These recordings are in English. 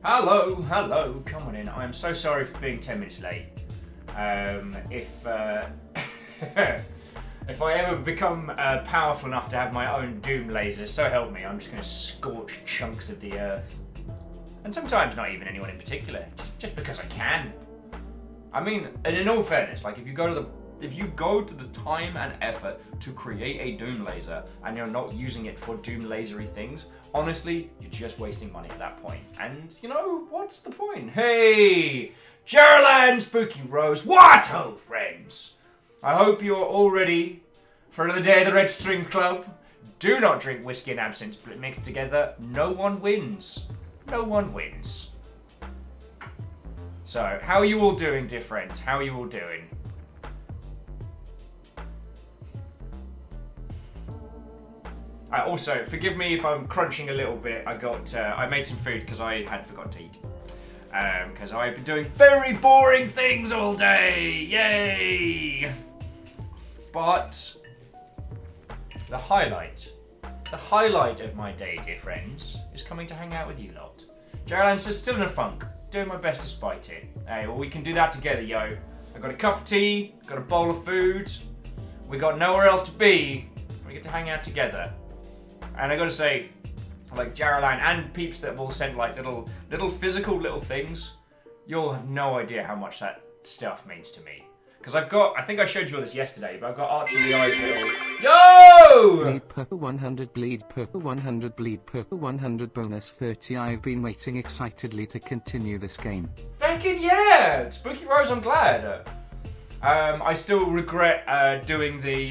Hello, come on in. I'm so sorry for being 10 minutes late. If if I ever become powerful enough to have my own doom laser, so help me, I'm just going to scorch chunks of the earth. And sometimes not even anyone in particular, just because I can. I mean, and in all fairness, like if you go to the time and effort to create a doom laser and you're not using it for doom lasery things, honestly, you're just wasting money at that point. And you know, what's the point? Hey, Geraldine, Spooky Rose, what ho, friends? I hope you're all ready for another day of the Red Strings Club. Do not drink whiskey and absinthe mixed together. No one wins. No one wins. So, how are you all doing, dear friends? How are you all doing? Also, forgive me if I'm crunching a little bit. I made some food because I had forgotten to eat. Because I've been doing very boring things all day. Yay! But the highlight of my day, dear friends, is coming to hang out with you lot. Geraldine's still in a funk. Doing my best to spite it. Hey, well, we can do that together, yo. I got a cup of tea, got a bowl of food. We got nowhere else to be. We get to hang out together. And I gotta say, like Geraldine and peeps that have all sent like little physical little things, you'll have no idea how much that stuff means to me. Because I think I showed you all this yesterday, but I've got Arch in the Eyes little... Yo! Bleed purple 100, bleed purple 100, bleed purple 100, bonus 30. I've been waiting excitedly to continue this game. Fucking yeah! Spooky Rose, I'm glad. I still regret doing the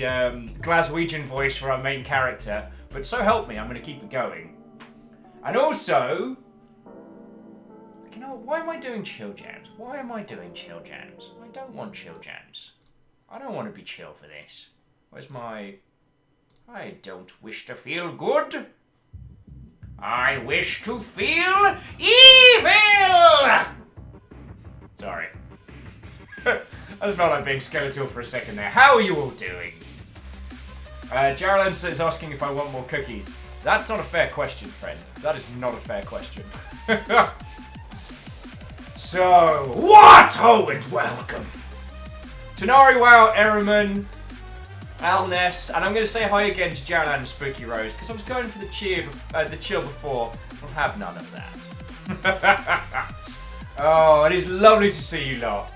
Glaswegian voice for our main character, but so help me, I'm going to keep it going. And also... You know, why am I doing chill jams? Why am I doing chill jams? I don't want chill jams. I don't want to be chill for this. Where's my... I don't wish to feel good. I wish to feel evil! Sorry. I just felt like being skeletal for a second there. How are you all doing? Geraldine is asking if I want more cookies. That's not a fair question, friend. That is not a fair question. So, what ho and welcome! Tanari Wow, Eriman, Alness, and I'm going to say hi again to Geraldine and Spooky Rose, because I was going for the chill before. I'll have none of that. Oh, it is lovely to see you lot.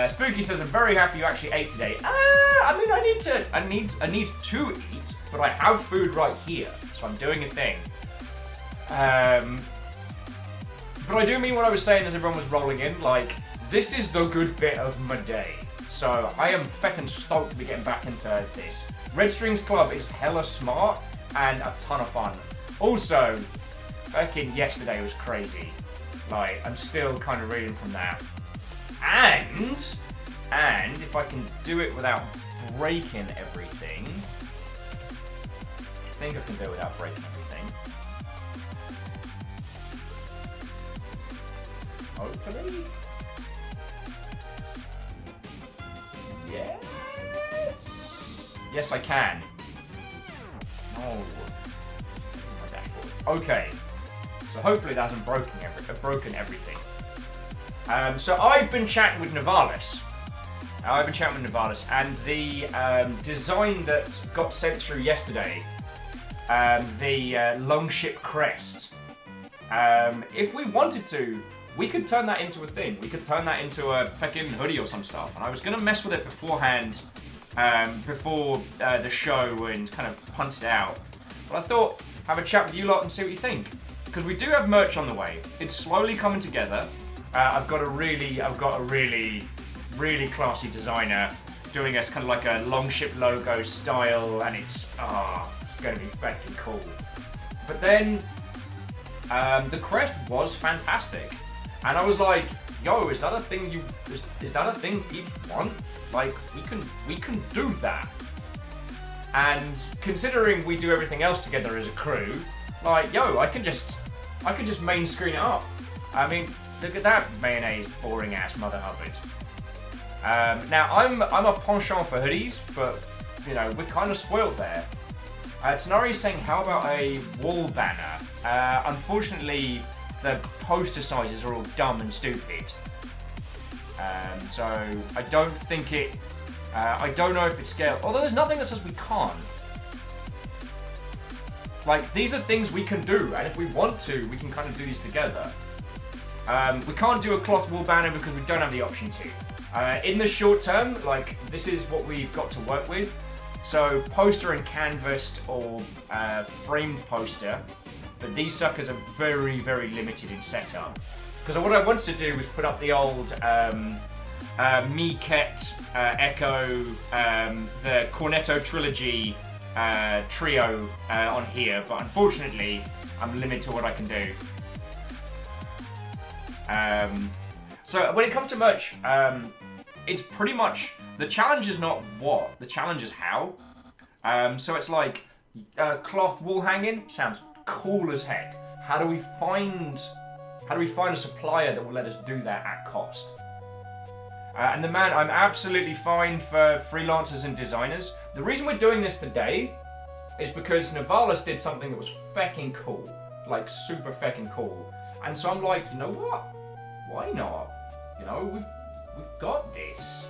Spooky says, I'm very happy you actually ate today. I mean, I need to eat, but I have food right here, so I'm doing a thing. But I do mean what I was saying as everyone was rolling in, like, this is the good bit of my day. So I am feckin' stoked to be getting back into this. Red Strings Club is hella smart and a ton of fun. Also, fucking yesterday was crazy. Like, I'm still kind of reading from that. And if I can do it without breaking everything, I think I can do it without breaking everything. Hopefully. Yes. Yes, I can. No. My dashboard. Okay. So hopefully that hasn't broken everything. So I've been chatting with Nivalis. And the design that got sent through yesterday, the Longship Crest. If we wanted to, we could turn that into a thing. We could turn that into a fucking hoodie or some stuff. And I was gonna mess with it beforehand, before the show and kind of hunt it out. But I thought, have a chat with you lot and see what you think. Because we do have merch on the way. It's slowly coming together. I've got a really classy designer doing us kind of like a Longship logo style, and it's going to be fucking cool. But then the crest was fantastic, and I was like, "Yo, is that a thing is that a thing peeps want? Like, we can do that." And considering we do everything else together as a crew, like, yo, I can just main screen it up. I mean, look at that mayonnaise boring ass Mother Hubbard. Now I'm a penchant for hoodies, but you know, we're kind of spoiled there. Tanari's saying, how about a wall banner? Unfortunately, the poster sizes are all dumb and stupid. So I don't think it. I don't know if it's scaled. Although there's nothing that says we can't. Like, these are things we can do, and if we want to, we can kind of do these together. We can't do a cloth wall banner because we don't have the option to. In the short term, like, this is what we've got to work with. So, poster and canvassed or framed poster. But these suckers are very, very limited in setup. Because what I wanted to do was put up the old Miket, Echo, the Cornetto trilogy trio on here, but unfortunately I'm limited to what I can do. So when it comes to merch, it's pretty much, the challenge is not what, the challenge is how. So it's like cloth wall hanging sounds cool as heck. How do we find a supplier that will let us do that at cost? And the man, I'm absolutely fine for freelancers and designers. The reason we're doing this today is because Nivalis did something that was fecking cool. Like, super fecking cool. And so I'm like, you know what? Why not? You know, we've got this.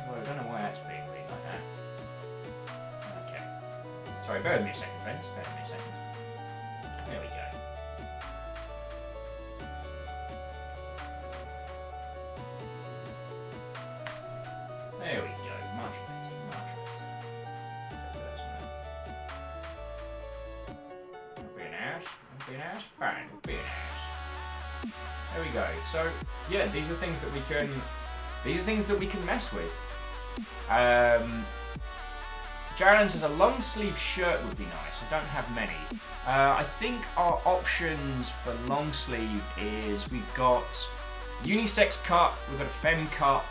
Well, I don't know why that's being weird like that. Okay. Sorry, bear with me a second, friends. Bear with me a second. There we go. There we go, much better, much better. Not being ass, fine, not being ass. There we go. So yeah, these are things that we can mess with. Jarlan says a long sleeve shirt would be nice. I don't have many. I think our options for long sleeve is we've got unisex cut, we've got a femme cut.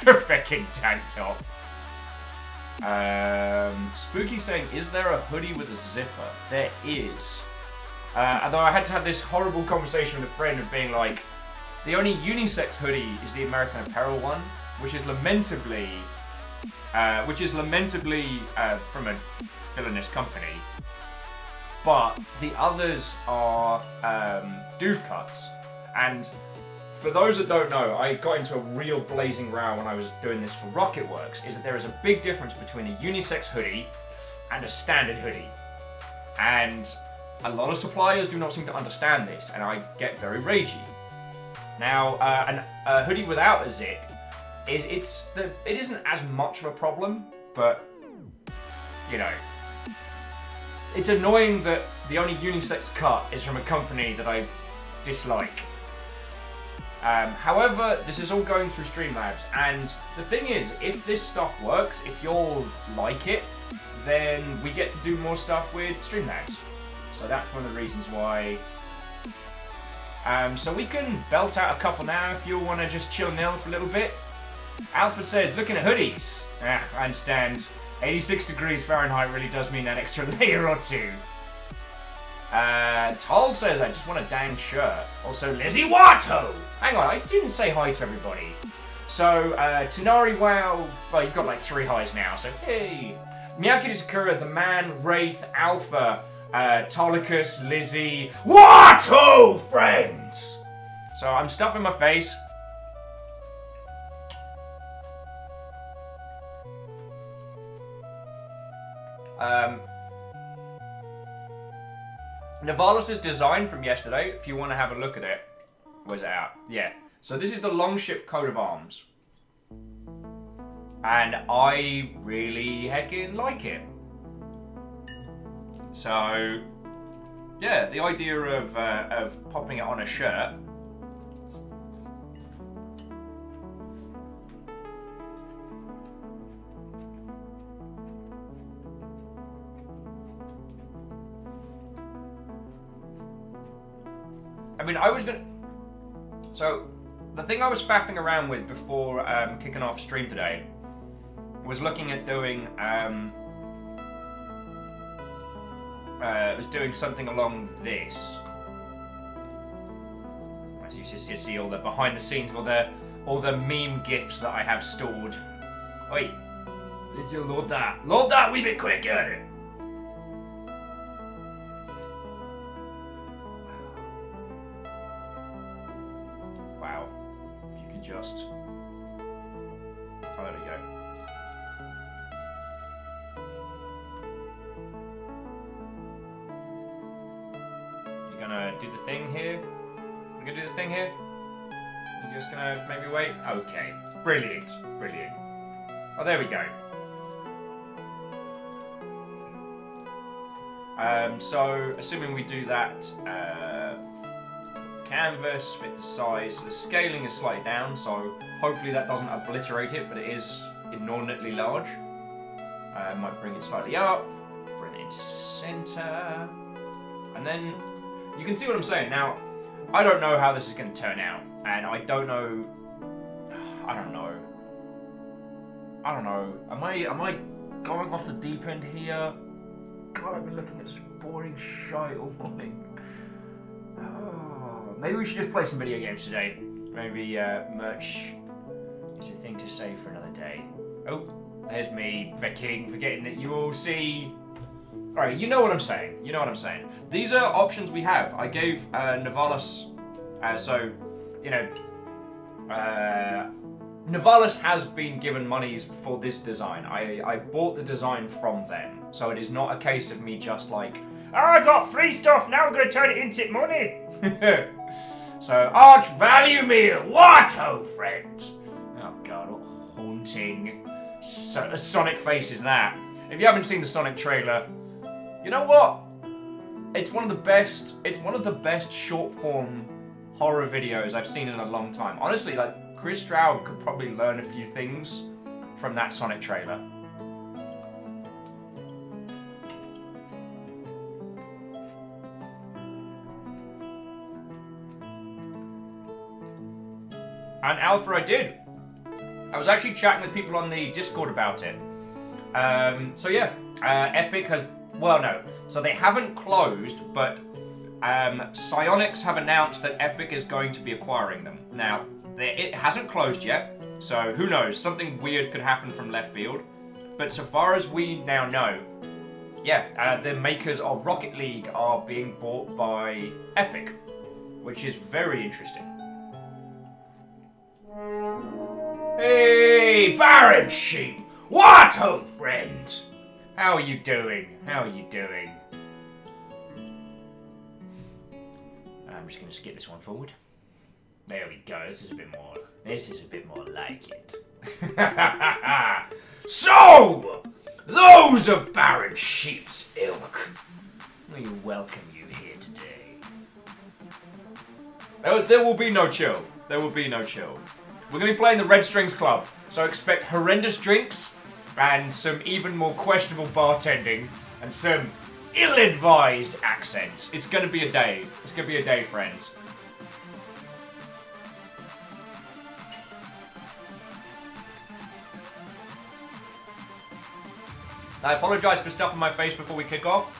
Fecking tank top. Spooky saying, is there a hoodie with a zipper? There is. Although I had to have this horrible conversation with a friend of being like, the only unisex hoodie is the American Apparel one, which is lamentably from a villainous company. But the others are dude cuts. And for those that don't know, I got into a real blazing row when I was doing this for Rocketworks, is that there is a big difference between a unisex hoodie and a standard hoodie. And a lot of suppliers do not seem to understand this, and I get very ragey. Now, a hoodie without a zip, it isn't as much of a problem, but, you know, it's annoying that the only unisex cut is from a company that I dislike. However, this is all going through Streamlabs, and the thing is, if this stuff works, if you'll like it, then we get to do more stuff with Streamlabs. So that's one of the reasons why. So we can belt out a couple now if you want to just chill nil for a little bit. Alfred says, looking at hoodies. I understand. 86 degrees Fahrenheit really does mean an extra layer or two. Toll says, I just want a dang shirt. Also, Lizzie Watto! Hang on, I didn't say hi to everybody. So, Tanari Wow, well, you've got like 3 highs now, so hey. Miyaki Sakura, The Man, Wraith, Alpha, Tolicus, Lizzie, Watto, friends! So, I'm stuffing my face. Nivalis' design from yesterday, if you want to have a look at it. Where's it out? Yeah. So this is the Longship coat of arms. And I really heckin' like it. So, yeah, the idea of popping it on a shirt. I mean, I was gonna... So, the thing I was faffing around with before kicking off stream today was looking at doing... was doing something along this. As you see all the behind the scenes of all the meme gifs that I have stored. Oi! Did you load that? Load that wee bit quicker! just... Oh, there we go. You're gonna do the thing here? You're gonna do the thing here? You're just gonna maybe wait? Okay. Brilliant. Brilliant. Oh, there we go. So, assuming we do that, canvas, fit the size, so the scaling is slightly down, so hopefully that doesn't obliterate it, but it is inordinately large. Might bring it slightly up, bring it into center, and then you can see what I'm saying. Now, I don't know how this is going to turn out, and I don't know. Am I going off the deep end here? God, I've been looking at such boring shite all morning. Oh, maybe we should just play some video games today. Maybe merch is a thing to say for another day. Oh, there's me, Viking, forgetting that you all see. Alright, you know what I'm saying. You know what I'm saying. These are options we have. I gave Nivalis, Nivalis has been given monies for this design. I bought the design from them. So it is not a case of me just like, oh, I got free stuff, now we're going to turn it into money. So, arch value meal, what, oh friend? Oh god, what haunting Sonic face is that? If you haven't seen the Sonic trailer, you know what? It's one of the best short form horror videos I've seen in a long time. Honestly, like, Chris Stroud could probably learn a few things from that Sonic trailer. And Alpha I did. I was actually chatting with people on the Discord about it. So yeah, Epic has, well no, so they haven't closed, but Psyonix have announced that Epic is going to be acquiring them. Now, it hasn't closed yet, so who knows, something weird could happen from left field. But so far as we now know, yeah, the makers of Rocket League are being bought by Epic, which is very interesting. Hey, Baron Sheep! What, old friend? How are you doing? How are you doing? I'm just going to skip this one forward. There we go. This is a bit more like it. So, those of Baron Sheep's ilk, we welcome you here today. There will be no chill. There will be no chill. We're going to be playing the Red Strings Club, so expect horrendous drinks and some even more questionable bartending and some ill-advised accents. It's going to be a day. It's going to be a day, friends. I apologise for stuff on my face before we kick off.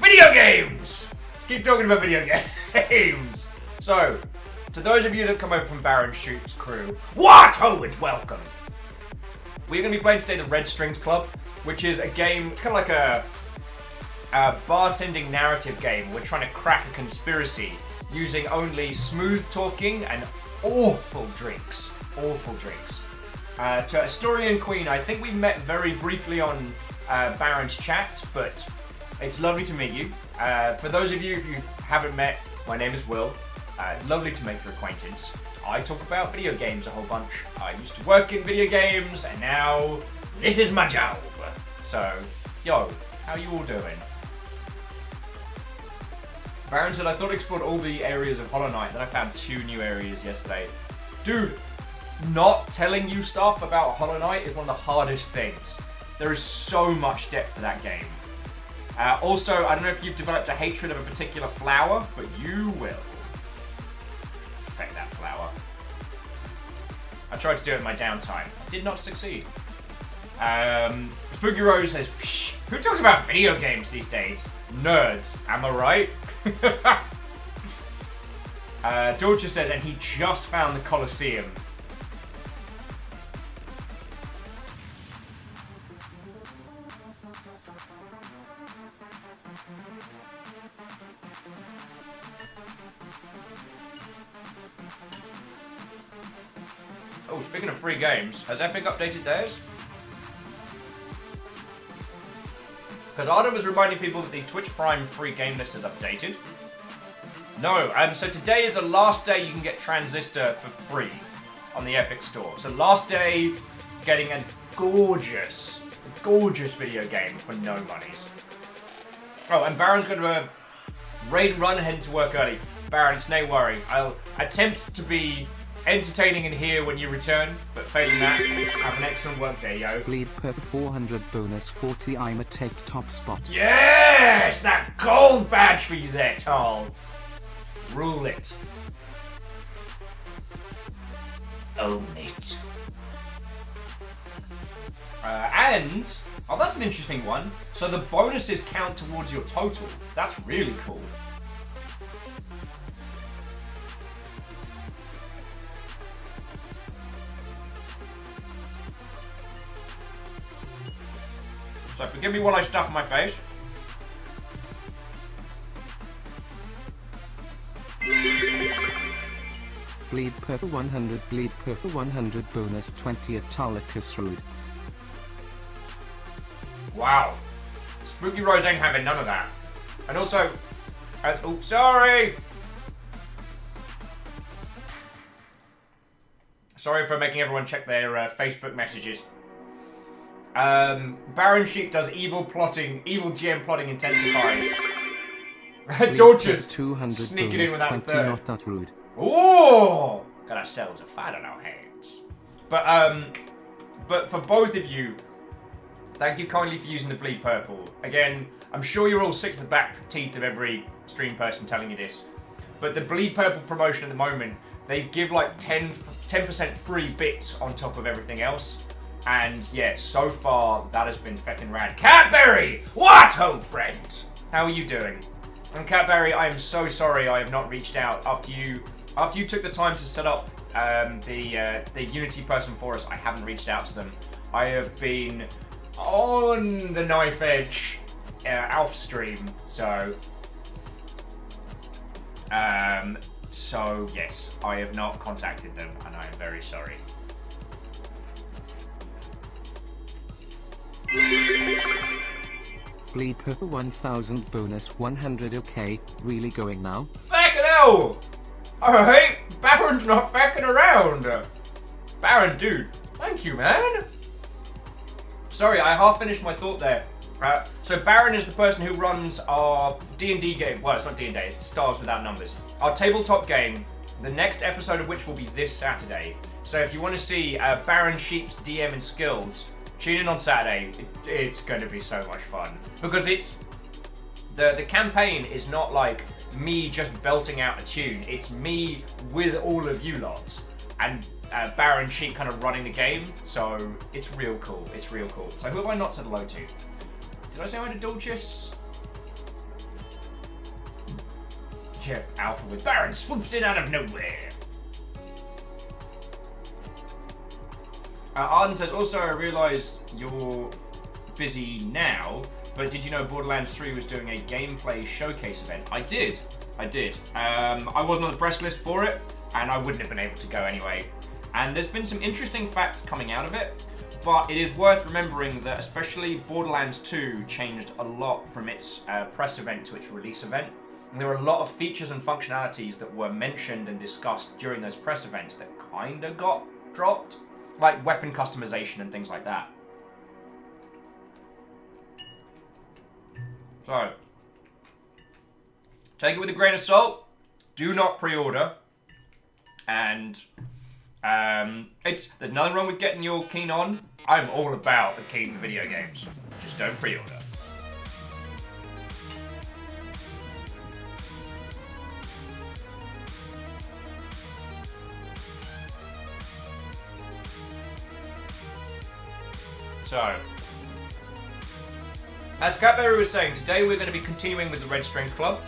Video games! Let's keep talking about video games. So, to those of you that come over from Baron Sheep's crew, what? Oh, it's welcome. We're going to be playing today the Red Strings Club, which is a game, it's kind of like a bartending narrative game. We're trying to crack a conspiracy using only smooth talking and awful drinks. Awful drinks. To Astorian Queen, I think we met very briefly on Baron's chat, but it's lovely to meet you. For those of you, if you haven't met, my name is Will. Lovely to make your acquaintance. I talk about video games a whole bunch. I used to work in video games, and now this is my job. So, yo, how you all doing? Baron said, I thought I explored all the areas of Hollow Knight, then I found 2 new areas yesterday. Dude, not telling you stuff about Hollow Knight is one of the hardest things. There is so much depth to that game. Also, I don't know if you've developed a hatred of a particular flower, but you will. Perfect that flower. I tried to do it in my downtime. I did not succeed. Spooky Rose says, psh, who talks about video games these days? Nerds, am I right? Georgia says, and he just found the Colosseum. Oh, speaking of free games, has Epic updated theirs? Because Arden was reminding people that the Twitch Prime free game list has updated. No, so today is the last day you can get Transistor for free on the Epic Store. So last day, getting a gorgeous video game for no monies. Oh, and Baron's going to raid and run, heading to work early. Baron, it's no worry. I'll attempt to be entertaining in here when you return, but failing that, have an excellent work day, yo. Bleed per 400 bonus 40. I'm a take top spot. Yes! That gold badge for you there, Tal. Rule it. Own it. Oh, that's an interesting one. So the bonuses count towards your total. That's really cool. So forgive me while I stuff my face. Bleed per 100. Bleed per 100 bonus 20 at Tarlicus Road. Wow. Spooky Rose ain't having none of that. And also, oh, sorry! Sorry for making everyone check their Facebook messages. Baron Sheep does evil GM plotting intensifies. Dorchus sneaking in without a third. Not that rude. Ooh! God, that sells a fat on our hands. But for both of you, thank you kindly for using the Bleed Purple. Again, I'm sure you're all sick to the back teeth of every stream person telling you this. But the Bleed Purple promotion at the moment, they give like 10% free bits on top of everything else. And yeah, so far, that has been feckin' rad. Catberry! What, old friend? How are you doing? And Catberry, I am so sorry I have not reached out after you took the time to set up the Unity person for us. I haven't reached out to them. I have been on the knife edge Alpha stream, so yes, I have not contacted them, and I am very sorry. Bleed per 1000 bonus 100. Okay, really going now? Fucking hell! Alright, Baron's not fucking around. Baron, dude, thank you, man. Sorry, I half finished my thought there. So Baron is the person who runs our D&D game. Well, it's not D&D, it's Stars Without Numbers. Our tabletop game, the next episode of which will be this Saturday. So if you want to see Baron Sheep's DM and skills, tune in on Saturday. It's going to be so much fun. Because it's... The campaign is not like me just belting out a tune. It's me with all of you lots. And Baron Sheep kind of running the game. So it's real cool. It's real cool. So who have I not said hello to? Did I say hi to Dulcis? Yeah, Alpha with Baron swoops in out of nowhere. Arden says, also I realise you're busy now, but did you know Borderlands 3 was doing a gameplay showcase event? I did. I wasn't on the press list for it, and I wouldn't have been able to go anyway. And there's been some interesting facts coming out of it, but it is worth remembering that especially Borderlands 2 changed a lot from its press event to its release event. And there were a lot of features and functionalities that were mentioned and discussed during those press events that kinda got dropped. Like weapon customization and things like that. So, take it with a grain of salt. Do not pre-order. And there's nothing wrong with getting your keen on. I'm all about the keen for video games. Just don't pre-order. So, as Catberry was saying, today we're going to be continuing with the Red Strength Club.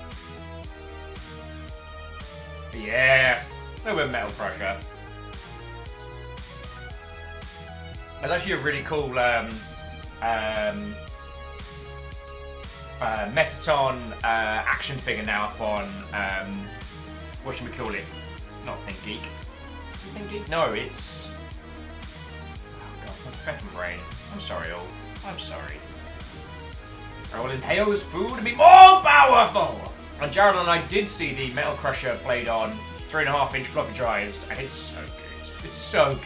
Yeah, a little bit of Metal Crusher. There's actually a really cool Metaton action figure now up on, what should we call it? Not Think Geek. Is it Think Geek? No, it's Feckin' brain. I'm sorry, all. I'm sorry. I will inhale this food and be more powerful! And Jared and I did see the Metal Crusher played on 3.5-inch floppy drives, and it's so good. It's so good.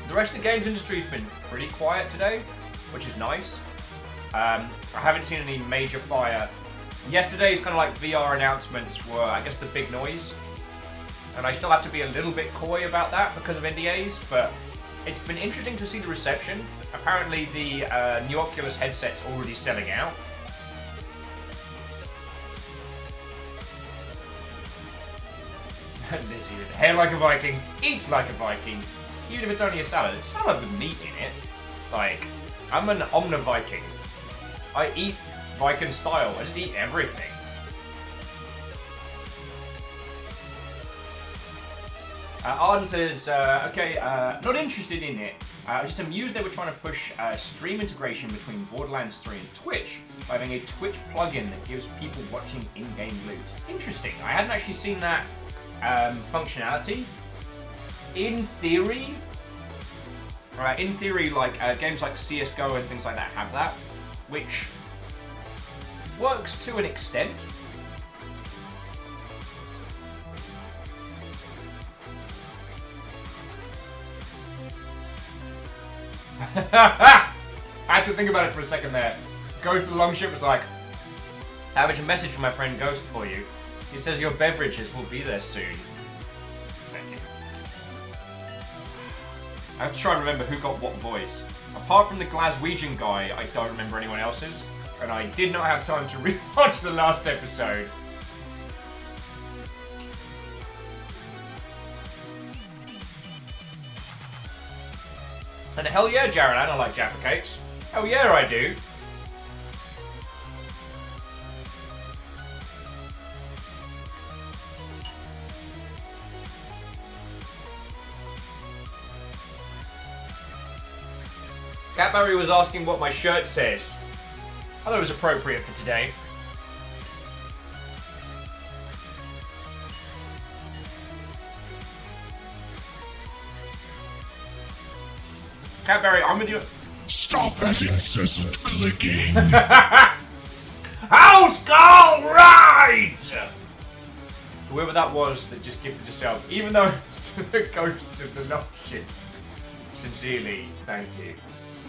The rest of the games industry's been pretty quiet today, which is nice. I haven't seen any major fire. Yesterday's kind of like VR announcements were, I guess, the big noise. And I still have to be a little bit coy about that because of NDAs, but it's been interesting to see the reception. Apparently the new Oculus headset's already selling out. Lizzie, hair like a Viking, eats like a Viking. Even if it's only a salad, it's salad with meat in it. Like, I'm an omniviking. I eat Viking style. I just eat everything. Arden says, not interested in it. Just amused they were trying to push stream integration between Borderlands 3 and Twitch by having a Twitch plugin that gives people watching in-game loot. Interesting. I hadn't actually seen that functionality. In theory, like games like CSGO and things like that have that, which works to an extent. I had to think about it for a second there. Ghost of the Longship was like, I have a message from my friend Ghost for you. He says your beverages will be there soon. Thank you. I have to try and remember who got what voice. Apart from the Glaswegian guy, I don't remember anyone else's. And I did not have time to rewatch the last episode. And hell yeah, Jared, I don't like Jaffa Cakes. Hell yeah, I do. Catberry was asking what my shirt says. I thought it was appropriate for today. Catberry, I'm with you. Stop that incessant clicking. House call right! Whoever that was that just gifted yourself, even though the ghost of the Longship. Sincerely, thank you.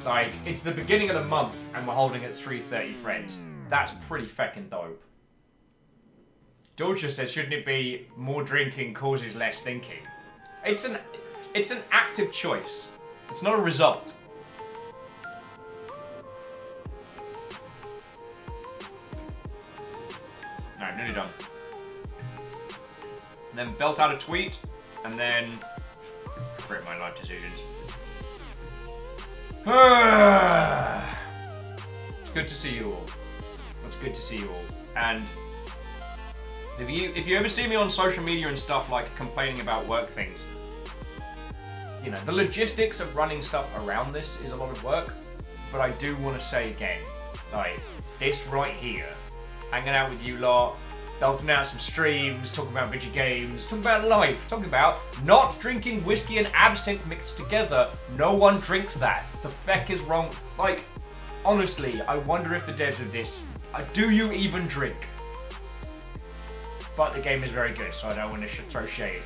Like, it's the beginning of the month and we're holding it 3:30 friends. That's pretty feckin' dope. Dolce says, shouldn't it be more drinking causes less thinking? It's an active choice. It's not a result. No, nearly done. And then belt out a tweet, and then regret my life decisions. It's good to see you all. It's good to see you all. And if you ever see me on social media and stuff like complaining about work things, you know, the logistics of running stuff around this is a lot of work, but I do want to say again, like, this right here, hanging out with you lot, belting out some streams, talking about video games, talking about life, talking about not drinking whiskey and absinthe mixed together. No one drinks that. The feck is wrong. Like, honestly, I wonder if the devs of this, do you even drink? But the game is very good, so I don't want to throw shade.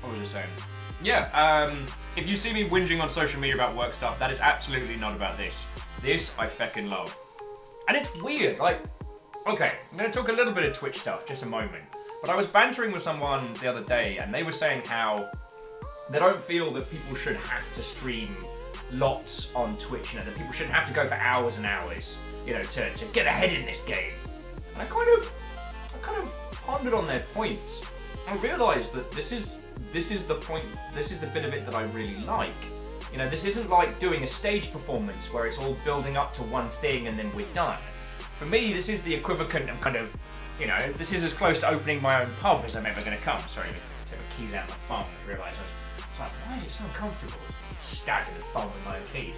What was I saying? Yeah, if you see me whinging on social media about work stuff, that is absolutely not about this. This I feckin' love. And it's weird, like, okay, I'm gonna talk a little bit of Twitch stuff, just a moment. But I was bantering with someone the other day, and they were saying how they don't feel that people should have to stream lots on Twitch, you know, that people shouldn't have to go for hours and hours, you know, to get ahead in this game. And I kind of pondered on their points. I realised that this is this is the point, this is the bit of it that I really like. You know, this isn't like doing a stage performance where it's all building up to one thing and then we're done. For me, this is the equivalent of kind of, you know, this is as close to opening my own pub as I'm ever going to come. Sorry, let me take my keys out of my phone and realise I was like, why is it so uncomfortable? Stacking the phone with my own keys.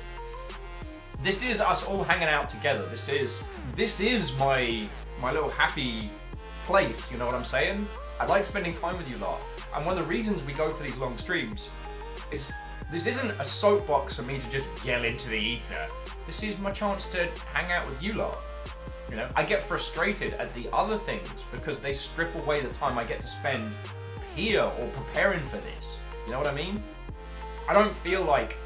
This is us all hanging out together. This is my little happy place, you know what I'm saying? I like spending time with you lot. And one of the reasons we go for these long streams is this isn't a soapbox for me to just yell into the ether. This is my chance to hang out with you lot. You know, I get frustrated at the other things because they strip away the time I get to spend here or preparing for this. You know what I mean? I don't feel like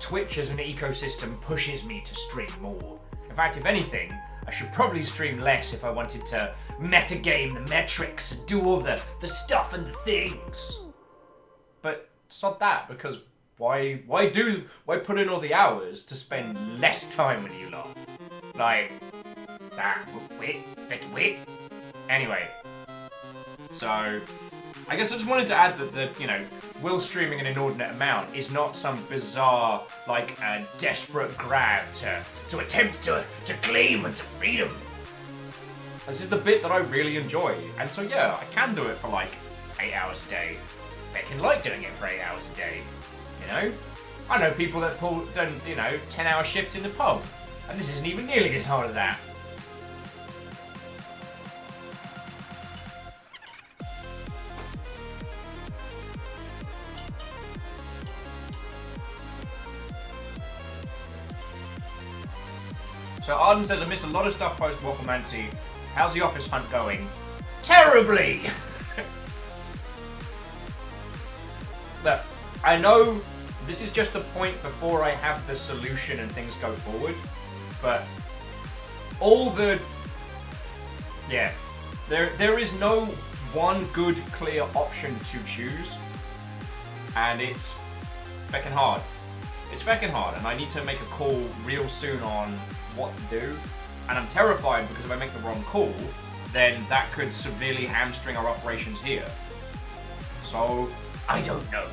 Twitch as an ecosystem pushes me to stream more. In fact, if anything, I should probably stream less if I wanted to metagame the metrics and do all the stuff and the things. But sod that, because why put in all the hours to spend less time with you lot? Like, wait. Anyway, so I guess I just wanted to add that you know, Will streaming an inordinate amount is not some bizarre, like, desperate grab to attempt to claim and to freedom. This is the bit that I really enjoy, and so yeah, I can do it for like 8 hours a day. They can like doing it for 8 hours a day, you know? I know people that done, you know, 10-hour shifts in the pub, and this isn't even nearly as hard as that. So Arden says, I missed a lot of stuff post Wafflemancy. How's the office hunt going? Terribly! Look, I know this is just the point before I have the solution and things go forward, but all the... Yeah, there is no one good, clear option to choose, and it's feckin' hard. It's feckin' hard, and I need to make a call real soon on what to do, and I'm terrified because if I make the wrong call, then that could severely hamstring our operations here. So, I don't know.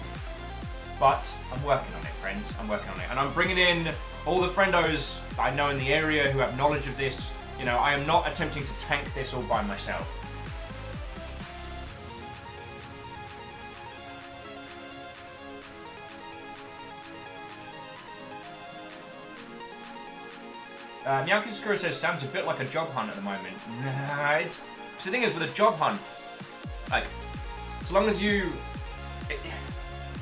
But I'm working on it, friends. I'm working on it. And I'm bringing in all the friendos I know in the area who have knowledge of this. You know, I am not attempting to tank this all by myself. Miyaki Skura says, sounds a bit like a job hunt at the moment. Nah, so the thing is, with a job hunt, like, as long as you...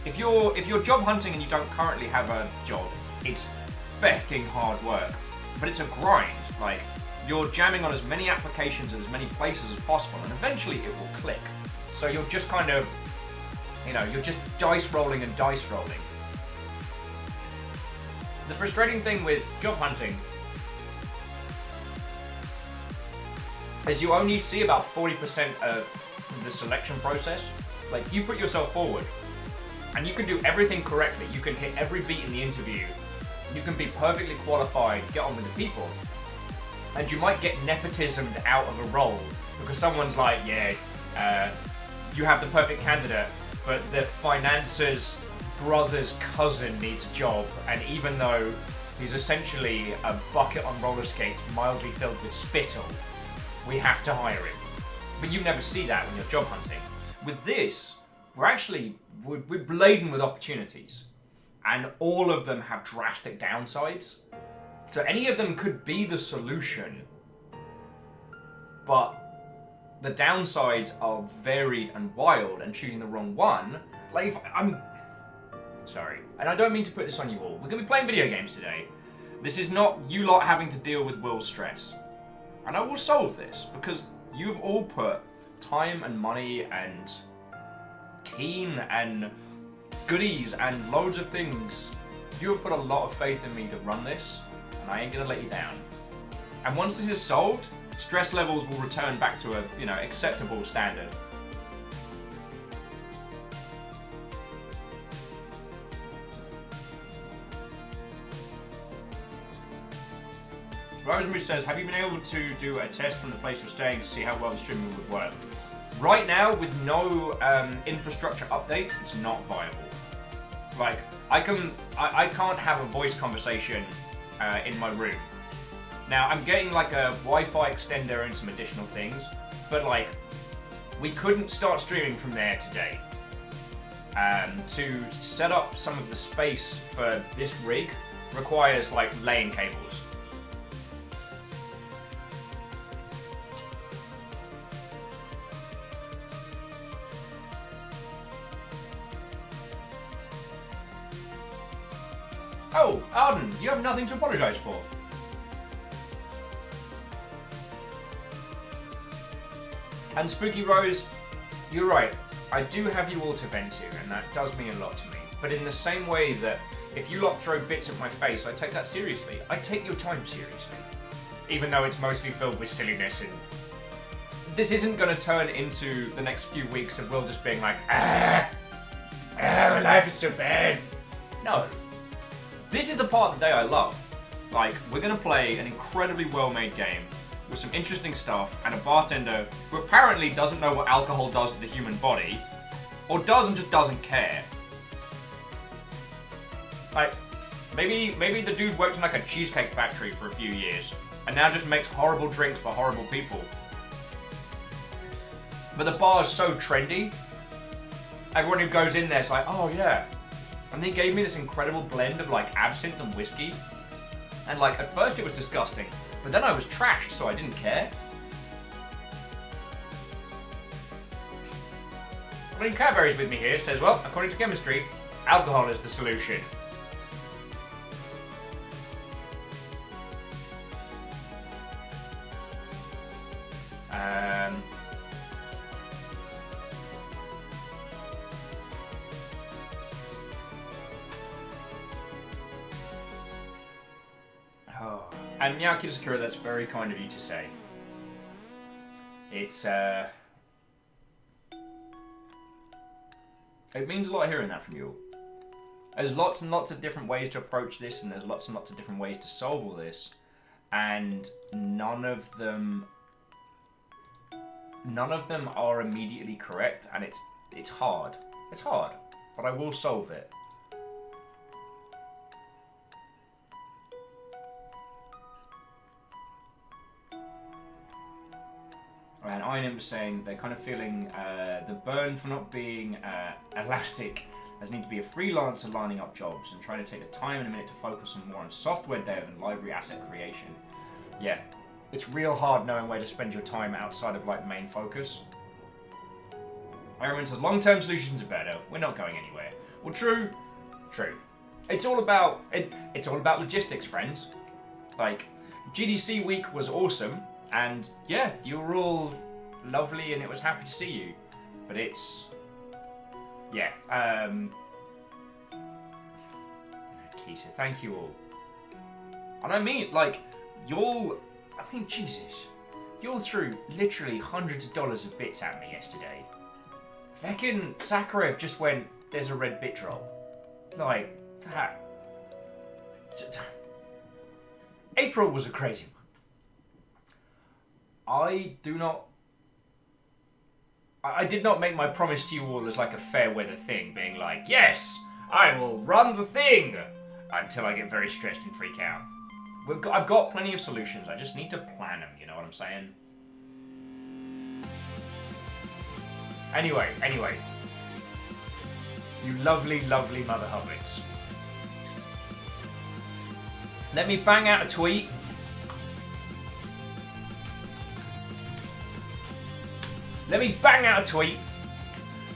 If you're job hunting and you don't currently have a job, it's fecking hard work. But it's a grind. Like, you're jamming on as many applications in as many places as possible, and eventually it will click. So you're just kind of, you know, you're just dice rolling and dice rolling. The frustrating thing with job hunting is you only see about 40% of the selection process. Like, you put yourself forward, and you can do everything correctly. You can hit every beat in the interview. You can be perfectly qualified, get on with the people. And you might get nepotismed out of a role because someone's like, yeah, you have the perfect candidate, but the financer's brother's cousin needs a job, and even though he's essentially a bucket on roller skates mildly filled with spittle, we have to hire him. But you never see that when you're job hunting. With this, we're laden with opportunities, and all of them have drastic downsides. So any of them could be the solution, but the downsides are varied and wild, and choosing the wrong one, like, if I'm sorry, and I don't mean to put this on you all, we're going to be playing video games today. This is not you lot having to deal with Will's stress. And I will solve this, because you've all put time and money and keen and goodies and loads of things. You have put a lot of faith in me to run this, and I ain't gonna let you down. And once this is solved, stress levels will return back to a, you know, acceptable standard. Rosemary says, have you been able to do a test from the place you're staying to see how well the streaming would work? right now, with no infrastructure updates, it's not viable. Like, I can't have a voice conversation in my room. Now, I'm getting like a Wi-Fi extender and some additional things, but like, we couldn't start streaming from there today. To set up some of the space for this rig requires like laying cables. Oh, Arden, you have nothing to apologise for. And Spooky Rose, you're right. I do have you all to vent to, and that does mean a lot to me. But in the same way that if you lot throw bits at my face, I take that seriously. I take your time seriously. Even though it's mostly filled with silliness, and this isn't going to turn into the next few weeks of Will just being like, my life is so bad. No. This is the part of the day I love. Like, we're going to play an incredibly well-made game with some interesting stuff and a bartender who apparently doesn't know what alcohol does to the human body, or does and just doesn't care. Like, maybe the dude worked in like a cheesecake factory for a few years and now just makes horrible drinks for horrible people. But the bar is so trendy. Everyone who goes in there is like, oh yeah. And he gave me this incredible blend of like absinthe and whiskey. And like, at first it was disgusting, but then I was trashed, so I didn't care. I mean, Cadbury's with me here, says, well, according to chemistry, alcohol is the solution. And Miyaki Sakura, that's very kind of you to say. It's, it means a lot hearing that from you. There's lots and lots of different ways to approach this, and there's lots and lots of different ways to solve all this. And none of them are immediately correct, and it's hard. It's hard, but I will solve it. And Einem was saying they're kind of feeling the burn for not being elastic as need to be a freelancer lining up jobs and trying to take the time in a minute to focus on more on software dev and library asset creation. Yeah, it's real hard knowing where to spend your time outside of like main focus. Ironman says long-term solutions are better. We're not going anywhere. Well, true. It's all about it's all about logistics, friends. Like, GDC week was awesome. And yeah, you were all lovely and it was happy to see you. But it's... yeah. Keisha, thank you all. And I mean, like, Jesus. You all threw literally hundreds of dollars of bits at me yesterday. Feckin' Sakharev just went, there's a red bit roll. Like, that. April was a crazy one. I did not make my promise to you all as like a fair weather thing, being like, yes, I will run the thing, until I get very stressed and freak out. I've got plenty of solutions, I just need to plan them, you know what I'm saying? Anyway. You lovely, lovely mother hobbits. Let me bang out a tweet.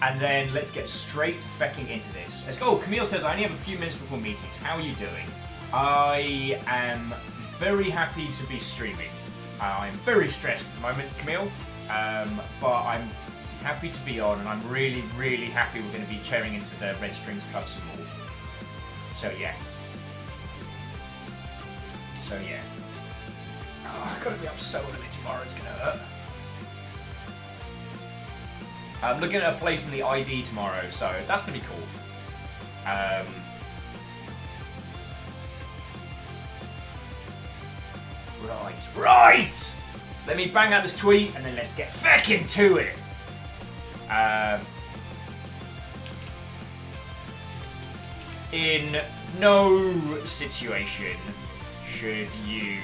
And then let's get straight fecking into this. Let's go. Camille says, I only have a few minutes before meetings. How are you doing? I am very happy to be streaming. I'm very stressed at the moment, Camille. But I'm happy to be on, and I'm really, really happy we're going to be cheering into the Red Strings Club some more. So yeah. Oh, I've got to be up so early tomorrow, it's going to hurt. I'm looking at a place in the ID tomorrow, so that's going to be cool. Right. Let me bang out this tweet, and then let's get feckin' to it. In no situation should you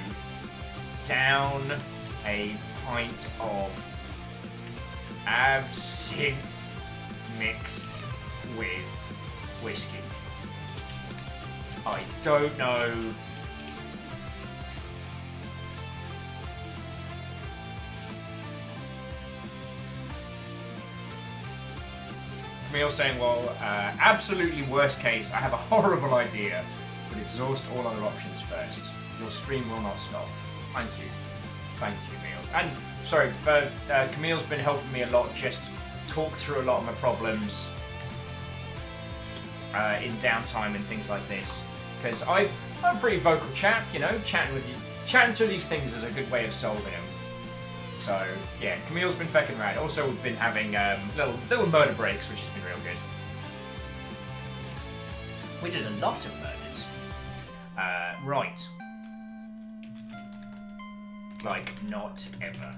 down a pint of absinthe mixed with whiskey. I don't know. Camille saying, well, absolutely worst case, I have a horrible idea, but exhaust all other options first. Your stream will not stop. Thank you. Thank you, Camille. And, sorry, Camille's been helping me a lot, just talk through a lot of my problems in downtime and things like this. Because I'm a pretty vocal chap, you know, chatting through these things is a good way of solving them. So, yeah, Camille's been fecking around. Also, we've been having little murder breaks, which has been real good. We did a lot of murders. Right. Like, not ever.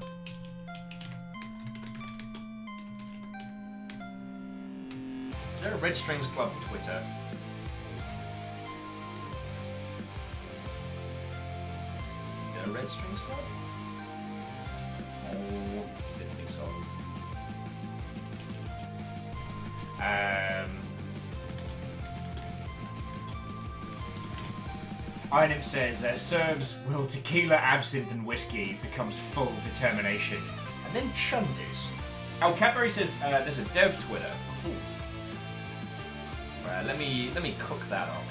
Is there a Red Strings Club on Twitter? Is there a Red Strings Club? Oh, didn't think so. Inim says, serves will tequila, absinthe and whiskey becomes full determination. And then chunders. Oh, Cadbury says there's a dev Twitter. Cool. Let me cook that up.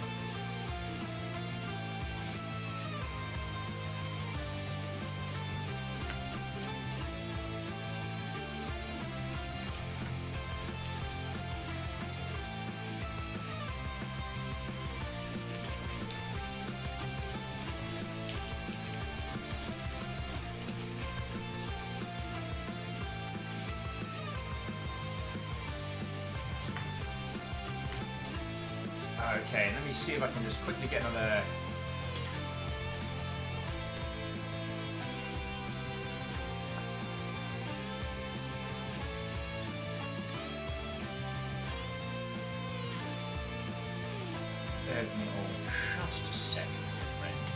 Okay, let me see if I can just quickly get another... Bear with me all just a second, friends.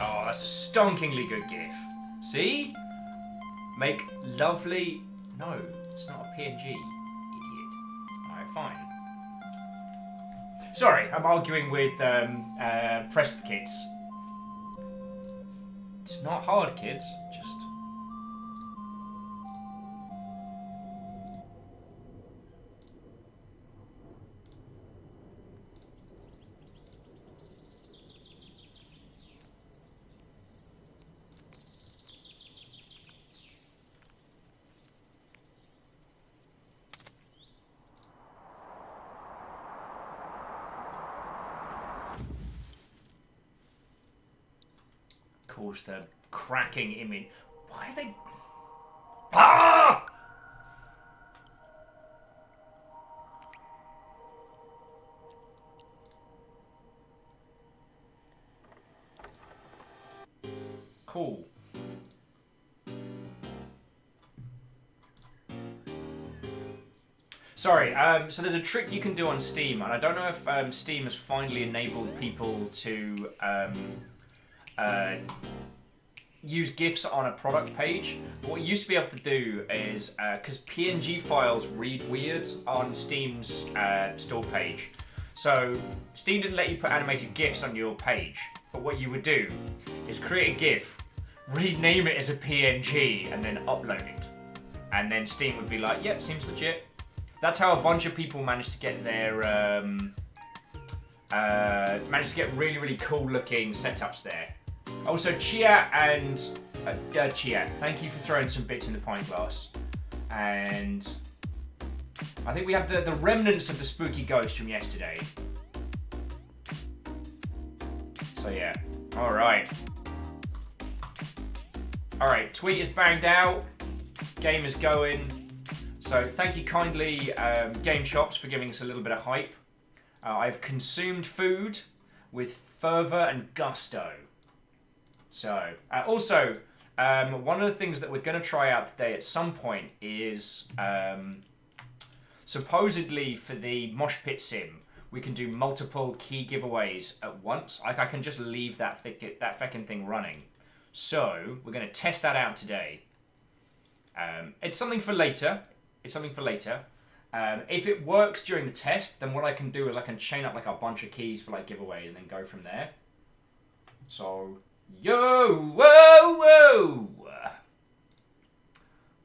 Oh, that's a stonkingly good GIF. See? Make lovely... No, it's not a PNG, idiot. Alright, fine. Sorry, I'm arguing with Presp kids. It's not hard, kids. Just... Of course, the cracking image. Why are they... Ah! Cool. Sorry, so there's a trick you can do on Steam, and I don't know if Steam has finally enabled people to use GIFs on a product page. But what you used to be able to do is, because PNG files read weird on Steam's store page, so Steam didn't let you put animated GIFs on your page. But what you would do is create a GIF, rename it as a PNG, and then upload it. And then Steam would be like, yep, seems legit. That's how a bunch of people managed to get their really, really cool looking setups there. Also, Chia and Chia, thank you for throwing some bits in the pint glass. And I think we have the remnants of the spooky ghost from yesterday. So yeah, all right. All right, tweet is banged out. Game is going. So thank you kindly, Game Shops, for giving us a little bit of hype. I've consumed food with fervour and gusto. So, also, one of the things that we're going to try out today at some point is supposedly for the Mosh Pit Sim, we can do multiple key giveaways at once. Like I can just leave that feckin' thing running. So we're going to test that out today. It's something for later. If it works during the test, then what I can do is I can chain up like a bunch of keys for like giveaways and then go from there. So, whoa!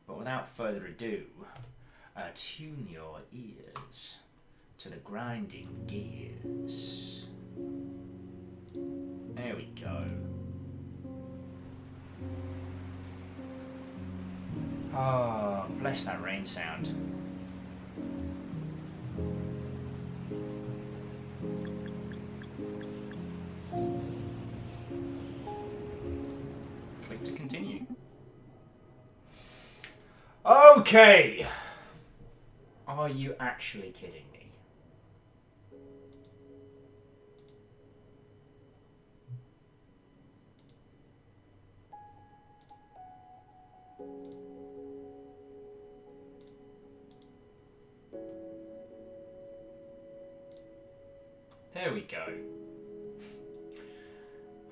But without further ado, tune your ears to the grinding gears. There we go. Oh, bless that rain sound. Click to continue. Okay. Are you actually kidding me? There we go.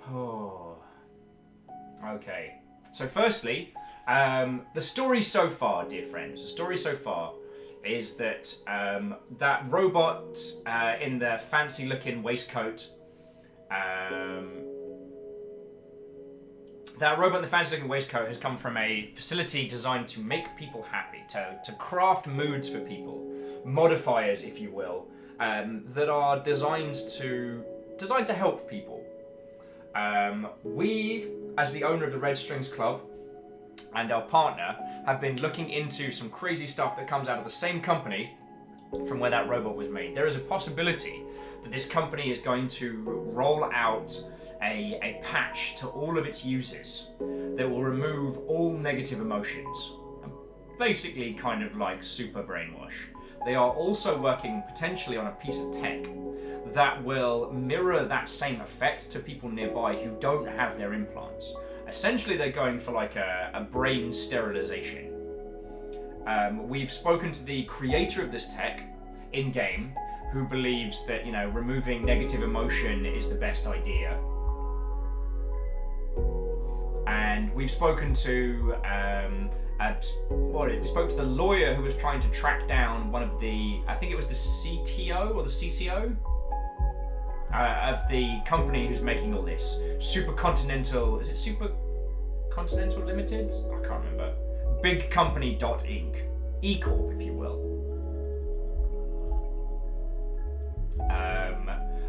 Oh. Okay. So firstly, the story so far, dear friends, the story so far is that that robot in the fancy-looking waistcoat, has come from a facility designed to make people happy, to craft moods for people, modifiers, if you will, that are designed to help people. We, as the owner of the Red Strings Club, and our partner, have been looking into some crazy stuff that comes out of the same company from where that robot was made. There is a possibility that this company is going to roll out a patch to all of its users that will remove all negative emotions. Basically kind of like super brainwash. They are also working potentially on a piece of tech that will mirror that same effect to people nearby who don't have their implants. Essentially, they're going for like a brain sterilization. We've spoken to the creator of this tech in-game, who believes that, you know, removing negative emotion is the best idea. And we've spoken to we spoke to the lawyer who was trying to track down one of the, I think it was the CTO or the CCO of the company who's making all this. Supercontinental, is it Supercontinental Limited? I can't remember. Bigcompany.inc. E-Corp, if you will.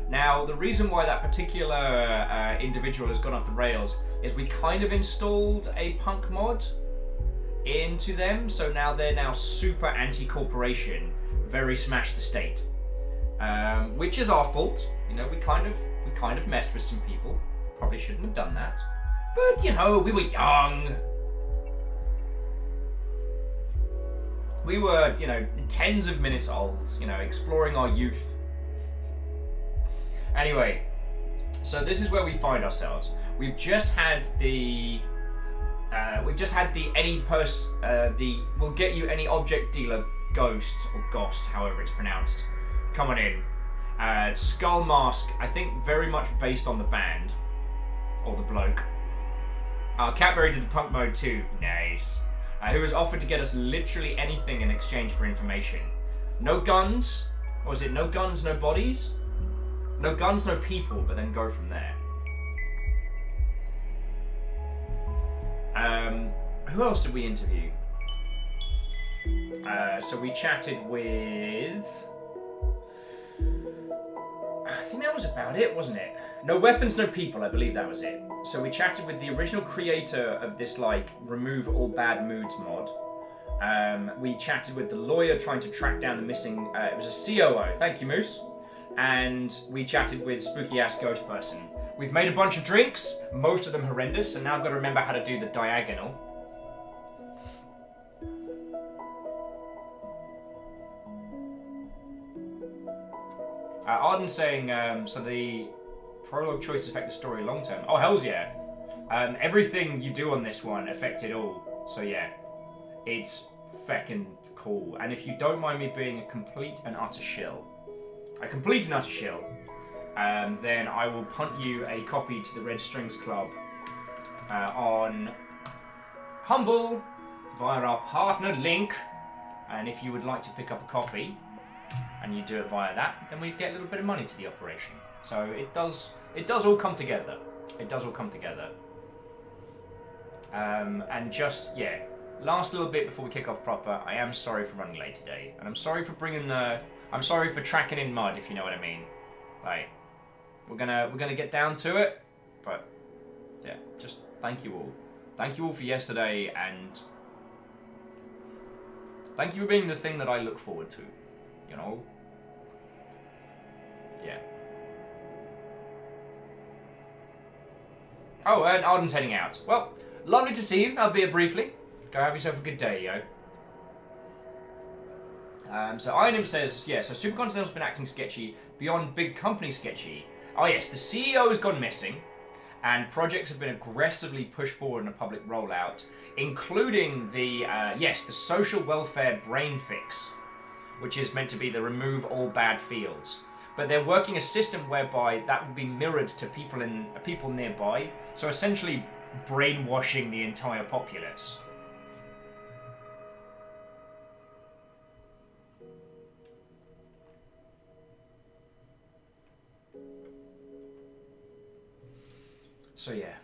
Now, the reason why that particular individual has gone off the rails is we kind of installed a punk mod into them, so now they're now super anti-corporation, very smash the state, which is our fault. You know, we kind of messed with some people. Probably shouldn't have done that, but you know, we were young. We were, you know, tens of minutes old. You know, exploring our youth. Anyway, so this is where we find ourselves. We've just had the we'll get you any object dealer ghost or ghost, however it's pronounced, coming in. Skull Mask, I think very much based on the band or the bloke. Catberry did the punk mode too. Nice. Who has offered to get us literally anything in exchange for information. No guns, or was it no guns, no bodies? No guns, no people, but then go from there. Who else did we interview? So we chatted with... I think that was about it, wasn't it? No weapons, no people, I believe that was it. So we chatted with the original creator of this, like, remove all bad moods mod. We chatted with the lawyer trying to track down the missing... it was a COO, thank you, Moose. And we chatted with spooky ass ghost person. We've made a bunch of drinks, most of them horrendous, and now I've got to remember how to do the diagonal. Arden saying, so the prologue choices affect the story long term. Oh, hells yeah. Everything you do on this one affected all. So yeah, it's feckin' cool. And if you don't mind me being a complete and utter shill, then I will punt you a copy to the Red Strings Club on Humble via our partner link. And if you would like to pick up a copy and you do it via that, then we get a little bit of money to the operation. So it does all come together. It does all come together. And just, yeah, last little bit before we kick off proper, I am sorry for running late today. And I'm sorry for I'm sorry for tracking in mud, if you know what I mean. Like, we're gonna get down to it, but yeah, just thank you all. Thank you all for yesterday, and thank you for being the thing that I look forward to, you know? Yeah. Oh, and Arden's heading out. Well, lovely to see you, albeit briefly. Go have yourself a good day, yo. So Iron says, yeah, so Supercontinental's been acting sketchy beyond big company sketchy. Oh yes, the CEO has gone missing, and projects have been aggressively pushed forward in a public rollout, including the social welfare brain fix, which is meant to be the remove all bad fields. But they're working a system whereby that would be mirrored to people nearby, so essentially brainwashing the entire populace. So yeah.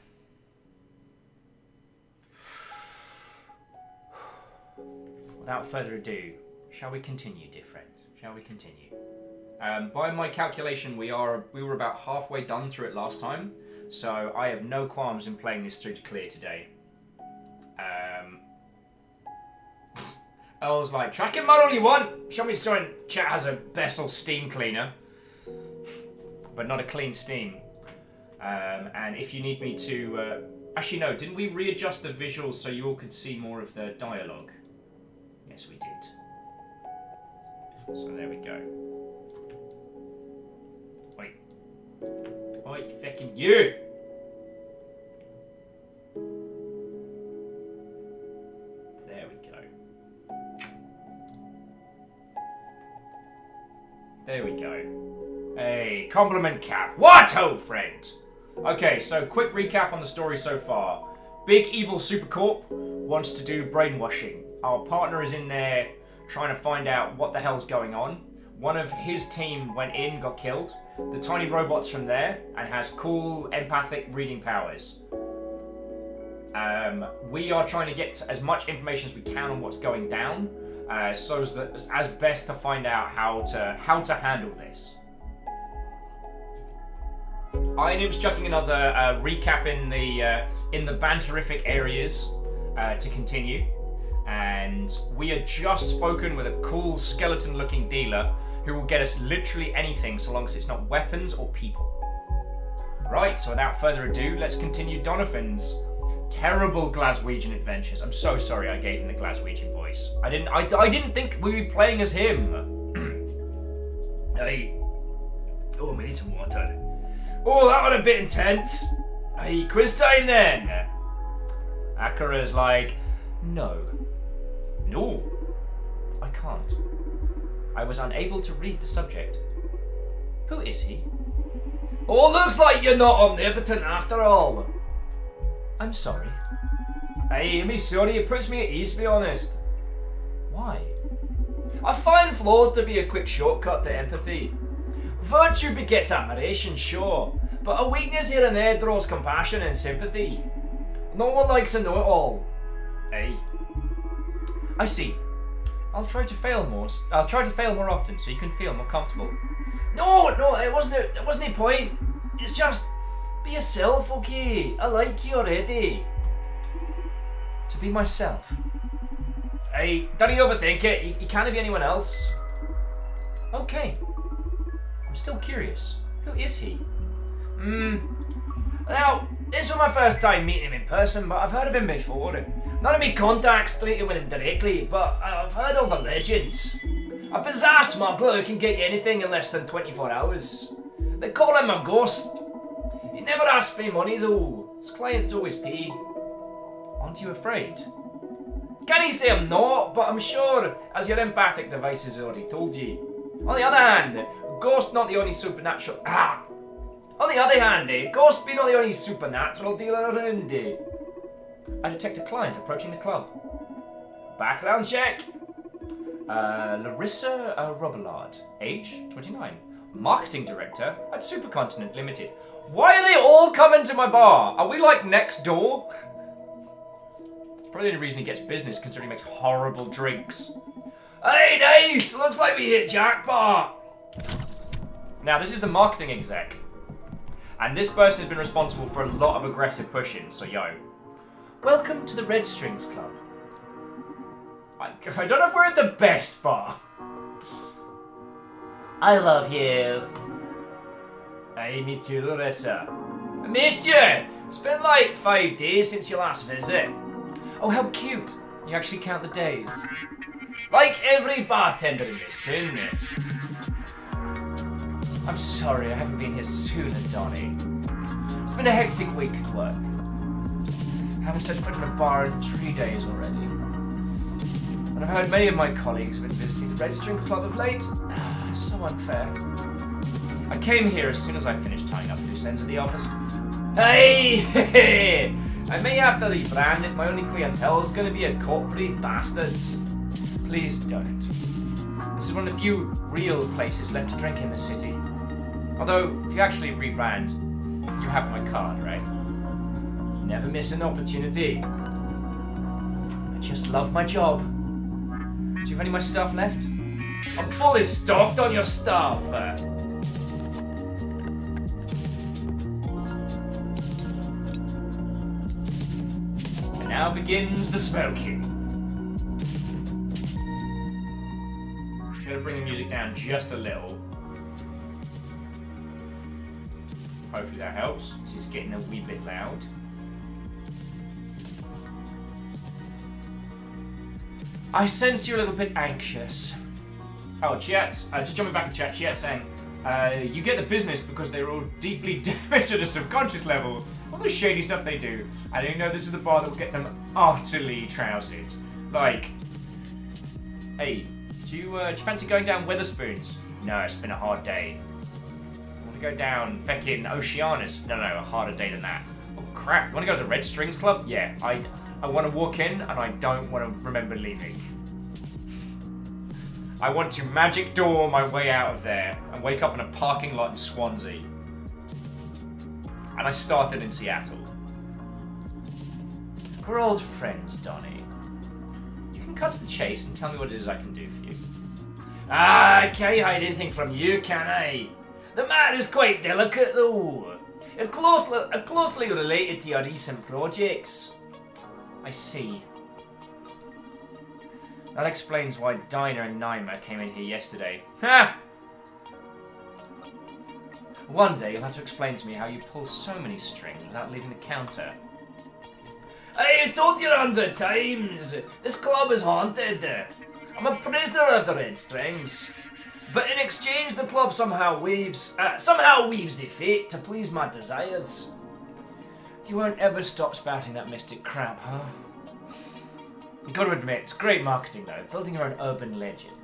Without further ado, shall we continue, dear friends? Shall we continue? By my calculation, we were about halfway done through it last time, so I have no qualms in playing this through to clear today. I was like, tracking mud all you want. Show me someone chat has a Bessel steam cleaner, but not a clean steam. And if you need me to... actually, no, didn't we readjust the visuals so you all could see more of the dialogue? Yes, we did. So there we go. Wait. Wait, feckin' you! There we go. There we go. Hey, compliment cap. What ho, friend! Okay, so quick recap on the story so far. Big evil Supercorp wants to do brainwashing. Our partner is in there trying to find out what the hell's going on. One of his team went in, got killed. The tiny robot's from there and has cool empathic reading powers. We are trying to get as much information as we can on what's going down, so that as best to find out how to handle this. Ironim's chucking another recap in the banterific areas to continue, and we had just spoken with a cool skeleton-looking dealer who will get us literally anything so long as it's not weapons or people. Right, so without further ado, let's continue Doniphan's terrible Glaswegian adventures. I'm so sorry I gave him the Glaswegian voice. I didn't think we'd be playing as him. Hey, oh, we need some water. Oh, that was a bit intense. Hey, quiz time then. Akira's like, no, I can't. I was unable to read the subject. Who is he? Oh, looks like you're not omnipotent after all. I'm sorry. Hey, me sorry, it puts me at ease, to be honest. Why? I find flaws to be a quick shortcut to empathy. Virtue begets admiration, sure, but a weakness here and there draws compassion and sympathy. No one likes a know-it-all. Hey. I see. I'll try to fail more often so you can feel more comfortable. No, it wasn't a point. It's just, be yourself, okay? I like you already. To be myself. Hey, don't you overthink it. You can't be anyone else. Okay. I'm still curious. Who is he? Now, this was my first time meeting him in person, but I've heard of him before. None of me contacts treated with him directly, but I've heard all the legends. A bizarre smuggler who can get you anything in less than 24 hours. They call him a ghost. He never asks for any money though. His clients always pay. Aren't you afraid? Can he say I'm not, but I'm sure, as your empathic device has already told you. On the other hand, ghost not the only supernatural... On the other hand, ghost be not the only supernatural dealer around. I detect a client approaching the club. Background check. Larissa Robillard, age 29. Marketing director at Supercontinent Limited. Why are they all coming to my bar? Are we like next door? It's probably the only reason he gets business, considering he makes horrible drinks. Hey, nice! Looks like we hit jackpot! Now, this is the marketing exec. And this person has been responsible for a lot of aggressive pushing, so yo. Welcome to the Red Strings Club. I don't know if we're at the best bar. I love you. Hey, me too, Larissa. I missed you! It's been like 5 days since your last visit. Oh, how cute. You actually count the days. Like every bartender in this town. I'm sorry I haven't been here sooner, Donnie. It's been a hectic week at work. I haven't set foot in a bar in 3 days already. And I've heard many of my colleagues have been visiting the Red String Club of late. So unfair. I came here as soon as I finished tying up loose ends at the office. Hey! I may have to rebrand if my only clientele is going to be a corporate bastards. Please don't. This is one of the few real places left to drink in the city. Although, if you actually rebrand, you have my card, right? Never miss an opportunity. I just love my job. Do you have any of my stuff left? I'm fully stocked on your stuff. And now begins the smoking. I'm going to bring the music down just a little. Hopefully that helps, because it's getting a wee bit loud. I sense you're a little bit anxious. Oh, chat. Just jumping back in chat. Chat saying, you get the business because they're all deeply damaged at a subconscious level. All the shady stuff they do. I didn't know this is the bar that will get them utterly trousered. Like, hey, do you fancy going down Weatherspoons? No, it's been a hard day. I want to go down feckin' Oceanus. No, a harder day than that. Oh crap! You want to go to the Red Strings Club? Yeah, I want to walk in and I don't want to remember leaving. I want to magic door my way out of there and wake up in a parking lot in Swansea. And I started in Seattle. We're old friends, Donnie. You can cut to the chase and tell me what it is I can do for you. I can't hide anything from you, can I? The matter is quite delicate, though. Closely related to your recent projects. I see. That explains why Dinah and Naima came in here yesterday. Ha! One day you'll have to explain to me how you pull so many strings without leaving the counter. I told you 100 times! This club is haunted. I'm a prisoner of the Red Strings. But in exchange, the club somehow weaves the fate to please my desires. You won't ever stop spouting that mystic crap, huh? You gotta admit, it's great marketing though, building your own urban legend.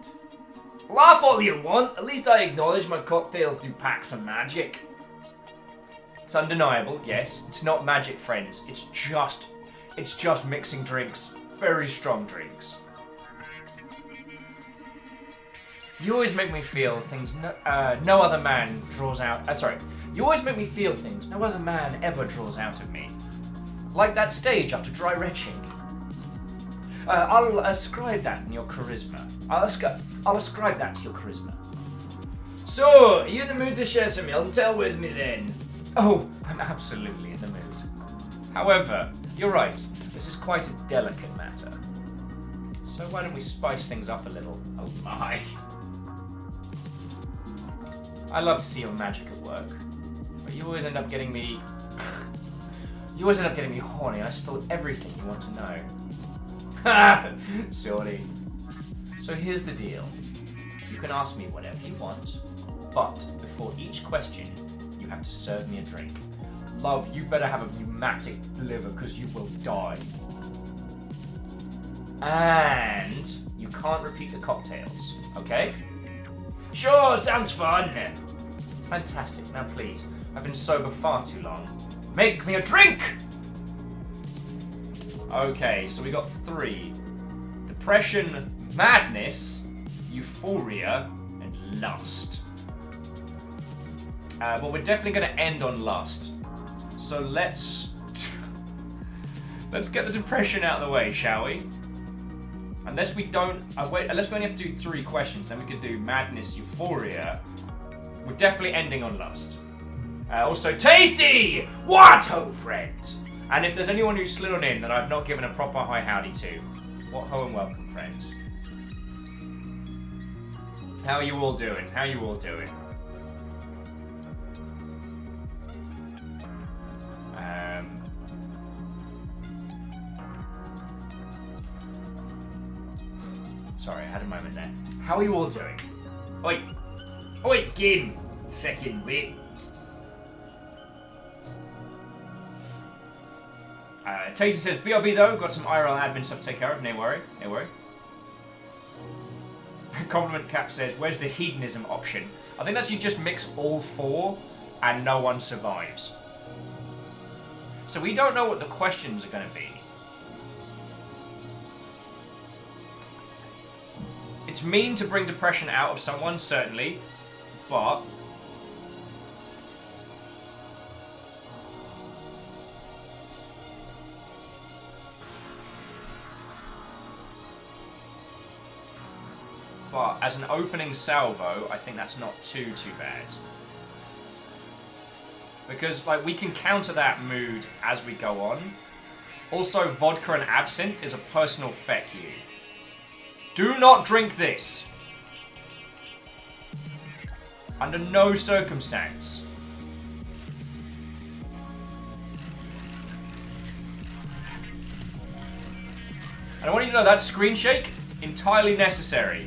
Laugh all you want, at least I acknowledge my cocktails do pack some magic. It's undeniable, yes, it's not magic, friends, it's just mixing drinks, very strong drinks. You always make me feel things no other man draws out, you always make me feel things no other man ever draws out of me. Like that stage after dry retching. I'll ascribe that in your charisma. I'll ascribe that to your charisma. So, are you in the mood to share some intel with me then? Oh, I'm absolutely in the mood. However, you're right, this is quite a delicate matter. So why don't we spice things up a little? Oh my. I love to see your magic at work, but you always end up getting me... horny. I spill everything you want to know. Ha! Sorry. So here's the deal. You can ask me whatever you want, but before each question, you have to serve me a drink. Love, you better have a pneumatic liver because you will die. And you can't repeat the cocktails, okay? Sure, sounds fun. Fantastic. Now please, I've been sober far too long. Make me a drink! Okay, so we got 3. Depression, madness, euphoria, and lust. Well, we're definitely going to end on lust. So let's get the depression out of the way, shall we? Unless we don't... unless we only have to do 3 questions, then we could do madness, euphoria. We're definitely ending on lust. Also, tasty! What ho, friends? And if there's anyone who's slid on in that I've not given a proper hi howdy to, what ho and welcome, friends. How are you all doing? How are you all doing? Sorry, I had a moment there. How are you all doing? Oi! Oi, Gim! Feckin' wit. Taser says, BRB though, got some IRL admin stuff to take care of, no worry, no worry. Compliment Cap says, where's the hedonism option? I think that's you just mix all 4 and no one survives. So we don't know what the questions are going to be. It's mean to bring depression out of someone, certainly, but... But as an opening salvo, I think that's not too bad. Because like we can counter that mood as we go on. Also, vodka and absinthe is a personal feck you. Do not drink this. Under no circumstance. And I want you to know that screen shake, entirely necessary.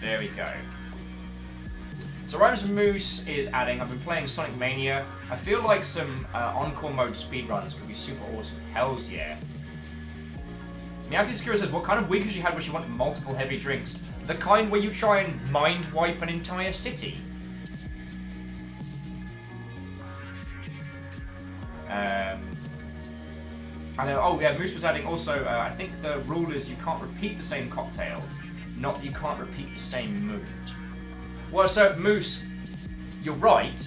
There we go. So Rhymes and Moose is adding, I've been playing Sonic Mania. I feel like some Encore mode speedruns could be super awesome. Hells yeah. Miyaki Skira says, what kind of week has she had where she wanted multiple heavy drinks? The kind where you try and mind wipe an entire city. I know, oh yeah, Moose was adding also, I think the rule is you can't repeat the same cocktail, not you can't repeat the same mood. Well, so Moose, you're right.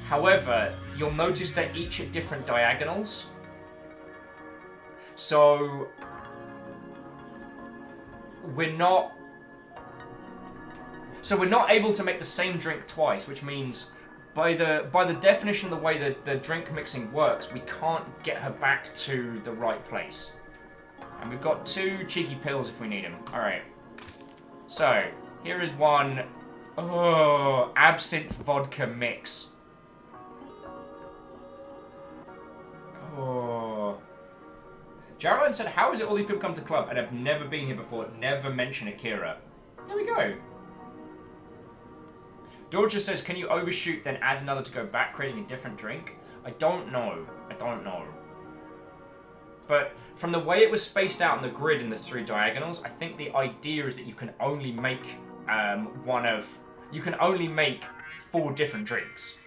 However, you'll notice they're each at different diagonals. So we're not able to make the same drink twice, which means by the definition of the way that the drink mixing works, we can't get her back to the right place. And we've got 2 cheeky pills if we need them. All right. So here is one. Oh, absinthe vodka mix. Oh. Jarrod said, how is it all these people come to the club and have never been here before, never mention Akira? There we go. Dorja says, can you overshoot then add another to go back, creating a different drink? I don't know. I don't know. But from the way it was spaced out on the grid in the 3 diagonals, I think the idea is that you can only make you can only make 4 different drinks.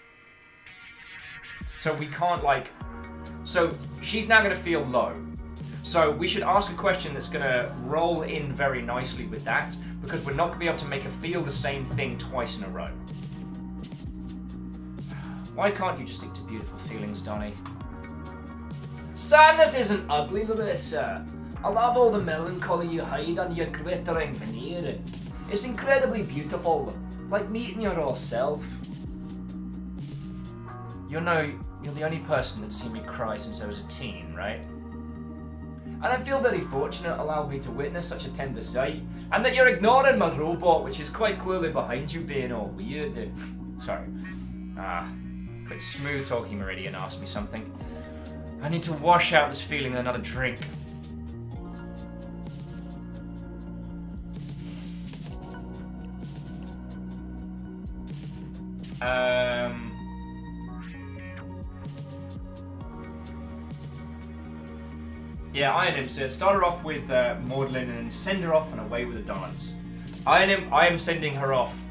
So we can't so she's now going to feel low. So we should ask a question that's going to roll in very nicely with that, because we're not going to be able to make her feel the same thing twice in a row. Why can't you just stick to beautiful feelings, Donnie? Sadness isn't ugly, Larissa. I love all the melancholy you hide under your glittering veneer. It's incredibly beautiful, like meeting your raw self. You're the only person that's seen me cry since I was a teen, right? And I feel very fortunate allowed me to witness such a tender sight, and that you're ignoring my robot, which is quite clearly behind you being all weird. Sorry. Quit smooth talking, Meridian asked me something. I need to wash out this feeling with another drink. Yeah, Iron Imp said, start her off with Maudlin and send her off and away with a dance. Iron Imp, I am sending her off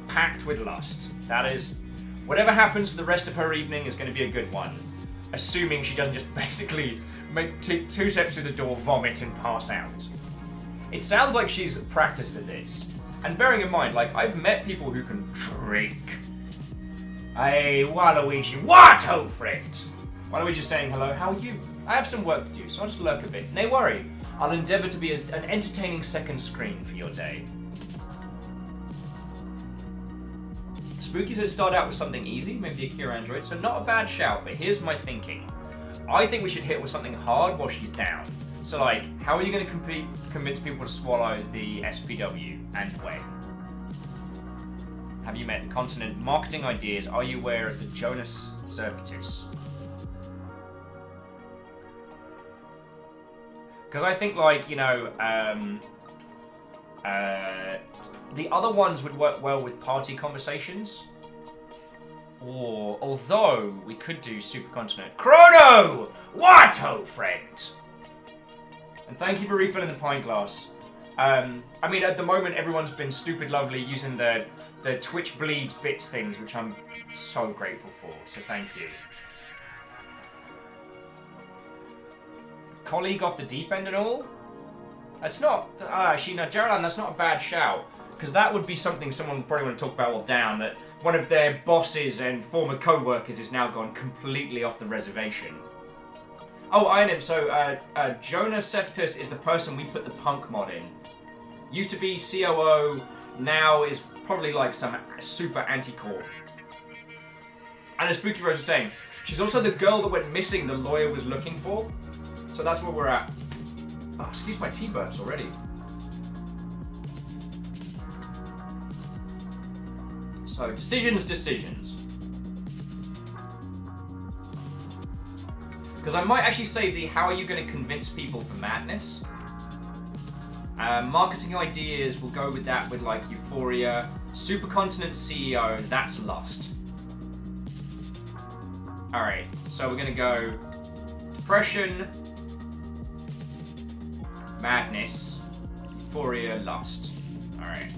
packed with lust. That is, whatever happens for the rest of her evening is going to be a good one. Assuming she doesn't just basically take 2 steps through the door, vomit, and pass out. It sounds like she's practiced at this. And bearing in mind, like, I've met people who can drink. Hey, Waluigi, what, old friend? Waluigi's saying, hello, how are you? I have some work to do, so I'll just lurk a bit. Nay, worry. I'll endeavour to be an entertaining second screen for your day. Spooky says start out with something easy, maybe a Cure Android, so not a bad shout, but here's my thinking. I think we should hit with something hard while she's down. So, like, how are you going to convince people to swallow the SPW, and when? Have you met the continent? Marketing ideas. Are you aware of the Jonas Serpetus? Because I think, like, you know, the other ones would work well with party conversations. Or, although, we could do Supercontinent. Chrono! What, old friend? And thank you for refilling the pint glass. I mean, at the moment, everyone's been stupid lovely using the Twitch Bleeds bits things, which I'm so grateful for, so thank you. Colleague off the deep end and all? That's not... actually, no, Geraldine, that's not a bad shout. Because that would be something someone would probably want to talk about while down, that one of their bosses and former co-workers is now gone completely off the reservation. Oh, Iron Imp, so Jonas Serpetus is the person we put the punk mod in. Used to be COO, now is probably like some super anti-core. And as Spooky Rose was saying, she's also the girl that went missing the lawyer was looking for. So that's where we're at. Oh, excuse my tea burps already. So, decisions. Because I might actually save the how are you going to convince people for madness. Marketing ideas, we'll go with that with like Euphoria. Supercontinent CEO, that's lust. Alright, so we're going to go depression, madness, Euphoria, lust. Alright.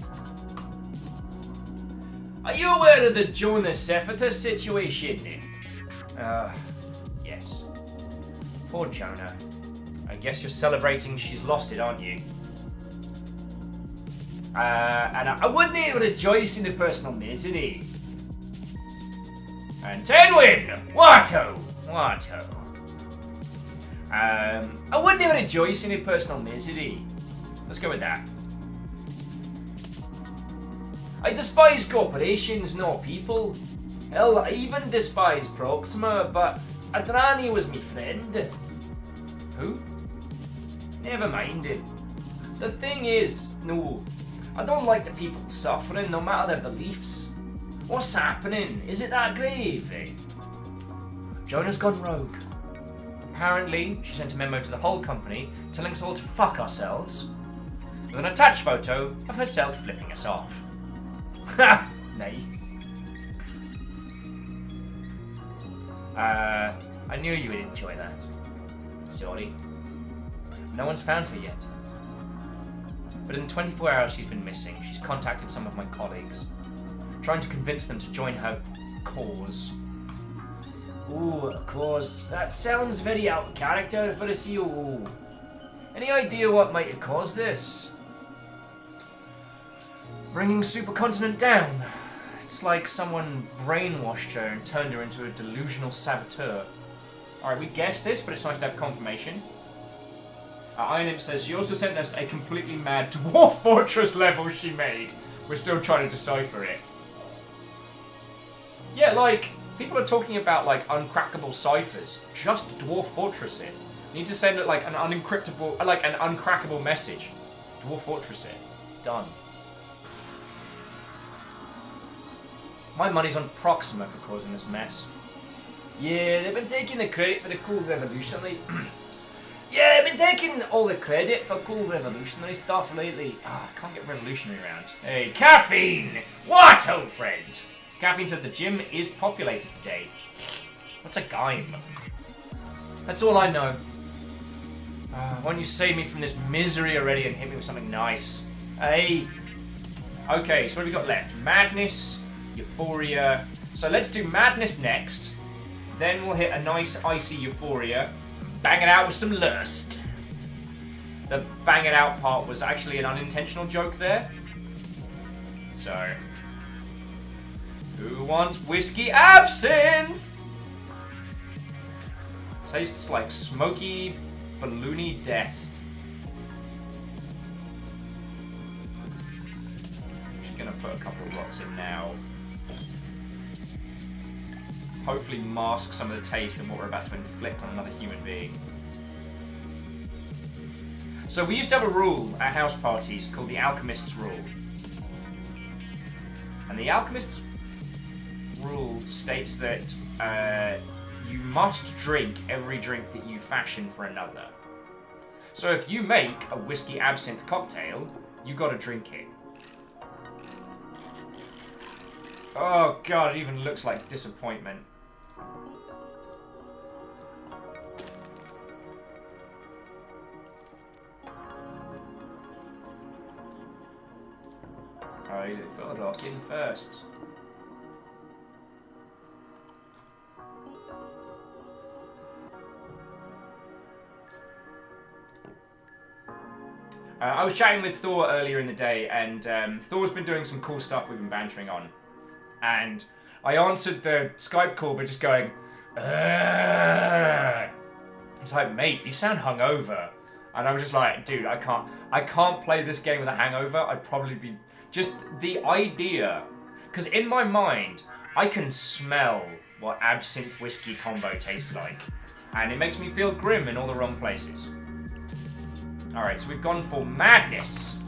Are you aware of the Jonas Serpetus situation? Yes. Poor Jonah. I guess you're celebrating she's lost it, aren't you? And I wouldn't even rejoice in the personal misery. And Tenwin! Watto! I wouldn't even rejoice in your personal misery. Let's go with that. I despise corporations, not people. Hell, I even despise Proxima, but Adrani was me friend. Who? Never mind it. The thing is, no, I don't like the people suffering, no matter their beliefs. What's happening? Is it that grave? Jonah's gone rogue. Apparently, she sent a memo to the whole company telling us all to fuck ourselves, with an attached photo of herself flipping us off. Ha! Nice. I knew you would enjoy that. Sorry. No one's found her yet. But in 24 hours she's been missing. She's contacted some of my colleagues, trying to convince them to join her cause. Ooh, a cause. That sounds very out of character for a COO. Any idea what might have caused this? Bringing Supercontinent down. It's like someone brainwashed her and turned her into a delusional saboteur. Alright, we guessed this, but it's nice to have confirmation. Iron Imp says she also sent us a completely mad Dwarf Fortress level she made. We're still trying to decipher it. Yeah, like, people are talking about, like, uncrackable ciphers. Just Dwarf Fortress it. You need to send it, like, an unencryptable, like, an uncrackable message. Dwarf Fortress it. Done. My money's on Proxima for causing this mess. Yeah, they've been taking the credit for the cool revolutionary... Yeah, I've been taking all the credit for cool revolutionary stuff lately. I can't get revolutionary around. Hey, caffeine! What, old friend? Kathleen said the gym is populated today. That's a game. That's all I know. Why don't you save me from this misery already and hit me with something nice? Hey. Okay, so what have we got left? Madness, Euphoria. So let's do Madness next. Then we'll hit a nice icy Euphoria. Bang it out with some lust. The bang it out part was actually an unintentional joke there. So, who wants whiskey absinthe? Tastes like smoky, balloony death. Just gonna put a couple of rocks in now. Hopefully mask some of the taste of what we're about to inflict on another human being. So we used to have a rule at house parties called the Alchemist's Rule. And the Alchemist's Rule states that you must drink every drink that you fashion for another. So if you make a whiskey absinthe cocktail, you gotta drink it. Oh god, it even looks like disappointment. I got a rock in first. I was chatting with Thor earlier in the day, and Thor's been doing some cool stuff we've been bantering on. And I answered the Skype call by just going, "Ugh." He's like, "Mate, you sound hungover." And I was just like, "Dude, I can't play this game with a hangover. I'd probably be..." Just the idea, because in my mind, I can smell what absinthe whiskey combo tastes like. And it makes me feel grim in all the wrong places. Alright, so we've gone for Madness.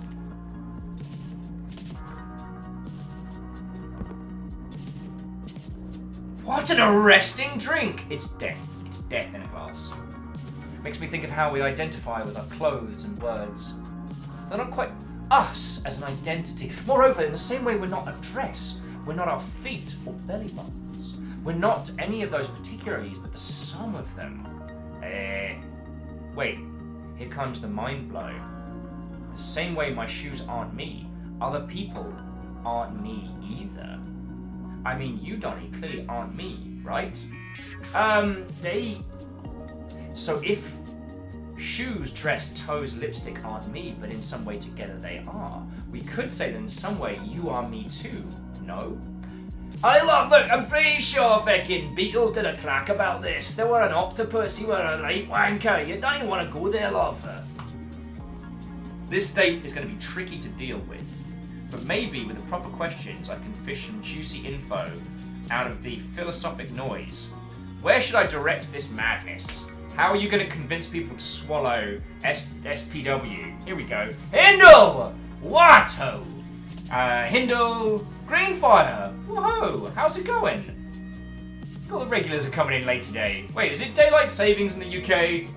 What an arresting drink! It's death. It's death in a glass. Makes me think of how we identify with our clothes and words. They're not quite us as an identity. Moreover, in the same way we're not a dress, we're not our feet or belly buttons. We're not any of those particularities, but the sum of them. Wait, here comes the mind blow. The same way my shoes aren't me, other people aren't me either. I mean, you, Donnie, clearly aren't me, right? So if shoes, dress, toes, lipstick aren't me, but in some way together they are, we could say that in some way you are me too, no? Look, I'm pretty sure fucking Beatles did a track about this. They were an octopus, you were a right wanker. You don't even want to go there, love. This date is going to be tricky to deal with, but maybe with the proper questions I can fish some juicy info out of the philosophic noise. Where should I direct this madness? How are you going to convince people to swallow SPW? Here we go. Hindle! Watto! Hindle Greenfire! Whoa! How's it going? All the regulars are coming in late today. Wait, is it daylight savings in the UK?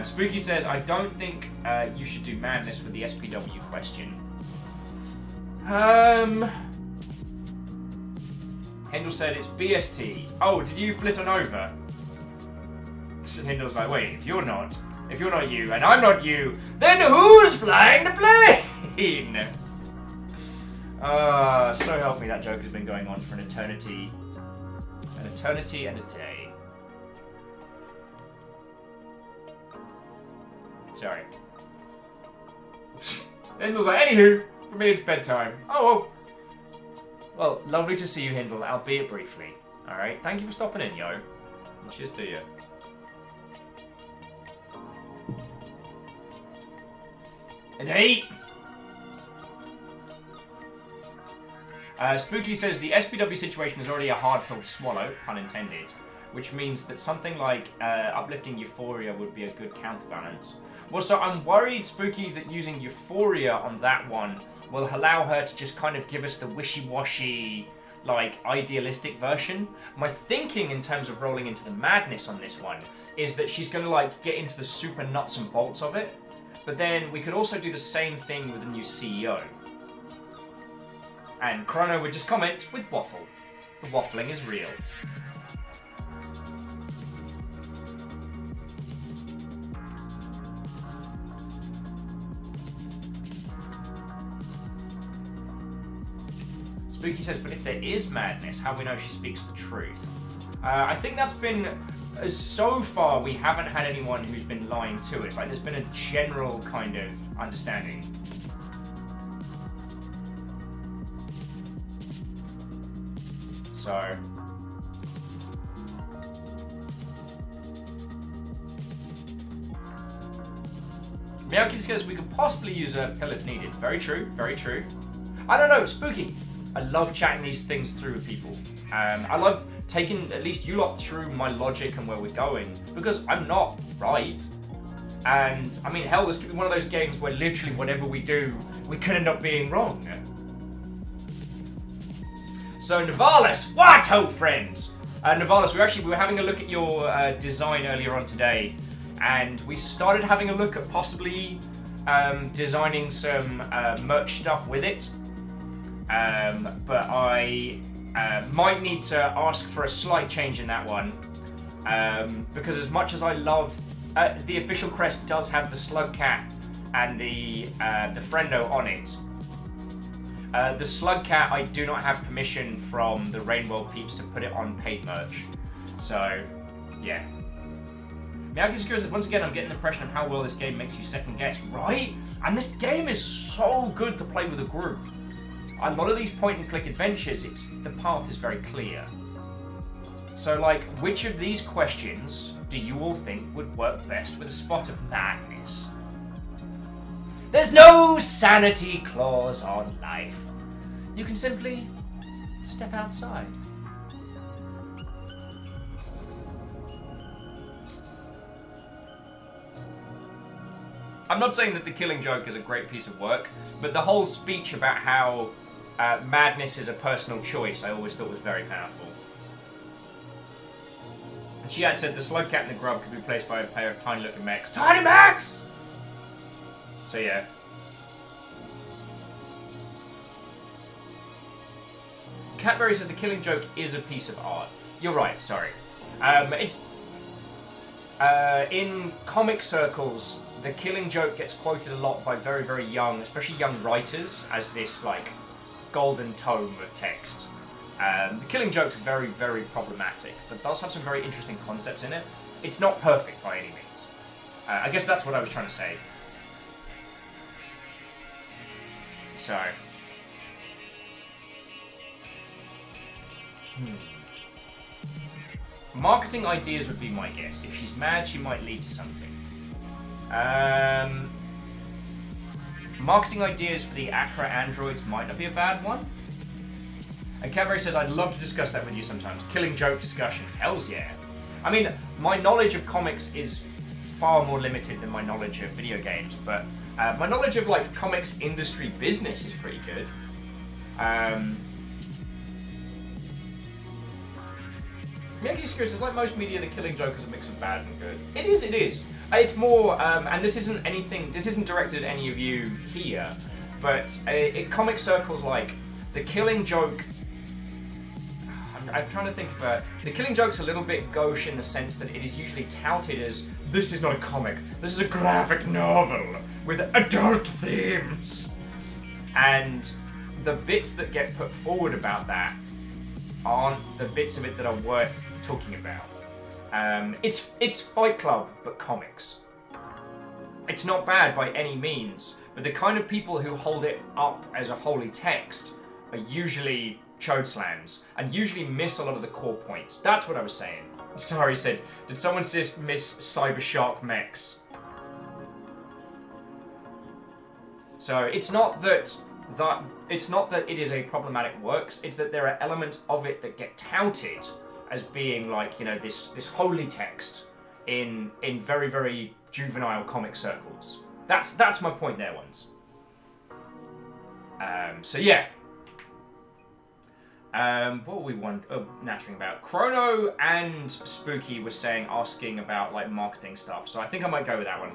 Spooky says, I don't think you should do madness with the SPW question. Hindle said it's BST. Oh, did you flit on over? Hindle's like, wait, if you're not you, and I'm not you, then who's flying the plane? So help me, that joke has been going on for an eternity and a day. Sorry. Hindle's like, anywho, for me it's bedtime. Oh, well, lovely to see you, Hindle, albeit briefly. Alright, thank you for stopping in, yo. And cheers to you. An 8! Spooky says the SPW situation is already a hard pill to swallow, pun intended, which means that something like uplifting Euphoria would be a good counterbalance. Well, so I'm worried, Spooky, that using Euphoria on that one will allow her to just kind of give us the wishy-washy, like, idealistic version. My thinking in terms of rolling into the madness on this one is that she's going to, like, get into the super nuts and bolts of it. But then we could also do the same thing with the new CEO. And Chrono would just comment with waffle. The waffling is real. Spooky says, but if there is madness, how do we know she speaks the truth? I think that's been, so far we haven't had anyone who's been lying to it. Like, there's been a general kind of understanding. So... Miyaki says we could possibly use a pill if needed. Very true, very true. I don't know, Spooky. I love chatting these things through with people. I love taking at least you lot through my logic and where we're going, because I'm not right. And I mean, hell, this could be one of those games where literally whatever we do, we could end up being wrong. So Navalis, what ho friends? Navalis, we were having a look at your design earlier on today, and we started having a look at possibly designing some merch stuff with it. But I might need to ask for a slight change in that one, because as much as I love the official crest does have the slug cat and the friendo on it. The slug cat, I do not have permission from the Rainbow peeps to put it on paid merch, so yeah. Miyagi Secure says, once again, I'm getting the impression of how well this game makes you second guess, right? And this game is so good to play with a group. A lot of these point and click adventures, the path is very clear. So like, which of these questions do you all think would work best with a spot of madness? There's no sanity clause on life. You can simply step outside. I'm not saying that The Killing Joke is a great piece of work, but the whole speech about how madness is a personal choice I always thought was very powerful. And she had said the slug cat and the grub could be replaced by a pair of tiny looking mechs. Tiny mechs! So yeah. Catberry says The Killing Joke is a piece of art. You're right, sorry. It's in comic circles, The Killing Joke gets quoted a lot by very, very young, especially young writers, as this like golden tome of text. The Killing Joke's very, very problematic, but does have some very interesting concepts in it. It's not perfect by any means. I guess that's what I was trying to say. So. Marketing ideas would be my guess. If she's mad, she might lead to something. Marketing ideas for the Acra androids might not be a bad one. And Cadbury says, I'd love to discuss that with you sometimes. Killing Joke discussions. Hells yeah. I mean, my knowledge of comics is far more limited than my knowledge of video games, but my knowledge of like comics industry business is pretty good. Miyagi Secure says, like most media, The Killing Joke is a mix of bad and good. It is, it is. It's more, and this isn't directed at any of you here, but in comic circles like, The Killing Joke, I'm trying to think of The Killing Joke's a little bit gauche in the sense that it is usually touted as, this is not a comic, this is a graphic novel with adult themes. And the bits that get put forward about that aren't the bits of it that are worth talking about. It's Fight Club, but comics. It's not bad by any means, but the kind of people who hold it up as a holy text are usually chodeslams, and usually miss a lot of the core points. That's what I was saying. Sorry, said, did someone miss Cybershark mechs? So it's not that it is a problematic works, it's that there are elements of it that get touted as being like, you know, this holy text in very, very juvenile comic circles. That's my point there, ones. So yeah. What were we nattering about? Chrono and Spooky were asking about like marketing stuff, so I think I might go with that one.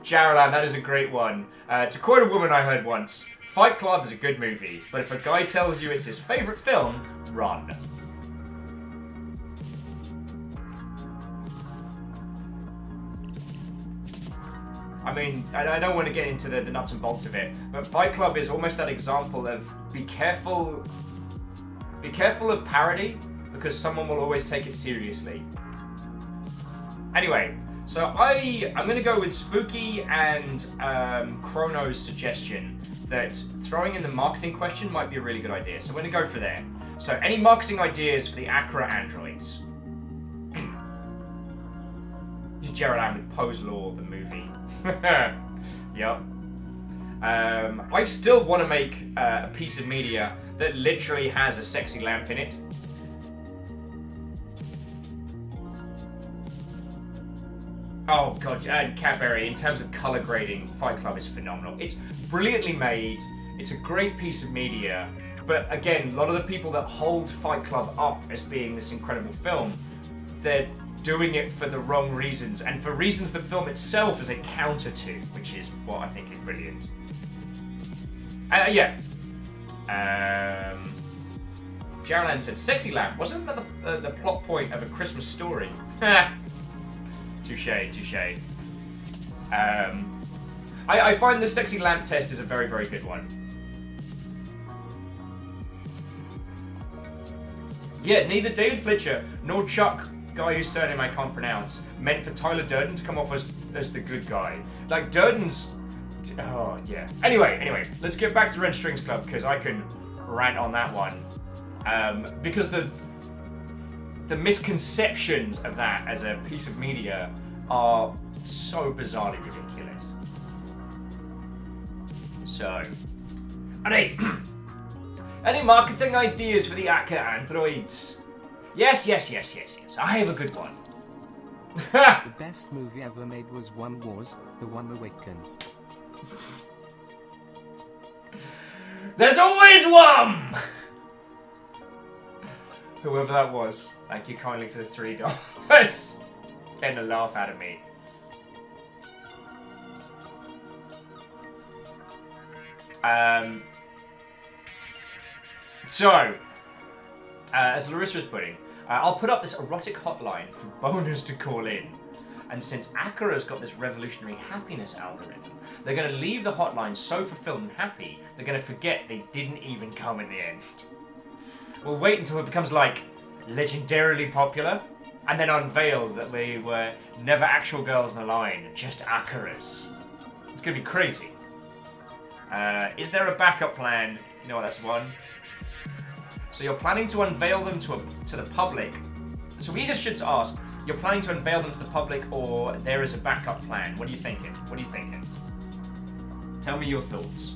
Jaralan, that is a great one. To quote a woman I heard once, Fight Club is a good movie, but if a guy tells you it's his favourite film, run. I mean, I don't want to get into the nuts and bolts of it, but Fight Club is almost that example of be careful of parody, because someone will always take it seriously. Anyway, so I'm going to go with Spooky and Chrono's suggestion that throwing in the marketing question might be a really good idea. So I'm going to go for there. So any marketing ideas for the Acura androids? Jaralan with Poe's Law, the movie. Yep. I still want to make a piece of media that literally has a sexy lamp in it. Oh god, and Cadbury, in terms of colour grading, Fight Club is phenomenal. It's brilliantly made, it's a great piece of media, but again, a lot of the people that hold Fight Club up as being this incredible film, they're doing it for the wrong reasons, and for reasons the film itself is a counter to, which is what I think is brilliant. Jaralan said, Sexy Lamp, wasn't that the plot point of A Christmas Story? Touche. I find the Sexy Lamp test is a very, very good one. Yeah, neither David Fletcher nor Chuck, guy whose surname I can't pronounce, meant for Tyler Durden to come off as the good guy. Like, Durden's... Oh, yeah. Anyway, let's get back to Red Strings Club, because I can rant on that one. Because the misconceptions of that as a piece of media are so bizarrely ridiculous. So, any marketing ideas for the Acura androids? Yes. I have a good one. The best movie ever made was The One Awakens. There's always one! Whoever that was, thank you kindly for the $3. Getting a laugh out of me. As Larissa was putting, I'll put up this erotic hotline for boners to call in. And since Acura's got this revolutionary happiness algorithm, they're going to leave the hotline so fulfilled and happy, they're going to forget they didn't even come in the end. We'll wait until it becomes, like, legendarily popular, and then unveil that we were never actual girls in the line, just Acuras. It's going to be crazy. Is there a backup plan? You know what, that's one. So you're planning to unveil them to the public. So we either should ask, you're planning to unveil them to the public, or there is a backup plan. What are you thinking? Tell me your thoughts.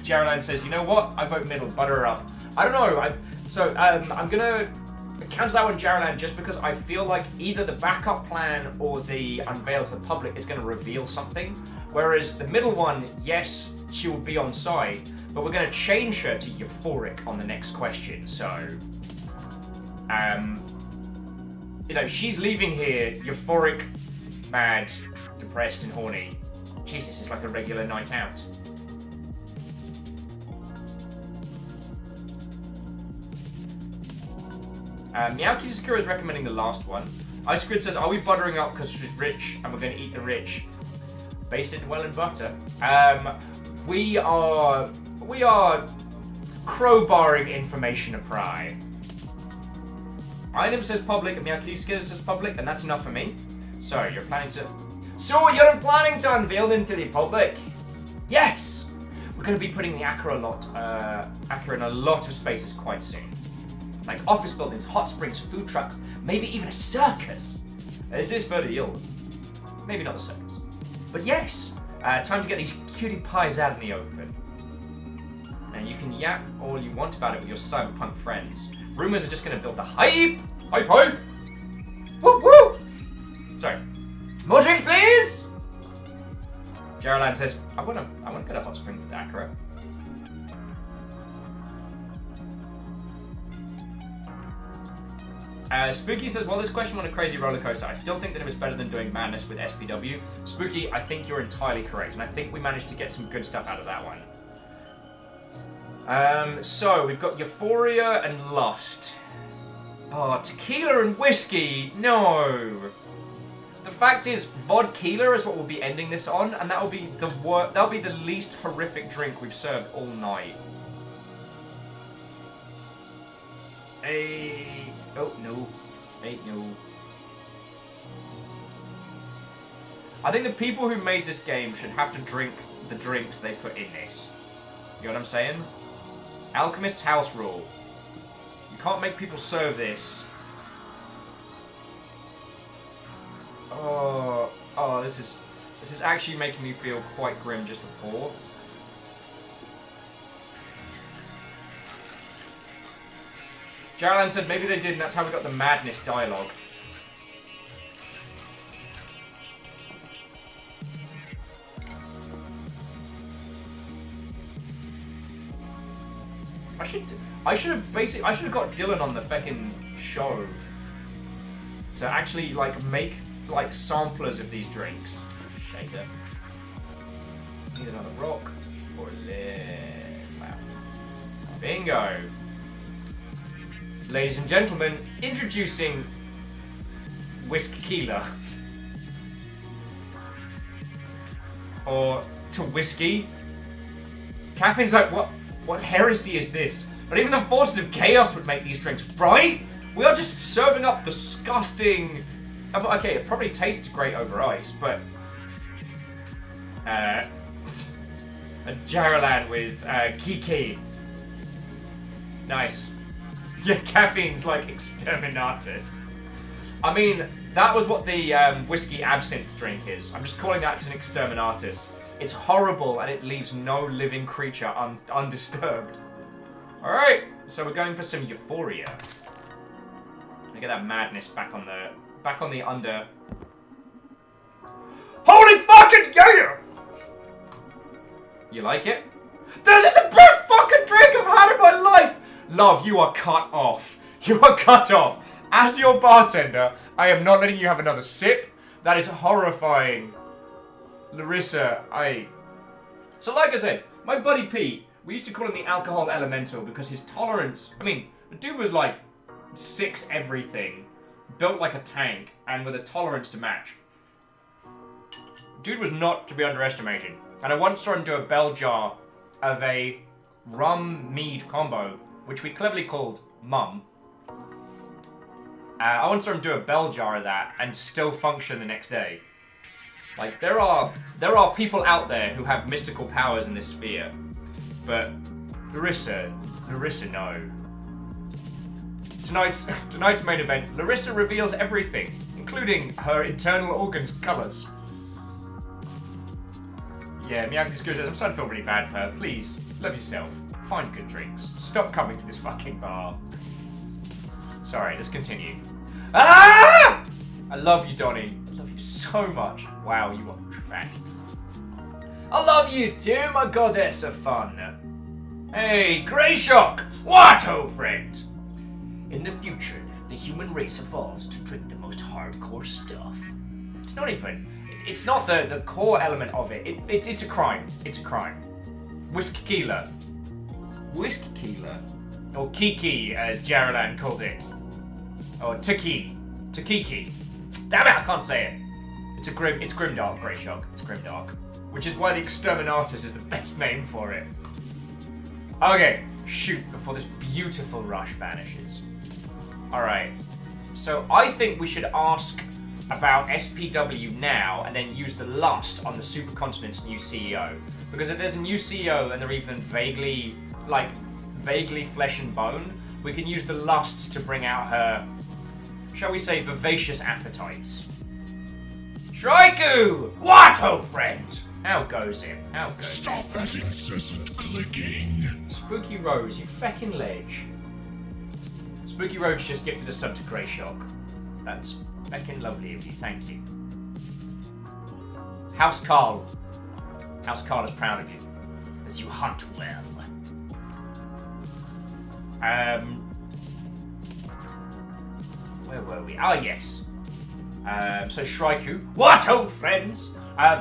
Jaralan says, you know what? I vote middle, butter her up. I don't know. I'm gonna counter that one, Jaralan, just because I feel like either the backup plan or the unveil to the public is going to reveal something. Whereas the middle one, yes, she will be on side, but we're going to change her to euphoric on the next question. So, she's leaving here euphoric, mad, depressed, and horny. Jesus, it's like a regular night out. Meowky Sakura is recommending the last one. Ice Grid says, are we buttering up because she's rich and we're going to eat the rich? Basted well in butter. We are crowbarring information a pry. Item says public and Meowky Sakura says public, and that's enough for me. So, you're planning to unveil them to the public? Yes! We're going to be putting the Acura in a lot of spaces quite soon. Like office buildings, hot springs, food trucks, maybe even a circus. This is further yield. Maybe not the circus. But yes, time to get these cutie pies out in the open. Now you can yap all you want about it with your cyberpunk friends. Rumors are just going to build the hype! Hype! Woo woo! Sorry. More drinks, please! Jaralan says, I want to get a hot spring with Acura. Spooky says, well, this question on a crazy roller coaster, I still think that it was better than doing Madness with SPW. Spooky, I think you're entirely correct, and I think we managed to get some good stuff out of that one. So, we've got Euphoria and Lust. Oh, tequila and whiskey, no. The fact is, vodka is what we'll be ending this on, and that'll be the least horrific drink we've served all night. Hey, oh no, hey no. I think the people who made this game should have to drink the drinks they put in this. You know what I'm saying? Alchemist's house rule. You can't make people serve this. Oh, this is actually making me feel quite grim just to pour. Jarlan said maybe they did, and that's how we got the madness dialogue. I should have got Dylan on the feckin' show to actually like make like samplers of these drinks. Shazer. Need another rock. Pour it in. Wow. Bingo. Ladies and gentlemen, introducing Whiskey-Keela. Or to whiskey. Caffeine's like, what heresy is this? But even the forces of chaos would make these drinks, right? We are just serving up disgusting... Okay, it probably tastes great over ice, but... a Jarlan with Kiki. Nice. Yeah, caffeine's like exterminatus. I mean, that was what the whiskey absinthe drink is. I'm just calling that an exterminatus. It's horrible and it leaves no living creature undisturbed. Alright, so we're going for some Euphoria. Let me get that madness back on the under. Holy fucking yeah! You like it? This is the best fucking drink I've had in my life! Love, you are cut off. You are cut off. As your bartender, I am not letting you have another sip. That is horrifying. Larissa, So like I said, my buddy Pete, we used to call him the alcohol elemental because his tolerance... I mean, the dude was like 6 everything, built like a tank, and with a tolerance to match. Dude was not to be underestimated. And I once saw him do a bell jar of a rum mead combo, which we cleverly called Mum. I once saw him do a bell jar of that and still function the next day. Like, there are people out there who have mystical powers in this sphere. But Larissa, no. Tonight's main event, Larissa reveals everything, including her internal organs' colours. Yeah, Miyagi says, I'm starting to feel really bad for her. Please, love yourself. Find good drinks. Stop coming to this fucking bar. Sorry, let's continue. Ah! I love you, Donnie. I love you so much. Wow, you are trash. I love you too, my goddess of fun. Hey, Greyshock! What, ho, friend? In the future, the human race evolves to drink the most hardcore stuff. It's not even... It's not the core element of it. It's a crime. It's a crime. Whiskey-Keela. Whiskey-Keela? Or Kiki, as Jarlan called it. Or Takiki. Damn it, I can't say it. It's Grimdark, Greyshock. It's Grimdark. Which is why the Exterminatus is the best name for it. Okay, shoot, before this beautiful rush vanishes. Alright, so I think we should ask about SPW now and then use the lust on the supercontinent's new CEO. Because if there's a new CEO and they're even vaguely flesh and bone, we can use the lust to bring out her, shall we say, vivacious appetites. Shraiku! What, ho, friend? How goes it? How goes it? Stop that incessant clicking. Spooky Rose, you feckin' ledge. Spooky Rose just gifted a sub to Greyshock. That's feckin' lovely of you, thank you. House Carl. House Carl is proud of you. As you hunt well. Where were we? Ah, yes. So Shraiku. What, old friends?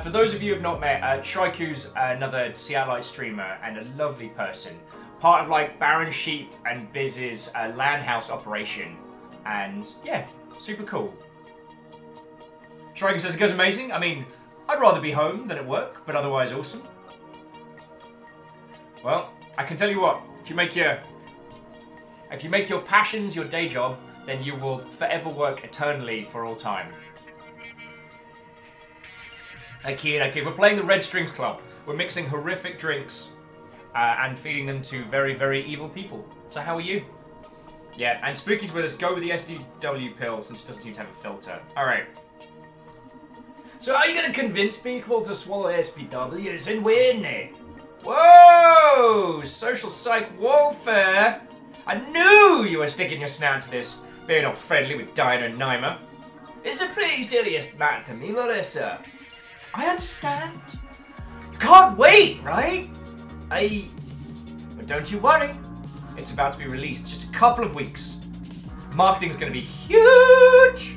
For those of you who have not met, Shriku's another Seattleite streamer and a lovely person. Part of like Baron Sheep and Biz's LAN house operation. And yeah, super cool. Shraiku says it goes amazing. I mean, I'd rather be home than at work, but otherwise awesome. Well, I can tell you what, if you make your passions your day job, then you will forever work eternally for all time. Okay, we're playing the Red Strings Club. We're mixing horrific drinks and feeding them to very, very evil people. So how are you? Yeah, and Spooky's with us. Go with the SDW pill since it doesn't seem to have a filter. Alright. So are you going to convince people to swallow SPWs and win? Whoa! Social psych warfare! I knew you were sticking your snout to this, being all friendly with Dino Nima. It's a pretty serious matter to me, Larissa. I understand. Can't wait, right? But don't you worry. It's about to be released in just a couple of weeks. Marketing's going to be huge.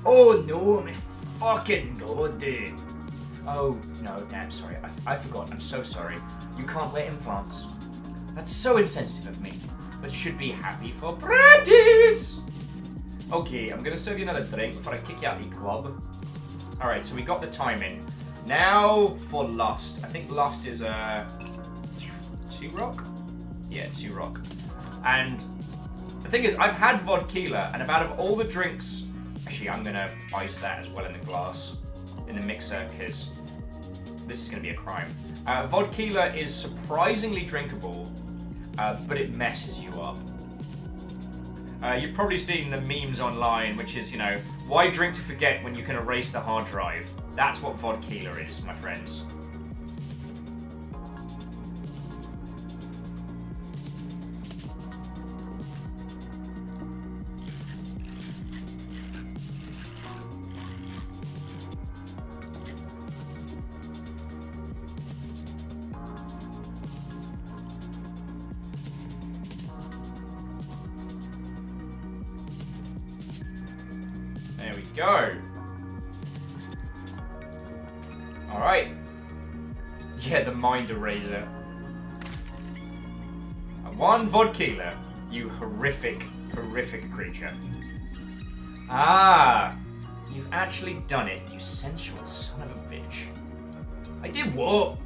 Oh no, my fucking god. Oh, no, I'm sorry. I forgot. I'm so sorry. You can't wear implants. That's so insensitive of me. But you should be happy for practice. Okay, I'm going to serve you another drink before I kick you out of the club. Alright, so we got the timing. Now for Lust. I think Lust is 2 rock? Yeah, 2 rock. And the thing is, I've had vodka, and about of all the drinks... Actually, I'm going to ice that as well in the glass. In the mixer, because this is going to be a crime. Vodka is surprisingly drinkable, but it messes you up. You've probably seen the memes online, which is, you know, why drink to forget when you can erase the hard drive? That's what vodka is, my friends. There we go. Alright. Yeah, the mind eraser. One vodka, you horrific, horrific creature. Ah, you've actually done it, you sensual son of a bitch. I did what?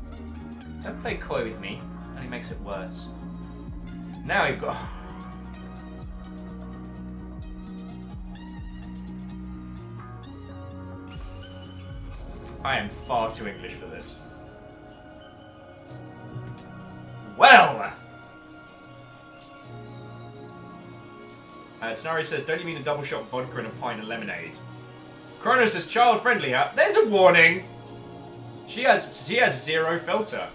Don't play coy with me, only makes it worse. Now you've got... I am far too English for this. Well! Tenari says, don't you mean a double shot vodka and a pint of lemonade? Chrono says, child friendly, huh? There's a warning! She has 0 filter.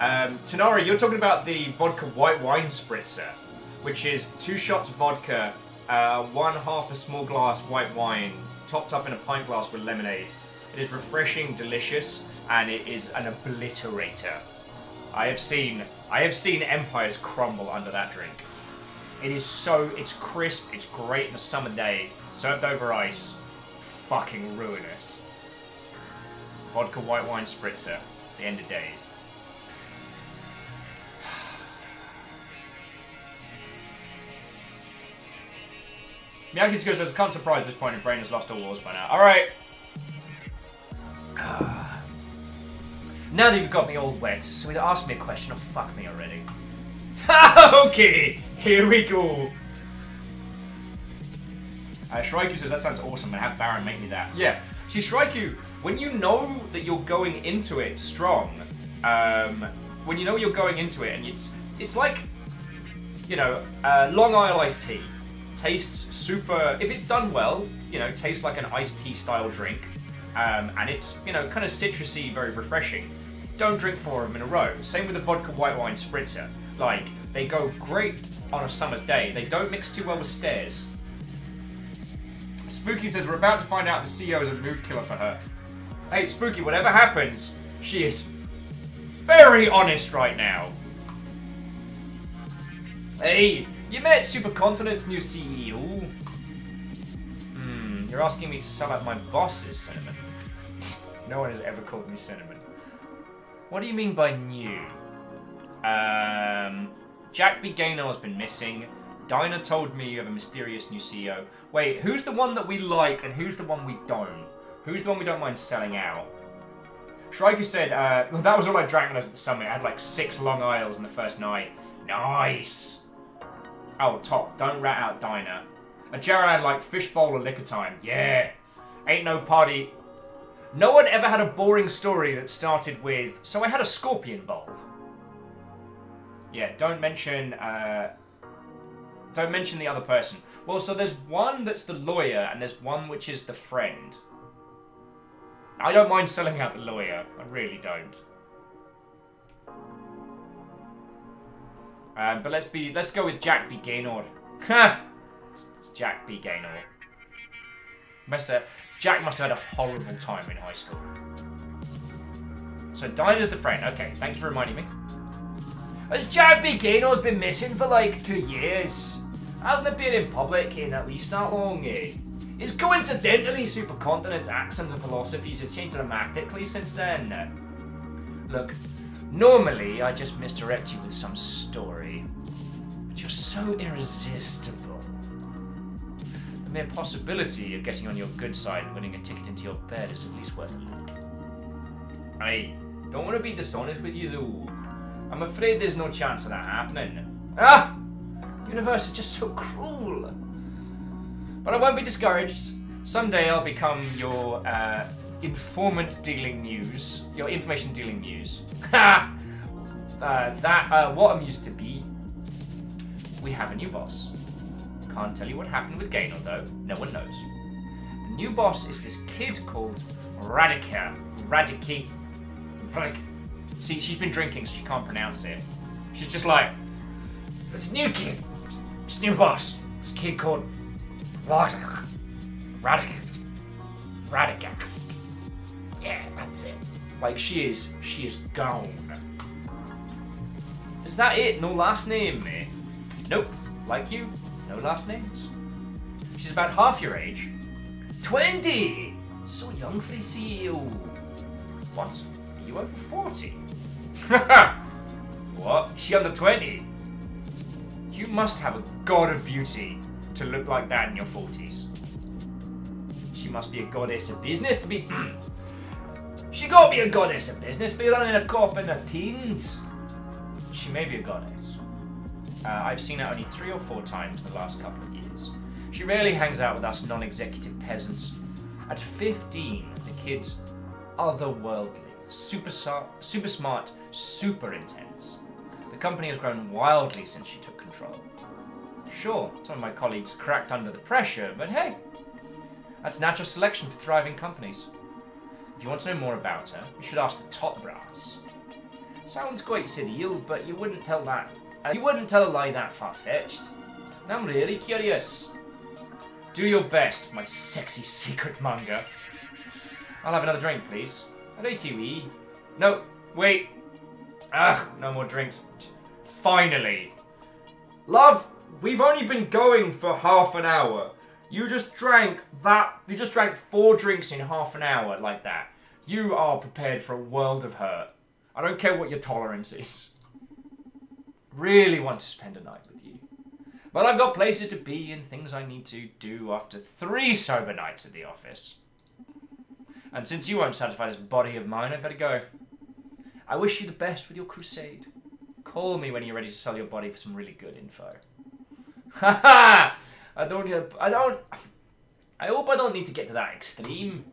Tenari, you're talking about the vodka white wine spritzer, which is 2 shots vodka, 1/2 a small glass white wine, topped up in a pint glass with lemonade. It is refreshing, delicious, and it is an obliterator. I have seen empires crumble under that drink. It's crisp, it's great in a summer day, served over ice, fucking ruinous. Vodka white wine spritzer, the end of days. Miyagi says, can't surprise at this point, his brain has lost all wars by now. Alright. Now that you've got me all wet, so either ask me a question or fuck me already. Okay, here we go. Shraiku says, that sounds awesome, and have Baron make me that. Yeah, see, Shraiku, when you know that you're going into it strong, when you know you're going into it, and it's like, you know, Long Isle iced tea. Tastes super, if it's done well, you know, tastes like an iced tea style drink. And it's, you know, kind of citrusy, very refreshing. Don't drink 4 of them in a row. Same with the vodka white wine spritzer. Like, they go great on a summer's day. They don't mix too well with stairs. Spooky says, we're about to find out the CEO is a mood killer for her. Hey, Spooky, whatever happens, she is very honest right now. Hey, You met Supercontinent's new CEO. You're asking me to sell out my boss's Cinnamon. No one has ever called me Cinnamon. What do you mean by new? Jack B. Gaynor has been missing. Dinah told me you have a mysterious new CEO. Wait, who's the one that we like and who's the one we don't? Who's the one we don't mind selling out? Shrike said, well, that was all I drank when I was at the summit. I had like 6 long aisles in the first night. Nice! Oh, top, don't rat out Dinah. A Jaran like fishbowl or liquor time. Yeah. Ain't no party. No one ever had a boring story that started with, so I had a scorpion bowl. Yeah, don't mention the other person. Well, so there's one that's the lawyer, and there's one which is the friend. I don't mind selling out the lawyer. I really don't. But let's go with Jack B. Gaynor. Ha! It's Jack B. Gaynor. Jack must have had a horrible time in high school. So Dinah's the friend. Okay, thank you for reminding me. As Jack B. Gaynor's been missing for like 2 years. Hasn't appeared in public in at least that long, eh? Is coincidentally Supercontinent's accent and philosophies have changed dramatically since then? Look, normally I just misdirect you with some story, but you're so irresistible. The mere possibility of getting on your good side and winning a ticket into your bed is at least worth a look. I don't want to be dishonest with you though. I'm afraid there's no chance of that happening. Ah! The universe is just so cruel. But I won't be discouraged. Someday I'll become your information dealing muse. Ha! What I'm used to be. We have a new boss. Can't tell you what happened with Gaynor though. No one knows. The new boss is this kid called Radika. See, she's been drinking, so she can't pronounce it. She's just like, this new kid, this new boss, this kid called Radagast. Yeah, that's it. Like, she is gone. Is that it? No last name, eh? Nope. Like you, no last names. She's about half your age. 20! So young for a CEO. What? Are you over 40? What? She under 20? You must have a god of beauty to look like that in your 40s. She must be a goddess of business to be... She gotta be a goddess of business to be running a cop in her teens. She may be a goddess. I've seen her only 3 or 4 times the last couple of years. She rarely hangs out with us non-executive peasants. At 15, the kid's otherworldly. Super smart, super intense. The company has grown wildly since she took control. Sure, some of my colleagues cracked under the pressure, but hey, that's natural selection for thriving companies. If you want to know more about her, you should ask the top brass. Sounds quite surreal, but you wouldn't tell a lie that far-fetched. I'm really curious. Do your best, my sexy secret manga. I'll have another drink, please. At ATE. No, wait. No more drinks. Finally. Love, we've only been going for half an hour. You just drank 4 drinks in half an hour like that. You are prepared for a world of hurt. I don't care what your tolerance is. Really want to spend a night with you. But I've got places to be and things I need to do after 3 sober nights at the office. And since you won't satisfy this body of mine, I better go. I wish you the best with your crusade. Call me when you're ready to sell your body for some really good info. Haha! I hope I don't need to get to that extreme.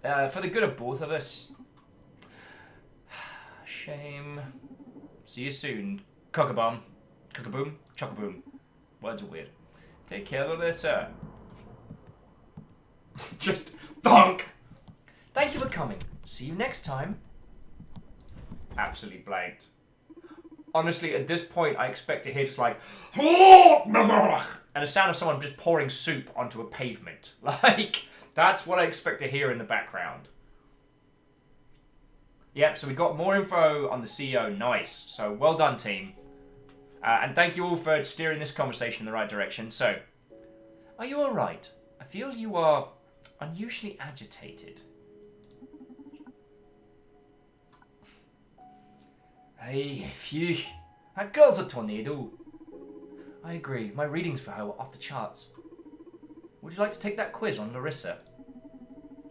For the good of both of us. Shame. See you soon. Cockabomb. Cockaboom. Chockaboom. Words are weird. Take care of this, sir. Just thunk! Thank you for coming. See you next time. Absolutely blanked. Honestly, at this point, I expect to hear just like... and a sound of someone just pouring soup onto a pavement. Like, that's what I expect to hear in the background. Yep, so we got more info on the CEO. Nice. So, well done, team. And thank you all for steering this conversation in the right direction. So, are you alright? I feel you are unusually agitated. Hey, phew. That girl's a tornado. I agree. My readings for her were off the charts. Would you like to take that quiz on Larissa?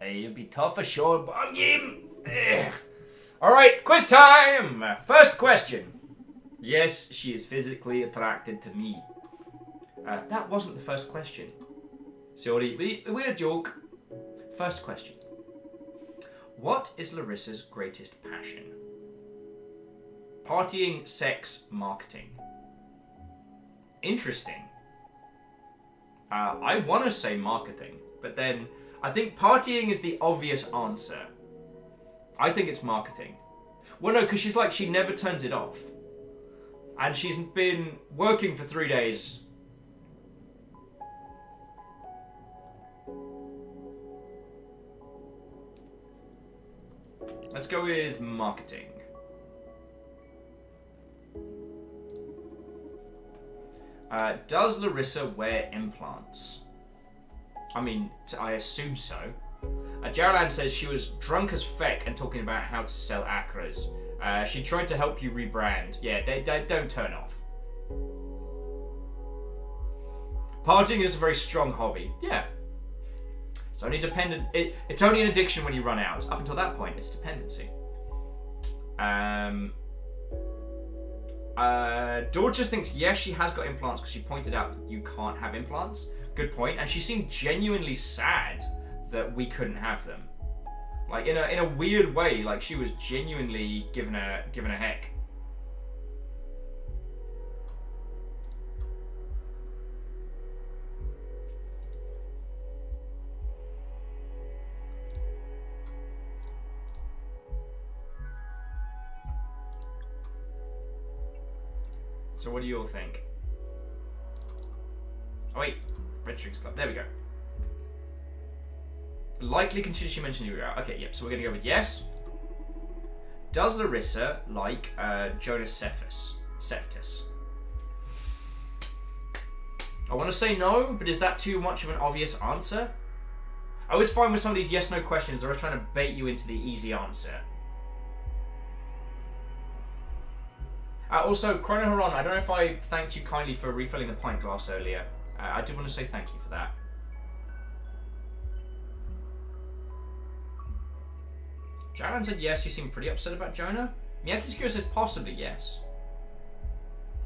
Hey, it'll be tough for sure, but I'm game. Alright, quiz time! First question. Yes, she is physically attracted to me. That wasn't the first question. Sorry, weird joke. First question. What is Larissa's greatest passion? Partying, sex, marketing. Interesting. I want to say marketing, but then I think partying is the obvious answer. I think it's marketing. Well, no, because she's like, she never turns it off. And she's been working for 3 days. Let's go with marketing. Does Larissa wear implants? I mean, I assume so. Jaralan says she was drunk as feck and talking about how to sell Acras. She tried to help you rebrand. Yeah, they don't turn off. Partying is a very strong hobby. Yeah. It's only dependent. It's only an addiction when you run out. Up until that point, it's dependency. Dawn just thinks yes, she has got implants because she pointed out that you can't have implants. Good point. And she seemed genuinely sad that we couldn't have them. Like in a weird way, like she was genuinely giving a heck. So what do you all think? Oh wait, Red Strings Club. There we go. Likely contingency mentioned you. Okay, yep. So we're gonna go with yes. Does Larissa like Jonas Cephas? I want to say no, but is that too much of an obvious answer? I always find with some of these yes/no questions, they're always trying to bait you into the easy answer. Also, Chrono Haron, I don't know if I thanked you kindly for refilling the pint glass earlier. I did want to say thank you for that. Jaron said yes, you seem pretty upset about Jonah. Miyaki Skura says possibly yes.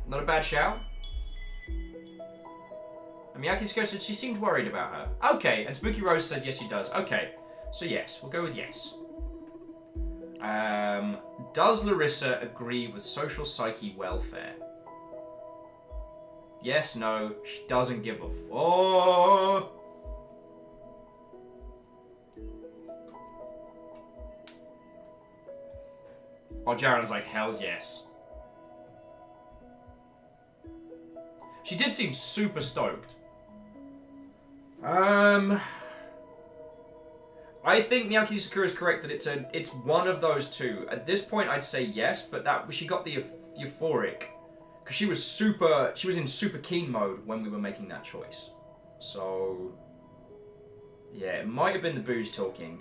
Not a bad shout. And Miyaki Skura said she seemed worried about her. Okay, and Spooky Rose says yes she does. Okay, so yes, we'll go with yes. Does Larissa agree with social psyche welfare? Yes, no, she doesn't give a fuck. Oh, Jaren's like, hells yes. She did seem super stoked. I think Miyaki Sakura is correct that it's one of those two. At this point, I'd say yes, but that she got the euphoric because she was in super keen mode when we were making that choice. So yeah, it might have been the booze talking.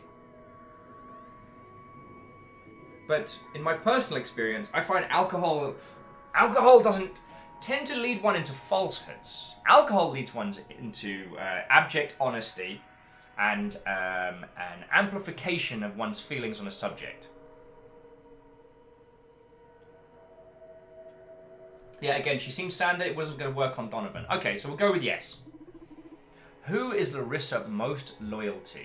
But in my personal experience, I find alcohol doesn't tend to lead one into falsehoods. Alcohol leads one into abject honesty and an amplification of one's feelings on a subject. Yeah, again, she seems sad that it wasn't going to work on Donovan. Okay, so we'll go with yes. Who is Larissa most loyal to?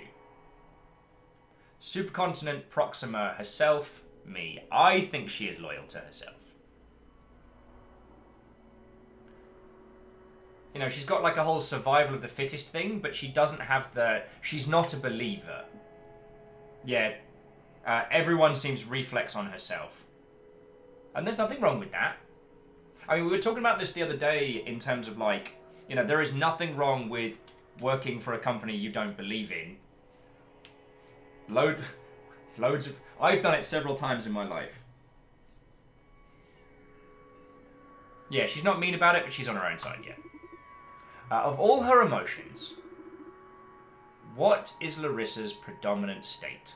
Supercontinent, Proxima, herself, me. I think she is loyal to herself. You know, she's got like a whole survival of the fittest thing, but she doesn't have she's not a believer. Yeah, everyone seems reflex on herself. And there's nothing wrong with that. I mean, we were talking about this the other day in terms of like, you know, there is nothing wrong with working for a company you don't believe in. Loads of... I've done it several times in my life. Yeah, she's not mean about it, but she's on her own side, yeah. Of all her emotions, what is Larissa's predominant state?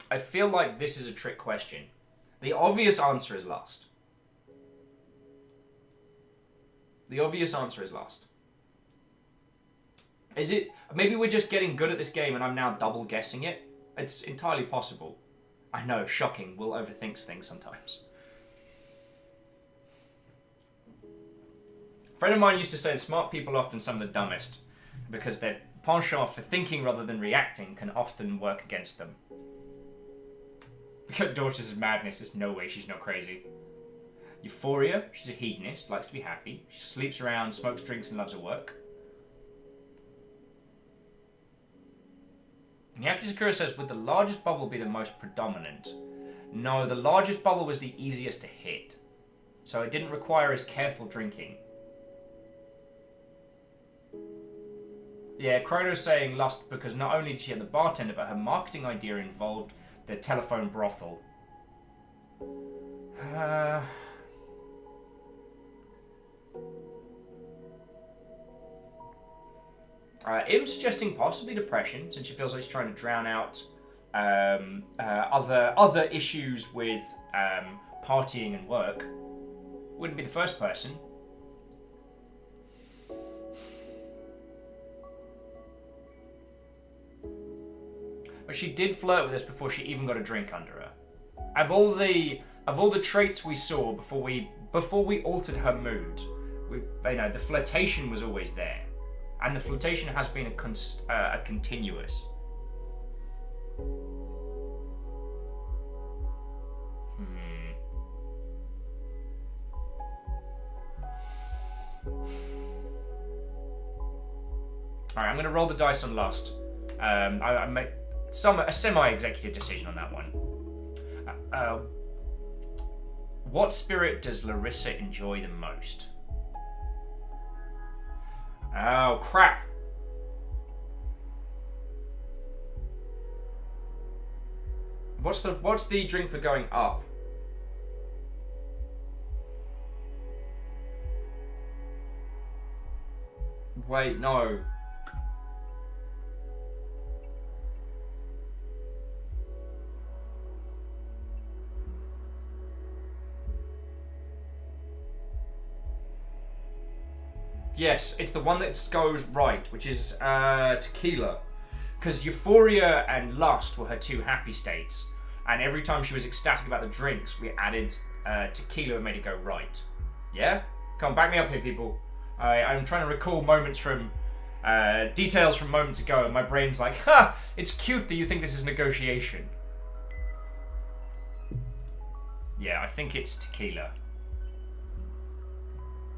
I feel like this is a trick question. The obvious answer is lust. The obvious answer is lust. Is it... Maybe we're just getting good at this game and I'm now double guessing it? It's entirely possible. I know, shocking. Will overthinks things sometimes. A friend of mine used to say that smart people are often some of the dumbest because their penchant for thinking rather than reacting can often work against them. Because Daughters of Madness, there's no way she's not crazy. Euphoria, she's a hedonist, likes to be happy. She sleeps around, smokes drinks, and loves her work. Miyaki Sakura says, would the largest bubble be the most predominant? No, the largest bubble was the easiest to hit. So it didn't require as careful drinking. Yeah, Chrono's saying lust because not only did she have the bartender, but her marketing idea involved the telephone brothel. Im's suggesting possibly depression, since she feels like she's trying to drown out other issues with partying and work. Wouldn't be the first person. But she did flirt with us before she even got a drink under her. Of all the traits we saw before we altered her mood, the flirtation was always there, and the flirtation has been a continuous. All right, I'm gonna roll the dice on lust. I make a semi-executive decision on that one. What spirit does Larissa enjoy the most? Oh, crap. What's the drink for going up? Wait, no. Yes, it's the one that goes right, which is tequila. Because euphoria and lust were her two happy states. And every time she was ecstatic about the drinks, we added tequila and made it go right. Yeah? Come on, back me up here, people. I'm trying to recall moments from... details from moments ago, and my brain's like, ha! It's cute that you think this is negotiation. Yeah, I think it's tequila.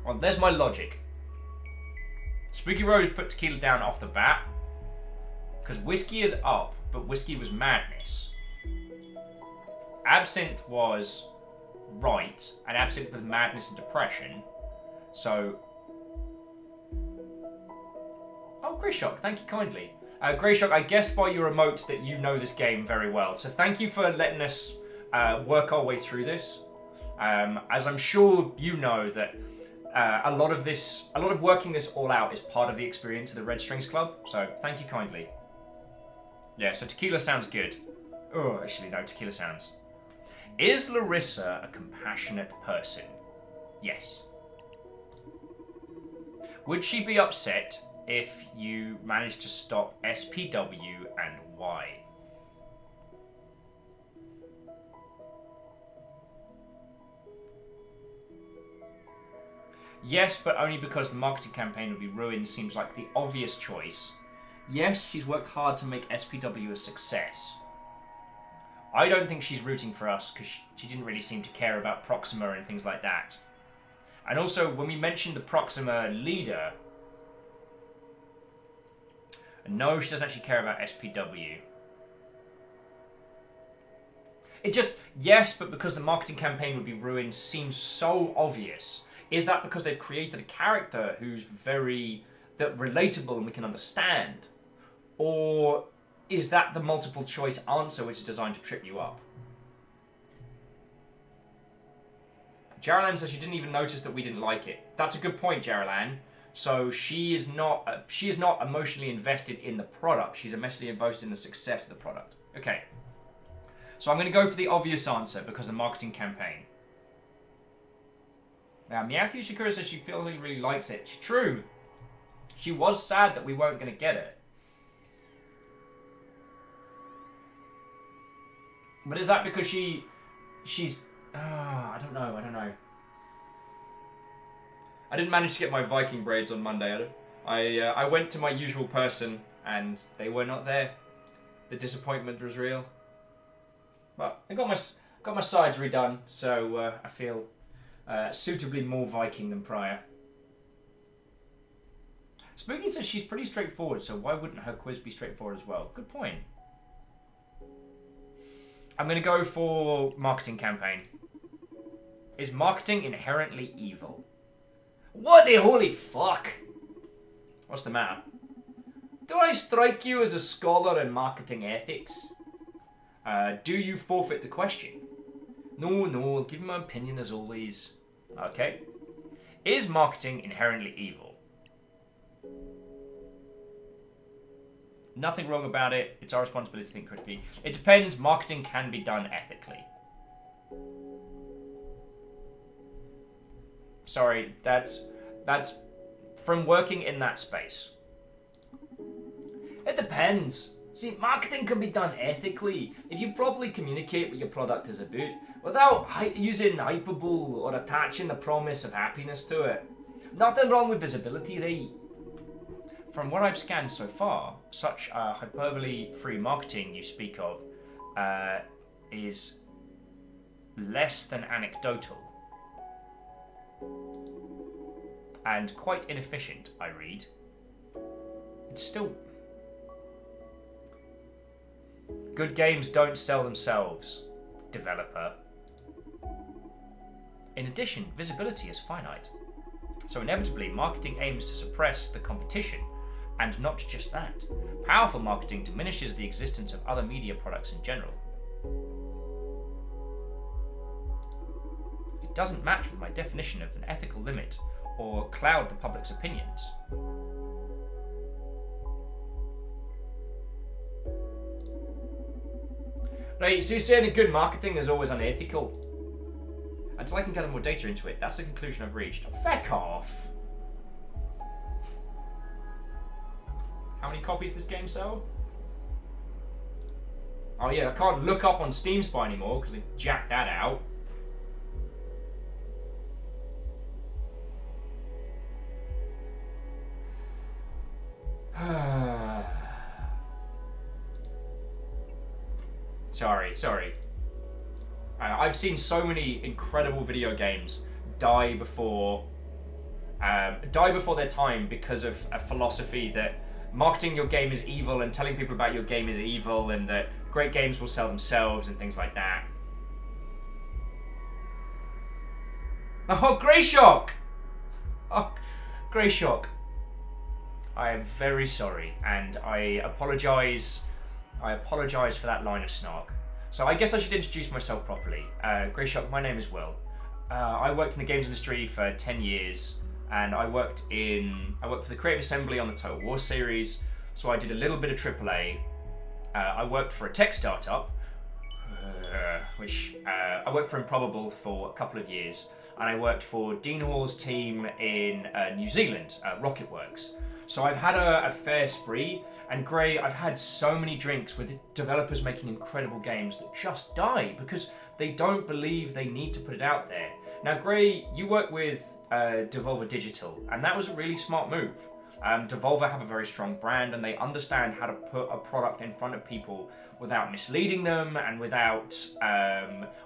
Well, there's my logic. Spooky Rose put tequila down off the bat because whiskey is up, but whiskey was madness. Absinthe was right, and absinthe was madness and depression. So, oh, Greyshock, thank you kindly. Greyshock, I guessed by your emotes that you know this game very well, so thank you for letting us work our way through this. As I'm sure you know that. A lot of working this all out is part of the experience of the Red Strings Club, so thank you kindly. Yeah, so tequila sounds good. Oh, actually no, tequila sounds. Is Larissa a compassionate person? Yes. Would she be upset if you managed to stop SPW, and why? Yes, but only because the marketing campaign would be ruined seems like the obvious choice. Yes, she's worked hard to make SPW a success. I don't think she's rooting for us because she didn't really seem to care about Proxima and things like that. And also, when we mentioned the Proxima leader, no, she doesn't actually care about SPW. It just, yes, but because the marketing campaign would be ruined seems so obvious. Is that because they've created a character who's very relatable and we can understand? Or is that the multiple choice answer which is designed to trip you up? Jaralan says she didn't even notice that we didn't like it. That's a good point, Jaralan. So she is not emotionally invested in the product. She's emotionally invested in the success of the product. Okay. So I'm going to go for the obvious answer because of the marketing campaign. Now, Miyaki Shikura says she feels he really likes it. True. She was sad that we weren't going to get it. But is that because she's... I don't know. I didn't manage to get my Viking braids on Monday. I went to my usual person and they were not there. The disappointment was real. But I got my sides redone, so I feel suitably more Viking than prior. Spooky says she's pretty straightforward, so why wouldn't her quiz be straightforward as well? Good point. I'm going to go for marketing campaign. Is marketing inherently evil? What the holy fuck? What's the matter? Do I strike you as a scholar in marketing ethics? Do you forfeit the question? No, I'll give you my opinion as always. Okay. Is marketing inherently evil? Nothing wrong about it. It's our responsibility to think critically. It depends. Marketing can be done ethically. Sorry, that's from working in that space. It depends. See, marketing can be done ethically if you properly communicate what your product is about without using hyperbole or attaching the promise of happiness to it. Nothing wrong with visibility, right? From what I've scanned so far, such hyperbole-free marketing you speak of is less than anecdotal and quite inefficient, I read. It's still... Good games don't sell themselves, developer. In addition, visibility is finite. So inevitably, marketing aims to suppress the competition. And not just that. Powerful marketing diminishes the existence of other media products in general. It doesn't match with my definition of an ethical limit or cloud the public's opinions. Right, so you're saying that good marketing is always unethical? Until I can gather more data into it, that's the conclusion I've reached. Feck off! How many copies does this game sell? Oh yeah, I can't look up on Steam Spy anymore because they jacked that out. Sorry. I've seen so many incredible video games die before their time because of a philosophy that marketing your game is evil and telling people about your game is evil and that great games will sell themselves and things like that. Oh, Greyshock! Oh, Greyshock. I am very sorry and I apologise for that line of snark. So I guess I should introduce myself properly. Greyshock, my name is Will. I worked in the games industry for 10 years. And I worked for the Creative Assembly on the Total War series, so I did a little bit of AAA. I worked for a tech startup, I worked for Improbable for a couple of years, and I worked for Dean Hall's team in New Zealand, Rocketworks. So I've had a fair spree, and Gray, I've had so many drinks with developers making incredible games that just die because they don't believe they need to put it out there. Now, Gray, you work with Devolver Digital, and that was a really smart move. Devolver have a very strong brand, and they understand how to put a product in front of people without misleading them and without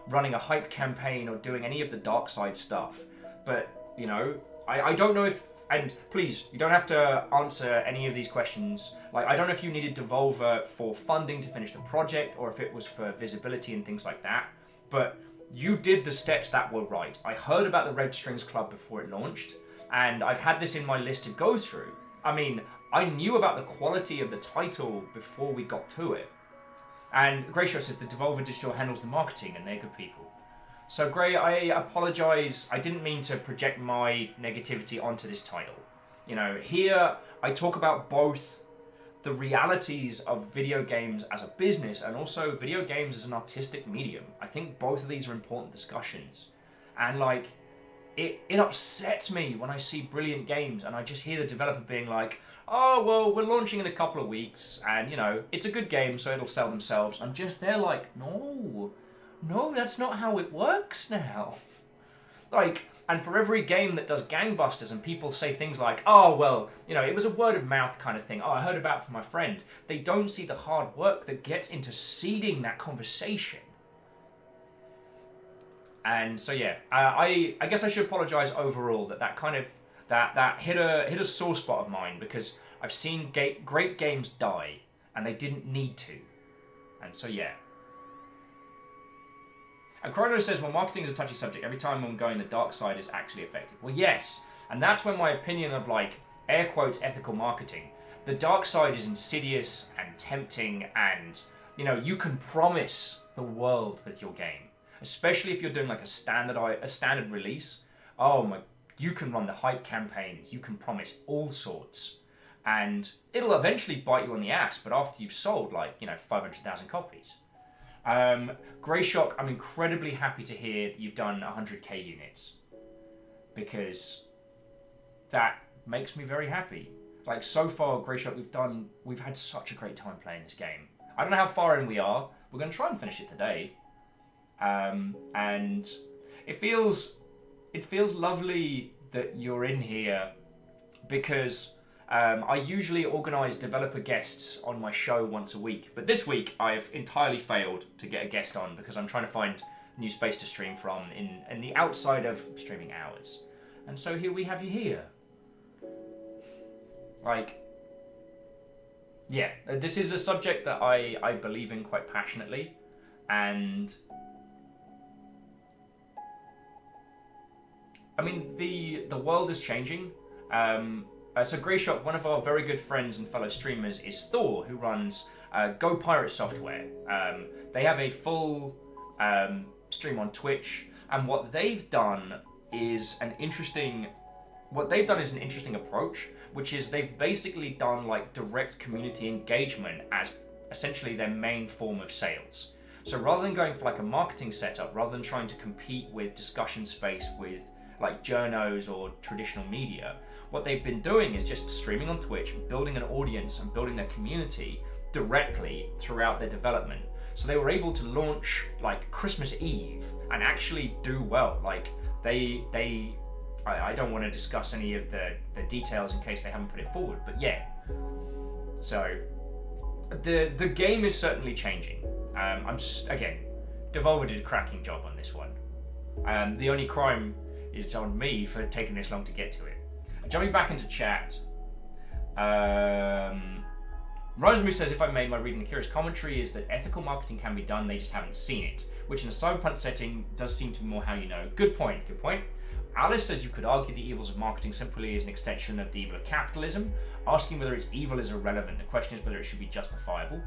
running a hype campaign or doing any of the dark side stuff. But, you know, I don't know if... And please, you don't have to answer any of these questions. Like, I don't know if you needed Devolver for funding to finish the project or if it was for visibility and things like that. But you did the steps that were right. I heard about the Red Strings Club before it launched, and I've had this in my list to go through. I mean, I knew about the quality of the title before we got to it. And Grayshaw says that Devolver Digital handles the marketing and they're good people. So Gray, I apologise. I didn't mean to project my negativity onto this title. You know, here I talk about both the realities of video games as a business and also video games as an artistic medium. I think both of these are important discussions. And like, it upsets me when I see brilliant games and I just hear the developer being like, oh, well, we're launching in a couple of weeks and, you know, it's a good game, so it'll sell themselves. I'm just there like, no, that's not how it works now. Like, and for every game that does gangbusters and people say things like, oh, well, you know, it was a word of mouth kind of thing. Oh, I heard about it from my friend. They don't see the hard work that gets into seeding that conversation. And so, yeah, I guess I should apologise overall that kind of, that hit a sore spot of mine because I've seen great games die and they didn't need to. And so, yeah. And Chrono says, well, marketing is a touchy subject. Every time I'm going, the dark side is actually effective. Well, yes. And that's when my opinion of, like, air quotes, ethical marketing. The dark side is insidious and tempting and, you know, you can promise the world with your game. Especially if you're doing, like, a standard release. Oh, my... You can run the hype campaigns. You can promise all sorts. And it'll eventually bite you on the ass, but after you've sold, like, you know, 500,000 copies. Grayshock, I'm incredibly happy to hear that you've done 100k units because that makes me very happy. Like, so far, Grayshock, we've had such a great time playing this game. I don't know how far in we are. We're going to try and finish it today. And it feels lovely that you're in here because I usually organise developer guests on my show once a week, but this week I've entirely failed to get a guest on because I'm trying to find a new space to stream from in the outside of streaming hours. And so here we have you here. Like, yeah, this is a subject that I believe in quite passionately, and I mean, the world is changing. So Grayshock, one of our very good friends and fellow streamers, is Thor, who runs Go Pirate Software. They have a full stream on Twitch, and what they've done is an interesting approach, which is they've basically done like direct community engagement as essentially their main form of sales. So rather than going for like a marketing setup, rather than trying to compete with discussion space with like journos or traditional media, what they've been doing is just streaming on Twitch, building an audience and building their community directly throughout their development. So they were able to launch like Christmas Eve and actually do well. Like I don't want to discuss any of the details in case they haven't put it forward, but yeah. So the game is certainly changing. Again, Devolver did a cracking job on this one. The only crime is on me for taking this long to get to it. Jumping back into chat, Rosemary says, if I may, my reading the curious commentary is that ethical marketing can be done, they just haven't seen it, which in a cyberpunk setting does seem to be more how you know. Good point. Alice says you could argue the evils of marketing simply as an extension of the evil of capitalism. Asking whether its evil is irrelevant. The question is whether it should be justifiable.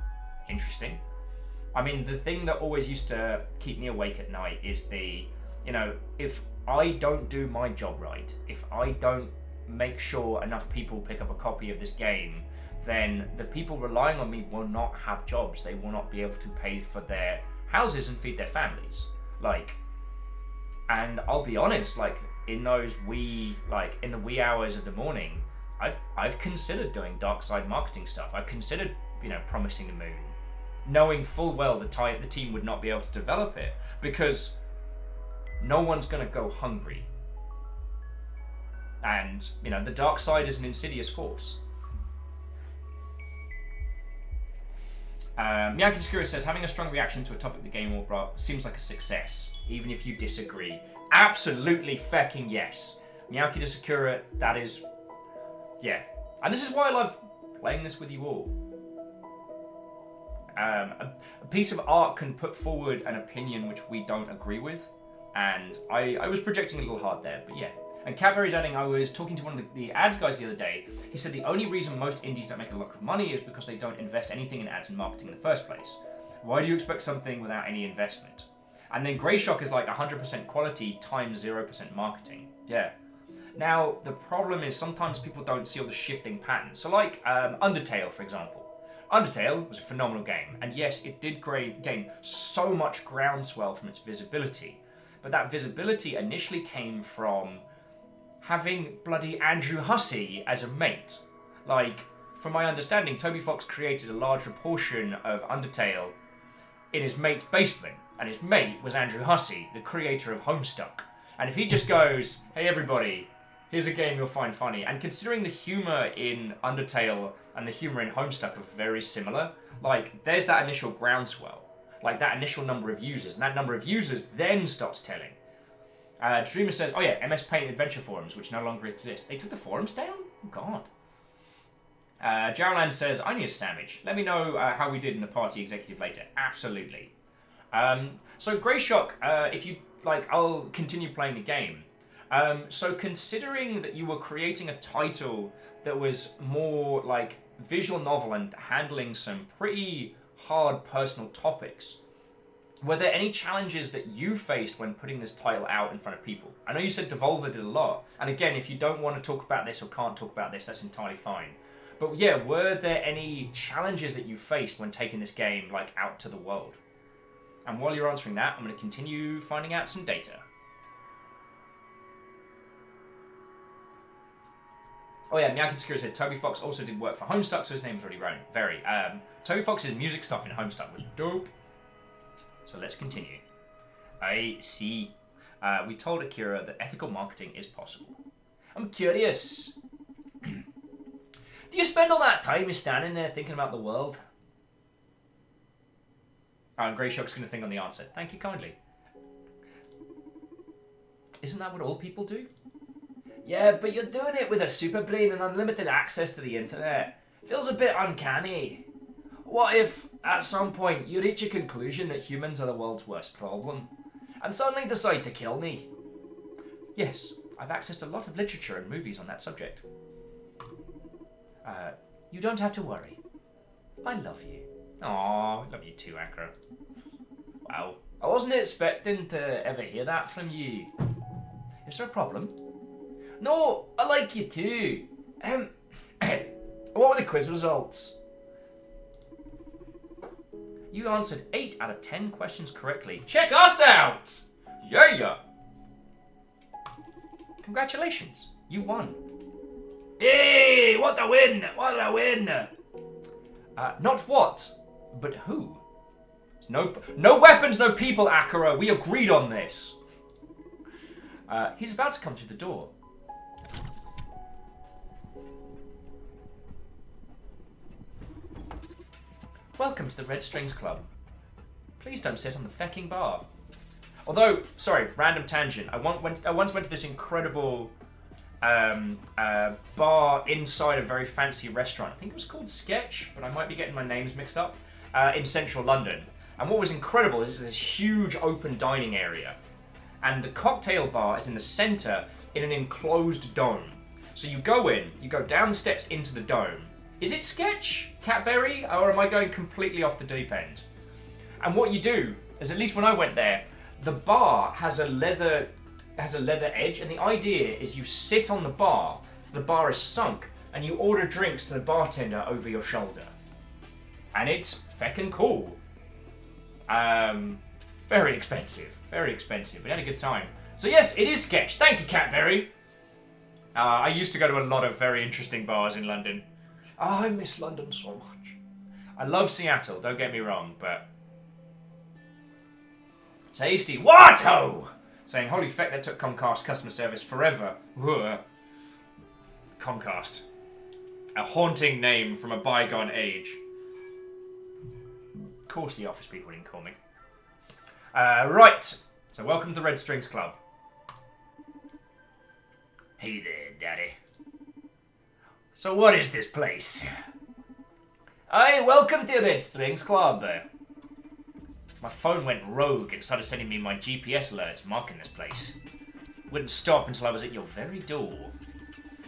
Interesting. I mean, the thing that always used to keep me awake at night is if I don't do my job right, if I don't make sure enough people pick up a copy of this game, then the people relying on me will not have jobs. They will not be able to pay for their houses and feed their families. And I'll be honest, in the wee hours of the morning, I've considered doing dark side marketing stuff. I've considered, promising the moon, knowing full well the team would not be able to develop it because no one's going to go hungry. And, the dark side is an insidious force. Miyaki Discura says, having a strong reaction to a topic the game will seems like a success, even if you disagree. Absolutely fecking yes. Miyaki Discura, that is... Yeah. And this is why I love playing this with you all. A piece of art can put forward an opinion which we don't agree with, and I was projecting a little hard there, but yeah. And Cadbury's adding, I was talking to one of the ads guys the other day. He said the only reason most indies don't make a lot of money is because they don't invest anything in ads and marketing in the first place. Why do you expect something without any investment? And then Grayshock is like 100% quality times 0% marketing. Yeah. Now, the problem is sometimes people don't see all the shifting patterns. So like Undertale, for example. Undertale was a phenomenal game. And yes, it did gain so much groundswell from its visibility. But that visibility initially came from having bloody Andrew Hussey as a mate. Like, from my understanding, Toby Fox created a large proportion of Undertale in his mate's basement. And his mate was Andrew Hussey, the creator of Homestuck. And if he just goes, hey everybody, here's a game you'll find funny. And considering the humour in Undertale and the humour in Homestuck are very similar, like, there's that initial groundswell. Like, that initial number of users. And that number of users then starts telling. Dreamer says, oh yeah, MS Paint Adventure forums, which no longer exist. They took the forums down? Oh god. Jarland says, I need a sandwich. Let me know how we did in the party executive later. Absolutely. So Grayshock, if you like, I'll continue playing the game. So considering that you were creating a title that was more like visual novel and handling some pretty hard personal topics, were there any challenges that you faced when putting this title out in front of people? I know you said Devolver did a lot, and again, if you don't want to talk about this or can't talk about this, that's entirely fine. But yeah, were there any challenges that you faced when taking this game like out to the world? And while you're answering that, I'm going to continue finding out some data. Oh yeah, Miyaki Secure said Toby Fox also did work for Homestuck, so his name's already grown. Very. Toby Fox's music stuff in Homestuck was dope. So let's continue. I see. We told Akira that ethical marketing is possible. I'm curious. Do you spend all that time standing there thinking about the world? And Grayshock's going to think on the answer. Thank you kindly. Isn't that what all people do? Yeah, but you're doing it with a super brain and unlimited access to the internet. Feels a bit uncanny. What if, at some point, you reach a conclusion that humans are the world's worst problem, and suddenly decide to kill me? Yes, I've accessed a lot of literature and movies on that subject. You don't have to worry. I love you. Aww, I love you too, Akira. Wow. I wasn't expecting to ever hear that from you. Is there a problem? No, I like you too. What were the quiz results? You answered 8 out of 10 questions correctly. Check us out! Yeah! Congratulations, you won. Hey, what a win! What a win! Not what, but who? No weapons, no people, Akira. We agreed on this. He's about to come through the door. Welcome to the Red Strings Club. Please don't sit on the fecking bar. Although, sorry, random tangent. I once went to this incredible bar inside a very fancy restaurant. I think it was called Sketch, but I might be getting my names mixed up. In central London. And what was incredible is this huge open dining area. And the cocktail bar is in the centre in an enclosed dome. So you go in, you go down the steps into the dome. Is it Sketch, Catberry, or am I going completely off the deep end? And what you do is, at least when I went there, the bar has a leather edge, and the idea is you sit on the bar is sunk, and you order drinks to the bartender over your shoulder. And it's feckin' cool. Very expensive, but we had a good time. So yes, it is Sketch. Thank you, Catberry. I used to go to a lot of very interesting bars in London. Oh, I miss London so much. I love Seattle, don't get me wrong, but... Tasty. What-ho! Saying, holy feck, that took Comcast customer service forever. Ugh. Comcast. A haunting name from a bygone age. Of course the office people didn't call me. Right. So welcome to the Red Strings Club. Hey there, Daddy. So what is this place? Aye, welcome to Red Strings Club. My phone went rogue and started sending me my GPS alerts marking this place. wouldn't stop until I was at your very door.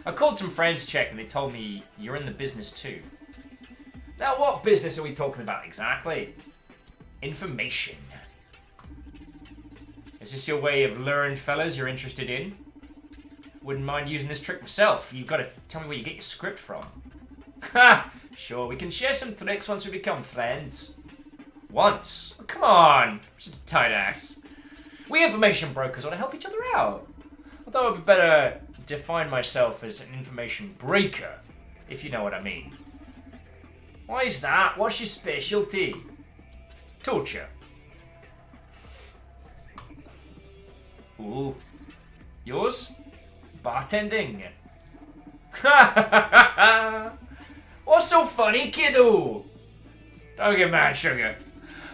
I called some friends to check and they told me you're in the business too. Now what business are we talking about exactly? Information. Is this your way of luring fellas you're interested in? Wouldn't mind using this trick myself. You've got to tell me where you get your script from. Ha! Sure, we can share some tricks once we become friends. Once? Oh, come on! Just a tight ass. We information brokers ought to help each other out. Although I'd better define myself as an information breaker, if you know what I mean. Why is that? What's your specialty? Torture. Ooh. Yours? Bartending. What's so funny, kiddo? Don't get mad, sugar.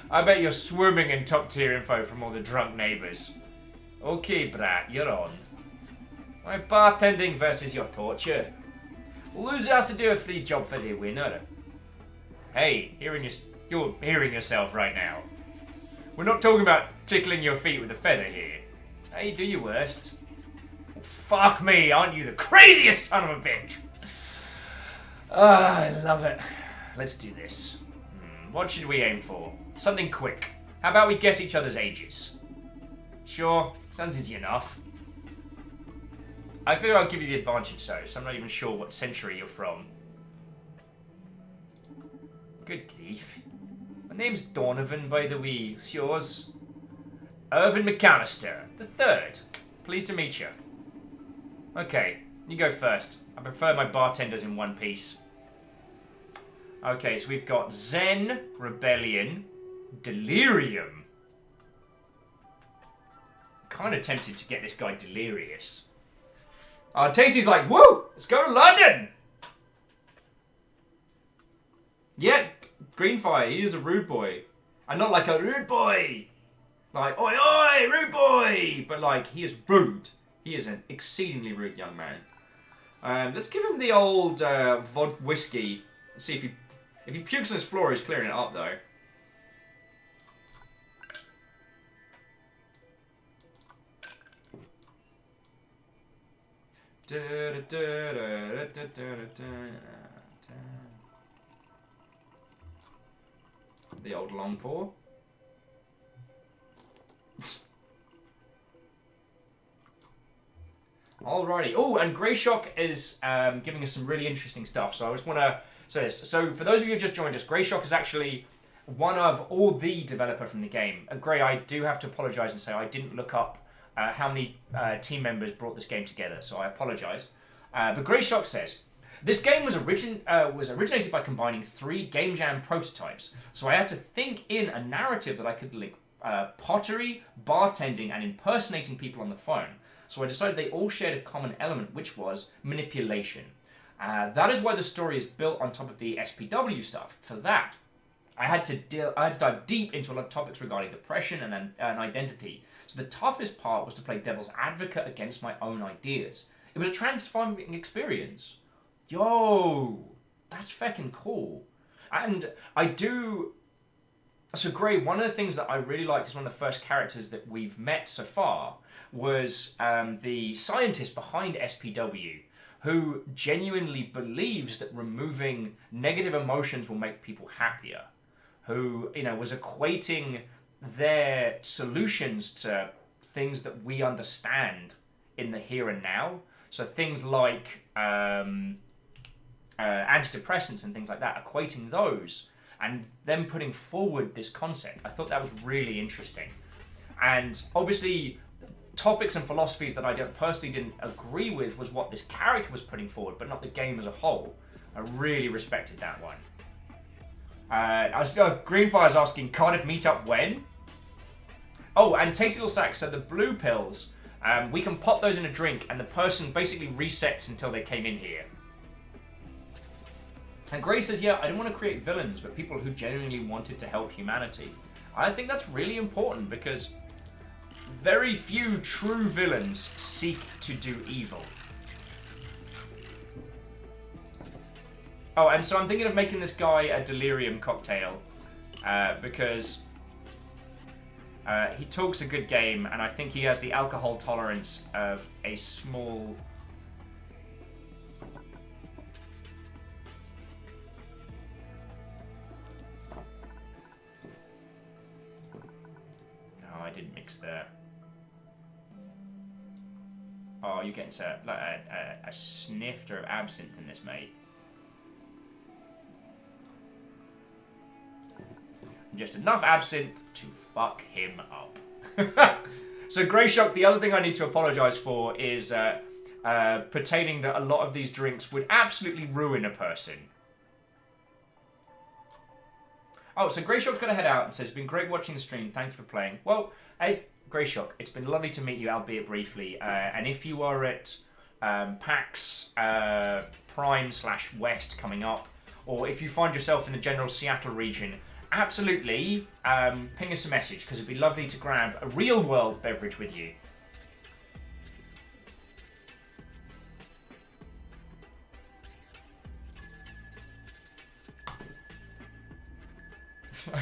I bet you're swimming in top-tier info from all the drunk neighbours. Okay, brat, you're on. My bartending versus your torture. Loser has to do a free job for the winner. Hey, you're hearing yourself right now. We're not talking about tickling your feet with a feather here. Hey, do your worst. Oh, fuck me, aren't you the craziest son of a bitch? I love it. Let's do this. What should we aim for? Something quick. How about we guess each other's ages? Sure, sounds easy enough. I figure I'll give you the advantage so I'm not even sure what century you're from. Good grief. My name's Donovan, by the way. It's yours? Irvin McAllister, the third. Pleased to meet you. Okay, you go first. I prefer my bartenders in one piece. Okay, so we've got Zen, Rebellion, Delirium. Kind of tempted to get this guy delirious. Tasty's like, woo! Let's go to London! Yeah, Greenfire, he is a rude boy. And not like a rude boy! Like, oi oi, rude boy! But like, he is rude. He is an exceedingly rude young man. Let's give him the old vodka whiskey. Let's see if he pukes on his floor, he's clearing it up though. The old long pour. Alrighty. Oh, and Greyshock is giving us some really interesting stuff. So I just want to say this. So for those of you who just joined us, Greyshock is actually one of, or the developer from the game. Grey, I do have to apologise and say I didn't look up how many team members brought this game together, so I apologise. But Greyshock says, this game was originated by combining 3 Game Jam prototypes, so I had to think in a narrative that I could link pottery, bartending, and impersonating people on the phone. So I decided they all shared a common element, which was manipulation. That is why the story is built on top of the SPW stuff. For that, I had to dive deep into a lot of topics regarding depression and identity. So the toughest part was to play devil's advocate against my own ideas. It was a transforming experience. Yo, that's feckin' cool. And I do... So Grey, one of the things that I really liked is one of the first characters that we've met so far was the scientist behind SPW, who genuinely believes that removing negative emotions will make people happier, who, you know, was equating their solutions to things that we understand in the here and now. So things like antidepressants and things like that, equating those and then putting forward this concept. I thought that was really interesting. And obviously, topics and philosophies that I personally didn't agree with was what this character was putting forward, but not the game as a whole. I really respected that one. Greenfire's asking, Cardiff meetup when? Oh, and Tasty Little Sack, so the blue pills, we can pop those in a drink and the person basically resets until they came in here. And Gray says, yeah, I didn't want to create villains, but people who genuinely wanted to help humanity. I think that's really important because very few true villains seek to do evil. Oh, and so I'm thinking of making this guy a delirium cocktail because He talks a good game, and I think he has the alcohol tolerance of a small... Oh, I didn't mix there. Oh, you're getting like a snifter of absinthe in this, mate. Just enough absinthe to fuck him up. So, Greyshock, the other thing I need to apologise for is pertaining that a lot of these drinks would absolutely ruin a person. Oh, so Greyshock's got to head out and says, "It's been great watching the stream. Thank you for playing." Well, hey, Greyshock, it's been lovely to meet you, albeit briefly. And if you are at PAX Prime/West coming up, or if you find yourself in the general Seattle region, absolutely ping us a message, because it'd be lovely to grab a real-world beverage with you.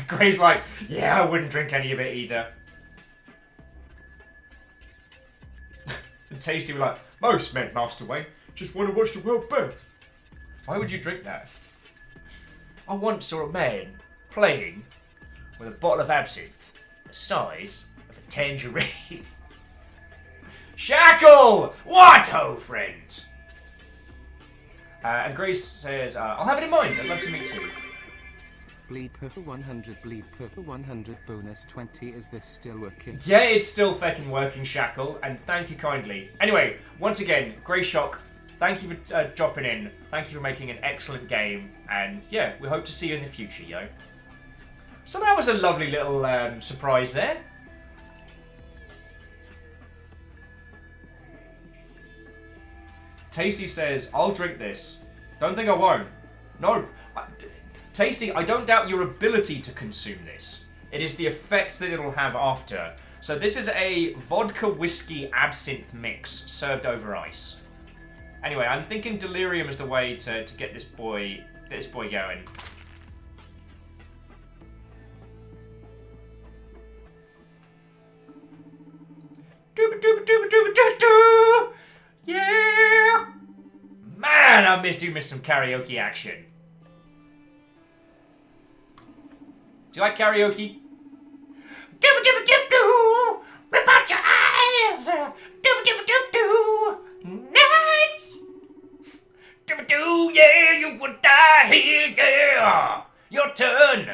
Gray's like, yeah, I wouldn't drink any of it either. And Tasty were like, most men, Master Wayne, just want to watch the world burn. Why would you drink that? I once saw a man playing with a bottle of absinthe the size of a tangerine. Shackle! What ho, friend? And Grace says, I'll have it in mind. I'd love to meet you. Bleed Purple 100, Bleed Purple 100, bonus 20. Is this still working? Yeah, it's still fucking working, Shackle, and thank you kindly. Anyway, once again, Greyshock, thank you for dropping in. Thank you for making an excellent game, and yeah, we hope to see you in the future, yo. So that was a lovely little surprise there. Tasty says, I'll drink this. Don't think I won't. No. Tasty, I don't doubt your ability to consume this. It is the effects that it'll have after. So this is a vodka whiskey absinthe mix served over ice. Anyway, I'm thinking delirium is the way to get this boy going. Yeah! Man, I miss some karaoke action. Do you like karaoke? Rip out your eyes! Nice! Yeah, you would die here, yeah! Your turn!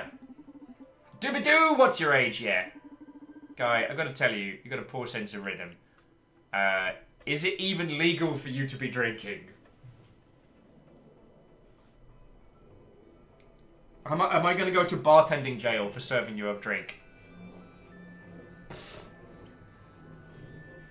Doobie-doo, what's your age, yeah? Guy, I gotta tell you, you got a poor sense of rhythm. Is it even legal for you to be drinking? Am I going to go to bartending jail for serving you a drink?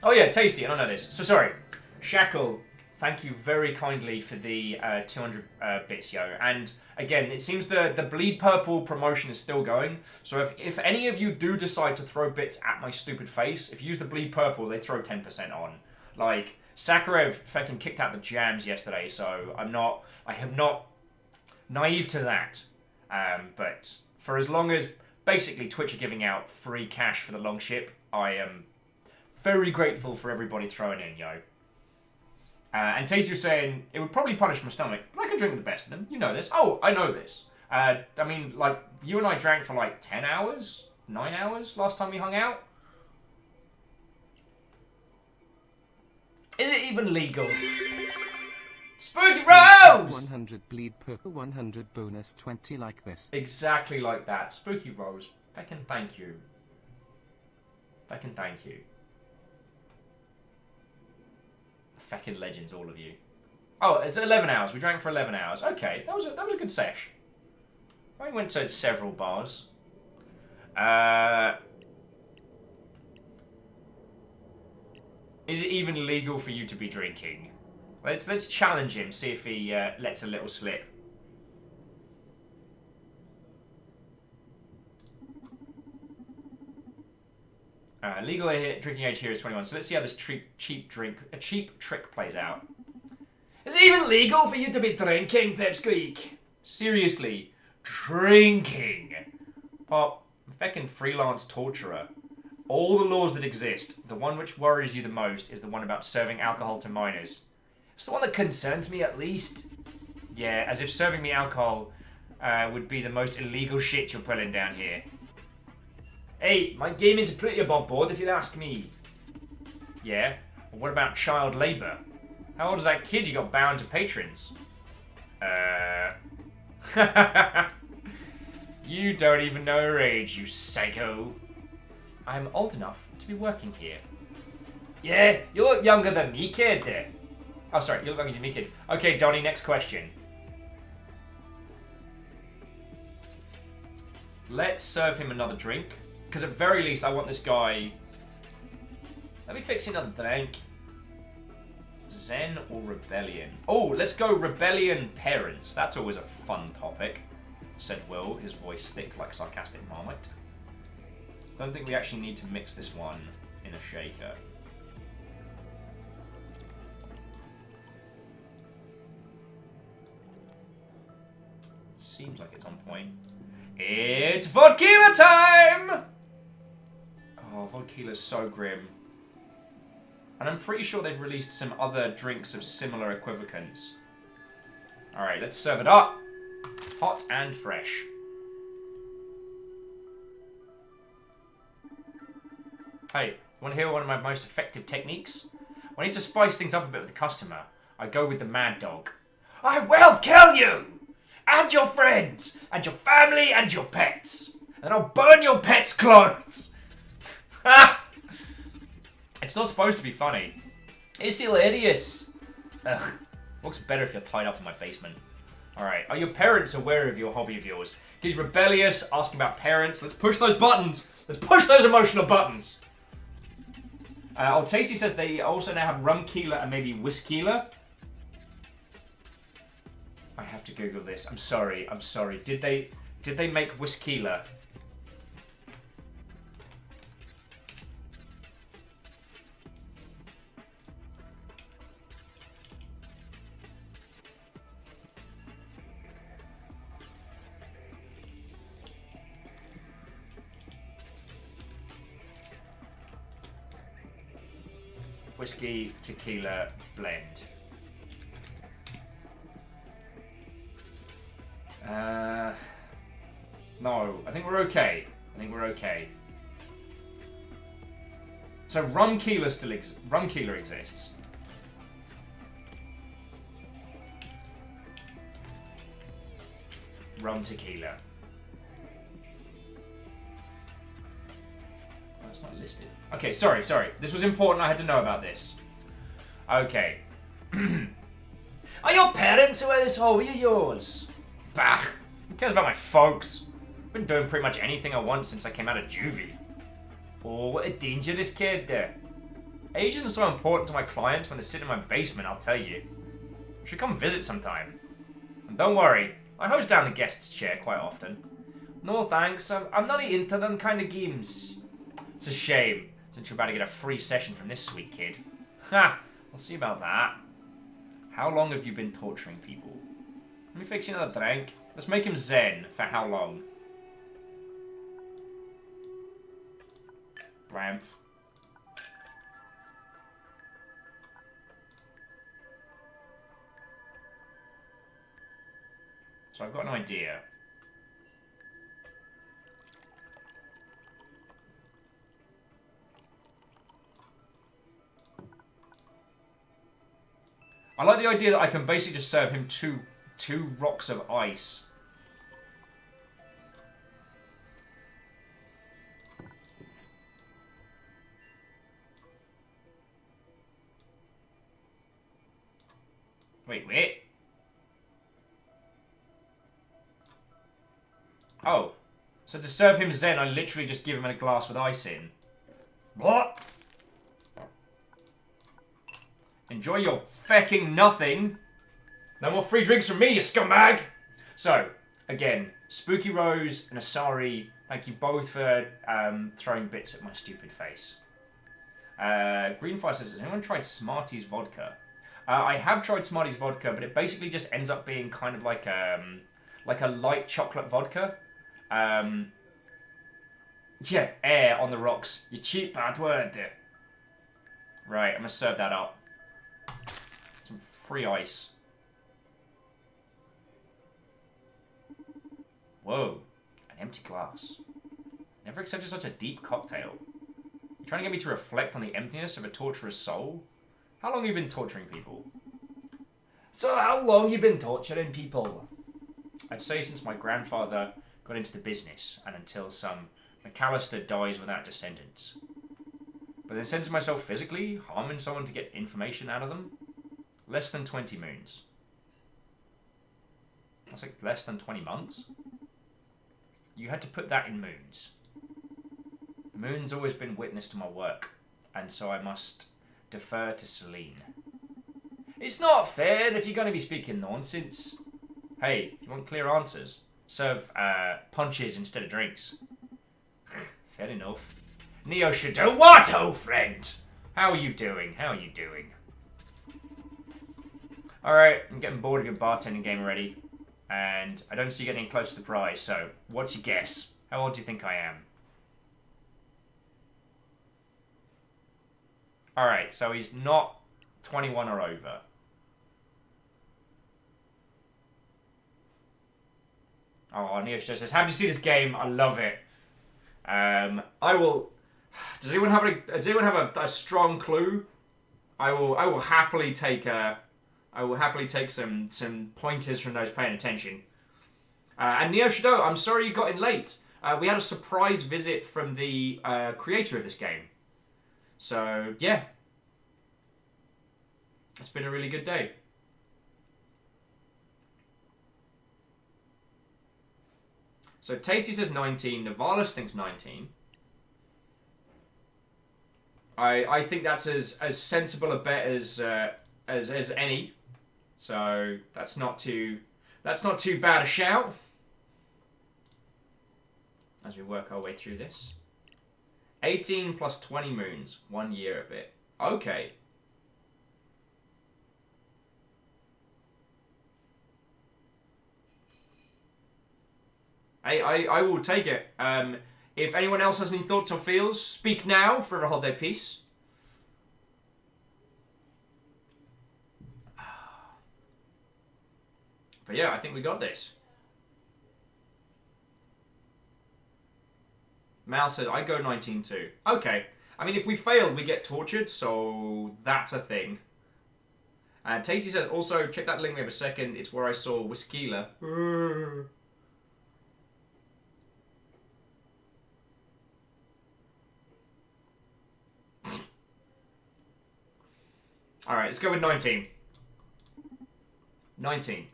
Oh yeah, Tasty, I don't know this. So sorry. Shackle, thank you very kindly for the 200 bits, yo. And again, it seems the Bleed Purple promotion is still going. So if any of you do decide to throw bits at my stupid face, if you use the Bleed Purple, they throw 10% on. Like, Sakharev fucking kicked out the jams yesterday, so I am not naive to that. But for as long as basically Twitch are giving out free cash for the long ship, I am very grateful for everybody throwing in, yo. And Tasty was saying, it would probably punish my stomach, but I can drink with the best of them. You know this. Oh, I know this. I mean, like, you and I drank for like 10 hours? 9 hours last time we hung out? Is it even legal? Spooky Rose! 100 Bleed Purple 100, bonus 20 like this. Exactly like that. Spooky Rose. Feckin' thank you. Feckin' thank you. Feckin' legends, all of you. Oh, it's 11 hours. We drank for 11 hours. Okay, that was a good sesh. I went to several bars. Is it even legal for you to be drinking? Let's challenge him, see if he lets a little slip. Legal drinking age here is 21, so let's see how this cheap trick plays out. Is it even legal for you to be drinking, Pipsqueak? Seriously, drinking. Pop, feckin' freelance torturer. all the laws that exist, the one which worries you the most is the one about serving alcohol to minors. It's the one that concerns me at least. Yeah, as if serving me alcohol would be the most illegal shit you're pulling down here. Hey, my game is pretty above board if you'd ask me. Yeah? Well, what about child labour? How old is that kid you got bound to patrons? You don't even know her age, you psycho. I'm old enough to be working here. Yeah, you look younger than me, kid. Oh, sorry, you look younger than me, kid. Okay, Donnie, next question. Let's serve him another drink. Because at very least, I want this guy... Let me fix another drink. Zen or Rebellion? Oh, let's go Rebellion Parents. That's always a fun topic, said Will, his voice thick like sarcastic Marmite. Don't think we actually need to mix this one in a shaker. Seems like it's on point. It's Vodkila time! Oh, Vodkila's so grim. And I'm pretty sure they've released some other drinks of similar equivalence. Alright, let's serve it up. Hot and fresh. Hey, want to hear one of my most effective techniques? When I need to spice things up a bit with the customer, I go with the Mad Dog. I will kill you! And your friends! And your family and your pets! And I'll burn your pets' clothes! Ha! It's not supposed to be funny. It's hilarious. Ugh. Looks better if you're tied up in my basement. Alright, are your parents aware of your hobby of yours? He's rebellious, asking about parents. Let's push those buttons! Let's push those emotional buttons! Old Tasty says they also now have rum keela and maybe whiskeyla. I have to Google this. I'm sorry. Did they make whiskeyla? Whiskey tequila blend. No, I think we're okay. So rum keela exists. Rum tequila. Oh, it's not listed. Okay, sorry. This was important. I had to know about this. Okay. Are your parents aware of this hobby of yours? Bah! Who cares about my folks? I've been doing pretty much anything I want since I came out of juvie. Oh, what a dangerous kid there. Age isn't so important to my clients when they sit in my basement, I'll tell you. You should come visit sometime. And don't worry, I hose down the guest's chair quite often. No thanks, I'm not into them kind of games. It's a shame, since you're about to get a free session from this sweet kid. Ha! We'll see about that. How long have you been torturing people? Let me fix you another drink. Let's make him zen. For how long? Blamf. So I've got an idea. I like the idea that I can basically just serve him two rocks of ice. Wait. Oh. So to serve him zen, I literally just give him a glass with ice in. What? Enjoy your fecking nothing. No more free drinks from me, you scumbag! So, again, Spooky Rose and Asari, thank you both for throwing bits at my stupid face. Greenfire says, has anyone tried Smarties vodka? I have tried Smarties vodka, but it basically just ends up being kind of like a light chocolate vodka. Yeah, air on the rocks. You cheap bad word. Right, I'm gonna serve that up. Some free ice. Whoa, an empty glass. Never accepted such a deep cocktail. You trying to get me to reflect on the emptiness of a torturous soul? How long have you been torturing people? So how long you been torturing people? I'd say since my grandfather got into the business and until some McAllister dies without descendants. But then censor myself physically, harming someone to get information out of them? Less than 20 moons. That's like less than 20 months? You had to put that in moons. The moon's always been witness to my work, and so I must defer to Celine. It's not fair if you're going to be speaking nonsense. Hey, if you want clear answers, serve punches instead of drinks. Fair enough. Neo Shadow, what, old friend? How are you doing? How are you doing? Alright, I'm getting bored of your bartending game already. And I don't see you getting close to the prize, so what's your guess? How old do you think I am? Alright, so he's not 21 or over. Oh, Neo just says, happy to see this game. I love it. I will. Does anyone have a strong clue? I will happily take some pointers from those paying attention. And Neo Shadow, I'm sorry you got in late. We had a surprise visit from the creator of this game. So yeah, it's been a really good day. So Tasty says 19. Navalis thinks 19. I think that's as sensible a bet as any. So that's not too bad a shout. As we work our way through this. 18 plus 20 moons. 1 year a bit. Okay. I will take it. If anyone else has any thoughts or feels, speak now for hold their peace. But yeah, I think we got this. Mal said, I go 19 too. Okay. I mean, if we fail, we get tortured, so that's a thing. Tasty says, also, check that link we have a second. It's where I saw Whiskila. Alright, let's go with 19. 19. ...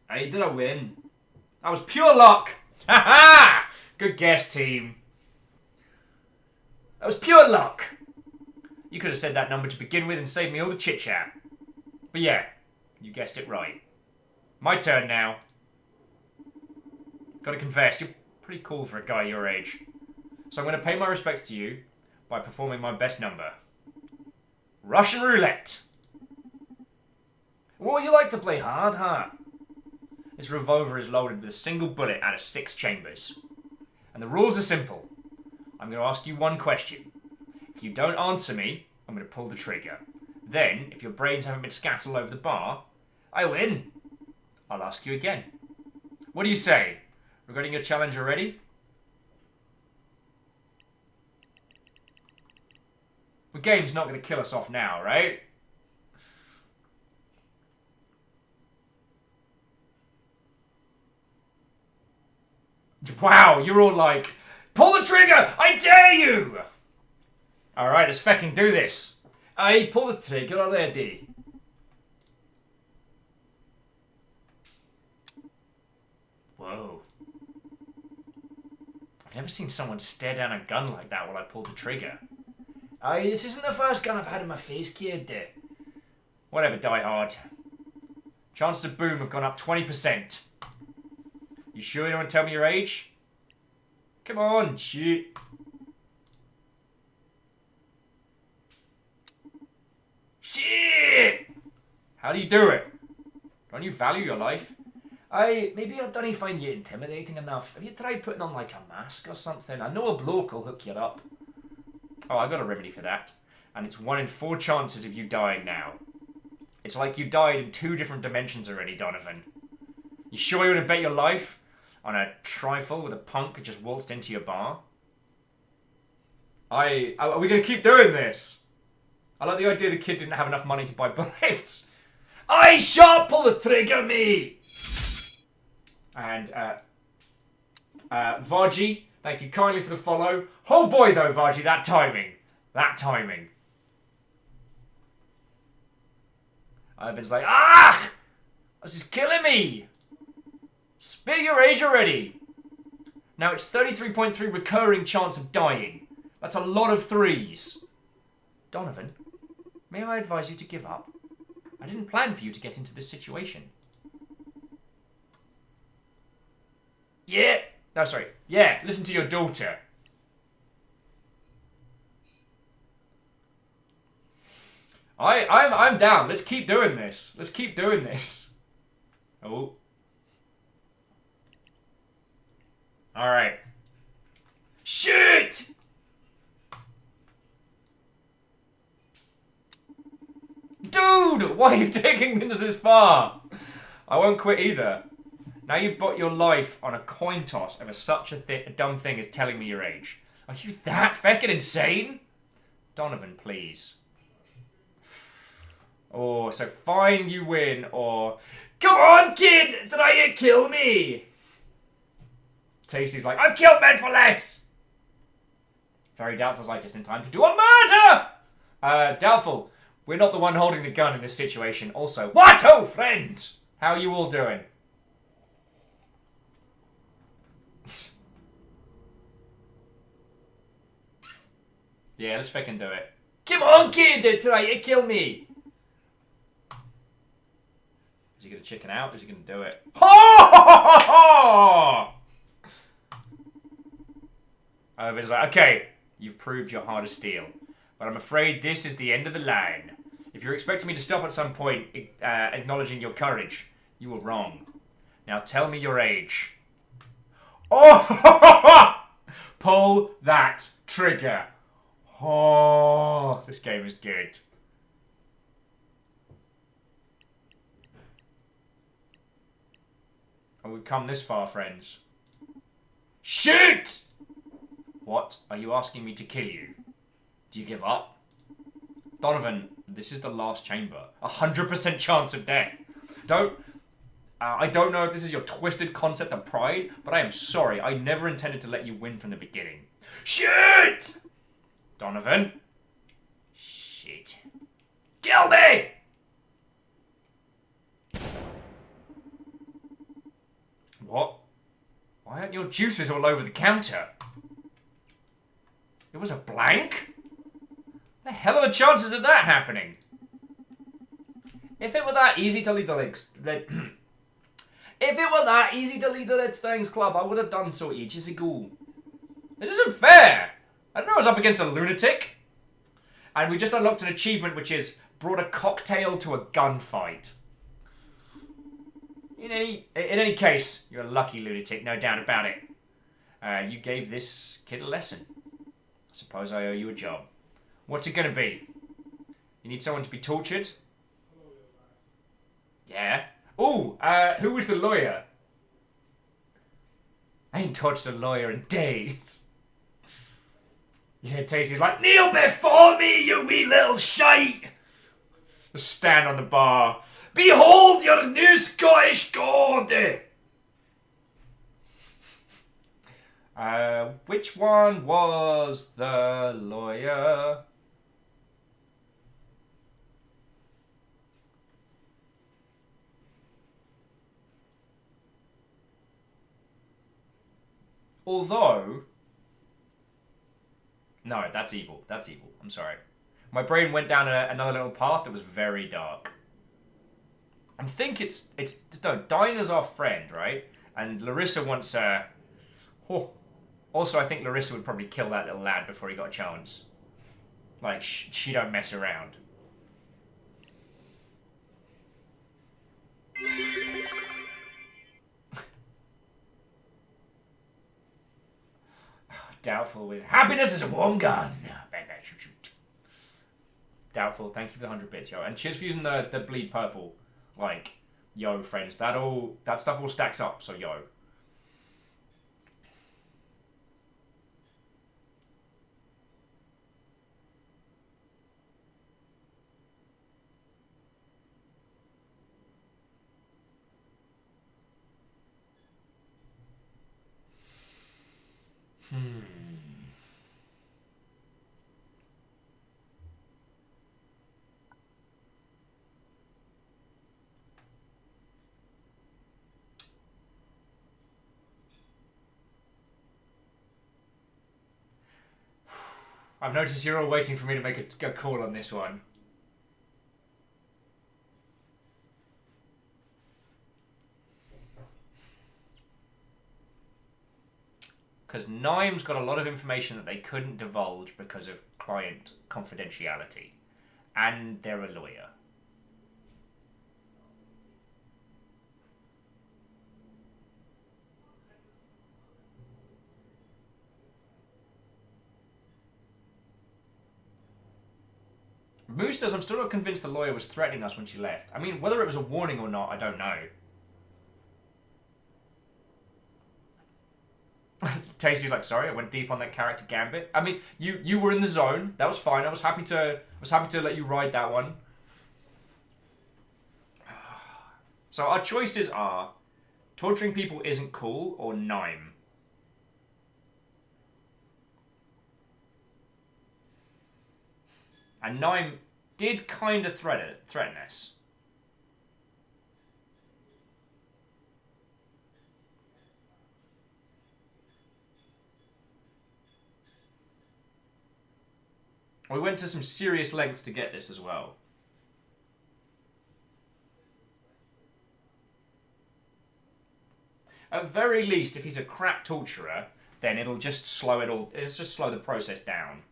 Hey, did I win? That was pure luck! Ha-ha! Good guess, team. That was pure luck. You could have said that number to begin with and saved me all the chit-chat. But yeah, you guessed it right. My turn now. Gotta confess, you're pretty cool for a guy your age. So I'm going to pay my respects to you by performing my best number. Russian roulette. Well, you like to play hard, huh? This revolver is loaded with a single bullet out of 6 chambers. And the rules are simple. I'm going to ask you one question. If you don't answer me, I'm going to pull the trigger. Then, if your brains haven't been scattered all over the bar, I win. I'll ask you again. What do you say? Regarding your challenge already? The game's not going to kill us off now, right? Wow, you're all like, pull the trigger! I dare you! Alright, let's fucking do this. I pull the trigger already. Whoa. I've never seen someone stare down a gun like that while I pull the trigger. This isn't the first gun I've had in my face, kid. Whatever, Die Hard. Chances of boom have gone up 20%. You sure you don't want to tell me your age? Come on, shoot. Shit! How do you do it? Don't you value your life? Maybe I don't find you intimidating enough. Have you tried putting on like a mask or something? I know a bloke will hook you up. Oh, I got a remedy for that. And it's 1 in 4 chances of you dying now. It's like you died in 2 different dimensions already, Donovan. You sure you would have bet your life on a trifle with a punk who just waltzed into your bar? Are we going to keep doing this? I like the idea the kid didn't have enough money to buy bullets. I shan't pull the trigger, me! And, Varji, thank you kindly for the follow. Oh boy, though, Varji, that timing. That timing. Ivan's like, ah! This is killing me! Spit your age already! Now, it's 33.3 recurring chance of dying. That's a lot of 3s. Donovan, may I advise you to give up? I didn't plan for you to get into this situation. Yeah. No, sorry. Yeah, listen to your daughter. I'm down. Let's keep doing this. Let's keep doing this. Oh. Alright. Shoot! Dude! Why are you taking me this far? I won't quit either. Now you've put your life on a coin toss over such a dumb thing as telling me your age. Are you that feckin' insane? Donovan, please. Oh, so fine you win, or... Come on, kid! Try and kill me! Tasty's like, I've killed men for less! Very Doubtful's like, just in time to do a murder! Doubtful, we're not the one holding the gun in this situation. Also, what, oh, friend? How are you all doing? Yeah, let's fucking do it. Come on, kid! Try to kill me! Is he gonna chicken out? Is he gonna do it? Oh! It's like, okay, you've proved you're hard to steal, but I'm afraid this is the end of the line. If you're expecting me to stop at some point, acknowledging your courage, you were wrong. Now tell me your age. Oh! Pull that trigger. Oh, this game is good. Oh, we've come this far, friends. Shoot! What? Are you asking me to kill you? Do you give up? Donovan, this is the last chamber. 100% chance of death. I don't know if this is your twisted concept of pride, but I am sorry. I never intended to let you win from the beginning. Shoot! Donovan. Shit. Kill me! What? Why aren't your juices all over the counter? It was a blank? The hell are the chances of that happening? If it were that easy to lead the legs... If it were that easy to lead the Let's Dance Club, I would have done so ages ago. This isn't fair! I don't know, I was up against a lunatic. And we just unlocked an achievement which is brought a cocktail to a gunfight. In any case, you're a lucky lunatic, no doubt about it. You gave this kid a lesson. I suppose I owe you a job. What's it gonna be? You need someone to be tortured? Yeah. Ooh, who was the lawyer? I ain't touched a lawyer in days. Yeah, Tasty's like, kneel before me, you wee little shite! Just stand on the bar. Behold your new Scottish god! Which one was the lawyer? Although... No, that's evil. That's evil. I'm sorry. My brain went down another little path that was very dark. I think it's no, Dinah's our friend, right? And Larissa wants Also, I think Larissa would probably kill that little lad before he got a chance. Like, she don't mess around. Doubtful with happiness is a warm gun. Bang, bang, shoot, shoot. Doubtful, thank you for the 100 bits, yo. And cheers for using the bleed purple. Like, yo, friends. That stuff all stacks up, so yo. I've noticed you're all waiting for me to make a call on this one. Because Nime's got a lot of information that they couldn't divulge because of client confidentiality. And they're a lawyer. Moose says, I'm still not convinced the lawyer was threatening us when she left. I mean, whether it was a warning or not, I don't know. Tasty's like, sorry, I went deep on that character Gambit. I mean, you were in the zone. That was fine. I was happy to let you ride that one. So our choices are torturing people isn't cool or Nime. And Nime did kind of threaten us. We went to some serious lengths to get this as well. At very least, if he's a crap torturer, then it'll just slow it all. It'll just slow the process down.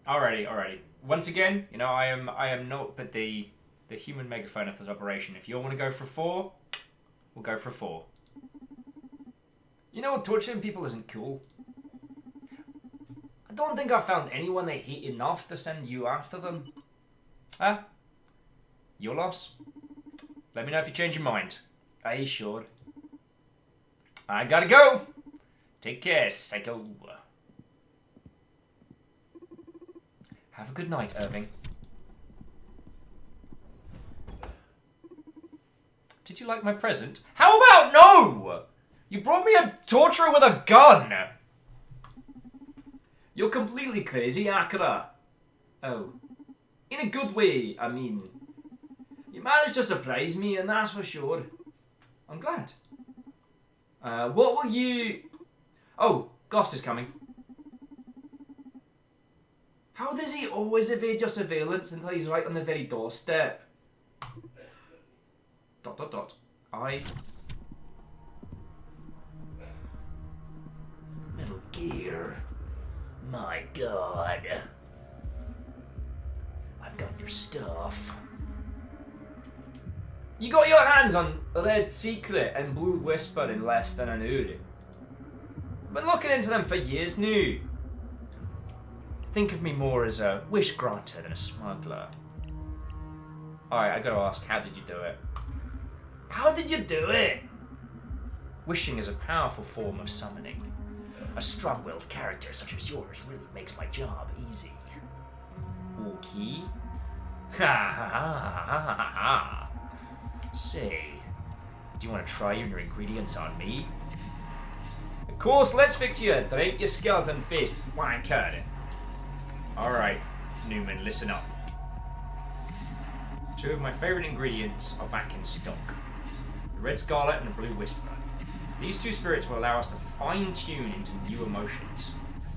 Alrighty. Once again, you know, I am not but the human megaphone of this operation. If you all want to go for 4, we'll go for 4. You know, torturing people isn't cool. I don't think I've found anyone they hate enough to send you after them. Huh? Your loss. Let me know if you change your mind. Aye, sure. I gotta go. Take care, psycho. Have a good night, Irving. Did you like my present? How about no? You brought me a torturer with a gun. You're completely crazy, Akira. Oh. In a good way, I mean. You managed to surprise me, and that's for sure. I'm glad. What will you... Oh, Goss is coming. How does he always evade your surveillance until he's right on the very doorstep? ... Metal Gear. My God. I've got your stuff. You got your hands on Red Secret and Blue Whisper in less than an hour. Been looking into them for years now. Think of me more as a wish granter than a smuggler. Alright, I gotta ask, how did you do it? How did you do it? Wishing is a powerful form of summoning. A strong-willed character such as yours really makes my job easy. Okay. Ha ha ha ha ha ha. Say, do you want to try your ingredients on me? Of course, let's fix you a drink, you skeleton-faced wanker. Alright, Newman, listen up. 2 of my favourite ingredients are back in stock. The Red Scarlet and the Blue Whisper. These two spirits will allow us to fine-tune into new emotions.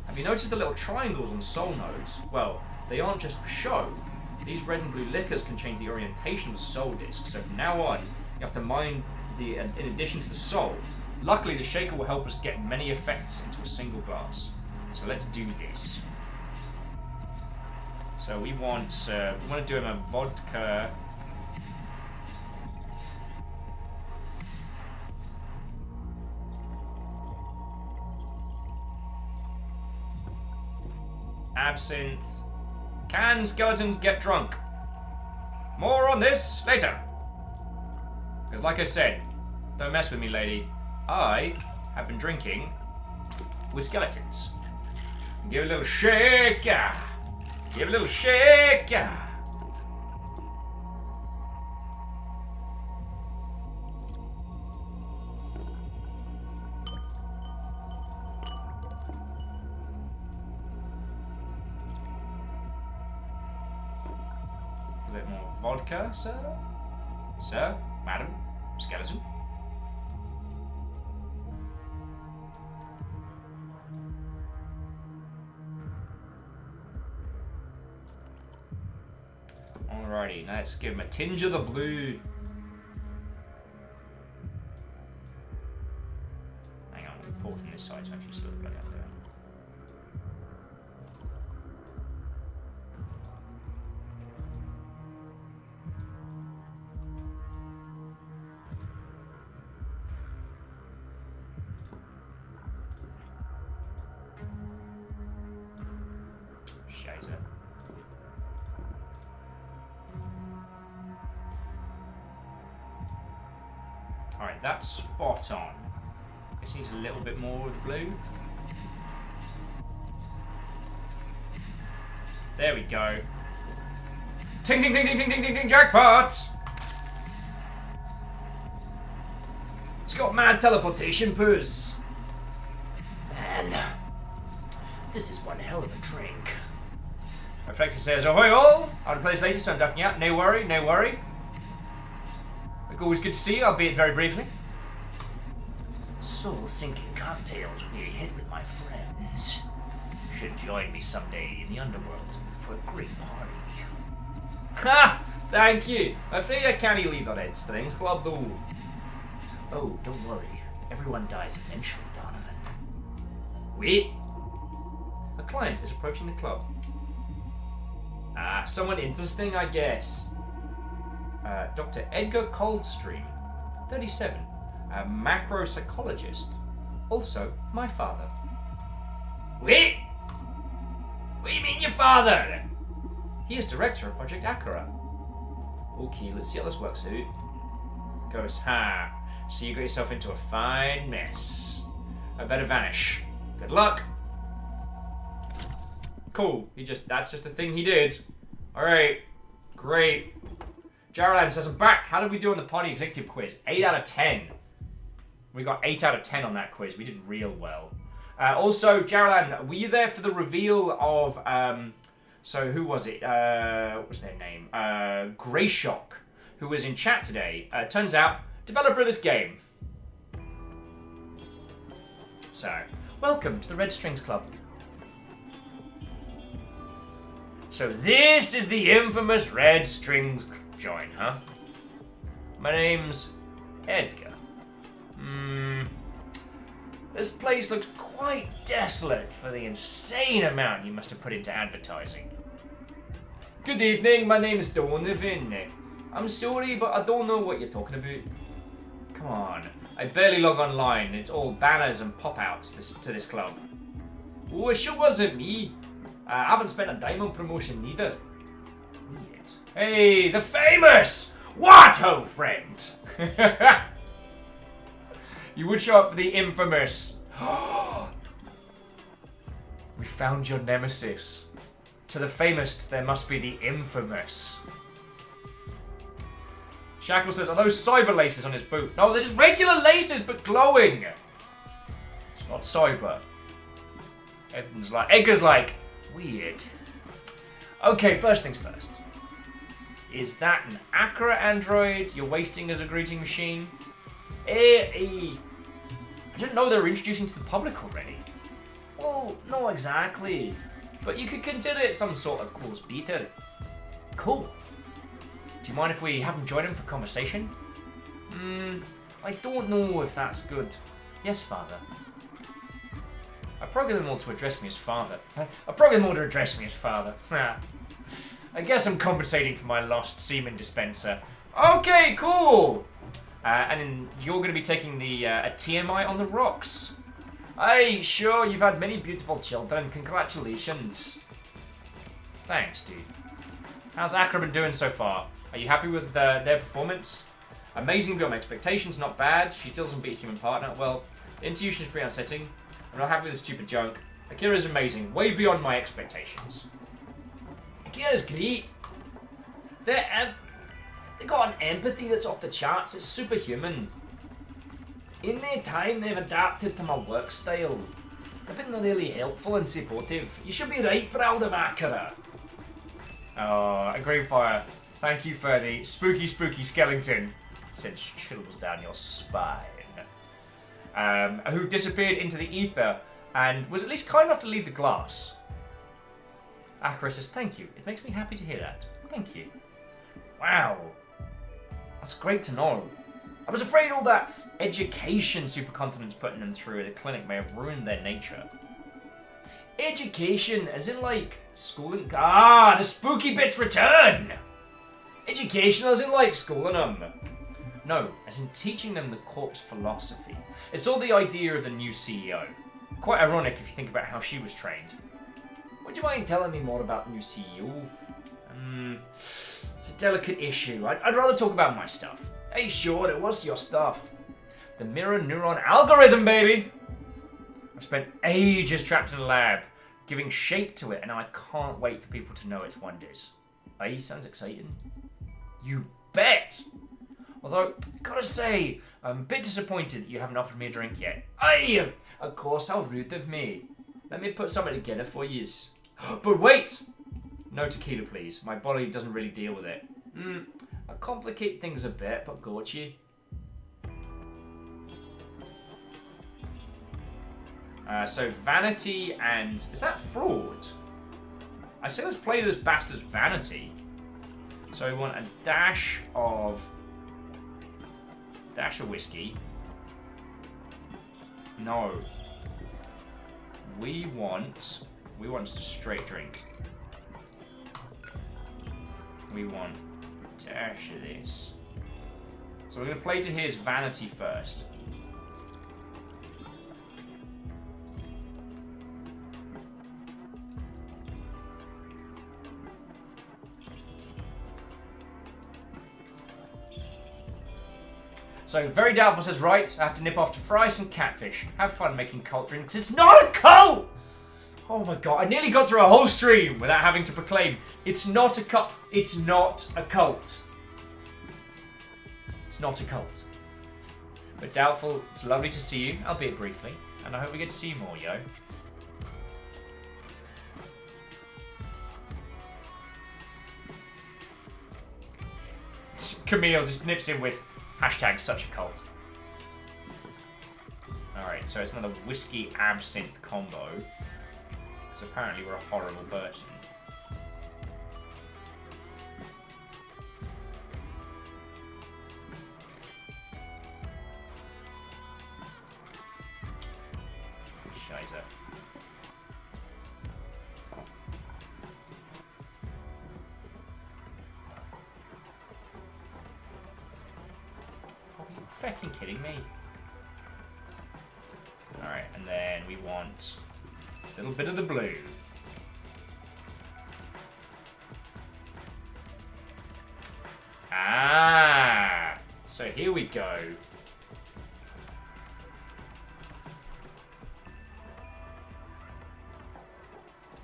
Have you noticed the little triangles on soul nodes? Well, they aren't just for show. These red and blue liquors can change the orientation of the soul disc, so from now on, you have to mind in addition to the soul. Luckily, the shaker will help us get many effects into a single glass. So let's do this. So we want to do him a vodka. Absinthe. Can skeletons get drunk? More on this later. Because like I said, don't mess with me, lady. I have been drinking with skeletons. Give it a little shake. Give it a little shake. A bit more vodka, sir? Sir? Madam? Skeleton? Alrighty, let's give him a tinge of the blue. Hang on, we'll pull from this side to actually see what the bloody up there. Scheiße. Alright, that's spot on. This needs a little bit more of the blue. There we go. Ting ting ting ting ting ting ting ting jackpot! It's got mad teleportation, Poos. Man, this is one hell of a drink. Reflector says, ahoy all! I'll replace later, so I'm ducking out. No worry, no worry. Always good to see you, albeit very briefly. Soul-sinking cocktails would be a hit with my friends. Should join me someday in the underworld for a great party. Ha! Thank you. I'm afraid I can't leave the Red Strings Club though. Oh, don't worry. Everyone dies eventually, Donovan. Wait. A client is approaching the club. Someone interesting, I guess. Dr. Edgar Coldstream, 37, a macropsychologist. Also, my father. Wait! What do you mean your father? He is director of Project Akira. Okay, let's see how this works out. Goes, so you got yourself into a fine mess. I better vanish. Good luck. Cool, that's just a thing he did. Alright, great. Jaralan says, I'm back. How did we do on the party executive quiz? 8 out of 10. We got 8 out of 10 on that quiz. We did real well. Also, Jaralan, were you there for the reveal of, so who was it? What was their name? Greyshock, who was in chat today. Turns out, developer of this game. So, welcome to the Red Strings Club. So this is the infamous Red Strings join, huh? My name's Edgar. This place looks quite desolate for the insane amount you must have put into advertising. Good evening, my name's Donovan. I'm sorry, but I don't know what you're talking about. Come on, I barely log online. It's all banners and pop-outs to this club. Oh, it sure wasn't me. I haven't spent a dime on promotion neither. Weird. Hey, the famous Watto friend! You would show up for the infamous. We found your nemesis. To the famous, there must be the infamous. Shackle says, are those cyber laces on his boot? No, they're just regular laces, but glowing. It's not cyber. Edgar's like, weird. Okay, first things first. Is that an Akira android you're wasting as a greeting machine? I didn't know they were introducing to the public already. Well, not exactly. But you could consider it some sort of close beta. Cool. Do you mind if we have him join him for conversation? I don't know if that's good. Yes, Father. I program them all to address me as Father. I program them all to address me as Father. I guess I'm compensating for my lost semen dispenser. Okay, cool! And then you're going to be taking the a TMI on the rocks. Hey, sure, you've had many beautiful children. Congratulations. Thanks, dude. How's Akra been doing so far? Are you happy with their performance? Amazing beyond my expectations, not bad. She still doesn't beat a human partner. Well, the intuition is pretty unsettling. I'm not happy with the stupid junk. Akira's amazing, way beyond my expectations. Akira's great. They got an empathy that's off the charts. It's superhuman. In their time, they've adapted to my work style. They've been really helpful and supportive. You should be right proud of Akira. Oh, a great fire. Thank you for the spooky, spooky skeleton. Sends chills down your spine. Who disappeared into the ether and was at least kind enough to leave the glass. Akira says, thank you. It makes me happy to hear that. Thank you. Wow. That's great to know. I was afraid all that education Supercontinent's putting them through the clinic may have ruined their nature. Education, as in like schooling. Ah, the spooky bits return! Education as in like schooling them. No, as in teaching them the corpse philosophy. It's all the idea of the new CEO. Quite ironic if you think about how she was trained. Would you mind telling me more about the new CEO? It's a delicate issue. I'd rather talk about my stuff. Hey, sure, it was your stuff. The mirror neuron algorithm, baby! I've spent ages trapped in a lab, giving shape to it, and I can't wait for people to know its wonders. Aye, sounds exciting. You bet! Although, gotta say, I'm a bit disappointed that you haven't offered me a drink yet. Aye, of course, how rude of me. Let me put something together for yous. But wait! No tequila, please. My body doesn't really deal with it. I complicate things a bit, but got you. So vanity and... Is that fraud? I say let's play this bastard's vanity. So we want a dash of whiskey. No. We want just a straight drink. We want a dash of this. So we're going to play to his vanity first. So, very doubtful says, right, I have to nip off to fry some catfish. Have fun making cult drinks. It's not a cult! Oh my god, I nearly got through a whole stream without having to proclaim, it's not a cult. It's not a cult. It's not a cult. But doubtful, it's lovely to see you, albeit briefly. And I hope we get to see you more, yo. Camille just nips in with hashtag such a cult. Alright, so it's another whiskey absinthe combo. Because apparently we're a horrible person. Scheiße. Are you fucking kidding me? Alright, and then we want a little bit of the blue. Ah! So here we go.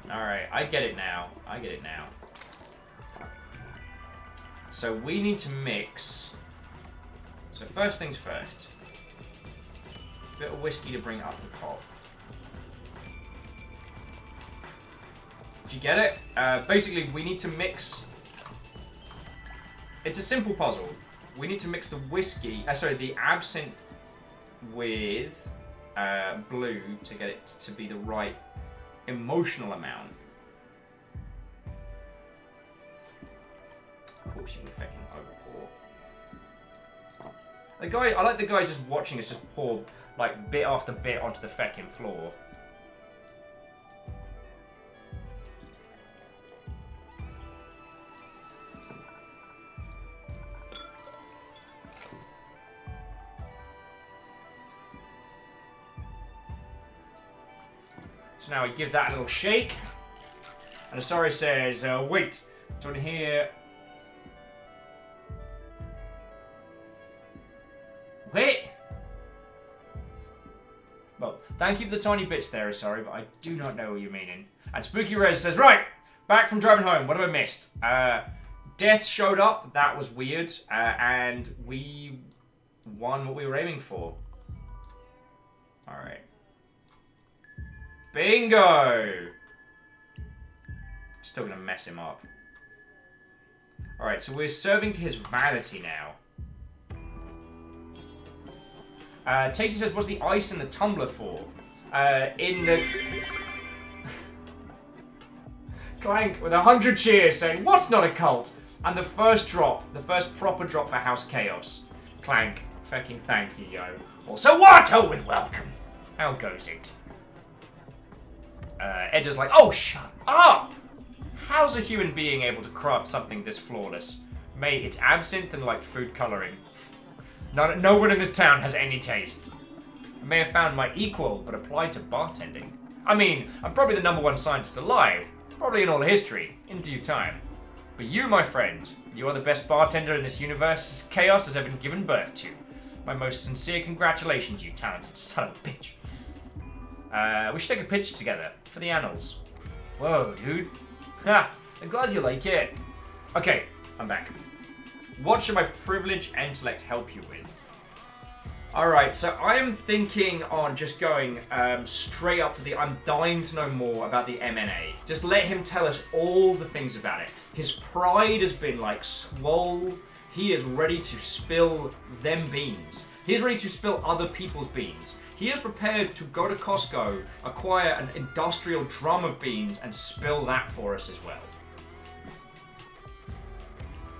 Alright, I get it now. I get it now. So we need to mix. So first things first. A bit of whiskey to bring it up the top. Did you get it? Basically, we need to mix. It's a simple puzzle. We need to mix the whiskey, the absinthe with blue to get it to be the right emotional amount. Of course, you can fucking overpour. The guy, I like the guy just watching us just pour like bit after bit onto the fucking floor. So now we give that a little shake. And Asari says, wait, do you want to hear... Wait! Well, thank you for the tiny bits there, Asari, but I do not know what you're meaning. And Spooky Rez says, right, back from driving home, what have I missed? Death showed up, that was weird, and we won what we were aiming for. Alright. Bingo! Still gonna mess him up. Alright, so we're serving to his vanity now. Tasty says, what's the ice in the tumbler for? In the... Clank with 100 cheers saying, what's not a cult? And the first drop, the first proper drop for House Chaos. Clank, fucking thank you, yo. Also, what? Oh, and welcome. How goes it? Edgar's like, oh, shut up! How's a human being able to craft something this flawless? Mate, it's absinthe and, like, food colouring. No one in this town has any taste. I may have found my equal, but applied to bartending. I mean, I'm probably the #1 scientist alive, probably in all history, in due time. But you, my friend, you are the best bartender in this universe Chaos has ever given birth to. My most sincere congratulations, you talented son of a bitch. We should take a picture together, for the annals. Whoa, dude. Ha! I'm glad you like it. Okay, I'm back. What should my privileged intellect help you with? Alright, so I am thinking on just going straight up for the... I'm dying to know more about the MNA. Just let him tell us all the things about it. His pride has been like swole. He is ready to spill them beans. He is ready to spill other people's beans. He is prepared to go to Costco, acquire an industrial drum of beans, and spill that for us as well.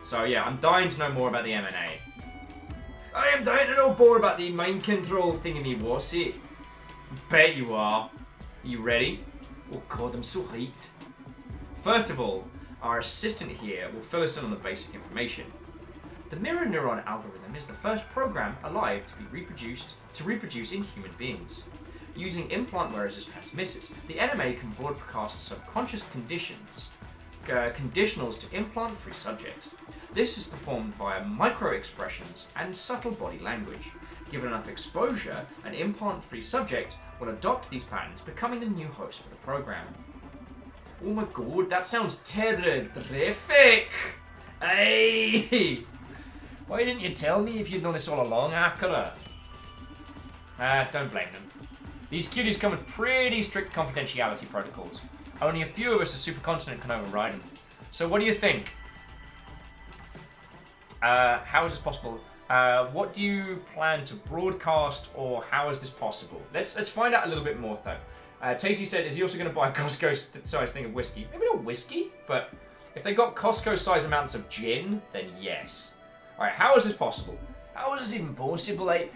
So yeah, I'm dying to know more about the MNA. I am dying to know more about the mind control thingy-me-wassy. Bet you are. Are you ready? Oh god, I'm so hyped. First of all, our assistant here will fill us in on the basic information. The mirror neuron algorithm is the first program alive to reproduce in human beings. Using implant wearers as transmitters, the NMA can broadcast subconscious conditionals to implant-free subjects. This is performed via micro-expressions and subtle body language. Given enough exposure, an implant-free subject will adopt these patterns, becoming the new host for the program. Oh my god, that sounds terrific! Hey! Why didn't you tell me if you'd known this all along, Akira? Don't blame them. These cuties come with pretty strict confidentiality protocols. Only a few of us as supercontinent can override them. So what do you think? How is this possible? What do you plan to broadcast, or how is this possible? Let's find out a little bit more though. Tasty said, is he also going to buy a Costco-sized thing of whiskey? Maybe not whiskey, but if they got Costco-sized amounts of gin, then yes. Alright, how is this possible? How is this even possible? I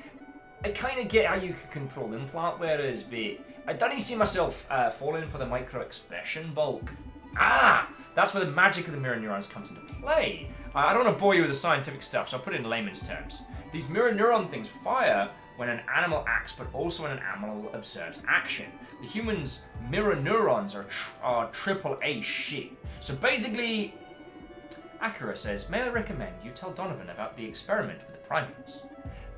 kind of get how you could control implant wearers, but I don't see myself falling for the micro-expression bulk. Ah! That's where the magic of the mirror neurons comes into play. I don't want to bore you with the scientific stuff, so I'll put it in layman's terms. These mirror neuron things fire when an animal acts, but also when an animal observes action. The human's mirror neurons are AAA shit. So basically, Akira says, may I recommend you tell Donovan about the experiment with the primates?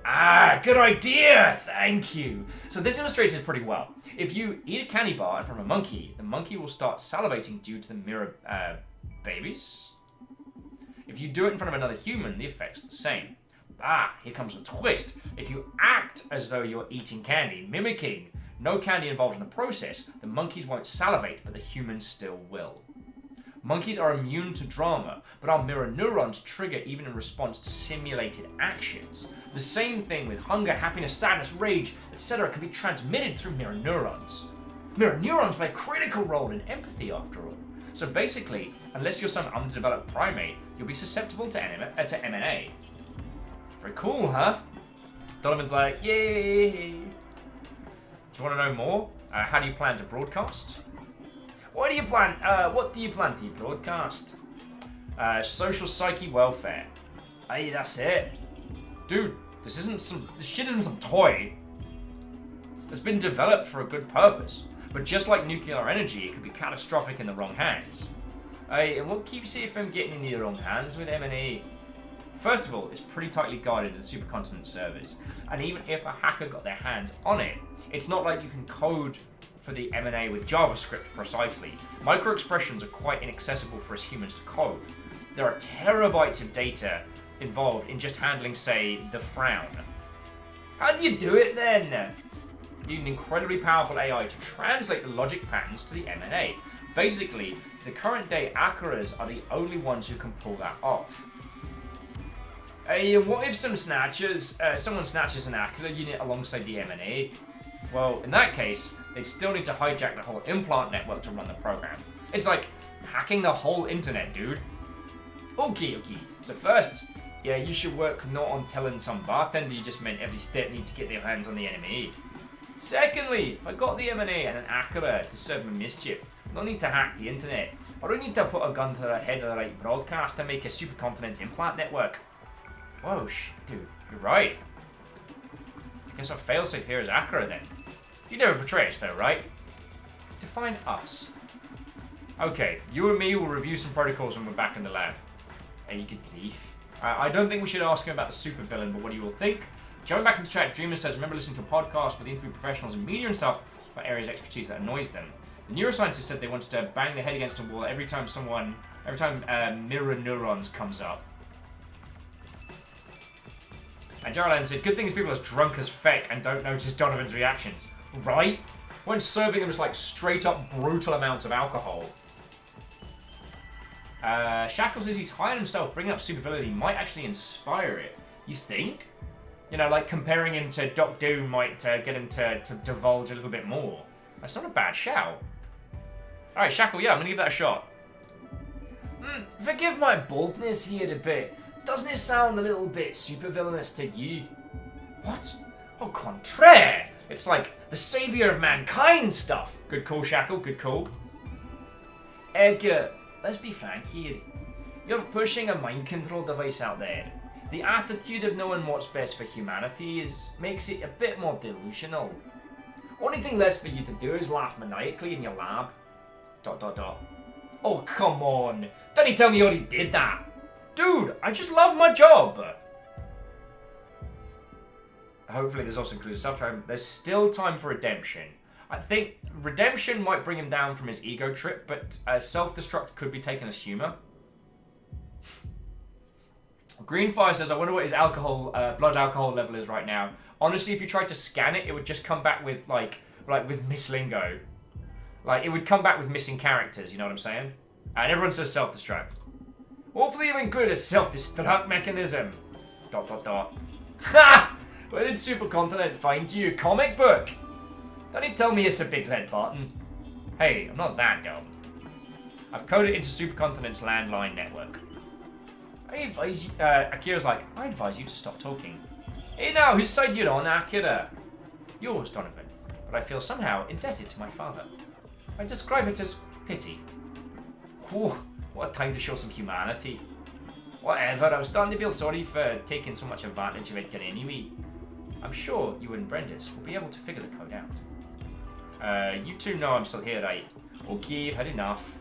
Ah, good idea! Thank you! So this illustrates it pretty well. If you eat a candy bar in front of a monkey, the monkey will start salivating due to the mirror babies. If you do it in front of another human, the effect's the same. Ah, here comes a twist. If you act as though you're eating candy, mimicking no candy involved in the process, the monkeys won't salivate, but the humans still will. Monkeys are immune to drama, but our mirror neurons trigger even in response to simulated actions. The same thing with hunger, happiness, sadness, rage, etc. can be transmitted through mirror neurons. Mirror neurons play a critical role in empathy, after all. So basically, unless you're some undeveloped primate, you'll be susceptible to MNA. Very cool, huh? Donovan's like, yay! Do you want to know more? How do you plan to broadcast? What do you plan to broadcast? Social psyche welfare. Aye, that's it. Dude, this shit isn't some toy. It's been developed for a good purpose. But just like nuclear energy, it could be catastrophic in the wrong hands. And what keeps it from getting in the wrong hands with M&A? First of all, it's pretty tightly guarded in the supercontinent servers. And even if a hacker got their hands on it, it's not like you can code for the M&A with JavaScript precisely. Microexpressions are quite inaccessible for us humans to code. There are terabytes of data involved in just handling, say, the frown. How do you do it then? You need an incredibly powerful AI to translate the logic patterns to the M&A. Basically, the current day Akaras are the only ones who can pull that off. What if someone snatches an Akara unit alongside the M&A? Well, in that case, they'd still need to hijack the whole implant network to run the program. It's like hacking the whole internet, dude. Okay. So first, yeah, you should work not on telling some bartender you just meant every step need to get their hands on the enemy. Secondly, if I got the M&A and an Akara to serve me mischief, no need to hack the internet. I don't need to put a gun to the head of the right broadcast and make a superconfidence implant network. Whoa, dude, you're right. Guess our failsafe here is Akara then. You never betray us though, right? Define us. Okay, you and me will review some protocols when we're back in the lab. Hey, good grief. I don't think we should ask him about the supervillain, but what do you all think? Jumping back into the chat, Dreamer says, remember listening to a podcast with interview professionals in media and stuff about areas of expertise that annoys them. The neuroscientist said they wanted to bang their head against a wall every time mirror neurons comes up. And Geraldine said, good thing is people are as drunk as feck and don't notice Donovan's reactions. Right? When serving them just like straight up brutal amounts of alcohol. Shackle says he's high on himself, bringing up supervillainy might actually inspire it. You think? You know, like comparing him to Doc Doom might get him to divulge a little bit more. That's not a bad shout. Alright, Shackle, yeah, I'm gonna give that a shot. Forgive my boldness here a bit. Doesn't it sound a little bit supervillainous to you? What? Au contraire! It's like the savior of mankind stuff. Good call, Shackle, good call. Edgar, let's be frank here. You're pushing a mind control device out there. The attitude of knowing what's best for humanity makes it a bit more delusional. Only thing left for you to do is laugh maniacally in your lab. ... Oh, come on. Don't you tell me you already did that. Dude, I just love my job. Hopefully this also includes subtract. There's still time for redemption. I think redemption might bring him down from his ego trip, but self-destruct could be taken as humor. Greenfire says, I wonder what his blood alcohol level is right now. Honestly, if you tried to scan it, it would just come back with like with mislingo. Like it would come back with missing characters, you know what I'm saying? And everyone says self-destruct. Hopefully you include a self-destruct mechanism. ... Ha! Where did Supercontinent find you? Comic book? Don't you tell me it's a big red button. Hey, I'm not that dumb. I've coded into Supercontinent's landline network. I advise you, Akira's like, I advise you to stop talking. Hey now, whose side you on, Akira? Yours, Donovan. But I feel somehow indebted to my father. I describe it as pity. Whew, what a time to show some humanity. Whatever, I was starting to feel sorry for taking so much advantage of Edgar anyway. I'm sure you and Brendis will be able to figure the code out. You two know I'm still here, right? Okay, I've had enough.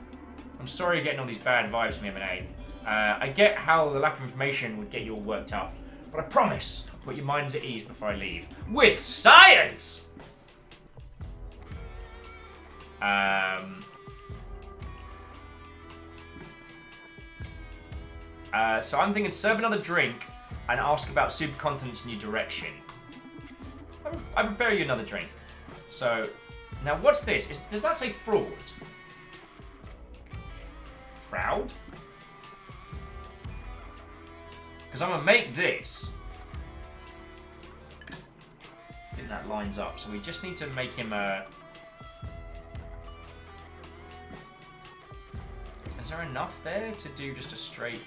I'm sorry you're getting all these bad vibes from M&A. I get how the lack of information would get you all worked up, but I promise I'll put your minds at ease before I leave. With science! So I'm thinking serve another drink and ask about Supercontinent's new direction. I prepare you another drink. So, now what's this? Does that say fraud? proud? Because I'm going to make this. I think that lines up. So we just need to make him a... Is there enough there to do just a straight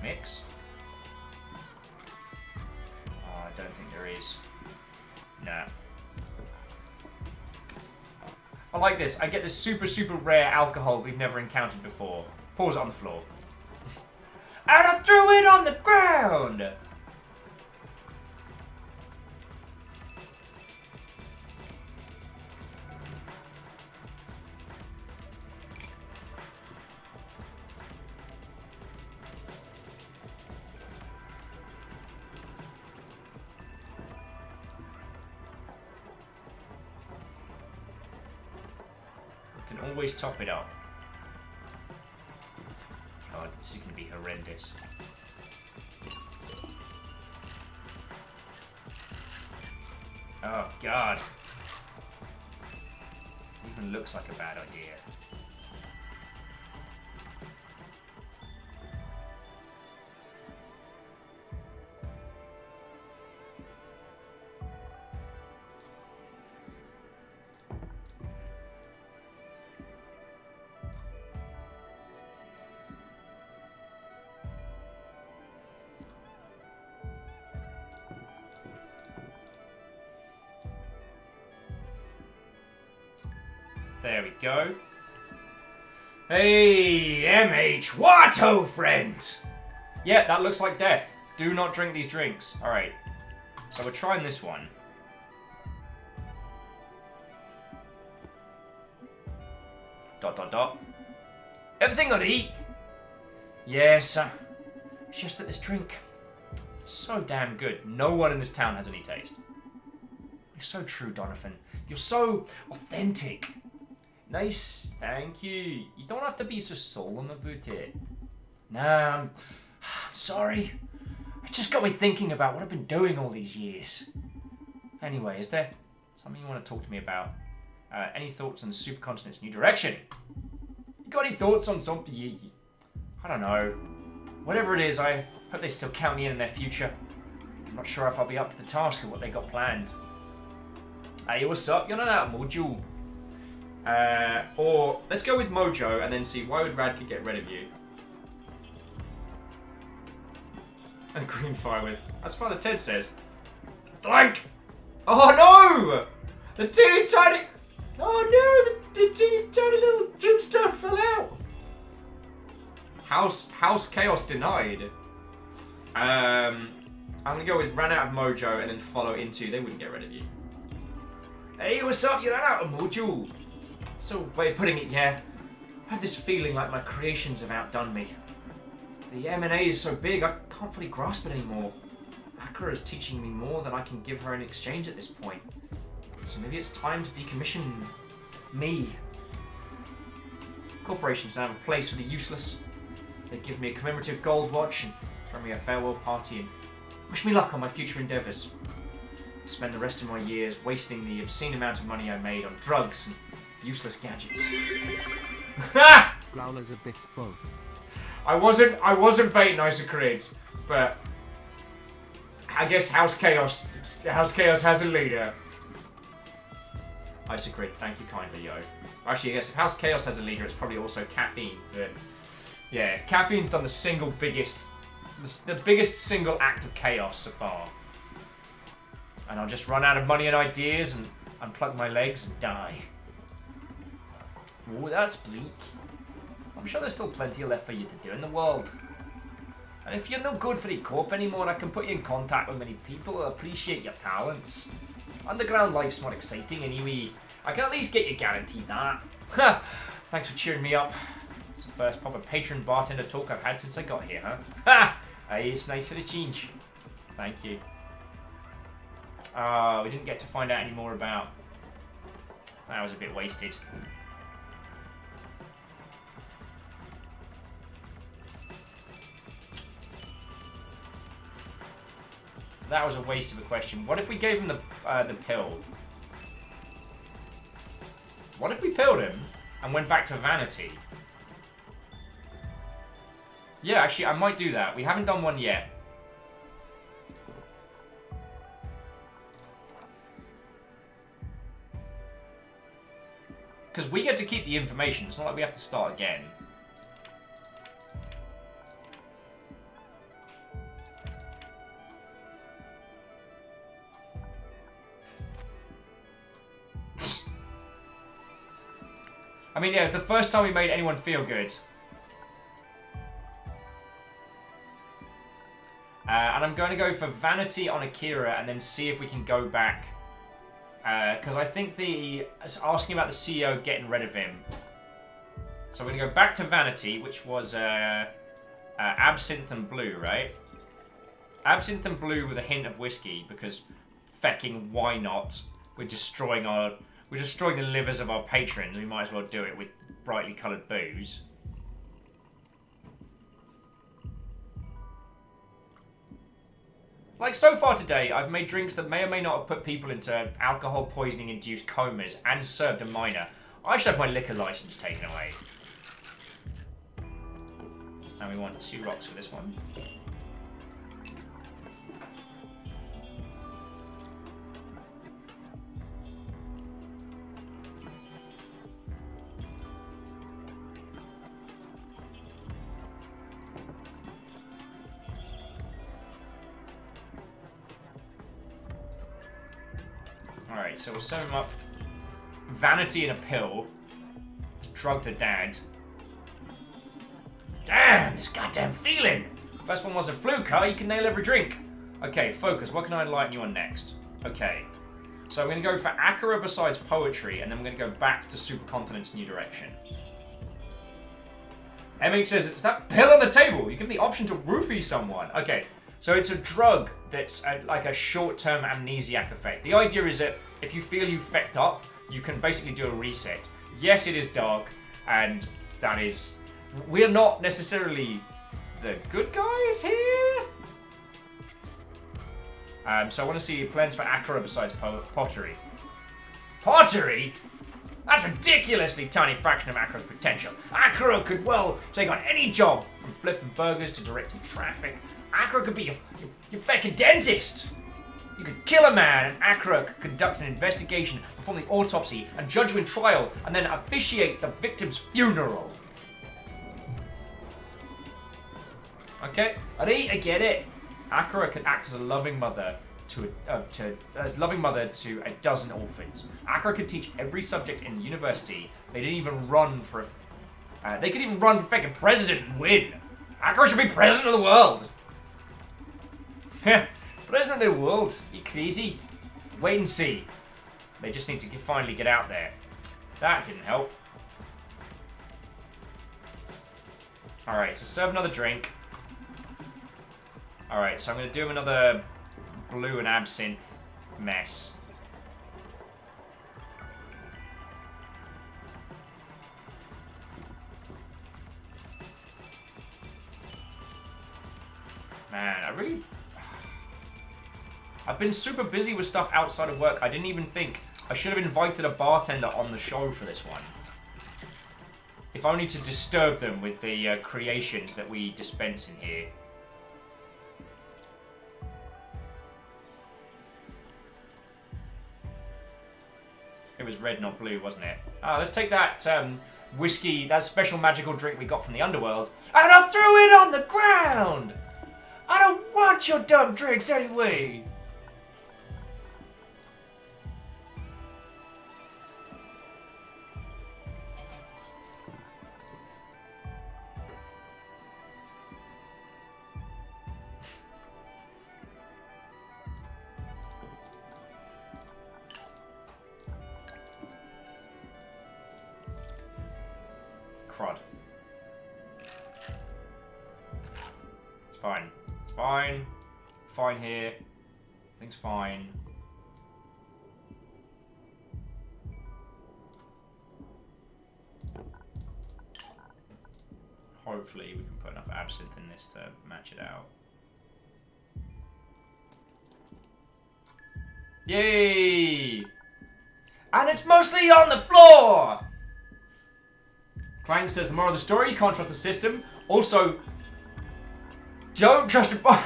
mix? Oh, I don't think there is. Nah. I like this. I get this super, super rare alcohol we've never encountered before. Pours it on the floor. And I threw it on the ground! Can always top it up. God, this is going to be horrendous. Oh, God. Even looks like a bad idea. There we go. Hey, MH, Watto friend! Yeah, that looks like death. Do not drink these drinks. Alright. So we're trying this one. Dot, dot, dot. Everything alright? Yes, it's just that this drink is so damn good. No one in this town has any taste. You're so true, Donovan. You're so authentic. Nice, thank you. You don't have to be so solemn about it. Nah, I'm sorry. It just got me thinking about what I've been doing all these years. Anyway, is there something you want to talk to me about? Any thoughts on the supercontinent's new direction? You got any thoughts on something? I don't know. Whatever it is, I hope they still count me in their future. I'm not sure if I'll be up to the task of what they got planned. Hey, what's up? You're not out of Mojo. Or let's go with Mojo and then see why would Radka get rid of you. And Greenfire with, as Father Ted says, Blank! Oh no! The teeny tiny... Oh no! The teeny tiny little tombstone fell out! House Chaos denied. I'm gonna go with ran out of Mojo and then follow into they wouldn't get rid of you. Hey, what's up? You ran out of Mojo. So, way of putting it, yeah. I have this feeling like my creations have outdone me. The M&A is so big, I can't fully grasp it anymore. Akira is teaching me more than I can give her in exchange at this point. So maybe it's time to decommission me. Corporations now have a place for the useless. They give me a commemorative gold watch and throw me a farewell party and wish me luck on my future endeavours. I spend the rest of my years wasting the obscene amount of money I made on drugs and useless gadgets. Growler's a bit full. I wasn't baiting Isocrid, but I guess House Chaos has a leader. Isocrid, thank you kindly, yo. Actually, I guess if House Chaos has a leader, it's probably also Caffeine. But yeah, Caffeine's done the biggest single act of chaos so far. And I'll just run out of money and ideas and unplug my legs and die. Oh, that's bleak. I'm sure there's still plenty left for you to do in the world. And if you're no good for the Corp anymore, I can put you in contact with many people who appreciate your talents. Underground life's more exciting anyway. I can at least get you guaranteed that. Thanks for cheering me up. It's the first proper patron bartender talk I've had since I got here, huh? Ha! Hey, it's nice for the change. Thank you. We didn't get to find out any more about... That was a bit wasted. That was a waste of a question. What if we gave him the pill? What if we pilled him and went back to Vanity? Yeah, actually, I might do that. We haven't done one yet. Because we get to keep the information. It's not like we have to start again. I mean, yeah, it's the first time we made anyone feel good. And I'm going to go for Vanity on Akira and then see if we can go back. Because I think it's asking about the CEO getting rid of him. So we're going to go back to Vanity, which was Absinthe and Blue, right? Absinthe and Blue with a hint of whiskey, because fecking why not? We're destroying the livers of our patrons. We might as well do it with brightly coloured booze. Like, so far today, I've made drinks that may or may not have put people into alcohol poisoning-induced comas and served a minor. I should have my liquor license taken away. And we want 2 rocks for this one. Alright, so we'll serve him up Vanity in a pill. Drug to dad. Damn, this goddamn feeling! First one was a fluke, huh? You can nail every drink. Okay, focus. What can I enlighten you on next? Okay. So I'm going to go for Akira besides poetry, and then I'm going to go back to Supercontinent's New Direction. MH says, it's that pill on the table. You give the option to roofie someone. Okay, so it's a drug that's like a short-term amnesiac effect. The idea is that if you feel you've fecked up, you can basically do a reset. Yes, it is dark, and that is... We're not necessarily the good guys here. So I want to see plans for Akira besides pottery. Pottery? That's a ridiculously tiny fraction of Akira's potential. Akira could, well, take on any job, from flipping burgers to directing traffic. Akira could be your fucking dentist. You could kill a man, and Akira could conduct an investigation, perform the autopsy, and judge you in trial, and then officiate the victim's funeral. Okay, I get it. Akira can act as a loving mother to a dozen orphans. Akira could teach every subject in university. They didn't even run for they could even run for fucking president and win. Akira should be president of the world. President of the world? You crazy? Wait and see. They just need to finally get out there. That didn't help. Alright, so serve another drink. Alright, so I'm going to do him another blue and absinthe mess. Man, I've been super busy with stuff outside of work. I didn't even think I should have invited a bartender on the show for this one. If only to disturb them with the creations that we dispense in here. It was red, not blue, wasn't it? Let's take that whiskey, that special magical drink we got from the underworld, and I'll throw it on the ground! I don't want your dumb drinks anyway! Crud. It's fine. It's fine. Fine here. Everything's fine. Hopefully we can put enough absinthe in this to match it out. Yay! And it's mostly on the floor! Clank says, the moral of the story, you can't trust the system. Also, Don't trust a bar.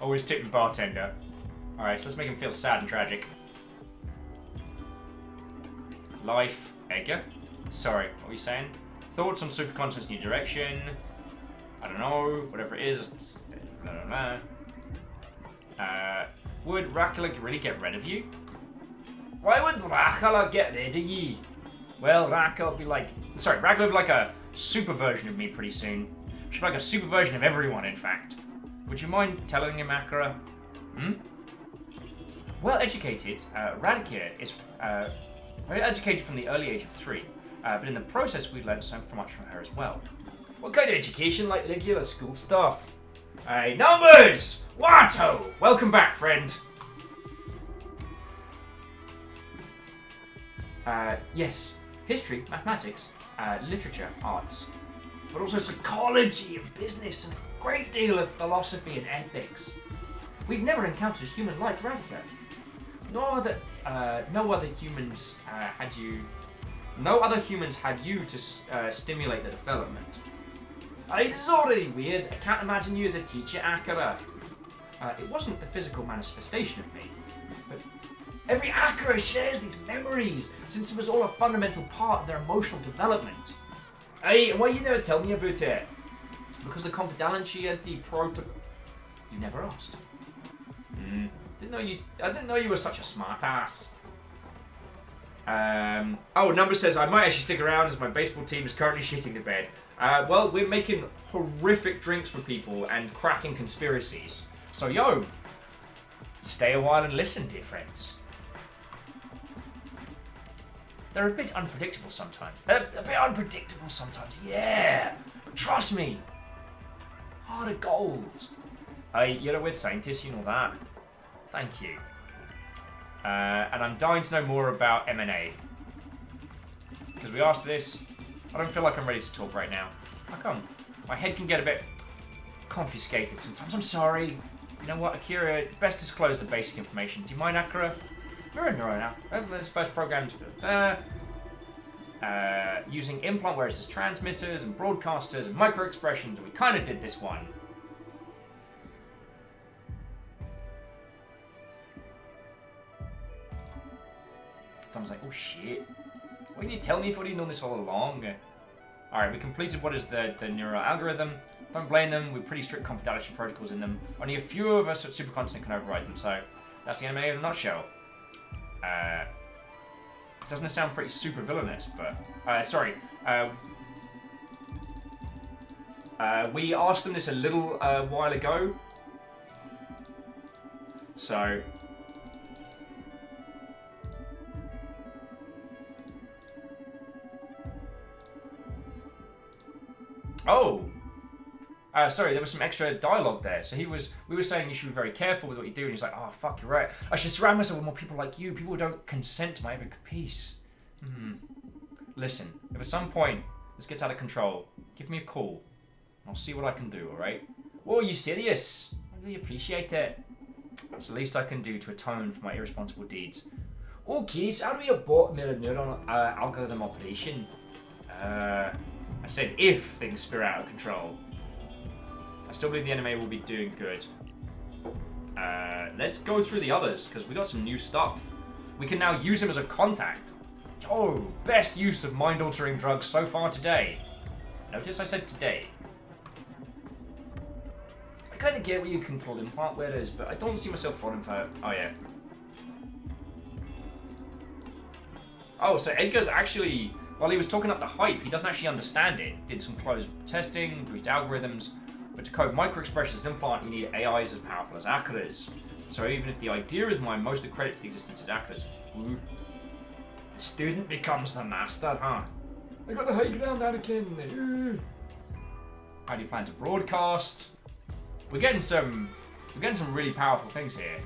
Always tip the bartender. Alright, so let's make him feel sad and tragic. Life, Edgar. Sorry, what were you saying? Thoughts on Supercontinent's new direction? I don't know, whatever it is. Blah, blah, blah. Would Rakala really get rid of you? Why would Rakala get rid of you? Well, Rakala would be like... Sorry, Rakala would be like a super version of me pretty soon. She'd be like a super version of everyone, in fact. Would you mind telling him, Akira? Well educated, Radicare is very educated from the early age of 3. But in the process, we learned so much from her as well. What kind of education? Like regular school stuff? Hey, numbers! Watto! Welcome back, friend. Yes. History, mathematics, literature, arts. But also psychology and business and a great deal of philosophy and ethics. We've never encountered human like Radicare. No other humans had you to stimulate the development. This is already weird. I can't imagine you as a teacher, Akira. It wasn't the physical manifestation of me, but every Akira shares these memories, since it was all a fundamental part of their emotional development. Hey, why you never tell me about it? Because the confidentiality protocol. You never asked. I didn't know you were such a smart ass. Number says I might actually stick around as my baseball team is currently shitting the bed. Well, we're making horrific drinks for people and cracking conspiracies. So, yo, stay a while and listen, dear friends. They're a bit unpredictable sometimes. Yeah. But trust me. Heart of gold. Hey, you're a weird scientist, you know that. Thank you. And I'm dying to know more about M&A. Because we asked this. I don't feel like I'm ready to talk right now. How come? My head can get a bit confiscated sometimes. I'm sorry. You know what, Akira? Best disclose the basic information. Do you mind, Akira? We're a neuro now. This first programmed using implant wearers as transmitters and broadcasters and micro expressions. We kind of did this one. Tom's like, oh shit. Why didn't you tell me if I'd known this all along? Alright, we completed what is the neural algorithm. Don't blame them, we're pretty strict confidentiality protocols in them. Only a few of us at Supercontinent can override them, so that's the anime in a nutshell. Doesn't it sound pretty super villainous, but... we asked them this a little while ago. So... Oh! Sorry, there was some extra dialogue there. So we were saying you should be very careful with what you do, and he's like, oh, fuck, you're right. I should surround myself with more people like you, people who don't consent to my every caprice. Listen, if at some point this gets out of control, give me a call, and I'll see what I can do, alright? Oh, are you serious? I really appreciate it. It's the least I can do to atone for my irresponsible deeds. Okay, so how do we abort mirror neuron algorithm operation? I said if things spiral out of control. I still believe the anime will be doing good. Let's go through the others, because we got some new stuff. We can now use him as a contact. Oh, best use of mind-altering drugs so far today. Notice I said today. I kind of get what you control implant wearers, but I don't see myself falling for... Oh, yeah. Oh, so Edgar's actually... While he was talking up the hype, he doesn't actually understand it. Did some closed testing, boost algorithms, but to code microexpressions as implant, you need AIs as powerful as Akira's. So even if the idea is mine, most of the credit for the existence is Akira's. Ooh. The student becomes the master, huh? I got the high ground, Anakin. Ooh. How do you plan to broadcast? We're getting some really powerful things here.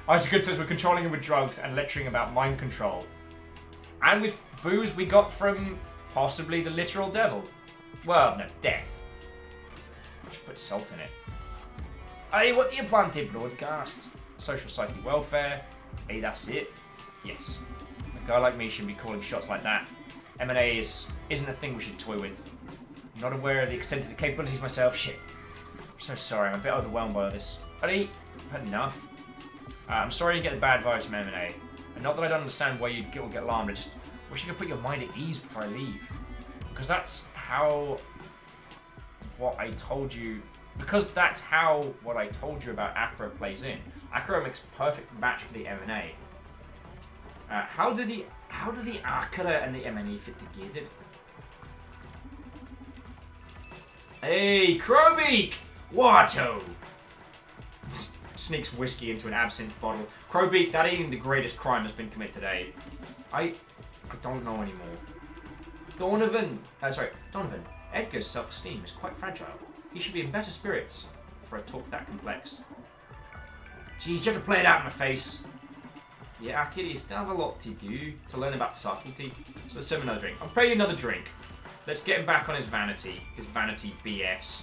Isaac says we're controlling him with drugs and lecturing about mind control. And with booze we got from possibly the literal devil. Well, no, death. I should put salt in it. Hey, what do you plan to broadcast? Social psychic welfare. Hey, that's it. Yes. A guy like me shouldn't be calling shots like that. M&A isn't a thing we should toy with. I'm not aware of the extent of the capabilities myself. Shit. I'm so sorry. I'm a bit overwhelmed by all this. Buddy, I've had enough. I'm sorry you get the bad vibes from M&A. And not that I don't understand why you'd get alarmed. I just wish you could put your mind at ease before I leave. Because that's how what I told you about Acro plays in. Acro makes a perfect match for the M&A. How do the Acro and the M&A fit together? Hey, Crowbeak! Watto! Sneaks whiskey into an absinthe bottle. Crowbeak, that ain't the greatest crime that's been committed today. I don't know anymore. Donovan, Edgar's self-esteem is quite fragile. He should be in better spirits for a talk that complex. Jeez, you have to play it out in my face. Yeah, Akira, you still have a lot to do to learn about Sakiti. So let's have another drink. I'll pay you another drink. Let's get him back on his vanity BS.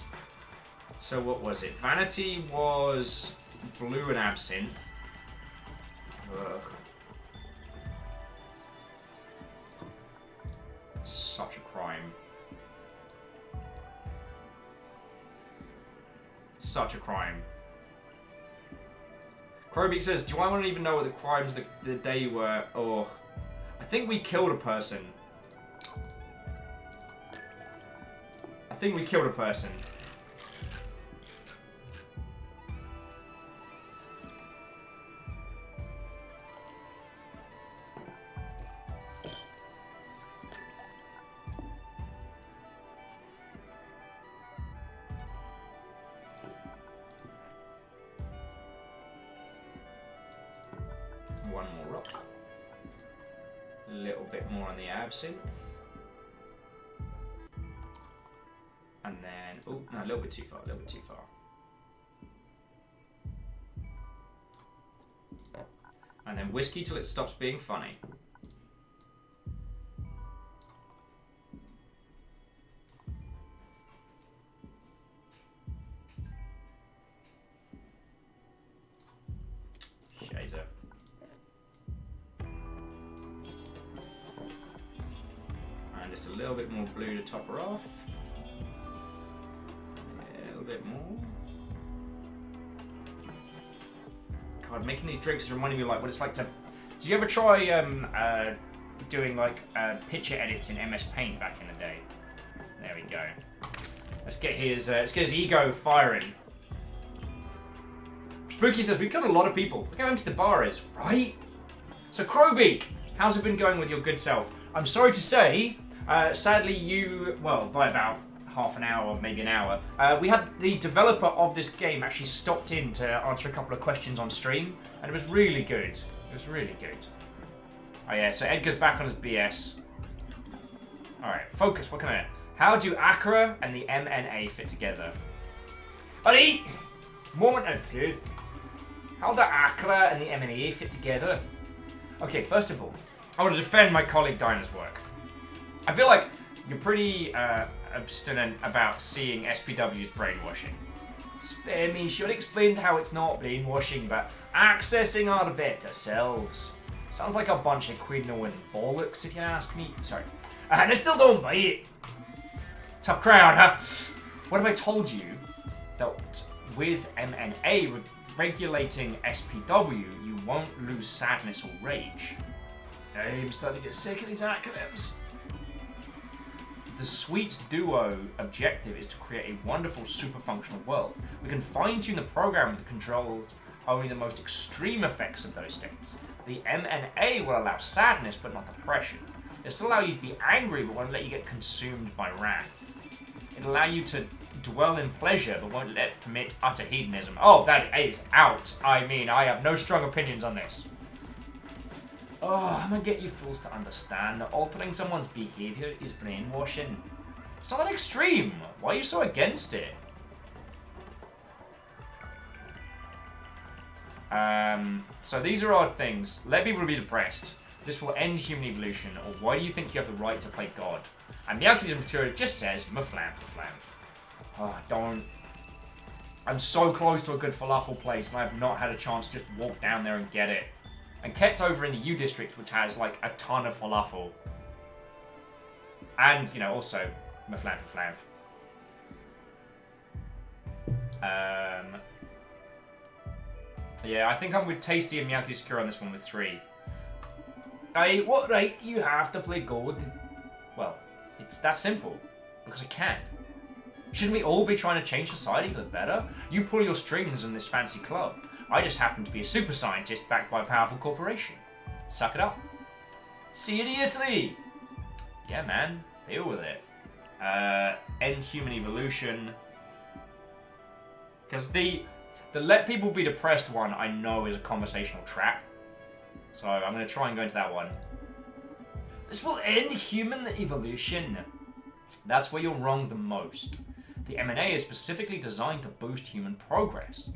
So what was it? Vanity was blue and absinthe. Ugh. Such a crime. Such a crime. Crowbeak says, do I want to even know what the crimes the day were? Oh, I think we killed a person. One more rock. A little bit more on the absinthe. And then, oh, no, a little bit too far, And then whiskey till it stops being funny. Shazer. And just a little bit more blue to top her off. Bit more. God, making these drinks is reminding me of like what it's like to. Did you ever try doing like picture edits in MS Paint back in the day? There we go. Let's get his ego firing. Spooky says we've got a lot of people. Look how empty the bar is, right? So Crowbeak, how's it been going with your good self? I'm sorry to say, sadly you by about half an hour, maybe an hour. We had the developer of this game actually stopped in to answer a couple of questions on stream, and it was really good. Oh yeah, so Edgar's back on his BS. Alright, focus, what can I do? How do Acro and the MNA fit together? Buddy! Moment of truth. How do Acro and the MNA fit together? Okay, first of all, I want to defend my colleague Dinah's work. I feel like you're pretty abstinent about seeing SPW's brainwashing. Spare me, should explain how it's not brainwashing, but accessing our better selves. Sounds like a bunch of quinoa and bollocks, if you ask me. Sorry. And I still don't buy it. Tough crowd, huh? What if I told you that with MNA regulating SPW, you won't lose sadness or rage? I'm starting to get sick of these acronyms. The Sweet Duo objective is to create a wonderful, super functional world. We can fine-tune the program that controls only the most extreme effects of those states. The MNA will allow sadness, but not depression. It'll still allow you to be angry, but won't let you get consumed by wrath. It'll allow you to dwell in pleasure, but won't let it permit utter hedonism. Oh, that is out. I mean, I have no strong opinions on this. Oh, I'm gonna get you fools to understand that altering someone's behavior is brainwashing. It's not that extreme. Why are you so against it? So these are odd things. Let people be depressed. This will end human evolution. Or why do you think you have the right to play God? And Meowkidism Fury just says, maflam for flamf. Oh, don't. I'm so close to a good falafel place, and I have not had a chance to just walk down there and get it. And Ket's over in the U district, which has like a ton of falafel. And, you know, also maflam for flamf. Yeah, I think I'm with Tasty and Miyaki Sakura on this one with 3. What right do you have to play God? Well, it's that simple. Because I can. Shouldn't we all be trying to change society for the better? You pull your strings in this fancy club. I just happen to be a super scientist backed by a powerful corporation. Suck it up. Seriously? Yeah, man. Deal with it. End human evolution. Because the let people be depressed one I know is a conversational trap. So I'm going to try and go into that one. This will end human evolution. That's where you're wrong the most. The M&A is specifically designed to boost human progress.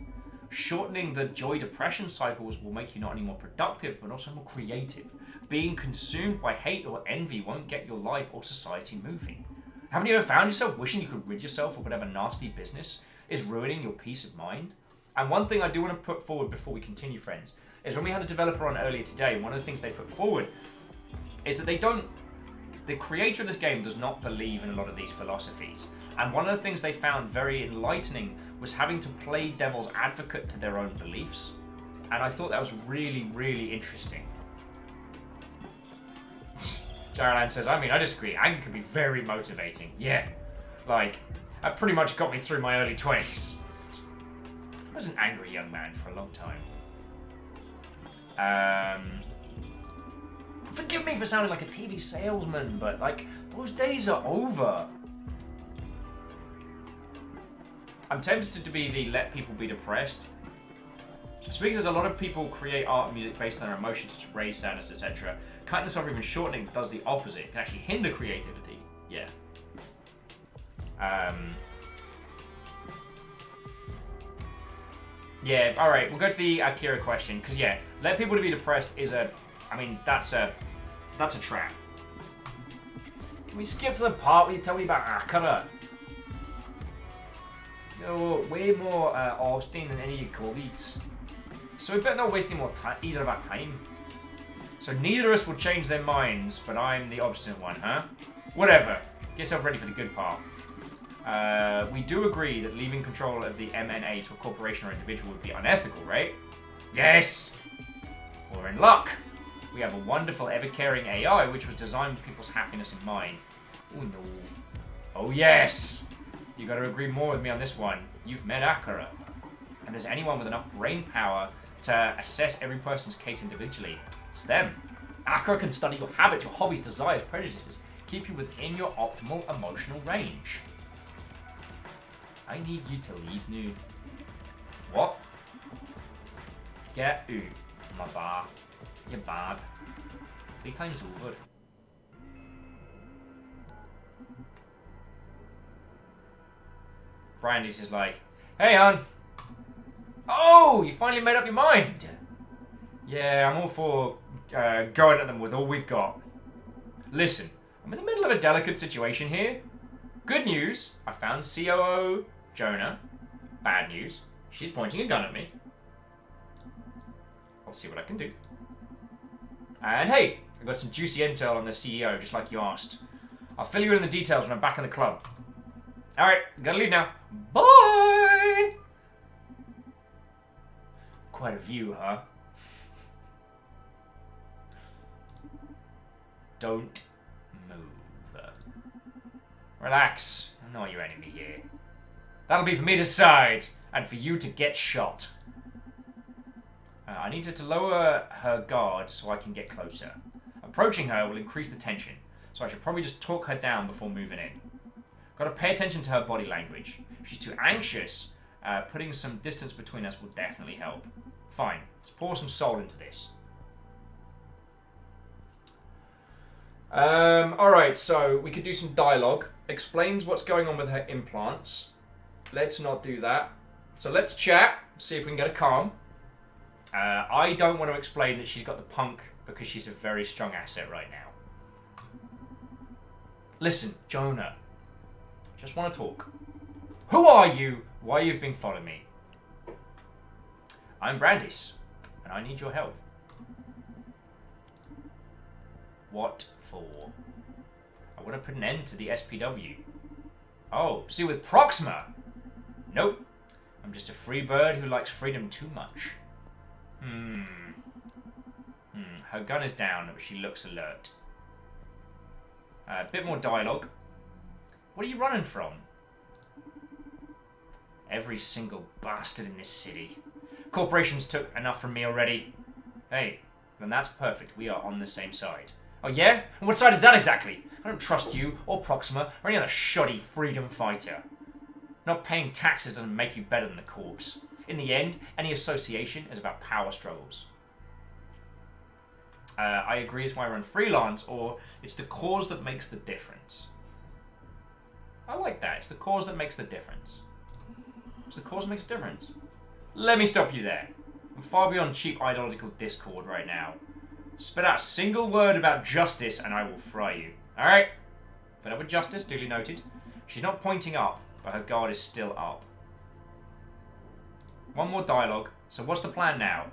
Shortening the joy-depression cycles will make you not only more productive, but also more creative. Being consumed by hate or envy won't get your life or society moving. Haven't you ever found yourself wishing you could rid yourself of whatever nasty business is ruining your peace of mind? And one thing I do want to put forward before we continue, friends, is when we had a developer on earlier today, one of the things they put forward is that the creator of this game does not believe in a lot of these philosophies. And one of the things they found very enlightening was having to play devil's advocate to their own beliefs. And I thought that was really, really interesting. Jarolan says, I disagree. Anger can be very motivating. Yeah. Like, that pretty much got me through my early 20s. I was an angry young man for a long time. Forgive me for sounding like a TV salesman, but, like, those days are over. I'm tempted to be the let people be depressed. Speaks as a lot of people create art and music based on their emotions, such as raise standards, etc. Cutting this off or even shortening does the opposite. It can actually hinder creativity. Yeah. Yeah, alright, we'll go to the Akira question, because yeah, let people to be depressed is that's a trap. Can we skip to the part where you tell me about Akira? You're way more obstinate than any of your colleagues. So we better not waste any more time, either of our time. So neither of us will change their minds, but I'm the obstinate one, huh? Whatever. Get yourself ready for the good part. We do agree that leaving control of the M&A to a corporation or individual would be unethical, right? Yes! We're in luck. We have a wonderful, ever-caring AI which was designed with people's happiness in mind. Oh no. Oh yes! You gotta agree more with me on this one. You've met Akira. And there's anyone with enough brain power to assess every person's case individually, it's them. Akira can study your habits, your hobbies, desires, prejudices, keep you within your optimal emotional range. I need you to leave now. What? Get out my bar. You're bad. Playtime's over. Brandy's is like, hey, hon. Oh, you finally made up your mind. Yeah, I'm all for going at them with all we've got. Listen, I'm in the middle of a delicate situation here. Good news, I found COO Jonah. Bad news, she's pointing a gun at me. I'll see what I can do. And hey, I got some juicy intel on the CEO, just like you asked. I'll fill you in the details when I'm back in the club. Alright, gotta leave now. Bye! Quite a view, huh? Don't move. Relax. I'm not your enemy here. That'll be for me to decide, and for you to get shot. I need her to lower her guard so I can get closer. Approaching her will increase the tension, so I should probably just talk her down before moving in. Gotta pay attention to her body language. If she's too anxious, putting some distance between us will definitely help. Fine, let's pour some soul into this. Alright, so we could do some dialogue. Explains what's going on with her implants. Let's not do that. So let's chat, see if we can get a calm. I don't want to explain that she's got the punk because she's a very strong asset right now. Listen, Jonah. Just want to talk. Who are you? Why you've been following me? I'm Brandis, and I need your help. What for? I want to put an end to the SPW. Oh, see with Proxima? Nope. I'm just a free bird who likes freedom too much. Her gun is down, but she looks alert. A bit more dialogue. What are you running from? Every single bastard in this city. Corporations took enough from me already. Hey, then that's perfect. We are on the same side. Oh yeah? And what side is that exactly? I don't trust you, or Proxima, or any other shoddy freedom fighter. Not paying taxes doesn't make you better than the Corps. In the end, any association is about power struggles. I agree, it's why I run freelance, or it's the cause that makes the difference. I like that. It's the cause that makes the difference. It's the cause that makes a difference. Let me stop you there. I'm far beyond cheap ideological discord right now. Spit out a single word about justice and I will fry you. Alright? Fed up with justice, duly noted. She's not pointing up, but her guard is still up. One more dialogue. So what's the plan now?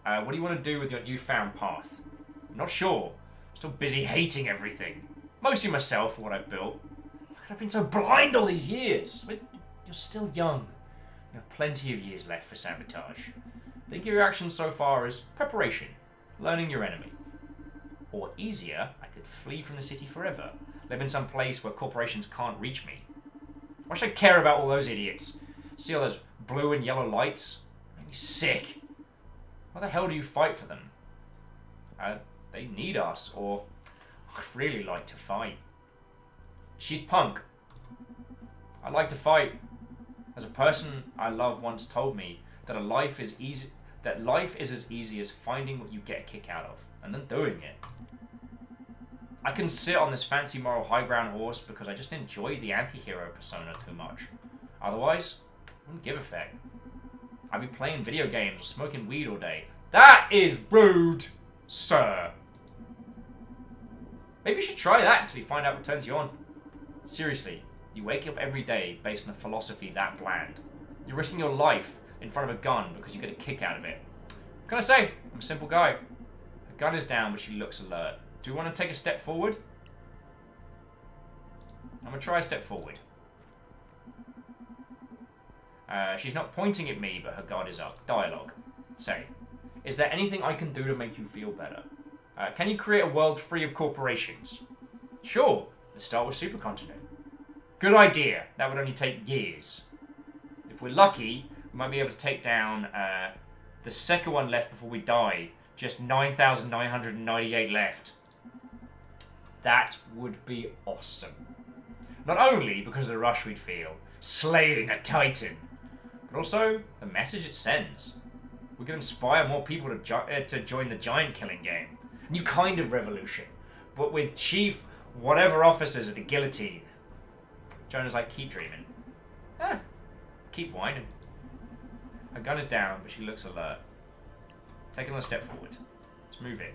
What do you want to do with your newfound path? I'm not sure. I'm still busy hating everything. Mostly myself for what I've built. How could I have been so blind all these years? But you're still young. You have plenty of years left for sabotage. Think of your actions so far as preparation, learning your enemy. Or easier, I could flee from the city forever, live in some place where corporations can't reach me. Why should I care about all those idiots? See all those blue and yellow lights? Make me sick. Why the hell do you fight for them? They need us, or I'd really like to fight. She's punk. I like to fight. As a person I love once told me that life is as easy as finding what you get a kick out of, and then doing it. I can sit on this fancy moral high ground horse because I just enjoy the anti-hero persona too much. Otherwise, I wouldn't give a fuck. I'd be playing video games or smoking weed all day. That is rude, sir. Maybe you should try that until you find out what turns you on. Seriously, you wake up every day based on a philosophy that bland. You're risking your life in front of a gun because you get a kick out of it. What can I say? I'm a simple guy. Her gun is down, but she looks alert. Do you want to take a step forward? I'm going to try a step forward. She's not pointing at me, but her guard is up. Dialogue. Say, is there anything I can do to make you feel better? Can you create a world free of corporations? Sure. Let's start with supercontinent. Good idea. That would only take years. If we're lucky, we might be able to take down the second one left before we die. Just 9,998 left. That would be awesome. Not only because of the rush we'd feel, slaying a titan, but also the message it sends. We can inspire more people to join the giant killing game. New kind of revolution, but with chief whatever officers at the guillotine. Jonah's like, keep dreaming. Keep whining. Her gun is down, but she looks alert. Take another step forward. Let's move in.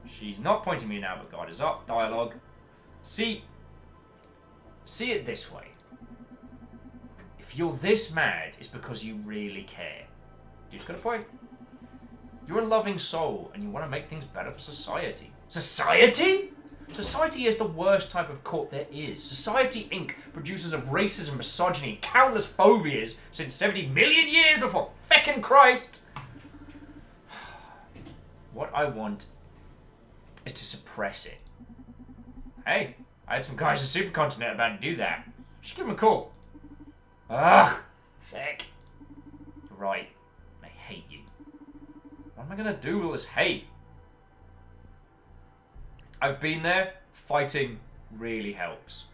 She's not pointing me now, but guard is up. Dialogue. See it this way. If you're this mad, it's because you really care. You just got a point. You're a loving soul, and you want to make things better for society. Society? Society is the worst type of corp there is. Society Inc. produces of racism, misogyny, countless phobias since 70 million years before feckin' Christ. What I want is to suppress it. Hey, I had some guys in Supercontinent about to do that. You should give them a call. Ugh, feck. You're right. I hate you. What am I gonna do with all this hate? I've been there. Fighting really helps.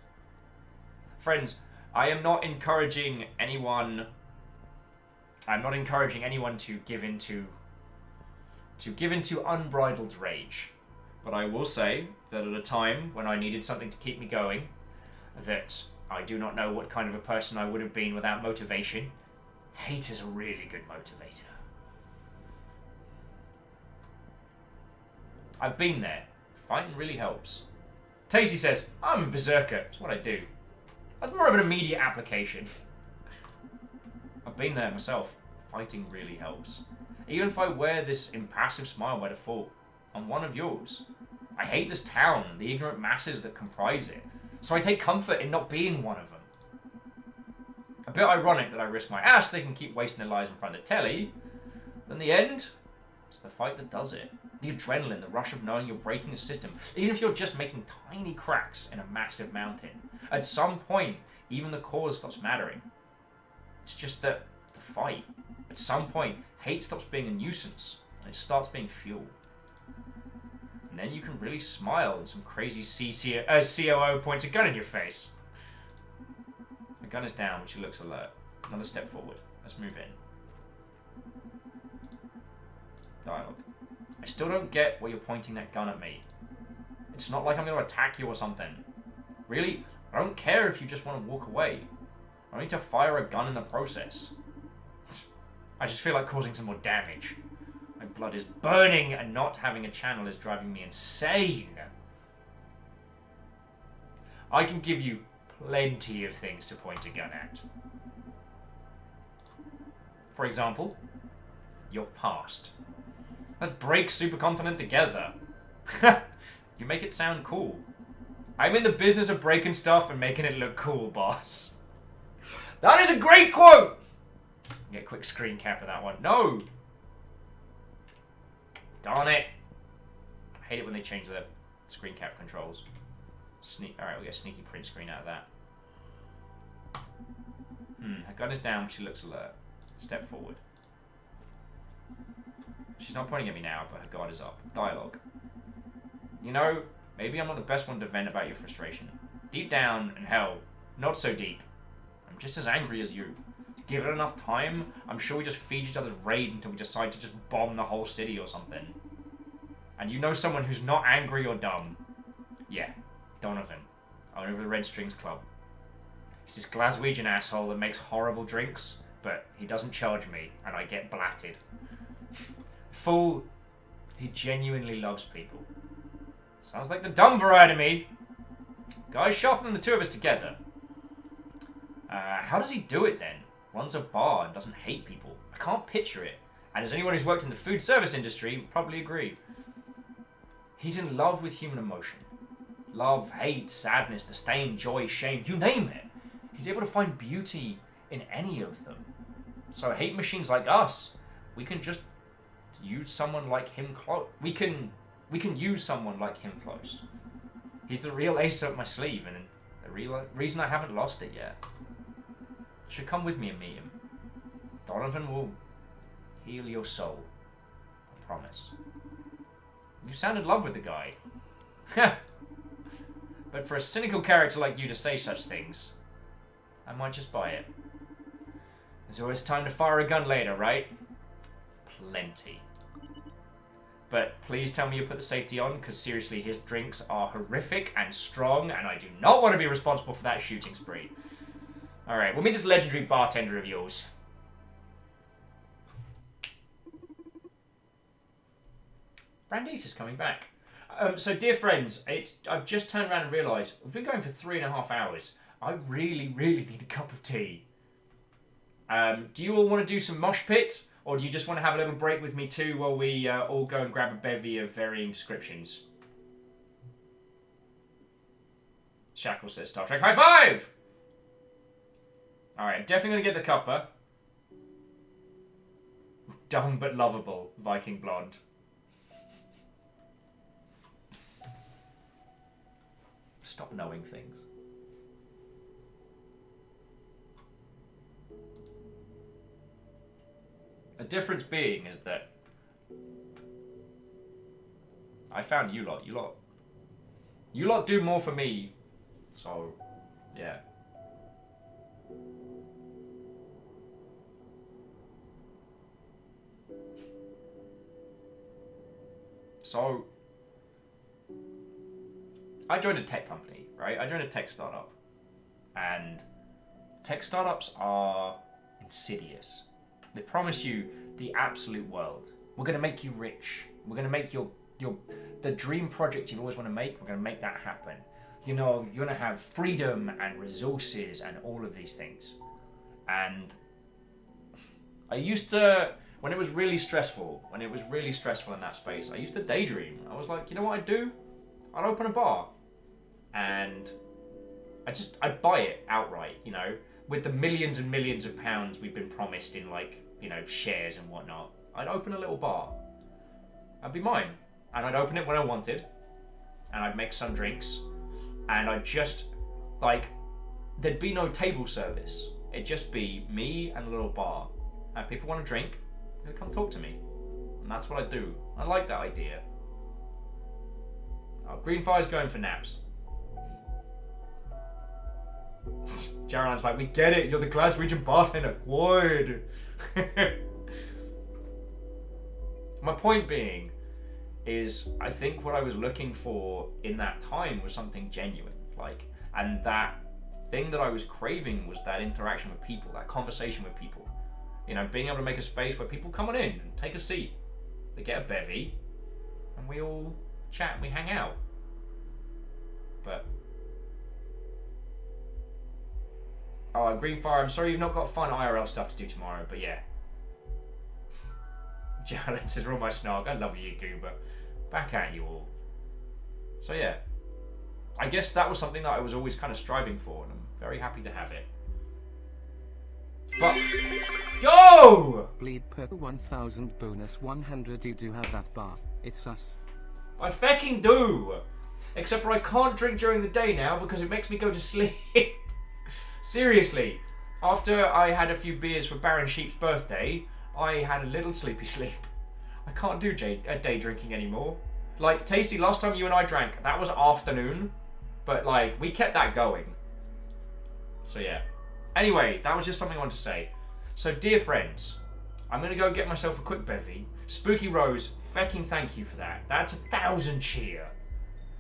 Friends, I am not encouraging anyone. I'm not encouraging anyone to give into unbridled rage. But I will say that at a time when I needed something to keep me going, that I do not know what kind of a person I would have been without motivation, hate is a really good motivator. I've been there. Fighting really helps. Tacy says, I'm a berserker. It's what I do. That's more of an immediate application. I've been there myself. Fighting really helps. Even if I wear this impassive smile by default, I'm one of yours. I hate this town, the ignorant masses that comprise it, so I take comfort in not being one of them. bit ironic that I risk my ass so they can keep wasting their lives in front of the telly. But in the end, it's the fight that does it. The adrenaline, the rush of knowing you're breaking the system, even if you're just making tiny cracks in a massive mountain. At some point, even the cause stops mattering. It's just that the fight. At some point, hate stops being a nuisance and it starts being fuel. And then you can really smile and some crazy COO points a gun in your face. The gun is down, which looks alert. Another step forward. Let's move in. Dialogue. I still don't get why you're pointing that gun at me. It's not like I'm going to attack you or something. Really, I don't care if you just want to walk away. I don't need to fire a gun in the process. I just feel like causing some more damage. My blood is burning and not having a channel is driving me insane. I can give you plenty of things to point a gun at. For example, your past. Let's break Supercontinent together. You make it sound cool. I'm in the business of breaking stuff and making it look cool, boss. That is a great quote! Get a quick screen cap of that one. No! Darn it. I hate it when they change the screen cap controls. Alright, we'll get a sneaky print screen out of that. Her gun is down, but she looks alert. Step forward. She's not pointing at me now, but her guard is up. Dialogue. You know, maybe I'm not the best one to vent about your frustration. Deep down, and hell, not so deep. I'm just as angry as you. Give it enough time, I'm sure we just feed each other's rage until we decide to just bomb the whole city or something. And you know someone who's not angry or dumb. Yeah, Donovan. Owner of the Red Strings Club. He's this Glaswegian asshole that makes horrible drinks, but he doesn't charge me, and I get blatted. Fool, he genuinely loves people. Sounds like the dumb variety of me. Guy's sharper than the two of us together. How does he do it then? Runs a bar and doesn't hate people. I can't picture it. And as anyone who's worked in the food service industry would probably agree. He's in love with human emotion. Love, hate, sadness, disdain, joy, shame, you name it. He's able to find beauty in any of them. So hate machines like us, we can just use someone like him close. We can use someone like him close. He's the real ace up my sleeve, and the real reason I haven't lost it yet. Should come with me and meet him. Donovan will heal your soul. I promise. You sound in love with the guy. But for a cynical character like you to say such things, I might just buy it. There's always time to fire a gun later, right? Plenty. But please tell me you put the safety on, because seriously, his drinks are horrific and strong, and I do not want to be responsible for that shooting spree. Alright, we'll meet this legendary bartender of yours. Brandeis is coming back. So, dear friends, I've just turned around and realised we've been going for 3.5 hours. I really, really need a cup of tea. Do you all want to do some mosh pits? Or do you just want to have a little break with me too while we all go and grab a bevy of varying descriptions? Shackle says Star Trek. High five! Alright, I'm definitely going to get the cuppa. Dumb but lovable, Viking blonde. Stop knowing things. The difference being is that I found you lot. You lot do more for me. So, yeah. So, I joined a tech company, right? I joined a tech startup. And tech startups are insidious. They promise you the absolute world. We're going to make you rich. We're going to make the dream project you always want to make, we're going to make that happen. You know, you're going to have freedom and resources and all of these things. And I used to, when it was really stressful in that space, I used to daydream. I was like, you know what I'd do? I'd open a bar. And I'd buy it outright, you know. with the millions and millions of pounds we've been promised in, like, you know, shares and whatnot, I'd open a little bar. That'd be mine. And I'd open it when I wanted. And I'd make some drinks. And I'd just, like, there'd be no table service. It'd just be me and a little bar. And if people want to drink, they'd come talk to me. And that's what I'd do. I like that idea. Oh, Greenfire's going for naps. Jarolan's like, we get it, you're the Glaswegian bartender. Good. My point being is, I think what I was looking for in that time was something genuine. Like, and that thing that I was craving was that interaction with people, that conversation with people. You know, being able to make a space where people come on in and take a seat. They get a bevy, and we all chat and we hang out. But oh, Greenfire, I'm sorry you've not got fun IRL stuff to do tomorrow, but yeah. Jalen says, all my snark. I love you, Goober. Back at you all. So yeah, I guess that was something that I was always kind of striving for, and I'm very happy to have it. But yo! Bleed Purple 1000 bonus 100. You do have that bar. It's us. I fucking do! Except for I can't drink during the day now because it makes me go to sleep. Seriously, after I had a few beers for Baron Sheep's birthday, I had a little sleepy sleep. I can't do day drinking anymore. Like, Tasty, last time you and I drank, that was afternoon. But, like, we kept that going. So, yeah. Anyway, that was just something I wanted to say. So, dear friends, I'm going to go get myself a quick bevy. Spooky Rose, fecking thank you for that. That's 1,000 cheer.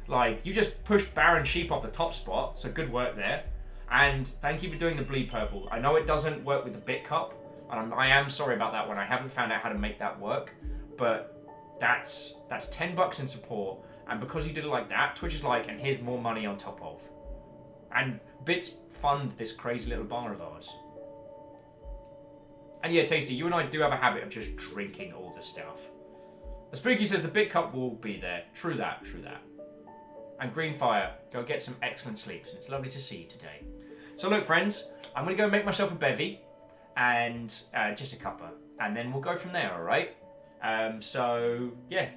Like, you just pushed Baron Sheep off the top spot, so good work there. And thank you for doing the Bleed Purple. I know it doesn't work with the Bit Cup, and I am sorry about that one. I haven't found out how to make that work, but that's $10 in support, and because you did it like that, Twitch is like, and here's more money on top of. And bits fund this crazy little bar of ours. And yeah, Tasty, you and I do have a habit of just drinking all the stuff. The Spooky says the Bit Cup will be there. True that, true that. And Greenfire, go get some excellent sleeps, and it's lovely to see you today. So look, friends, I'm going to go make myself a bevy, and just a cuppa, and then we'll go from there, alright? So, yeah,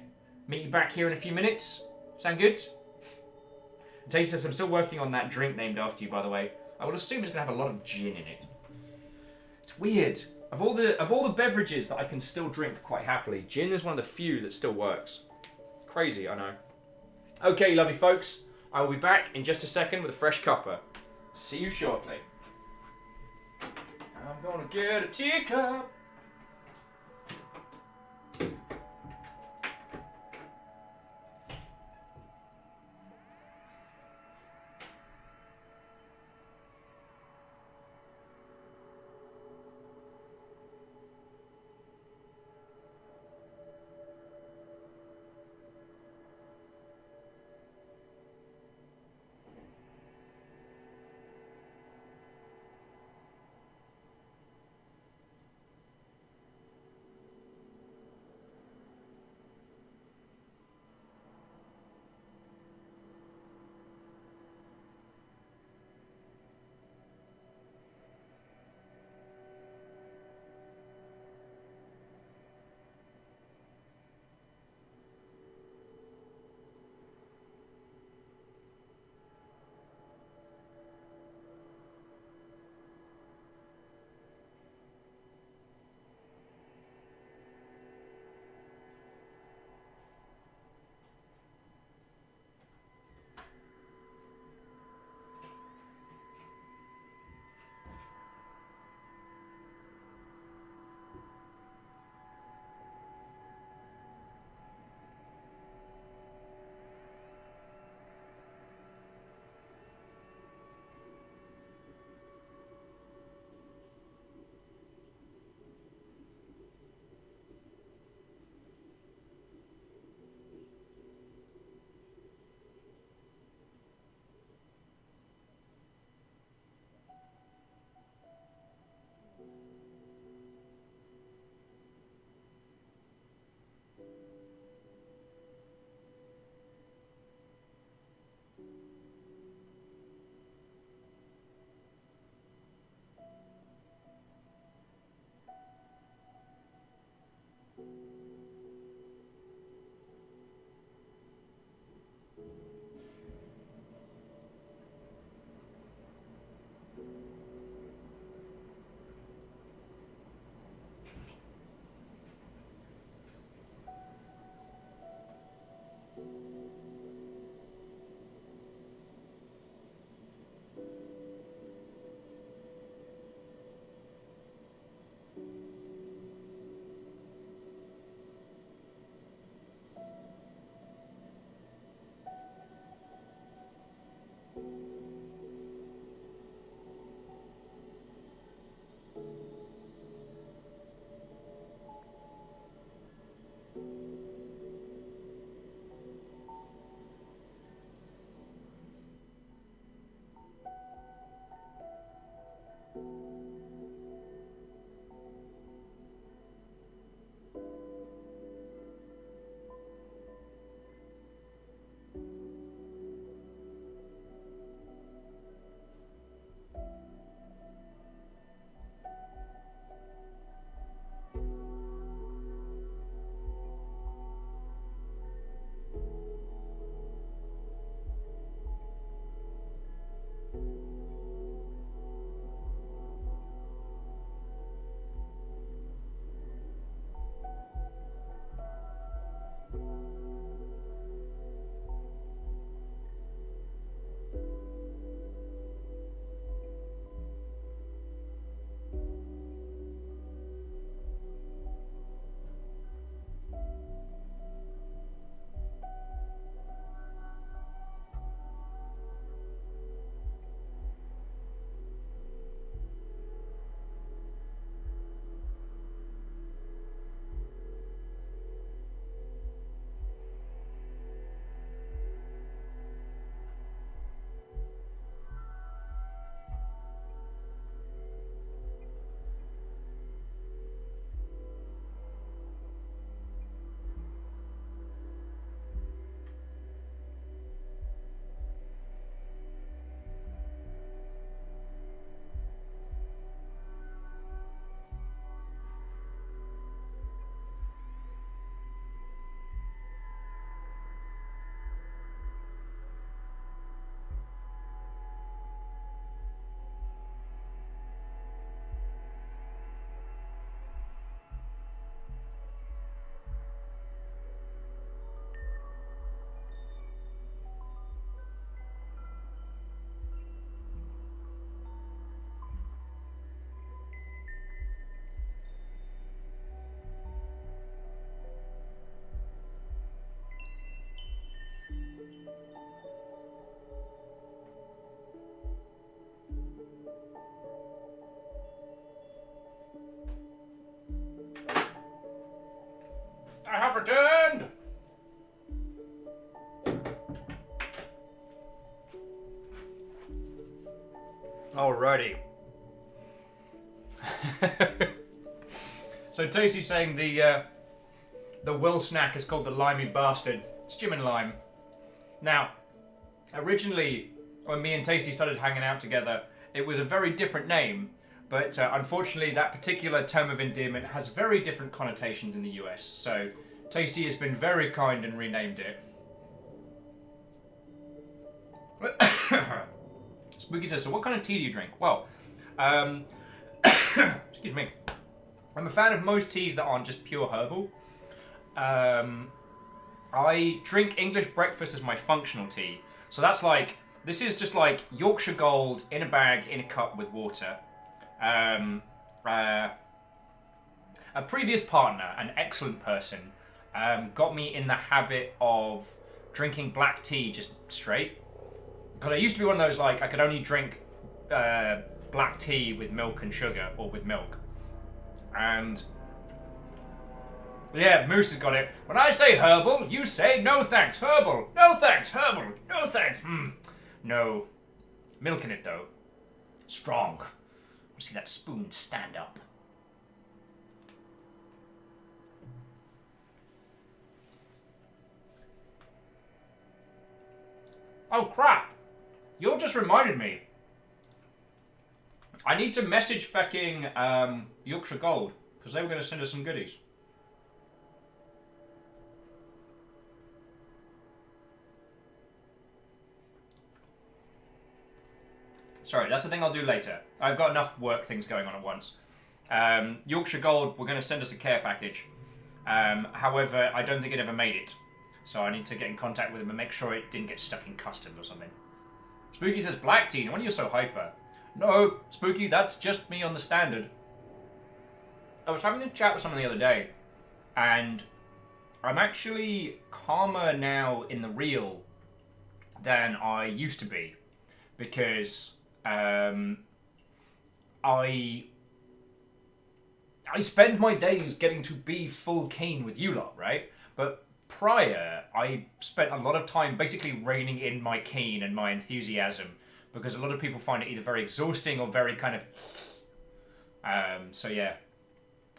meet you back here in a few minutes. Sound good? Tasty says, I'm still working on that drink named after you, by the way. I would assume it's going to have a lot of gin in it. It's weird. Of all the beverages that I can still drink quite happily, gin is one of the few that still works. Crazy, I know. Okay, lovely folks, I will be back in just a second with a fresh cuppa. See you shortly. I'm gonna get a teacup. I have returned! Alrighty. So Tasty's saying the Will snack is called the Limey Bastard. It's Jim and Lime. Now, originally, when me and Tasty started hanging out together, it was a very different name, but unfortunately that particular term of endearment has very different connotations in the US, so Tasty has been very kind and renamed it. Spooky says, so what kind of tea do you drink? Well, excuse me. I'm a fan of most teas that aren't just pure herbal. I drink English breakfast as my functional tea. So that's like, this is just like Yorkshire Gold in a bag, in a cup with water. A previous partner, an excellent person, got me in the habit of drinking black tea just straight. Because I used to be one of those, like, I could only drink black tea with milk and sugar, or with milk. And yeah, Moose has got it. When I say herbal, you say no thanks, herbal. No thanks, herbal. No thanks. No. Milk in it, though. Strong. You see that spoon stand up. Oh, crap. You just reminded me. I need to message fucking Yorkshire Gold, because they were going to send us some goodies. Sorry, that's the thing I'll do later. I've got enough work things going on at once. Yorkshire Gold were going to send us a care package. However, I don't think it ever made it. So I need to get in contact with them and make sure it didn't get stuck in customs or something. Spooky says, black tea, no wonder you're so hyper. No, Spooky, that's just me on the standard. I was having a chat with someone the other day, and I'm actually calmer now in the real than I used to be. Because I spend my days getting to be full keen with you lot, right? But prior, I spent a lot of time basically reining in my keen and my enthusiasm, because a lot of people find it either very exhausting or very kind of... so yeah.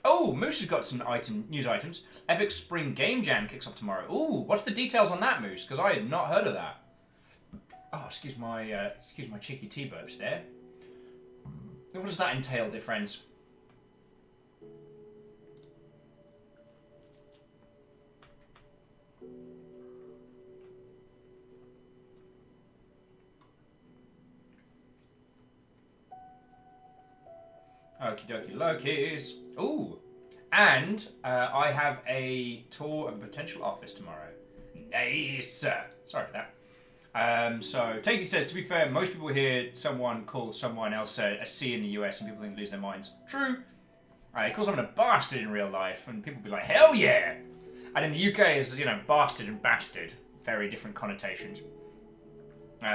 Oh, Moose has got some news items. Epic Spring Game Jam kicks off tomorrow. Ooh, what's the details on that, Moose? Because I had not heard of that. Oh, excuse my cheeky tea burps there. What does that entail, dear friends? Okie dokie Lokies. Ooh, and I have a tour of a potential office tomorrow. Nice. Sorry for that. So, Tasty says, to be fair, most people hear someone call someone else a C in the US and people think they lose their minds. True. He calls someone a bastard in real life and people be like, hell yeah! And in the UK, it's, you know, bastard and bastard. Very different connotations.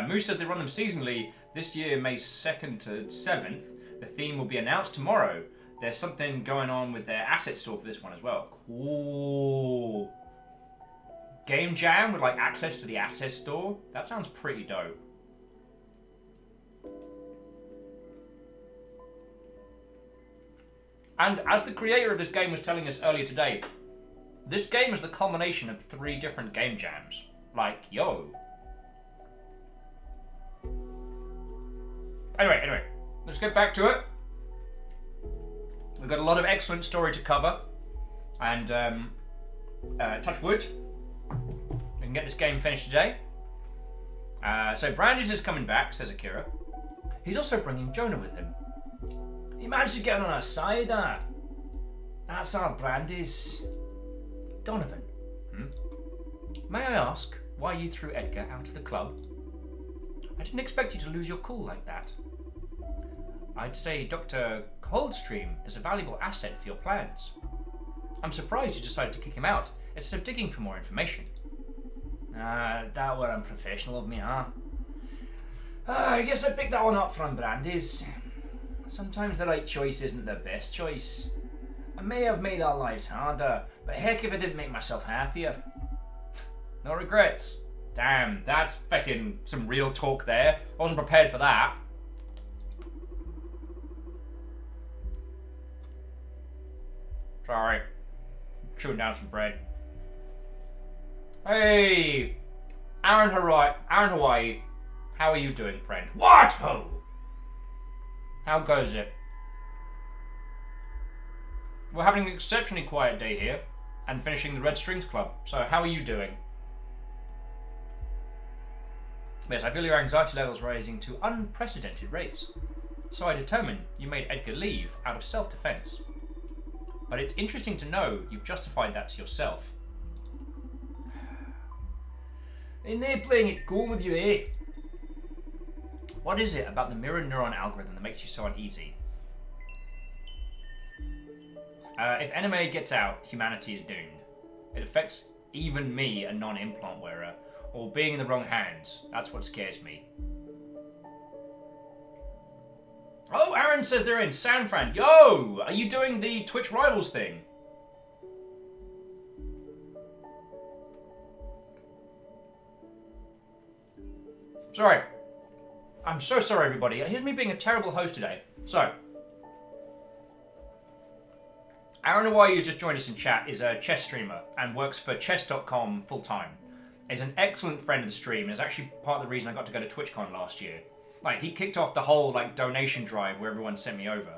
Moose says they run them seasonally. This year, May 2nd to 7th. The theme will be announced tomorrow. There's something going on with their asset store for this one as well. Cool. Game Jam with like access to the asset store. That sounds pretty dope. And as the creator of this game was telling us earlier today, this game is the culmination of 3 different game jams. Like, yo. Anyway. Let's get back to it. We've got a lot of excellent story to cover. And, touch wood, we can get this game finished today. So Brandis is coming back, says Akira. He's also bringing Jonah with him. He managed to get on our side, That's our Brandis. Donovan. May I ask why you threw Edgar out of the club? I didn't expect you to lose your cool like that. I'd say Dr. Coldstream is a valuable asset for your plans. I'm surprised you decided to kick him out instead of digging for more information. That were unprofessional of me, huh? I guess I picked that one up from Brandis. Sometimes the right choice isn't the best choice. I may have made our lives harder, but heck if I didn't make myself happier. No regrets. Damn, that's fucking some real talk there. I wasn't prepared for that. Sorry. Chewing down some bread. Hey! Aaron Hawaii. How are you doing, friend? What ho? How goes it? We're having an exceptionally quiet day here and finishing the Red Strings Club. So how are you doing? Yes, I feel your anxiety levels rising to unprecedented rates. So I determine you made Edgar leave out of self-defense. But it's interesting to know you've justified that to yourself. Ain't they playing it cool with you, eh? What is it about the mirror neuron algorithm that makes you so uneasy? If NMA gets out, humanity is doomed. It affects even me, a non-implant wearer, or being in the wrong hands. That's what scares me. Oh, Aaron says they're in. San Fran. Yo! Are you doing the Twitch Rivals thing? Sorry. I'm so sorry, everybody. Here's me being a terrible host today. So, Aaron Hawaii, who's just joined us in chat, is a chess streamer and works for chess.com full-time. He's an excellent friend of the stream and is actually part of the reason I got to go to TwitchCon last year. Like, he kicked off the whole, like, donation drive where everyone sent me over.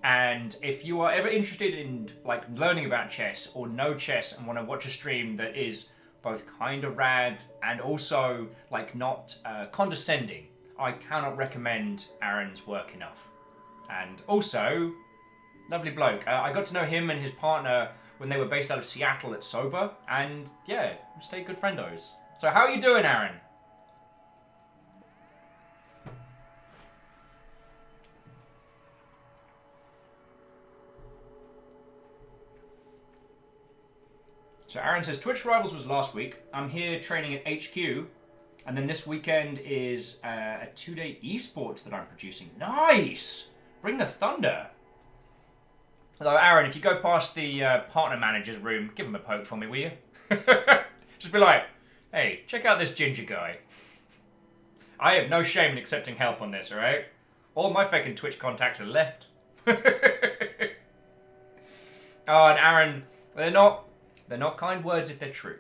And if you are ever interested in, like, learning about chess or know chess and want to watch a stream that is both kind of rad and also, like, not condescending, I cannot recommend Aaron's work enough. And also, lovely bloke. I got to know him and his partner when they were based out of Seattle at Sober, and yeah, stay good friendos. So how are you doing, Aaron? So Aaron says, Twitch Rivals was last week. I'm here training at HQ. And then this weekend is a 2-day esports that I'm producing. Nice! Bring the thunder. Although, Aaron, if you go past the partner manager's room, give him a poke for me, will you? Just be like, hey, check out this ginger guy. I have no shame in accepting help on this, alright? All my fucking Twitch contacts are left. Oh, and Aaron, they're not kind words if they're true.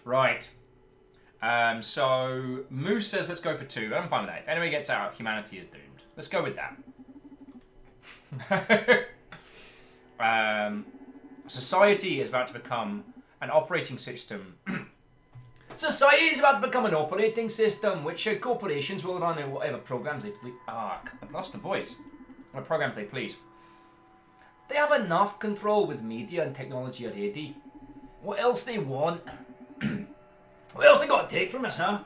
Right. So Moose says let's go for 2. I'm fine with that. If anybody gets out, humanity is doomed. Let's go with that. Society is about to become an operating system. Society is about to become an operating system which corporations will run in whatever programs they please. I've lost the voice. What programs they please. They have enough control with media and technology already. What else they want? What else they got to take from us, huh?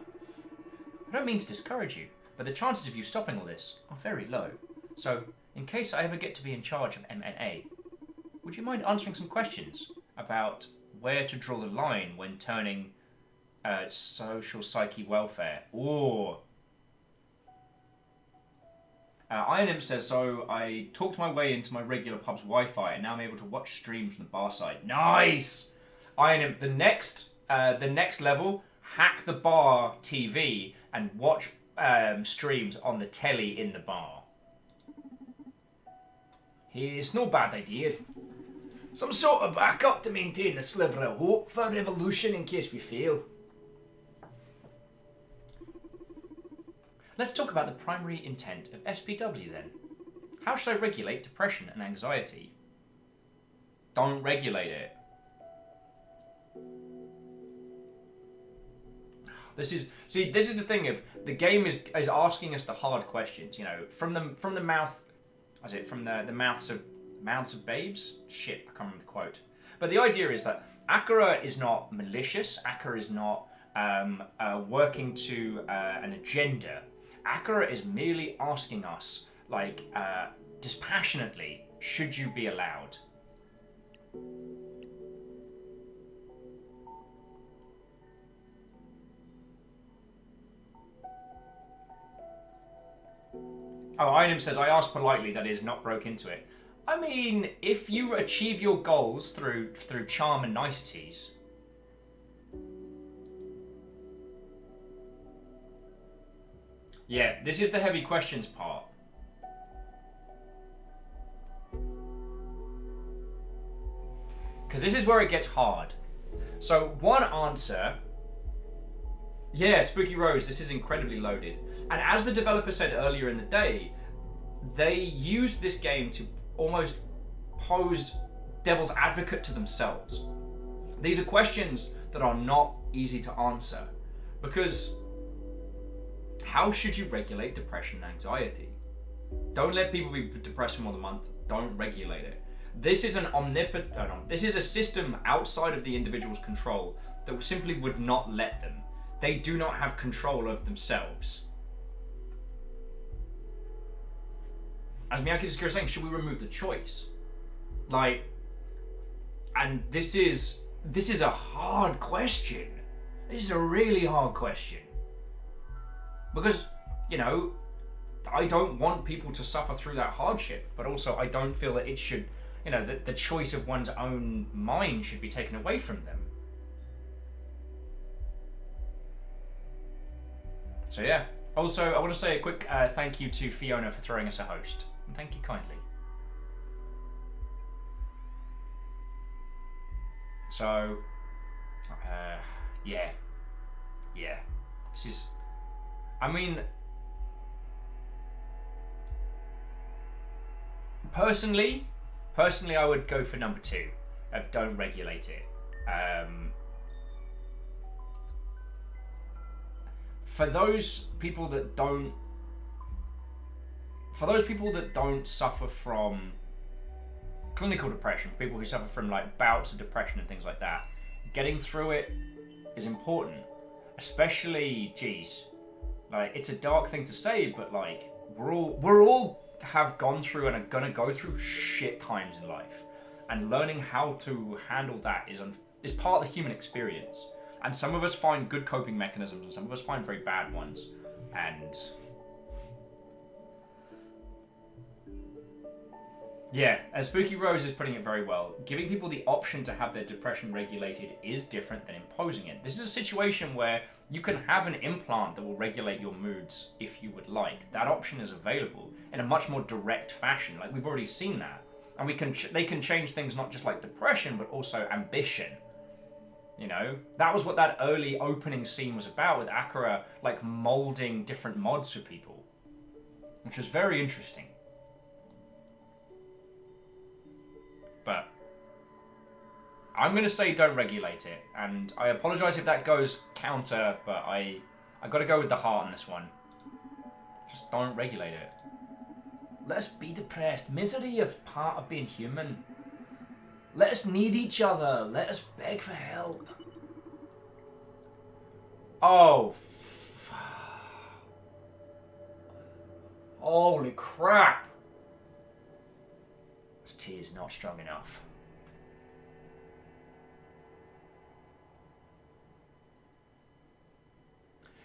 I don't mean to discourage you, but the chances of you stopping all this are very low. So, in case I ever get to be in charge of MNA, would you mind answering some questions about where to draw the line when turning social psyche welfare? Ooh. Iron Imp says, so I talked my way into my regular pub's Wi-Fi and now I'm able to watch streams from the bar side. Nice! Iron Imp, the next level, hack the bar TV and watch streams on the telly in the bar. It's no bad idea. Some sort of backup to maintain the sliver of hope for revolution in case we fail. Let's talk about the primary intent of SPW then. How should I regulate depression and anxiety? Don't regulate it. This is the thing of the game is asking us the hard questions, you know, from the mouth, from the mouths of babes? Shit, I can't remember the quote. But the idea is that Akira is not malicious. Akira is not working to an agenda. Akira is merely asking us, like, dispassionately, should you be allowed? Oh, Einem says, I asked politely, that is, not broke into it. I mean, if you achieve your goals through charm and niceties... Yeah, this is the heavy questions part. Because this is where it gets hard. So, one answer... Yeah, Spooky Rose, this is incredibly loaded. And as the developer said earlier in the day, they used this game to almost pose devil's advocate to themselves. These are questions that are not easy to answer. Because how should you regulate depression and anxiety? Don't let people be depressed for more than a month. Don't regulate it. This is this is a system outside of the individual's control that simply would not let them. They do not have control of themselves. As Miyake is saying, should we remove the choice? Like, and this is a hard question. This is a really hard question. Because, you know, I don't want people to suffer through that hardship, but also I don't feel that it should, you know, that the choice of one's own mind should be taken away from them. So yeah. Also, I want to say a quick thank you to Fiona for throwing us a host. And thank you kindly. So, yeah. This is, I mean, personally, I would go for number 2 of don't regulate it. For those people that don't suffer from clinical depression, people who suffer from like bouts of depression and things like that, getting through it is important. Especially, geez, like it's a dark thing to say, but like we're all have gone through and are gonna go through shit times in life, and learning how to handle that is part of the human experience. And some of us find good coping mechanisms, and some of us find very bad ones. And yeah, as Spooky Rose is putting it very well, giving people the option to have their depression regulated is different than imposing it. This is a situation where you can have an implant that will regulate your moods if you would like. That option is available in a much more direct fashion. Like we've already seen that, and they can change things not just like depression, but also ambition. You know, that was what that early opening scene was about, with Akira like molding different mods for people, which was very interesting. But I'm gonna say don't regulate it, and I apologize if that goes counter, but I gotta go with the heart on this one. Just don't regulate it. Let us be depressed. Misery is part of being human. Let us need each other. Let us beg for help. Oh, holy crap. This tea is not strong enough.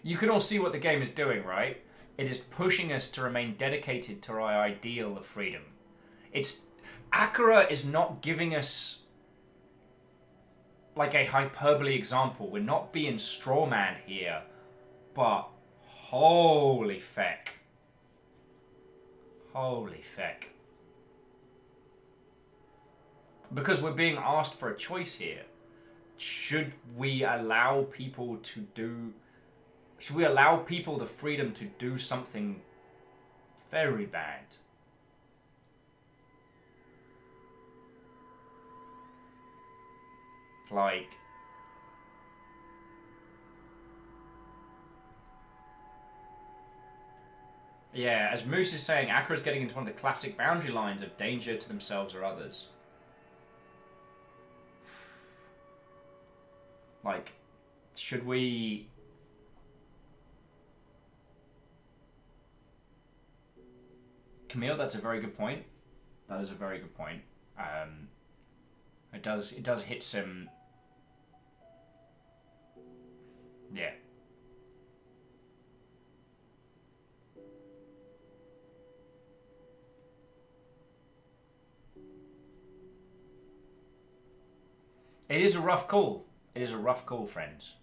You can all see what the game is doing, right? It is pushing us to remain dedicated to our ideal of freedom. Akira is not giving us like a hyperbole example. We're not being strawman here, but holy feck. Holy feck. Because we're being asked for a choice here. Should we allow people the freedom to do something very bad? Like, yeah, as Moose is saying, Akira's getting into one of the classic boundary lines of danger to themselves or others. Like, should we... Camille, that's a very good point. That is a very good point. It does hit some... Yeah. It is a rough call. It is a rough call, friends.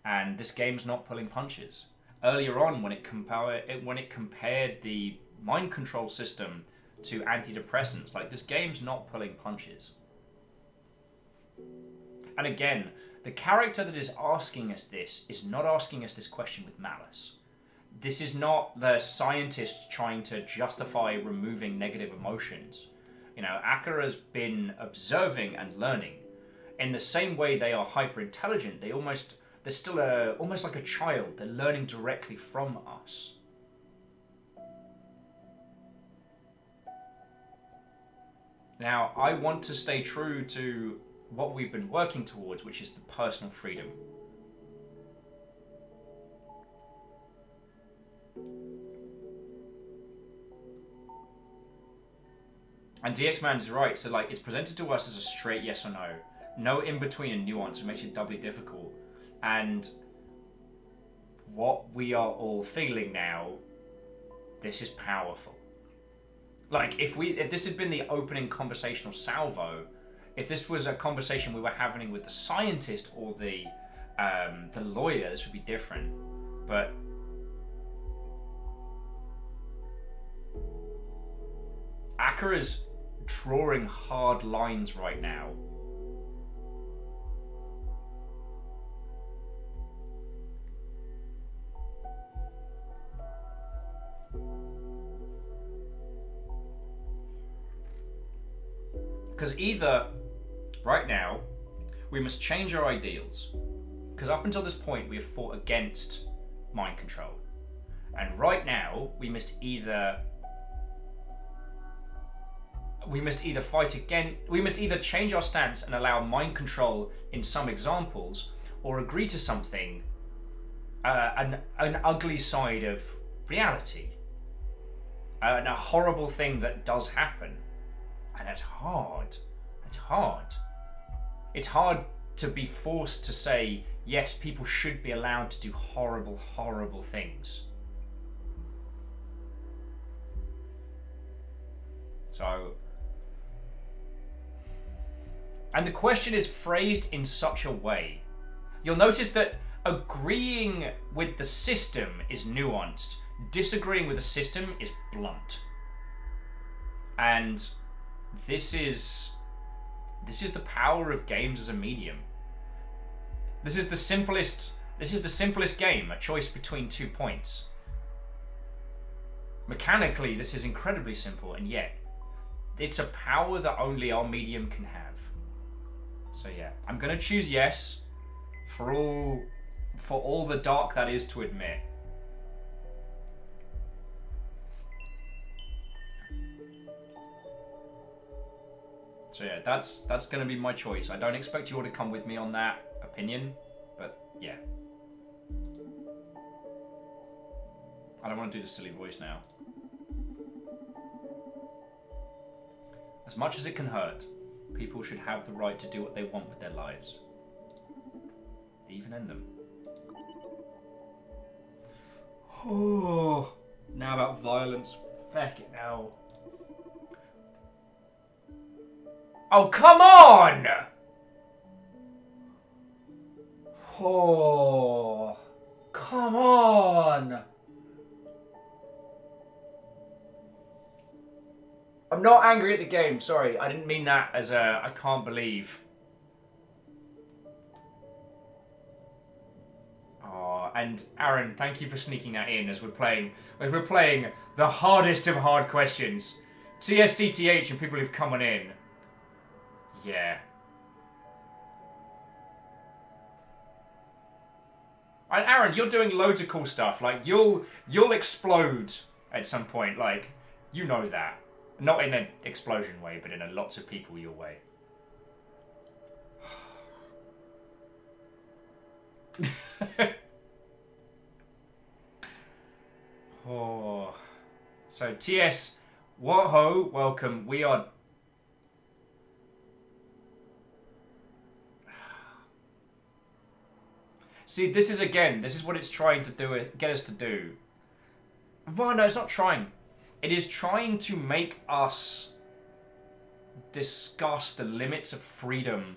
And this game's not pulling punches. Earlier on, when it compared the mind control system to antidepressants, like, this game's not pulling punches. And again, the character that is asking us this is not asking us this question with malice. This is not the scientist trying to justify removing negative emotions. You know, Akira's been observing and learning. In the same way they are hyper intelligent, they're still almost like a child. They're learning directly from us. Now, I want to stay true to what we've been working towards, which is the personal freedom. And DX-Man is right, so like, it's presented to us as a straight yes or no. No in-between and nuance, it makes it doubly difficult. And what we are all feeling now, this is powerful. Like, if this had been the opening conversational salvo, if this was a conversation we were having with the scientist or the lawyer, this would be different. But Akira's drawing hard lines right now. Because either, right now, we must change our ideals. Because up until this point, we have fought against mind control. And right now, we must either fight again. We must either change our stance and allow mind control in some examples, or agree to something, an ugly side of reality, and a horrible thing that does happen. And it's hard. It's hard. It's hard to be forced to say, yes, people should be allowed to do horrible, horrible things. So, and the question is phrased in such a way. You'll notice that agreeing with the system is nuanced. Disagreeing with the system is blunt. And this is the power of games as a medium. This is the simplest game, a choice between 2 points. Mechanically, this is incredibly simple, and yet it's a power that only our medium can have. So yeah, I'm gonna choose yes for all the dark that is to admit. So yeah, that's gonna be my choice. I don't expect you all to come with me on that opinion, but yeah. I don't want to do the silly voice now. As much as it can hurt, people should have the right to do what they want with their lives. Even end them. Oh, now about violence. Feck it now. Oh, come on! Oh, come on! I'm not angry at the game, sorry. I didn't mean that as a I can't believe. Oh, and Aaron, thank you for sneaking that in as we're playing the hardest of hard questions. TSCTH and people who've come on in. Yeah. And Aaron, you're doing loads of cool stuff. Like, you'll explode at some point. Like, you know that. Not in an explosion way, but in a lots of people your way. Oh. So, TS, what ho, welcome. We are... See, this is what it's trying to do, get us to do. Well, no, it's not trying. It is trying to make us discuss the limits of freedom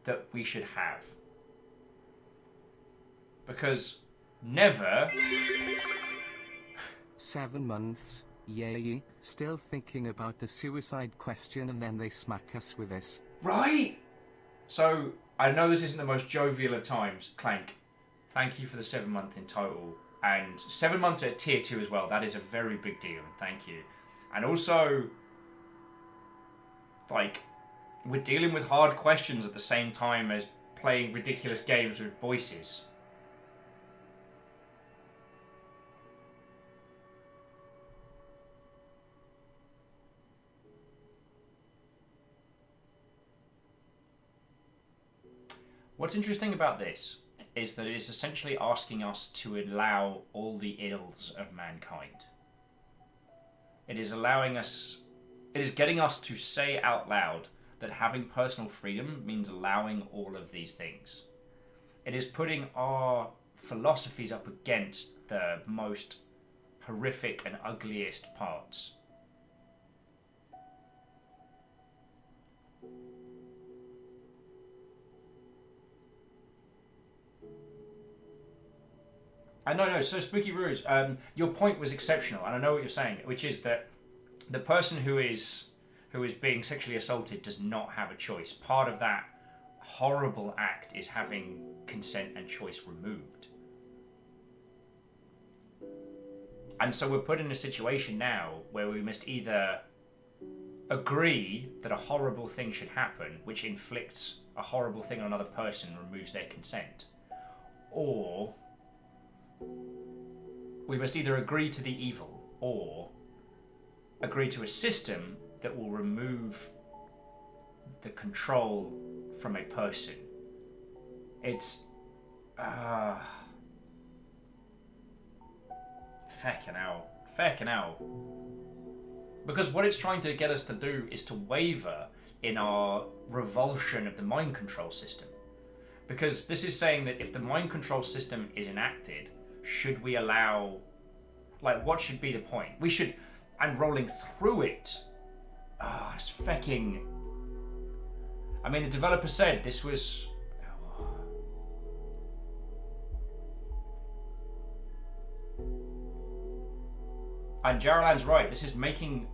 that we should have. Because never... 7 months, yay, still thinking about the suicide question and then they smack us with this. Right! So, I know this isn't the most jovial of times. Clank, thank you for the 7 month in total. And 7 months at tier 2 as well. That is a very big deal. Thank you. And also, like, we're dealing with hard questions at the same time as playing ridiculous games with voices. What's interesting about this is that it is essentially asking us to allow all the ills of mankind. It is allowing us, it is getting us to say out loud that having personal freedom means allowing all of these things. It is putting our philosophies up against the most horrific and ugliest parts. No, so Spooky Ruse, your point was exceptional, and I know what you're saying, which is that the person who is being sexually assaulted does not have a choice. Part of that horrible act is having consent and choice removed. And so we're put in a situation now where we must either agree that a horrible thing should happen, which inflicts a horrible thing on another person and removes their consent, or we must either agree to the evil or agree to a system that will remove the control from a person. It's fucking hell. Because what it's trying to get us to do is to waver in our revulsion of the mind control system. Because this is saying that if the mind control system is enacted, should we allow, like, what should be the point? We should, and rolling through it, it's fucking, I mean, the developer said this was, and Jaralan's right, this is making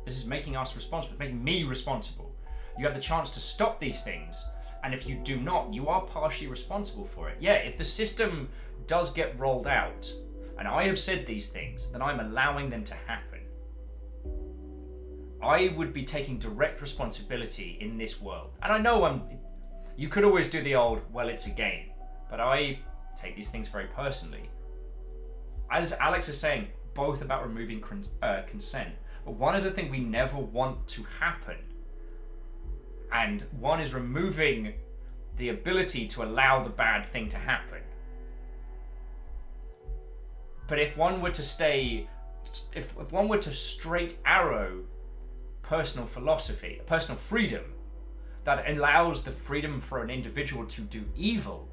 us responsible, making me responsible. You have the chance to stop these things, and if you do not, you are partially responsible for it. Yeah, if the system does get rolled out, and I have said these things, then I'm allowing them to happen. I would be taking direct responsibility in this world. And I know you could always do the old, well, it's a game, but I take these things very personally. As Alex is saying, both about removing consent, but one is a thing we never want to happen, and one is removing the ability to allow the bad thing to happen. But if one were to if one were to straight arrow personal philosophy, personal freedom, that allows the freedom for an individual to do evil,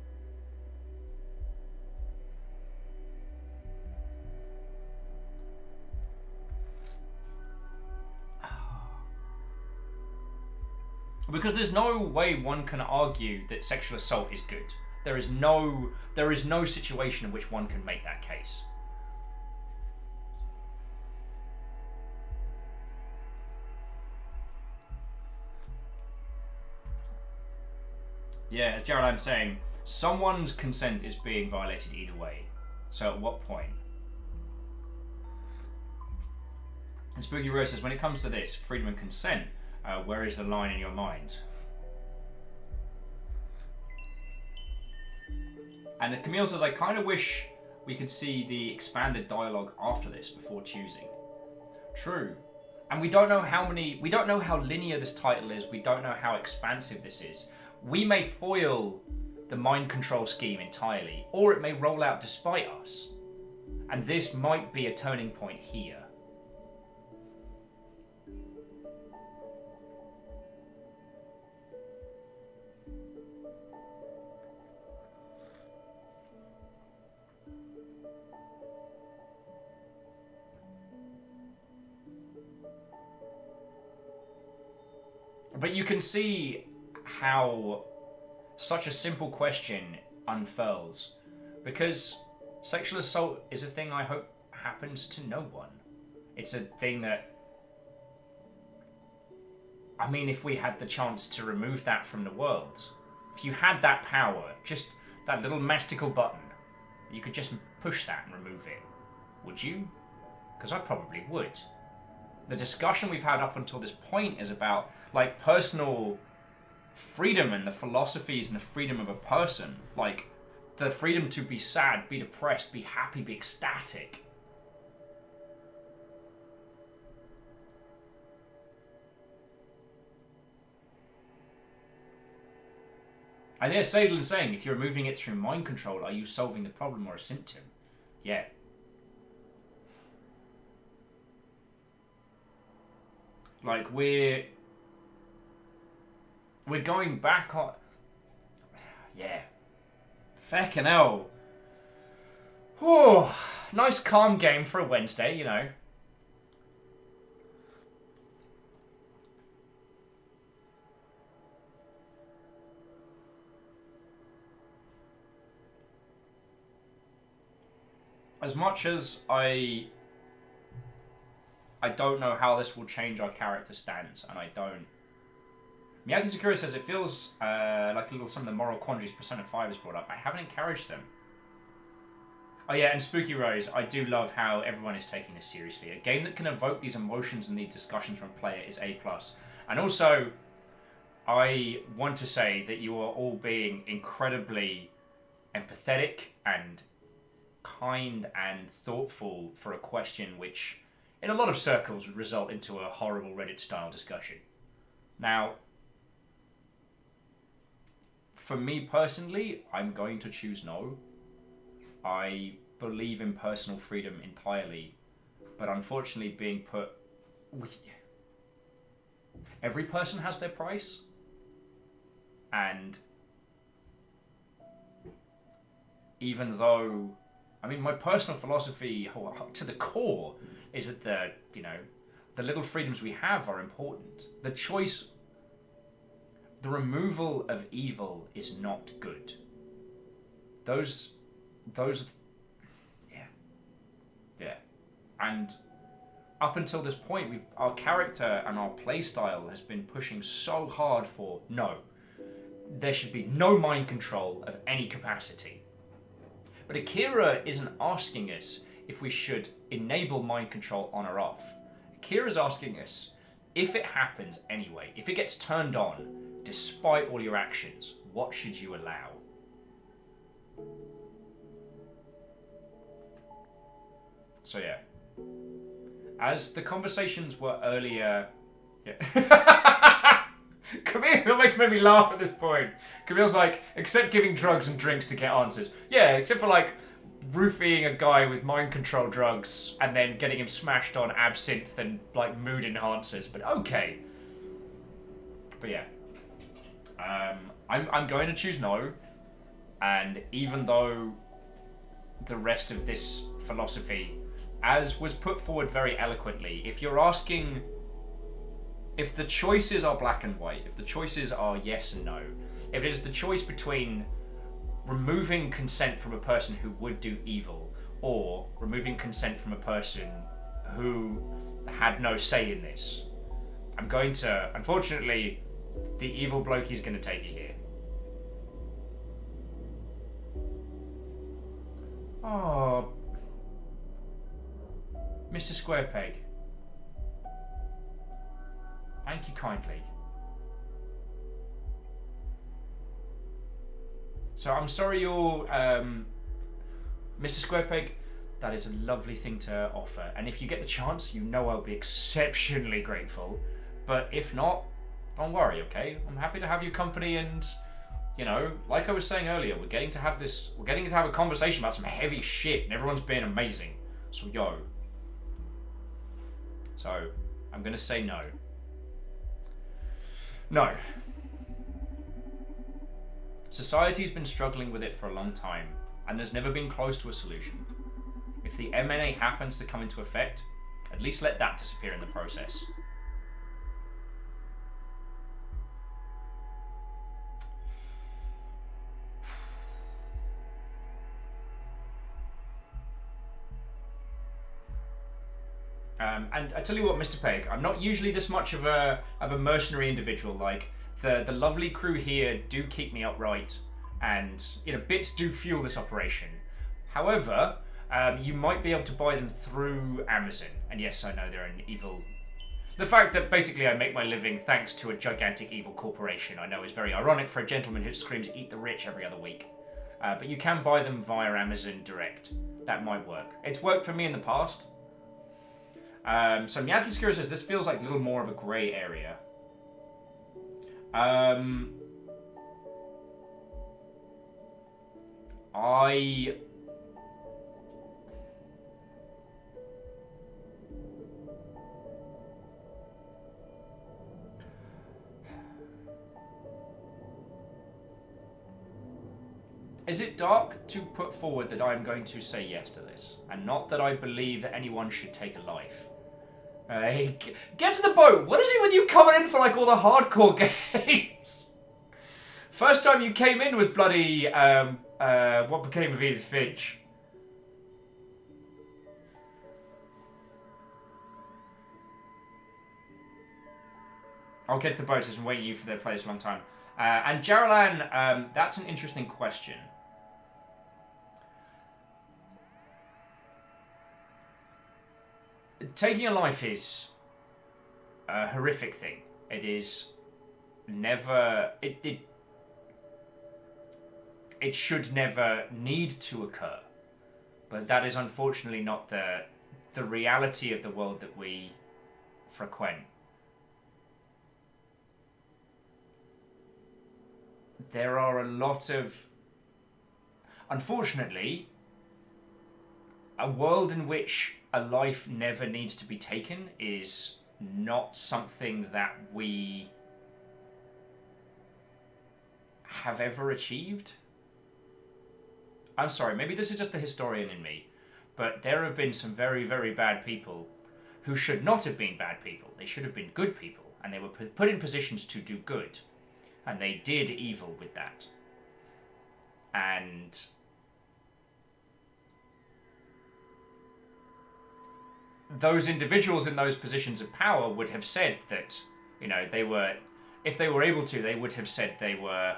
because there's no way one can argue that sexual assault is good. There is no situation in which one can make that case. Yeah, as Geraldine's saying, someone's consent is being violated either way. So at what point? And Spooky Rose says, when it comes to this, freedom and consent, where is the line in your mind? And Camille says, I kind of wish we could see the expanded dialogue after this before choosing. True. And we don't know how linear this title is, we don't know how expansive this is. We may foil the mind control scheme entirely, or it may roll out despite us. And this might be a turning point here. But you can see how such a simple question unfurls. Because sexual assault is a thing I hope happens to no one. It's a thing that, I mean, if we had the chance to remove that from the world, if you had that power, just that little mystical button, you could just push that and remove it. Would you? Because I probably would. The discussion we've had up until this point is about, like, personal freedom and the philosophies and the freedom of a person. Like, the freedom to be sad, be depressed, be happy, be ecstatic. I hear Sadlin saying, if you're removing it through mind control, are you solving the problem or a symptom? Yeah. Like, we're going back on... Yeah. Feckin' hell. Whew. Nice calm game for a Wednesday, you know. As much as I don't know how this will change our character stance, and I don't... Miyagi Sakura says it feels like some of the moral quandaries Persona 5 has brought up. I haven't encouraged them. Oh yeah, and Spooky Rose, I do love how everyone is taking this seriously. A game that can evoke these emotions and these discussions from a player is A+. And also, I want to say that you are all being incredibly empathetic and kind and thoughtful for a question which, in a lot of circles, would result into a horrible Reddit-style discussion. Now, for me personally, I'm going to choose no. I believe in personal freedom entirely, but unfortunately being put... Every person has their price, and even though... I mean, my personal philosophy to the core is that the little freedoms we have are important. The choice, the removal of evil is not good. Those, yeah. And up until this point, our character and our playstyle has been pushing so hard for, no, there should be no mind control of any capacity. But Akira isn't asking us if we should enable mind control on or off. Akira's asking us, if it happens anyway, if it gets turned on, despite all your actions, what should you allow? So yeah. As the conversations were earlier... Yeah. Camille makes me laugh at this point. Camille's like, except giving drugs and drinks to get answers. Yeah, except for like roofing a guy with mind control drugs and then getting him smashed on absinthe and like mood enhancers. But okay. But yeah. I'm going to choose no. And even though the rest of this philosophy, as was put forward very eloquently, if you're asking... If the choices are black and white, if the choices are yes and no, if it is the choice between removing consent from a person who would do evil or removing consent from a person who had no say in this, I'm going to, unfortunately, the evil bloke is going to take it here. Oh, Mr. Squarepeg. Thank you kindly. So I'm sorry you're... Mr. Squarepeg, that is a lovely thing to offer. And if you get the chance, you know I'll be exceptionally grateful. But if not, don't worry, okay? I'm happy to have your company and, you know, like I was saying earlier, we're getting to have a conversation about some heavy shit and everyone's being amazing. So, yo. So, I'm gonna say no. No. Society's been struggling with it for a long time, and there's never been close to a solution. If the MNA happens to come into effect, at least let that disappear in the process. And I tell you what, Mr. Peg, I'm not usually this much of a mercenary individual. Like the lovely crew here do keep me upright, and bits do fuel this operation. However, you might be able to buy them through Amazon. And yes, I know they're an evil. The fact that basically I make my living thanks to a gigantic evil corporation, I know is very ironic for a gentleman who screams "Eat the rich" every other week. But you can buy them via Amazon Direct. That might work. It's worked for me in the past. So Miyaki Skira says this feels like a little more of a grey area. Is it dark to put forward that I am going to say yes to this, and not that I believe that anyone should take a life? Hey, get to the boat! What is it with you coming in for like all the hardcore games? First time you came in was bloody What Became of Edith Finch. I'll get to the boat. I've been waiting you for their place a long time. And Jaralan, that's an interesting question. Taking a life is a horrific thing. It is never... It should never need to occur. But that is unfortunately not the reality of the world that we frequent. There are a lot of... Unfortunately, a world in which a life never needs to be taken is not something that we have ever achieved. I'm sorry, maybe this is just the historian in me, but there have been some very, very bad people who should not have been bad people. They should have been good people, and they were put in positions to do good, and they did evil with that. And those individuals in those positions of power would have said that, they were, if they were able to, they would have said they were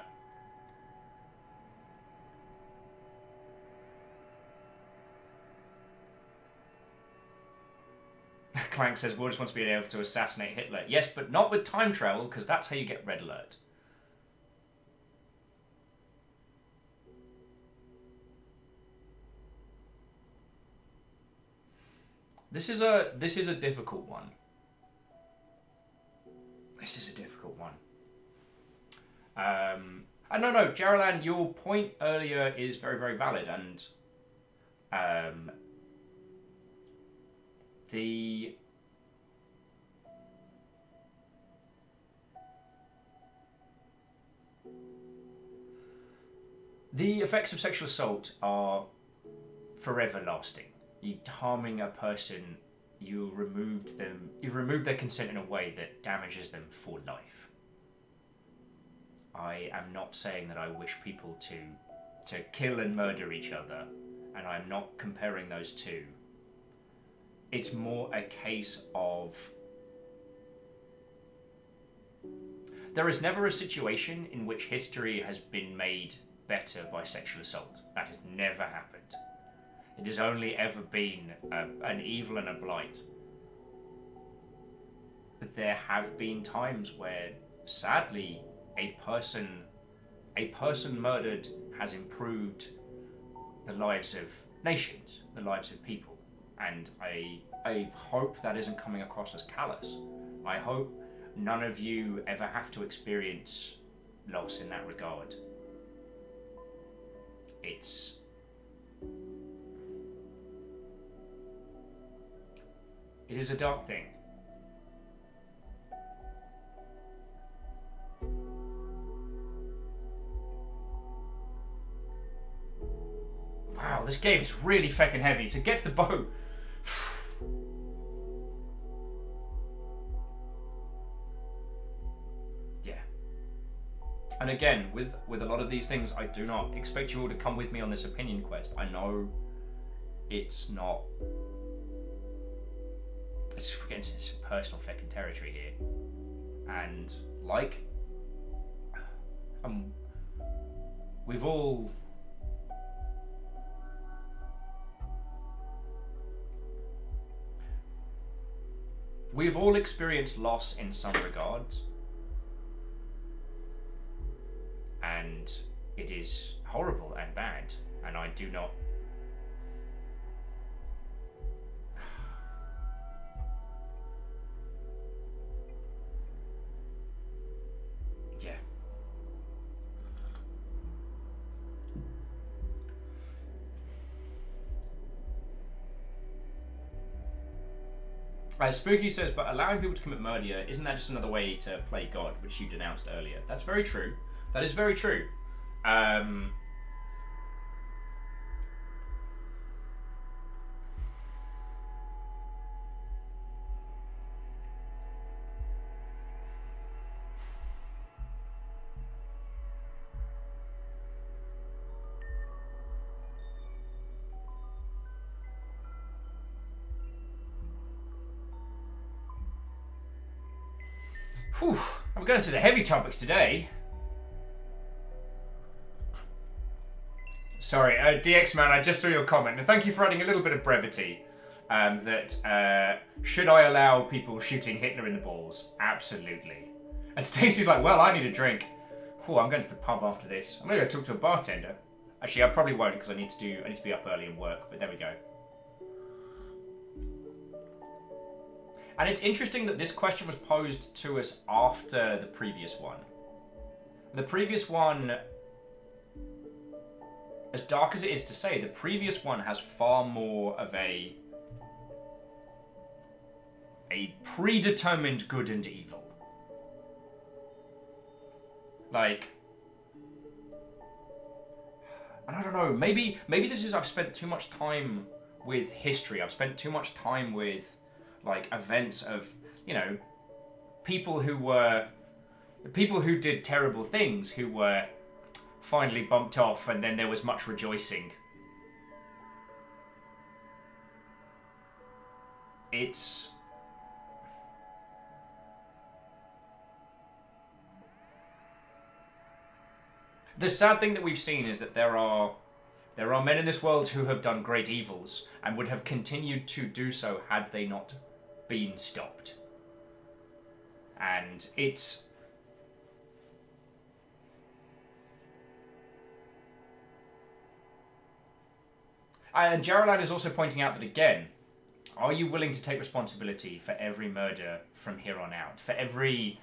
Clank says, Will just wants to be able to assassinate Hitler. Yes, but not with time travel, because that's how you get Red Alert. This is a difficult one. This is a difficult one. No, Jaralan, your point earlier is very, very valid, and the effects of sexual assault are forever lasting. You're harming a person, you've removed their consent in a way that damages them for life. I am not saying that I wish people to kill and murder each other, and I'm not comparing those two. It's more a case of there is never a situation in which history has been made better by sexual assault. That has never happened. It has only ever been an evil and a blight. But there have been times where, sadly, a person murdered has improved the lives of nations, the lives of people. And I hope that isn't coming across as callous. I hope none of you ever have to experience loss in that regard. It is a dark thing. Wow, this game is really feckin' heavy. So get to the boat. Yeah. And again, with a lot of these things, I do not expect you all to come with me on this opinion quest. I know it's not we're getting into some personal feckin' territory here. And, like, we've all... We've all experienced loss in some regards. And it is horrible and bad. And I do not... Yeah. Spooky says, but allowing people to commit murder, isn't that just another way to play God, which you denounced earlier? That's very true. That is very true. Whew, I'm going through the heavy topics today. Sorry, DX Man, I just saw your comment, and thank you for adding a little bit of brevity. Should I allow people shooting Hitler in the balls? Absolutely. And Stacey's like, well, I need a drink. Whew, I'm going to the pub after this. I'm going to go talk to a bartender. Actually, I probably won't because I need to be up early and work, but there we go. And it's interesting that this question was posed to us after the previous one. The previous one, as dark as it is to say, the previous one has far more of a predetermined good and evil. Like, and I don't know, maybe this is I've spent too much time with history. I've spent too much time with like events of, you know, people who did terrible things, who were finally bumped off, and then there was much rejoicing. It's... The sad thing that we've seen is that there are men in this world who have done great evils and would have continued to do so had they not been stopped. And it's... And Geraldine is also pointing out that, again, are you willing to take responsibility for every murder from here on out? For every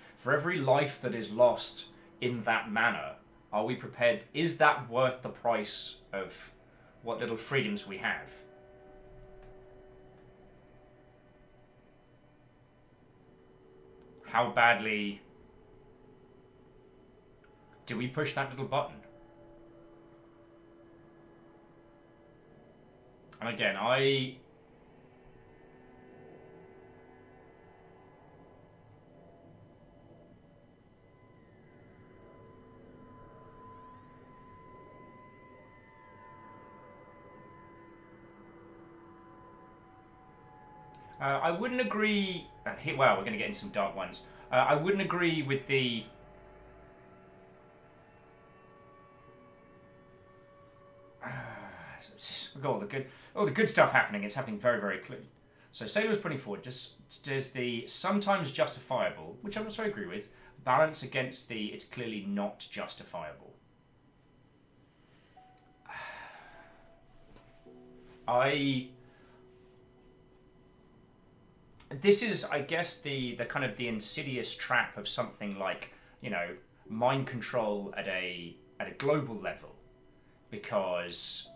life that is lost in that manner, are we prepared? Is that worth the price of what little freedoms we have? How badly do we push that little button? And again, I wouldn't agree... Well, we're going to get into some dark ones. I wouldn't agree with the... We've got all the good stuff happening. It's happening very, very clearly. So Sailor was putting forward, does the sometimes justifiable, which I also agree with, balance against the it's clearly not justifiable. This is, I guess, the kind of the insidious trap of something like, you know, mind control at a global level, because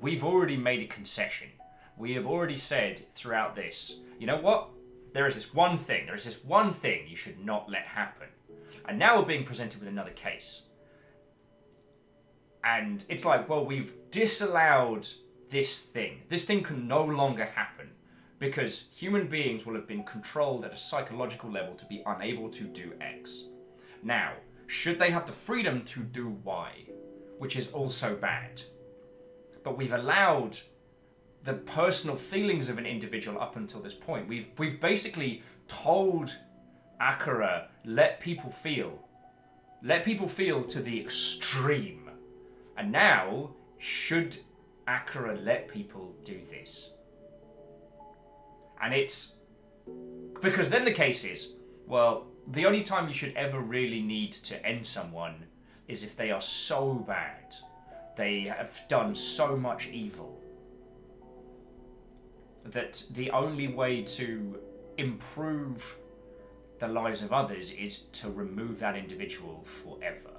we've already made a concession. We have already said throughout this, you know what? There is this one thing you should not let happen. And now we're being presented with another case. And it's like, well, we've disallowed this thing. This thing can no longer happen because human beings will have been controlled at a psychological level to be unable to do X. Now, should they have the freedom to do Y, which is also bad? But we've allowed the personal feelings of an individual up until this point. We've basically told Akira, let people feel to the extreme. And now, should Akira let people do this? And it's because then the case is, well, the only time you should ever really need to end someone is if they are so bad, they have done so much evil, that the only way to improve the lives of others is to remove that individual forever.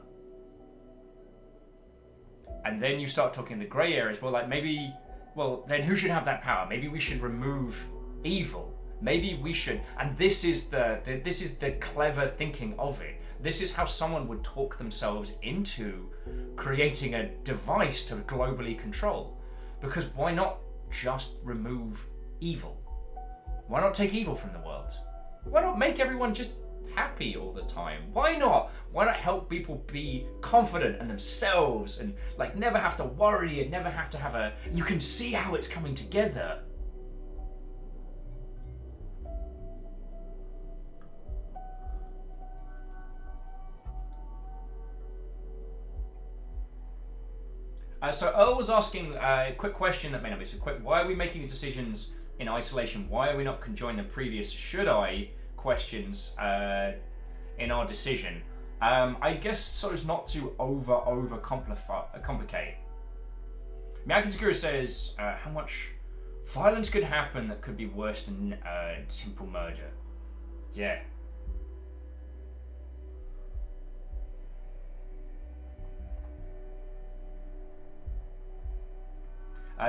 And then you start talking the grey areas. Well, like maybe, well, then who should have that power? Maybe we should remove evil. Maybe we should. And this is the clever thinking of it. This is how someone would talk themselves into creating a device to globally control. Because why not just remove evil? Why not take evil from the world? Why not make everyone just happy all the time? Why not? Why not help people be confident in themselves and like never have to worry and never have to have a... You can see how it's coming together. So Earl was asking a quick question that may not be so quick. Why are we making decisions in isolation? Why are we not conjoining the previous should I questions in our decision? I guess so as not to complicate. Miyaki says how much violence could happen that could be worse than simple murder. Yeah.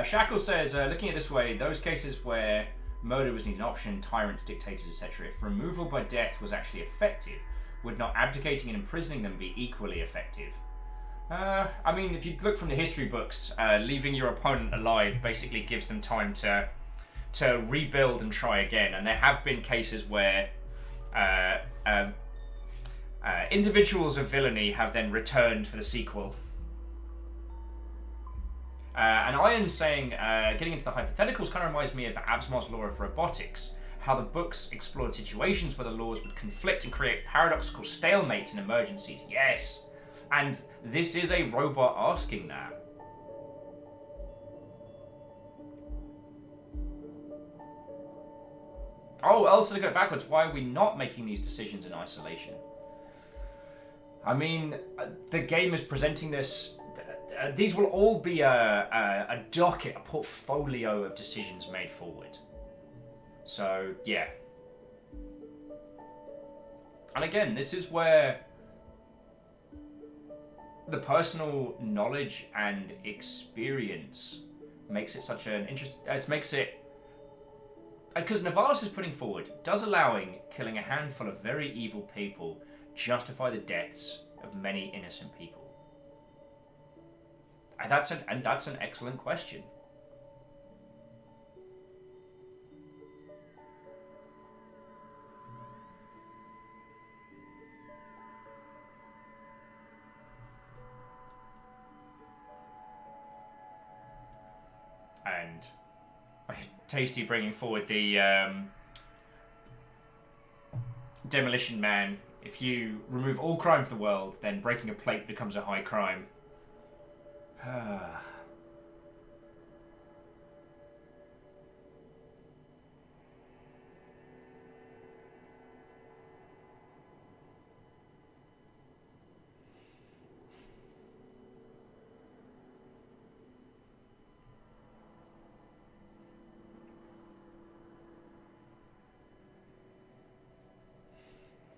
Shackle says, looking at it this way, those cases where murder was needed an option, tyrants, dictators, etc., if removal by death was actually effective, would not abdicating and imprisoning them be equally effective? I mean, if you look from the history books, leaving your opponent alive basically gives them time to rebuild and try again, and there have been cases where individuals of villainy have then returned for the sequel. And Iron saying, getting into the hypotheticals kind of reminds me of Asimov's law of robotics, how the books explored situations where the laws would conflict and create paradoxical stalemate in emergencies. Yes! And this is a robot asking that. Oh, also to go backwards, why are we not making these decisions in isolation? I mean, the game is presenting this... these will all be a docket, a portfolio of decisions made forward. So, yeah. And again, this is where the personal knowledge and experience makes it such an interest. It makes it... Because Nivalis is putting forward, does allowing killing a handful of very evil people justify the deaths of many innocent people? And that's an excellent question. And Tasty bringing forward the Demolition Man. If you remove all crime from the world, then breaking a plate becomes a high crime.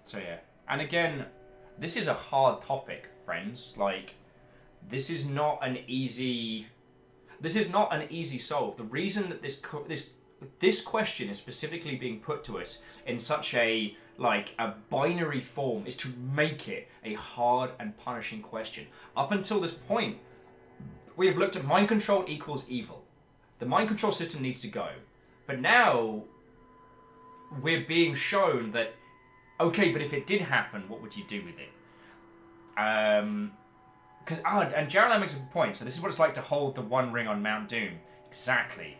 So yeah, and again, this is a hard topic, friends. Like, this is not an easy solve. The reason that this question is specifically being put to us in such a binary form is to make it a hard and punishing question. Up until this point, we have looked at mind control equals evil. The mind control system needs to go. But now we're being shown that, okay, but if it did happen, what would you do with it? And Jarlath makes a good point. So this is what it's like to hold the One Ring on Mount Doom. Exactly.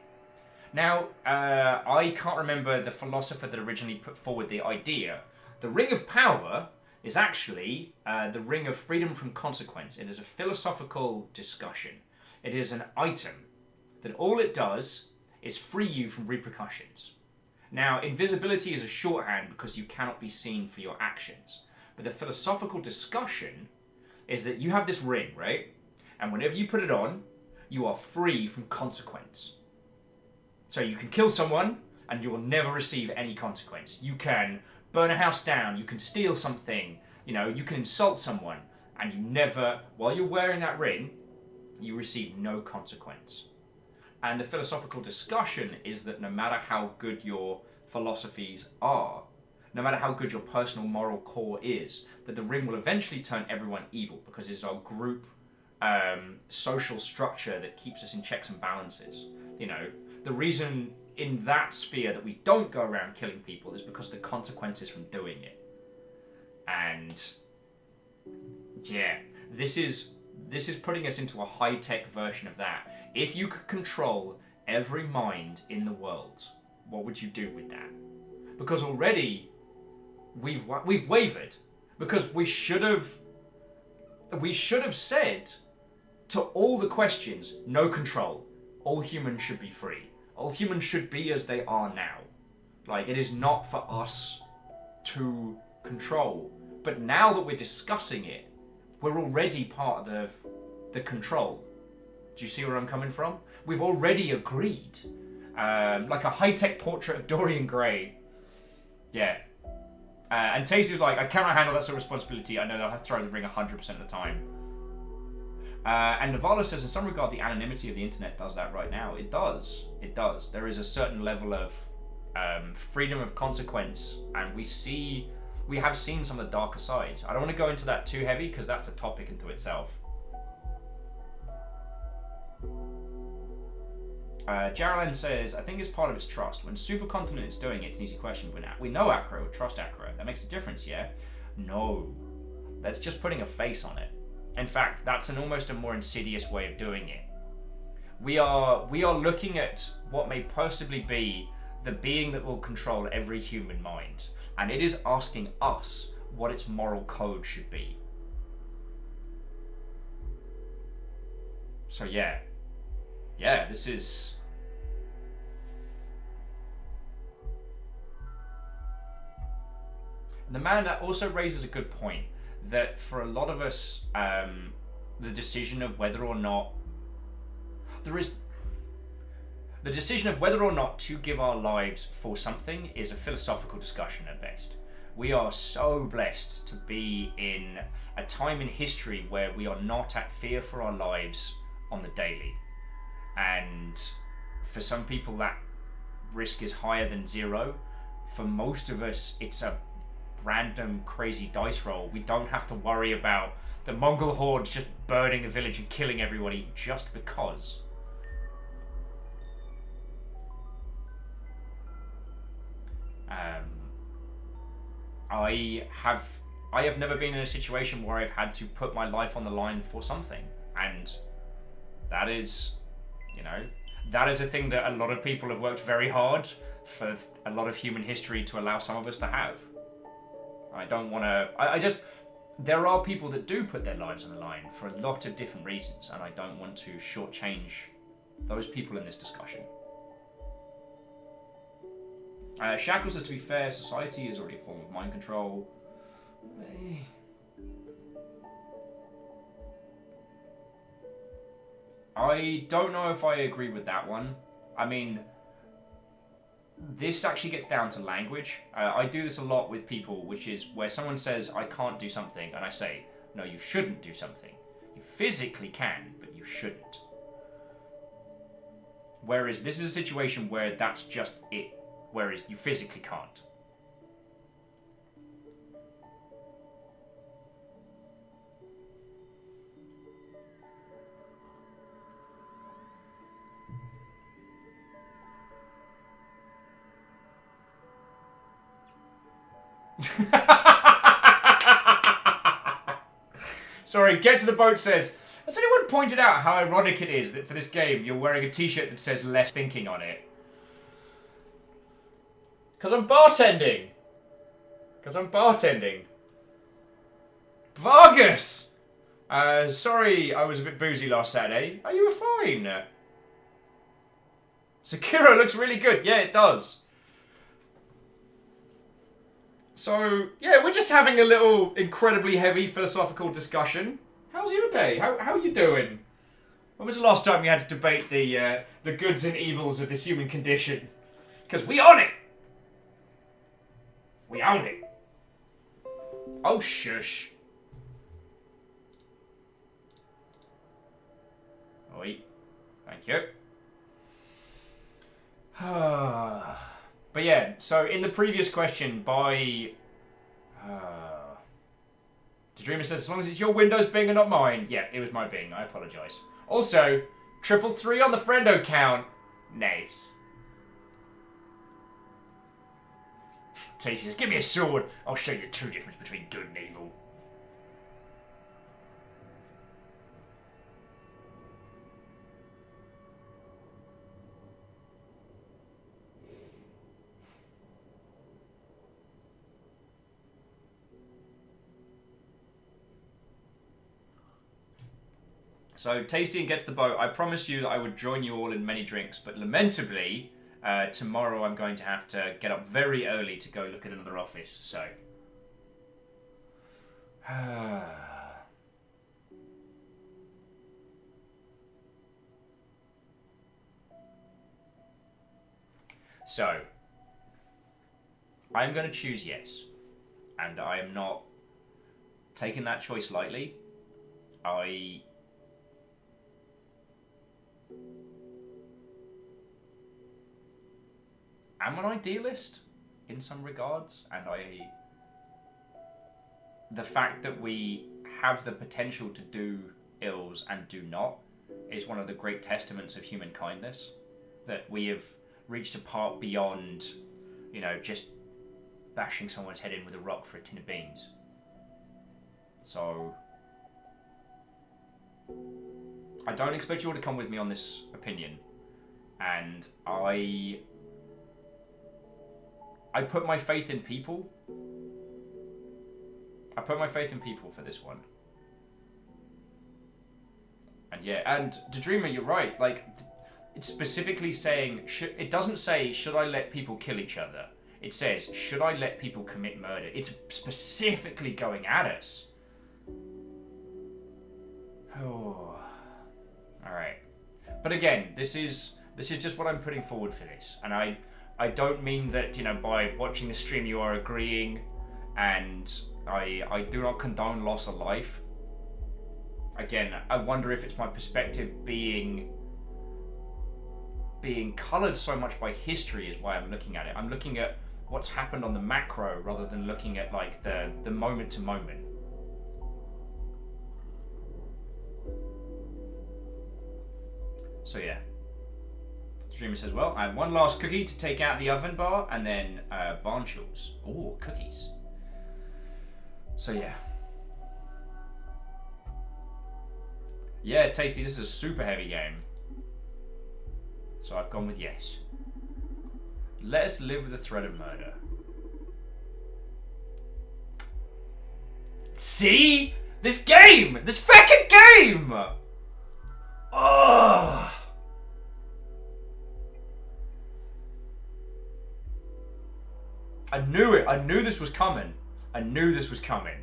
Now, I can't remember the philosopher that originally put forward the idea. The Ring of Power is actually the Ring of Freedom from Consequence. It is a philosophical discussion. It is an item that all it does is free you from repercussions. Now, invisibility is a shorthand because you cannot be seen for your actions. But the philosophical discussion is that you have this ring, right? And whenever you put it on, you are free from consequence. So you can kill someone and you will never receive any consequence. You can burn a house down, you can steal something, you can insult someone, and you never, while you're wearing that ring, you receive no consequence. And the philosophical discussion is that no matter how good your philosophies are, no matter how good your personal moral core is, that the ring will eventually turn everyone evil because it's our group social structure that keeps us in checks and balances. The reason in that sphere that we don't go around killing people is because of the consequences from doing it. And yeah, this is putting us into a high-tech version of that. If you could control every mind in the world, what would you do with that? Because already we've wavered, because we should have said to all the questions, no control. All humans should be free. All humans should be as they are now. Like, it is not for us to control. But now that we're discussing it, we're already part of the control. Do you see where I'm coming from? We've already agreed. Like a high-tech portrait of Dorian Gray. Yeah. And Tasty was like, I cannot handle that sort of responsibility. I know that I have to throw the ring 100% of the time. And Navala says, in some regard, the anonymity of the internet does that right now. It does. It does. There is a certain level of freedom of consequence, and we have seen some of the darker sides. I don't want to go into that too heavy, because that's a topic into itself. Jaralan says, I think it's part of its trust. When Supercontinent is doing it, it's an easy question. We know Acro, trust Acro. That makes a difference, yeah? No. That's just putting a face on it. In fact, that's almost a more insidious way of doing it. We are looking at what may possibly be the being that will control every human mind. And it is asking us what its moral code should be. So yeah. Yeah, this is... The man also raises a good point, that for a lot of us, the decision of whether or not to give our lives for something is a philosophical discussion at best. We are so blessed to be in a time in history where we are not at fear for our lives on the daily. And for some people that risk is higher than zero. For most of us, it's a random crazy dice roll. We don't have to worry about the Mongol hordes just burning the village and killing everybody just because. I have never been in a situation where I've had to put my life on the line for something, and that is, that is a thing that a lot of people have worked very hard for a lot of human history to allow some of us to have. I don't want to... there are people that do put their lives on the line for a lot of different reasons, and I don't want to shortchange those people in this discussion. Shackle says, to be fair, society is already a form of mind control. I don't know if I agree with that one. I mean, this actually gets down to language. I do this a lot with people, which is where someone says, I can't do something, and I say, no, you shouldn't do something. You physically can, but you shouldn't. Whereas this is a situation where that's just it. Whereas you physically can't. Sorry, Get to the Boat says, has anyone pointed out how ironic it is that for this game you're wearing a t-shirt that says less thinking on it? Because I'm bartending. Vargas! Sorry I was a bit boozy last Saturday. Oh, you were fine. Sekiro looks really good. Yeah, it does. So, yeah, we're just having a little incredibly heavy philosophical discussion. How's your day? How are you doing? When was the last time you had to debate the goods and evils of the human condition? Because we own it! We own it. Oh, shush. Oi. Thank you. But yeah, so in the previous question by... The Dreamer says, as long as it's your Windows Bing and not mine. Yeah, it was my Bing. I apologise. Also, 333 on the friendo count. Nice. Tasty says, give me a sword. I'll show you the true difference between good and evil. So, Tasty and get to the boat. I promised you that I would join you all in many drinks, but lamentably, tomorrow I'm going to have to get up very early to go look at another office, so... So, I'm going to choose yes. And I am not taking that choice lightly. I'm an idealist in some regards, and the fact that we have the potential to do ills and do not is one of the great testaments of human kindness, that we have reached a part beyond, you know, just bashing someone's head in with a rock for a tin of beans. So I don't expect you all to come with me on this opinion, and I put my faith in people. I put my faith in people for this one. And yeah, and to Dreamer, you're right. Like, it's specifically saying, it doesn't say, should I let people kill each other? It says, should I let people commit murder? It's specifically going at us. Oh. Alright. But again, this is just what I'm putting forward for this. And I don't mean that, you know, by watching the stream you are agreeing, and I do not condone loss of life. Again, I wonder if it's my perspective being coloured so much by history is why I'm looking at it. I'm looking at what's happened on the macro rather than looking at like the moment to moment. So yeah. Streamer says, well, I have one last cookie to take out the oven bar, and then barn chores. Ooh, cookies. So yeah. Yeah, Tasty, this is a super heavy game. So I've gone with yes. Let us live with the threat of murder. See? This game! This fucking game! Ugh! I knew it. I knew this was coming. I knew this was coming.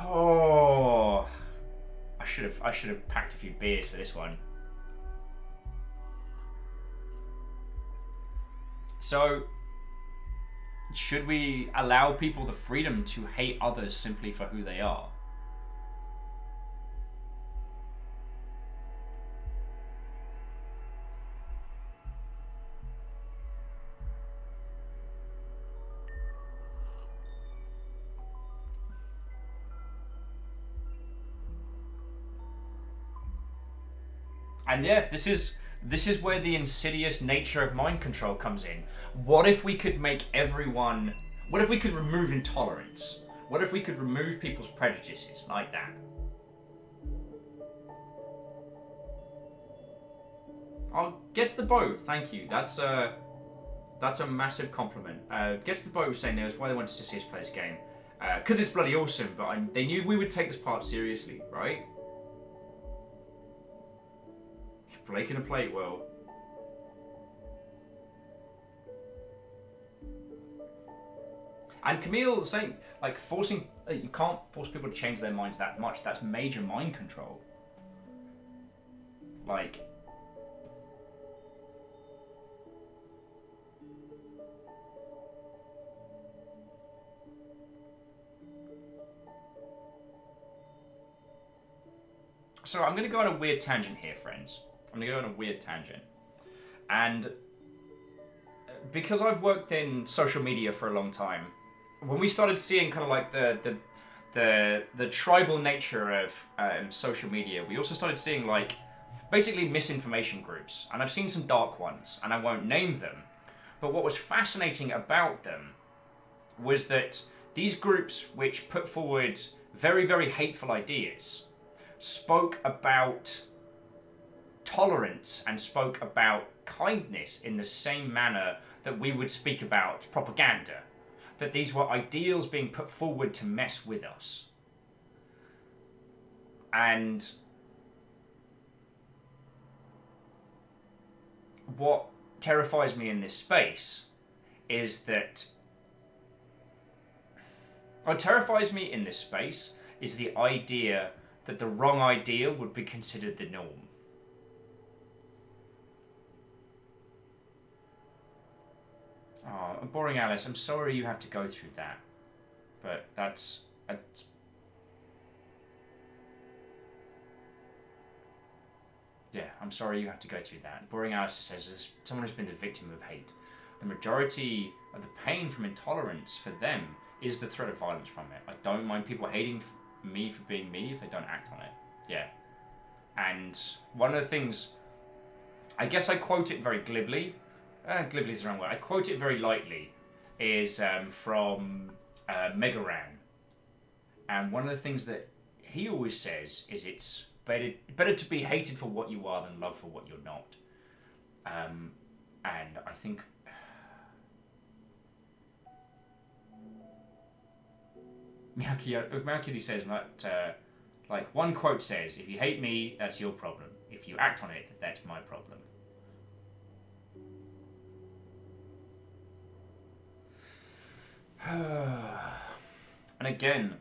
Oh, I should have packed a few beers for this one. So, should we allow people the freedom to hate others simply for who they are? And yeah, this is where the insidious nature of mind control comes in. What if we could make everyone... What if we could remove intolerance? What if we could remove people's prejudices like that? I'll get to the boat. Thank you. That's a massive compliment. Get to the boat was saying that's why they wanted to see us play this game. Because it's bloody awesome, but they knew we would take this part seriously, right? Blake in a plate well. And Camille saying, like, forcing, you can't force people to change their minds that much. That's major mind control. Like, so I'm going to go on a weird tangent here, friends. I'm going to go on a weird tangent. And because I've worked in social media for a long time, when we started seeing kind of like the tribal nature of social media, we also started seeing like basically misinformation groups. And I've seen some dark ones, and I won't name them. But what was fascinating about them was that these groups, which put forward very, very hateful ideas, spoke about tolerance and spoke about kindness in the same manner that we would speak about propaganda. That these were ideals being put forward to mess with us. And what terrifies me in this space is that... What terrifies me in this space is the idea that the wrong ideal would be considered the norm. Oh, boring Alice, I'm sorry you have to go through that. But that's... Yeah, I'm sorry you have to go through that. Boring Alice says, as someone who's been the victim of hate, the majority of the pain from intolerance for them is the threat of violence from it. I don't mind people hating me for being me if they don't act on it. Yeah. And one of the things, I guess I quote it very glibly. Glibly is the wrong word. I quote it very lightly. Is from Megaran. And one of the things that he always says is it's better to be hated for what you are than loved for what you're not. And I think... Meowkitty says that, like, one quote says, if you hate me, that's your problem. If you act on it, that's my problem. And again,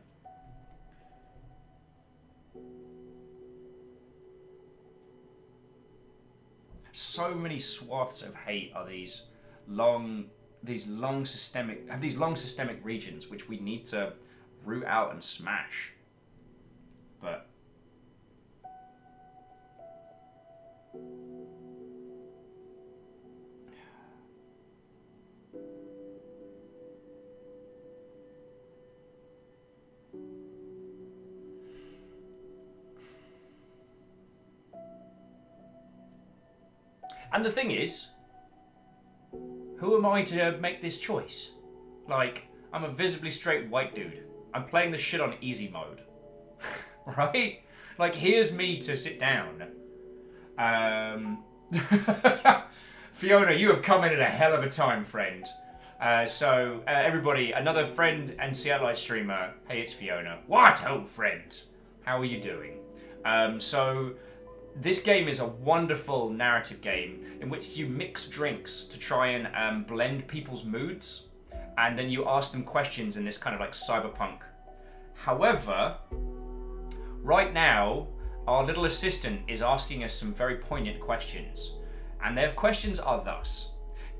so many swaths of hate are these long systemic regions which we need to root out and smash. But and the thing is, who am I to make this choice? Like, I'm a visibly straight white dude. I'm playing the shit on easy mode. Right? Like, here's me to sit down. Fiona, you have come in at a hell of a time, friend. So, everybody, another friend and Seattle streamer. Hey, it's Fiona. What, old friend? How are you doing? So, this game is a wonderful narrative game in which you mix drinks to try and blend people's moods. And then you ask them questions in this kind of like cyberpunk. However, right now, our little assistant is asking us some very poignant questions. And their questions are thus.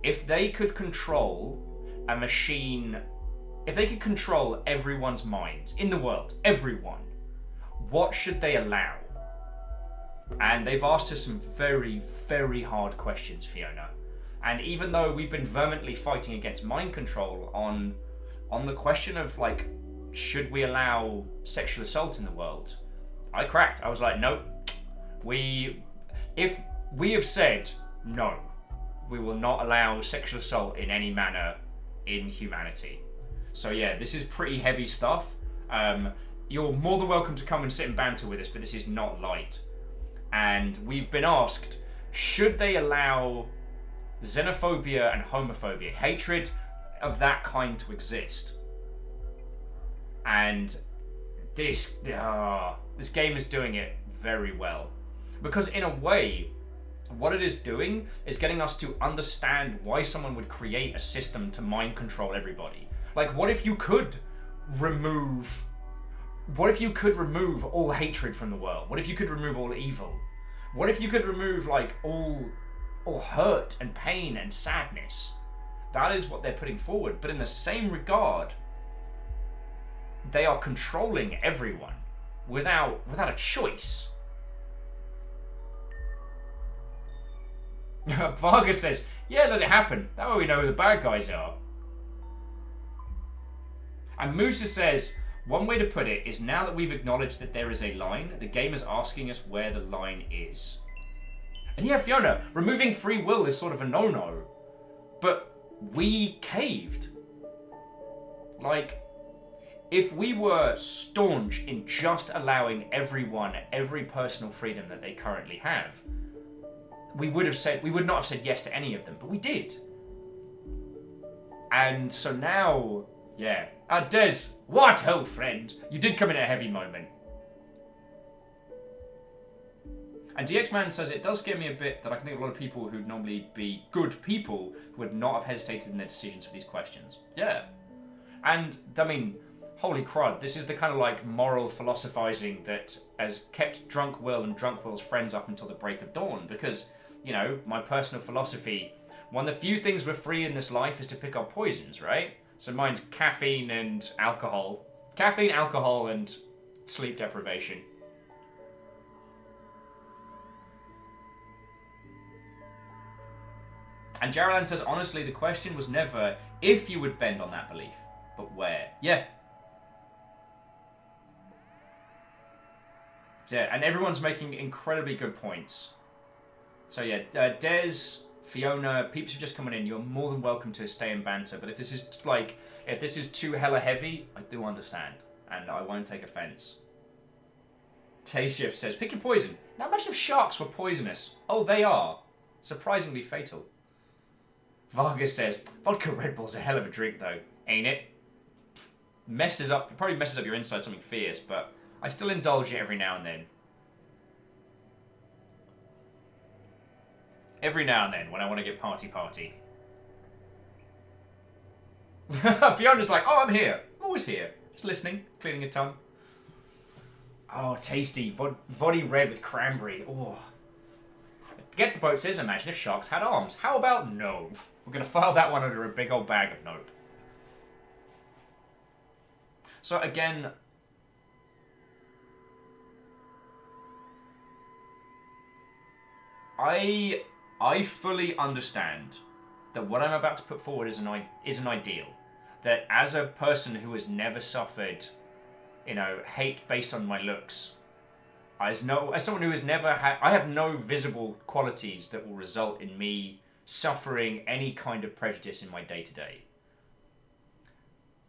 If they could control a machine, if they could control everyone's minds in the world, everyone, what should they allow? And they've asked us some very, very hard questions, Fiona. And even though we've been vehemently fighting against mind control on the question of, like, should we allow sexual assault in the world, I cracked. I was like, nope. If we have said, no, we will not allow sexual assault in any manner in humanity. So yeah, this is pretty heavy stuff. You're more than welcome to come and sit and banter with us, but this is not light. And we've been asked, should they allow xenophobia and homophobia, hatred of that kind, to exist? And this game is doing it very well. Because in a way, what it is doing is getting us to understand why someone would create a system to mind control everybody. Like, what if you could remove all hatred from the world? What if you could remove all evil? What if you could remove, like, all hurt and pain and sadness? That is what they're putting forward. But in the same regard, they are controlling everyone without a choice. Vargas says, yeah, let it happen. That way we know who the bad guys are. And Musa says, one way to put it is, now that we've acknowledged that there is a line, the game is asking us where the line is. And yeah, Fiona, removing free will is sort of a no-no. But we caved. Like, if we were staunch in just allowing everyone every personal freedom that they currently have, we would not have said yes to any of them, but we did. And so now, yeah. Des, what, old friend? You did come in at a heavy moment. And DX-Man says, it does scare me a bit that I can think of a lot of people who'd normally be good people who would not have hesitated in their decisions for these questions. Yeah. And, I mean, holy crud, this is the kind of, like, moral philosophizing that has kept Drunk Will and Drunk Will's friends up until the break of dawn. Because, you know, my personal philosophy, one of the few things we're free in this life is to pick our poisons, right? So mine's caffeine and alcohol. Caffeine, alcohol, and sleep deprivation. And Jaralan says, honestly, the question was never if you would bend on that belief, but where. Yeah. Yeah, and everyone's making incredibly good points. So yeah, Des, Fiona, peeps who are just coming in, you're more than welcome to stay and banter, but if this is too hella heavy, I do understand, and I won't take offense. Tayshift says, pick your poison. Now imagine if sharks were poisonous. Oh, they are. Surprisingly fatal. Vargas says, vodka Red Bull's a hell of a drink though, ain't it? Probably messes up your inside something fierce, but I still indulge it every now and then. Every now and then, when I want to get party. Fiona's like, oh, I'm here. I'm always here. Just listening, cleaning your tongue. Oh, tasty. Voddy red with cranberry. Oh. Get to the boat says, imagine if sharks had arms. How about no? We're going to file that one under a big old bag of nope. So again, I fully understand that what I'm about to put forward is an ideal. That as a person who has never suffered, hate based on my looks, as someone who has never had, I have no visible qualities that will result in me suffering any kind of prejudice in my day-to-day.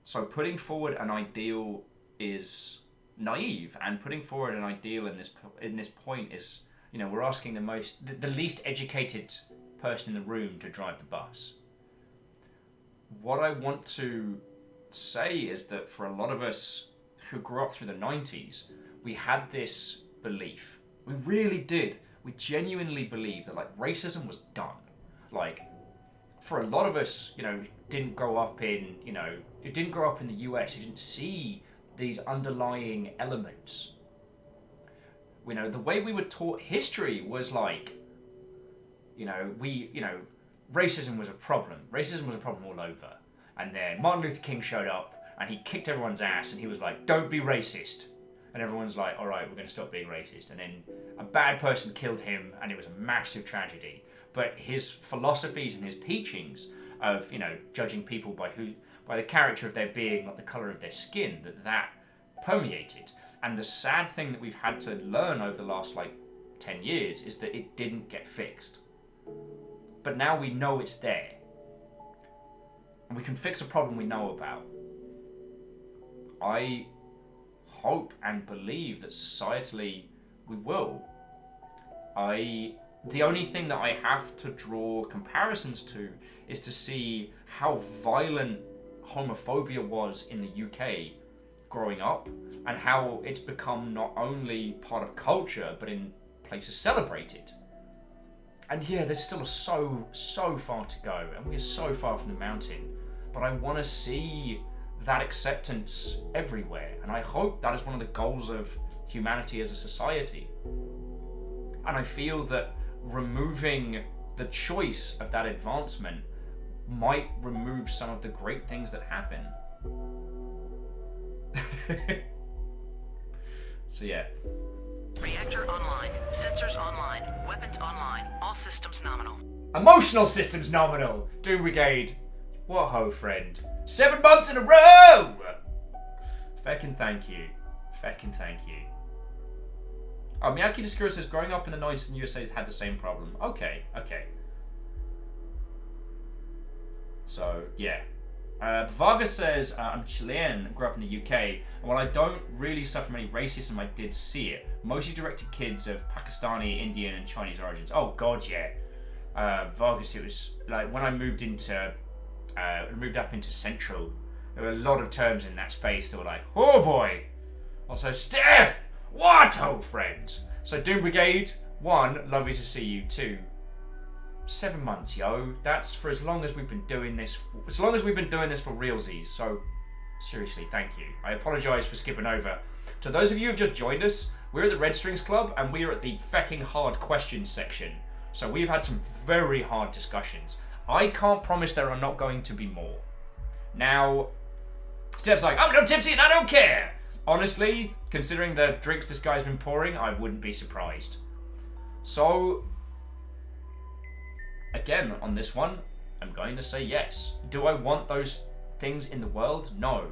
So putting forward an ideal is naive, and putting forward an ideal in this point is, we're asking the least educated person in the room to drive the bus. What I want to say is that for a lot of us who grew up through the 90s, we had this belief. We really did. We genuinely believed that racism was done. For a lot of us, didn't grow up in, it didn't grow up in the US. You didn't see these underlying elements. The way we were taught history was racism was a problem. Racism was a problem all over. And then Martin Luther King showed up and he kicked everyone's ass and he was like, don't be racist. And everyone's like, all right, we're going to stop being racist. And then a bad person killed him and it was a massive tragedy. But his philosophies and his teachings of, judging people by the character of their being, not the colour of their skin, that permeated. And the sad thing that we've had to learn over the last 10 years is that it didn't get fixed. But now we know it's there. And we can fix a problem we know about. I hope and believe that societally we will. I the only thing that I have to draw comparisons to is to see how violent homophobia was in the UK growing up, and how it's become not only part of culture, but in places celebrated. And yeah, there's still so far to go, and we're so far from the mountain. But I want to see that acceptance everywhere, and I hope that is one of the goals of humanity as a society. And I feel that removing the choice of that advancement might remove some of the great things that happen. So yeah. Reactor online. Sensors online. Weapons online. All systems nominal. Emotional systems nominal. Doom Brigade. What ho, friend. 7 months in a row! Feckin' thank you. Feckin' thank you. Oh, Miyaki Discura says, growing up in the 90s in the USA has had the same problem. Okay, okay. So, yeah. Vargas says, I'm Chilean, grew up in the UK, and while I don't really suffer from any racism, I did see it. Mostly directed kids of Pakistani, Indian, and Chinese origins. Oh god, yeah. Vargas, it was like when I moved up into Central, there were a lot of terms in that space that were like, oh boy. Also, Steph, what old friend? So Doom Brigade, 1, lovely to see you. 2, 7 months, yo. That's for as long as we've been doing this. As long as we've been doing this for realsies. So, seriously, thank you. I apologise for skipping over. To those of you who have just joined us, we're at the Red Strings Club, and we are at the fecking hard questions section. So we've had some very hard discussions. I can't promise there are not going to be more. Now, Steph's like, I'm not tipsy and I don't care. Honestly, considering the drinks this guy's been pouring, I wouldn't be surprised. So, again, on this one, I'm going to say yes. Do I want those things in the world? No.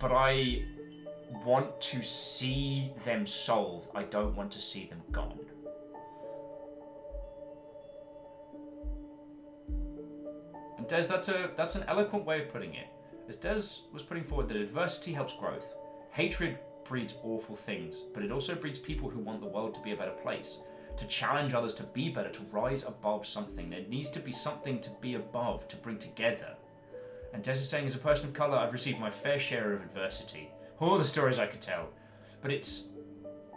But I want to see them solved. I don't want to see them gone. And Des, that's an eloquent way of putting it. As Des was putting forward that adversity helps growth. Hatred breeds awful things, but it also breeds people who want the world to be a better place. To challenge others to be better, to rise above something. There needs to be something to be above, to bring together. And Des is saying, as a person of colour, I've received my fair share of adversity. All the stories I could tell. But it's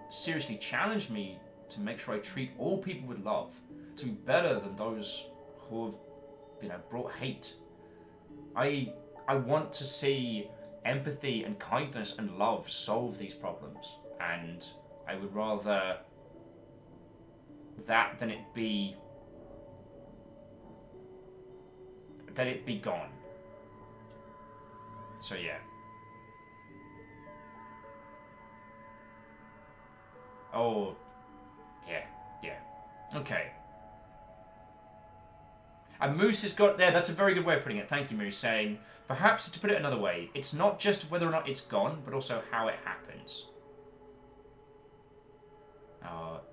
seriously challenged me to make sure I treat all people with love, to be better than those who have, brought hate. I want to see empathy and kindness and love solve these problems. And I would rather that than it be gone. So yeah. Oh, yeah. Okay. And Moose has got there. That's a very good way of putting it. Thank you, Moose. Saying, perhaps to put it another way, it's not just whether or not it's gone, but also how it happens.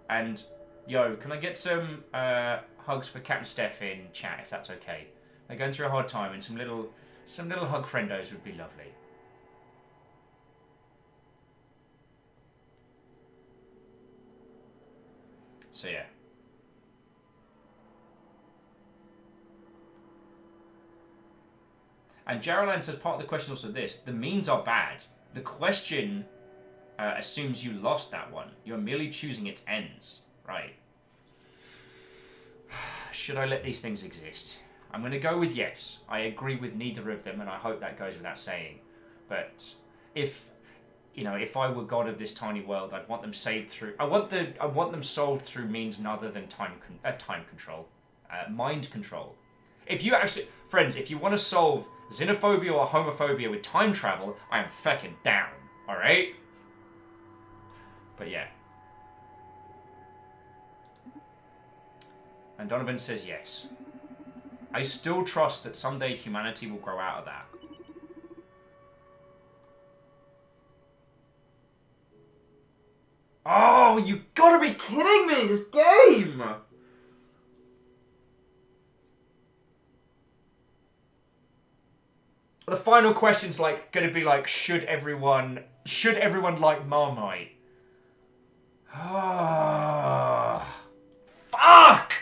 And yo, can I get some hugs for Captain Steph in chat, if that's okay? They're going through a hard time, and some little hug friendos would be lovely. So yeah. And Geraldine says part of the question is also this: the means are bad. The question assumes you lost that one. You're merely choosing its ends, right? Should I let these things exist? I'm going to go with yes. I agree with neither of them, and I hope that goes without saying. But if I were God of this tiny world, I'd want them saved through. I want them solved through means none than time control, mind control. If you actually, friends, if you want to solve xenophobia or homophobia with time travel, I am feckin' down. All right. But yeah. And Donovan says yes. I still trust that someday humanity will grow out of that. Oh, you gotta be kidding me! This game! The final question's gonna be should everyone like Marmite? Ah, Fuck!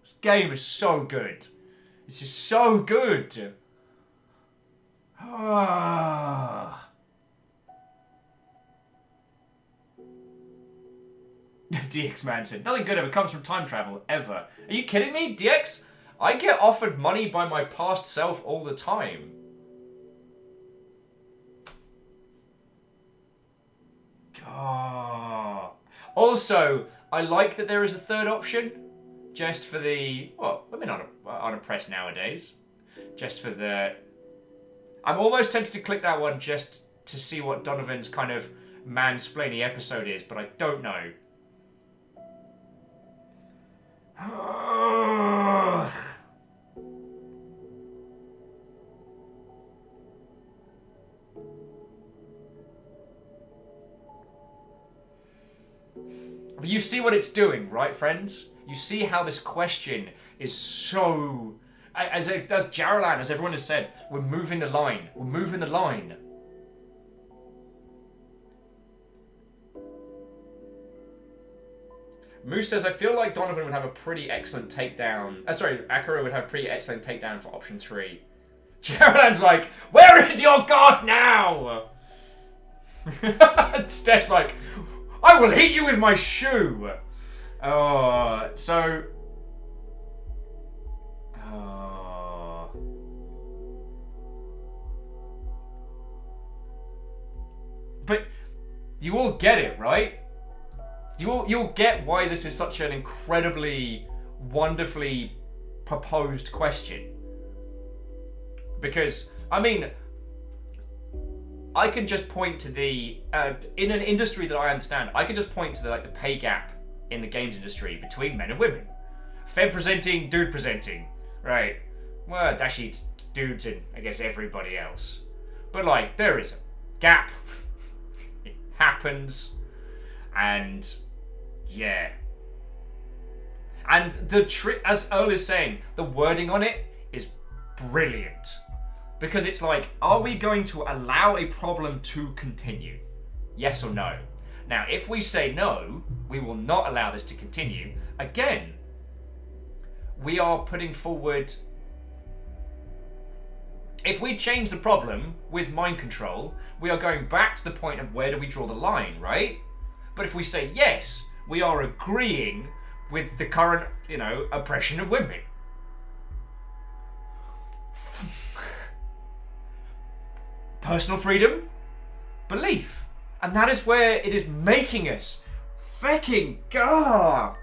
This game is so good. This is so good. Ah. DX Man said, nothing good ever comes from time travel, ever. Are you kidding me, DX? I get offered money by my past self all the time. Ah. Also, I like that there is a third option. Just for the... Well, women aren't oppressed nowadays. Just for the... I'm almost tempted to click that one just to see what Donovan's kind of mansplaining episode is, but I don't know. But you see what it's doing, right, friends? You see how this question is so... As Jaralan, as everyone has said, we're moving the line. We're moving the line. Moose says, I feel like Donovan would have a pretty excellent takedown. Akira would have a pretty excellent takedown for option 3. Jaralan's like, where is your god now? Steph's like, I will hit you with my shoe. So... But you all get it, right? You'll get why this is such an incredibly, wonderfully proposed question. Because, I mean, I can just point to the in an industry that I understand, I can just point to the pay gap in the games industry between men and women. Femme presenting, dude presenting, right? Well, actually, it's dudes and I guess everybody else. But there is a gap. It happens, and yeah. And the trick, as Earl is saying, the wording on it is brilliant. Because it's are we going to allow a problem to continue? Yes or no? Now, if we say no, we will not allow this to continue, again, we are putting forward... If we change the problem with mind control, we are going back to the point of where do we draw the line, right? But if we say yes, we are agreeing with the current, oppression of women. Personal freedom, belief. And that is where it is making us fucking God.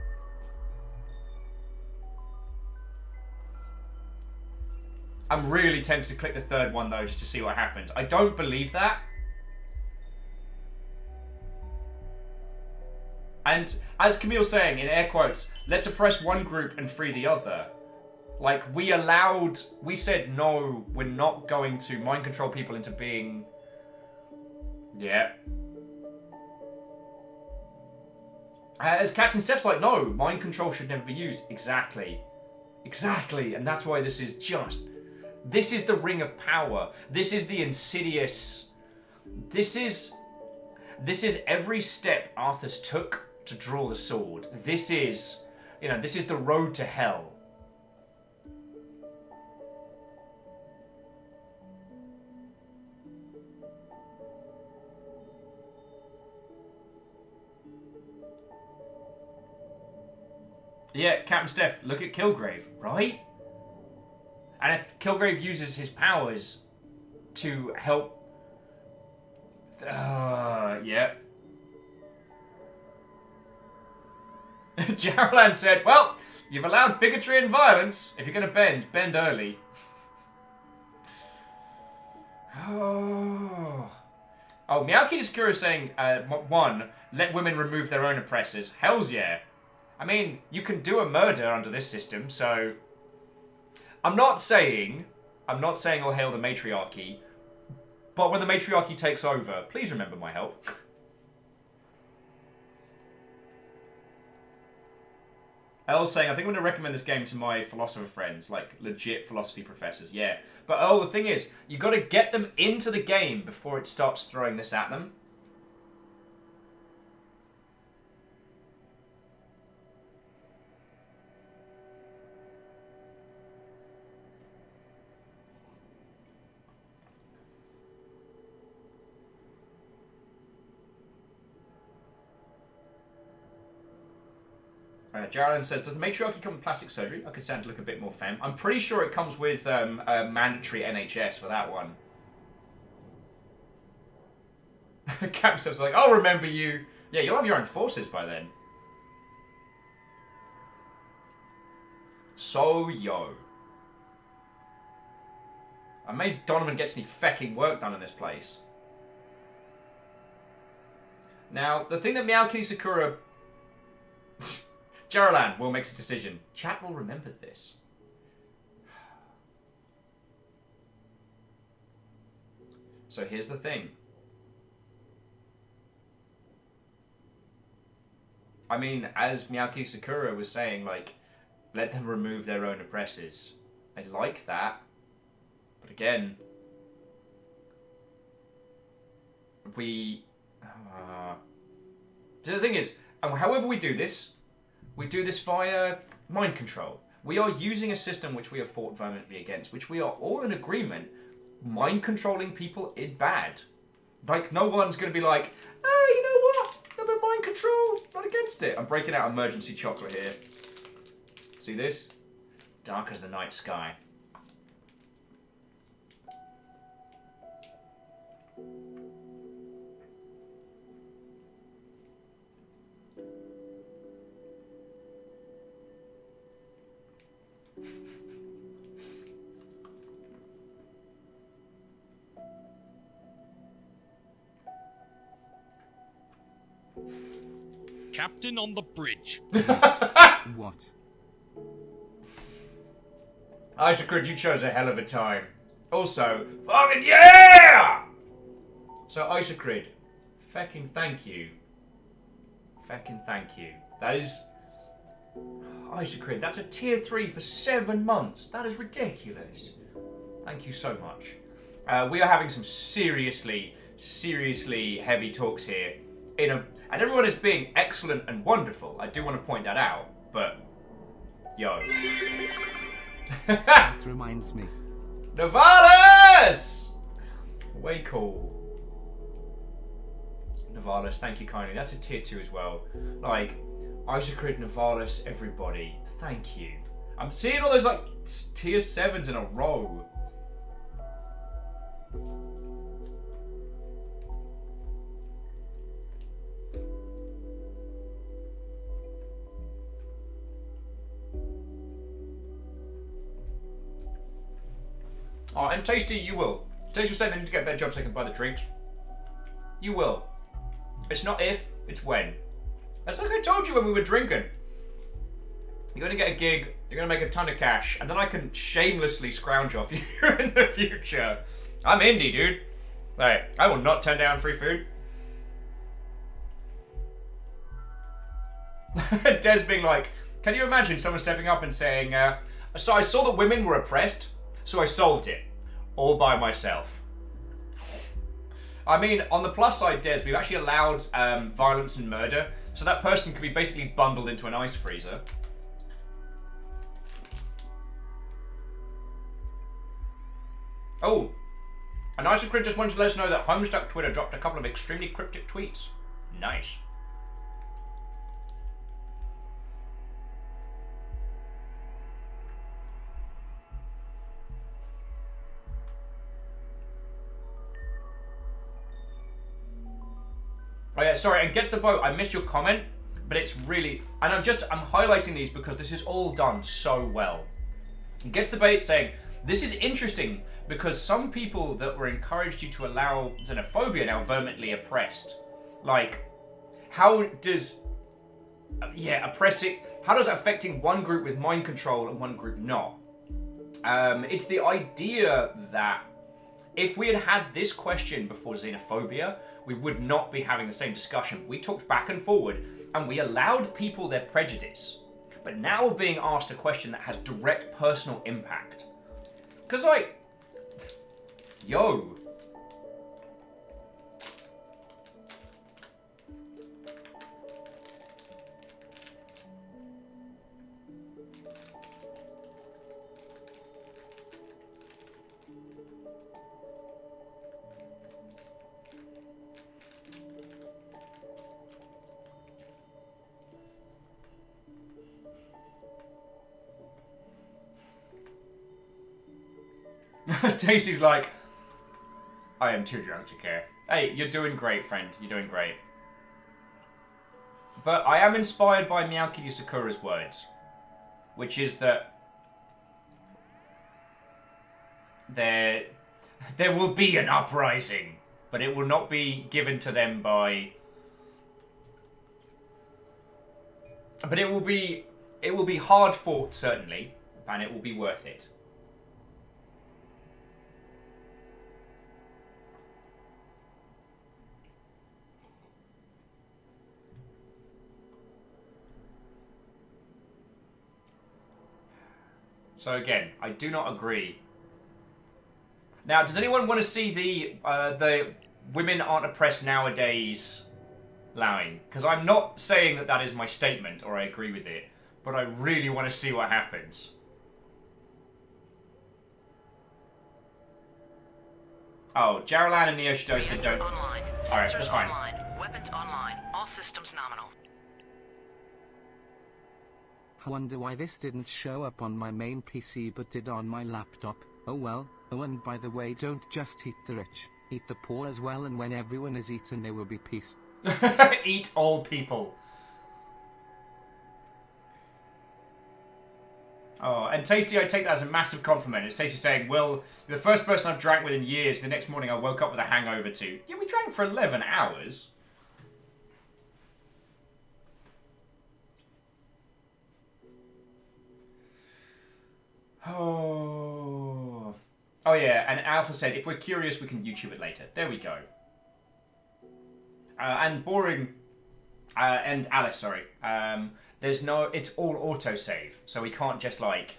I'm really tempted to click the third one though, just to see what happens. I don't believe that. And as Camille's saying, in air quotes, let's oppress one group and free the other. We said no, we're not going to mind control people into being... Yeah. As Captain Steph's no, mind control should never be used. Exactly. Exactly. And that's why this is just... This is the ring of power. This is the insidious... This is every step Arthas took to draw the sword. This is, this is the road to hell. Yeah, Captain Steph, look at Kilgrave, right? And if Kilgrave uses his powers to help... yeah. Jaralan said, well, you've allowed bigotry and violence. If you're going to bend early. Oh, Miyaki Disakura is saying, 1, let women remove their own oppressors. Hells yeah. I mean, you can do a murder under this system, so... I'm not saying all hail the matriarchy, but when the matriarchy takes over, please remember my help. Earl's saying, I think I'm going to recommend this game to my philosopher friends, legit philosophy professors, yeah. But Earl, the thing is, you got to get them into the game before it starts throwing this at them. Jarlan says, does the matriarchy come with plastic surgery? I could stand to look a bit more femme. I'm pretty sure it comes with a mandatory NHS for that one. Capsev's like, I'll remember you. Yeah, you'll have your own forces by then. So, yo. I'm amazed Donovan gets any fecking work done in this place. Now, the thing that Meowki Sakura... Jaralan will make a decision. Chat will remember this. So here's the thing. I mean, as Meowki Sakura was saying, like, let them remove their own oppressors. I like that. But again, so the thing is, however we do this via mind control. We are using a system which we have fought vehemently against, which we are all in agreement, mind controlling people is bad. Like, no one's going to be like, hey, you know what? A bit of mind control, not against it. I'm breaking out emergency chocolate here. See this? Dark as the night sky. Captain on the bridge. What? Isaac, you chose a hell of a time. Also, fucking yeah! So, Isacrid, fecking thank you. Fecking thank you. That is... Isacrid, that's a tier 3 for 7 months. That is ridiculous. Thank you so much. We are having some seriously heavy talks here. And everyone is being excellent and wonderful. I do want to point that out, but... Yo. That reminds me. Navalis! Way cool. Navalis, thank you kindly. That's a tier 2 as well. Like, Isacrid, Navalis, everybody. Thank you. I'm seeing all those, like, tier 7s in a row. Oh, and Tasty, you will. Tasty was saying they need to get a better job so they can buy the drinks. You will. It's not if, it's when. That's like I told you when we were drinking. You're going to get a gig, you're going to make a ton of cash, and then I can shamelessly scrounge off you in the future. I'm indie, dude. Like, I will not turn down free food. Des being like, can you imagine someone stepping up and saying, so I saw that women were oppressed, so I solved it. All by myself. I mean, on the plus side, Des, we've actually allowed violence and murder, so that person can be basically bundled into an ice freezer. Oh, and Isacrid just wanted to let us know that Homestuck Twitter dropped a couple of extremely cryptic tweets. Nice. Oh yeah, sorry, and get to the boat. I missed your comment, but it's really, and I'm highlighting these because this is all done so well. Get to the boat saying, this is interesting because some people that were encouraged you to allow xenophobia now vehemently oppressed. Like, how does, oppressing, how does it affecting one group with mind control and one group not? It's the idea that if we had had this question before xenophobia, we would not be having the same discussion. We talked back and forward, and we allowed people their prejudice. But now we're being asked a question that has direct personal impact. Because, like, yo. Tasty's like, I am too drunk to care. Hey, you're doing great, friend. You're doing great. But I am inspired by Miyaki Sakura's words, which is that there will be an uprising, but it will not be given to them by... But it will be hard fought, certainly, and it will be worth it. So again, I do not agree. Now, does anyone want to see the women aren't oppressed nowadays line? Because I'm not saying that that is my statement or I agree with it, but I really want to see what happens. Oh, Jaralan and Neoshidosa don't... Online. Alright, Sensors that's fine. online. Weapons online. All systems nominal. I wonder why this didn't show up on my main PC but did on my laptop. Oh well. Oh, and by the way, don't just eat the rich, eat the poor as well, and when everyone is eaten there will be peace. Eat all people. Oh, and Tasty, I take that as a massive compliment. It's Tasty saying, well, you're the first person I've drank with in years. The next morning I woke up with a hangover too. Yeah, we drank for 11 hours. Oh. Oh yeah, and Alpha said, if we're curious, we can YouTube it later. There we go. And Boring, and Alice, sorry. There's no, it's all autosave, so we can't just like...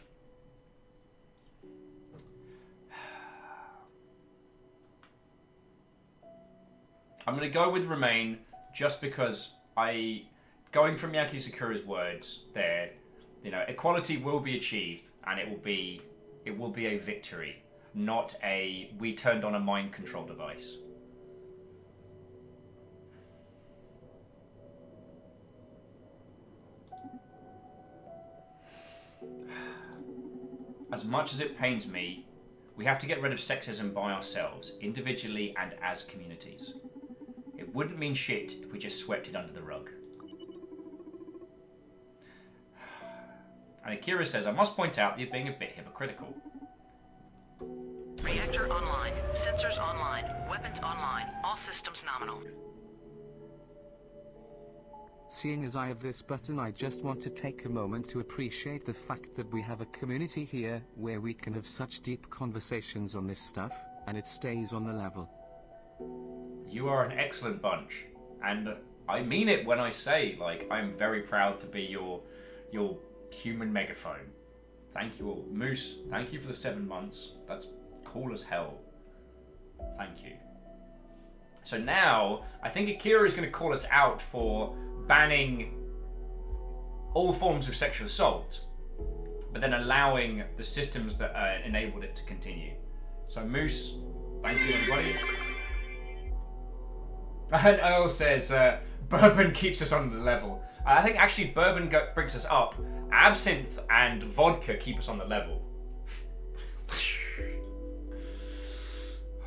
I'm going to go with Remain just because going from Miyaki Sakura's words there, you know, equality will be achieved and it will be a victory, not a we turned on a mind control device. As much as it pains me, we have to get rid of sexism by ourselves, individually and as communities. It wouldn't mean shit if we just swept it under the rug. And Akira says, I must point out that you're being a bit hypocritical. Reactor online. Sensors online. Weapons online. All systems nominal. Seeing as I have this button, I just want to take a moment to appreciate the fact that we have a community here where we can have such deep conversations on this stuff, and it stays on the level. You are an excellent bunch, and I mean it when I say, like, I'm very proud to be your human megaphone. Thank you all. Moose, thank you for the 7 months. That's cool as hell. Thank you. So now, I think Akira is going to call us out for banning all forms of sexual assault, but then allowing the systems that enabled it to continue. So Moose, thank you everybody. And Earl says, bourbon keeps us on the level. I think actually bourbon brings us up. Absinthe and vodka keep us on the level.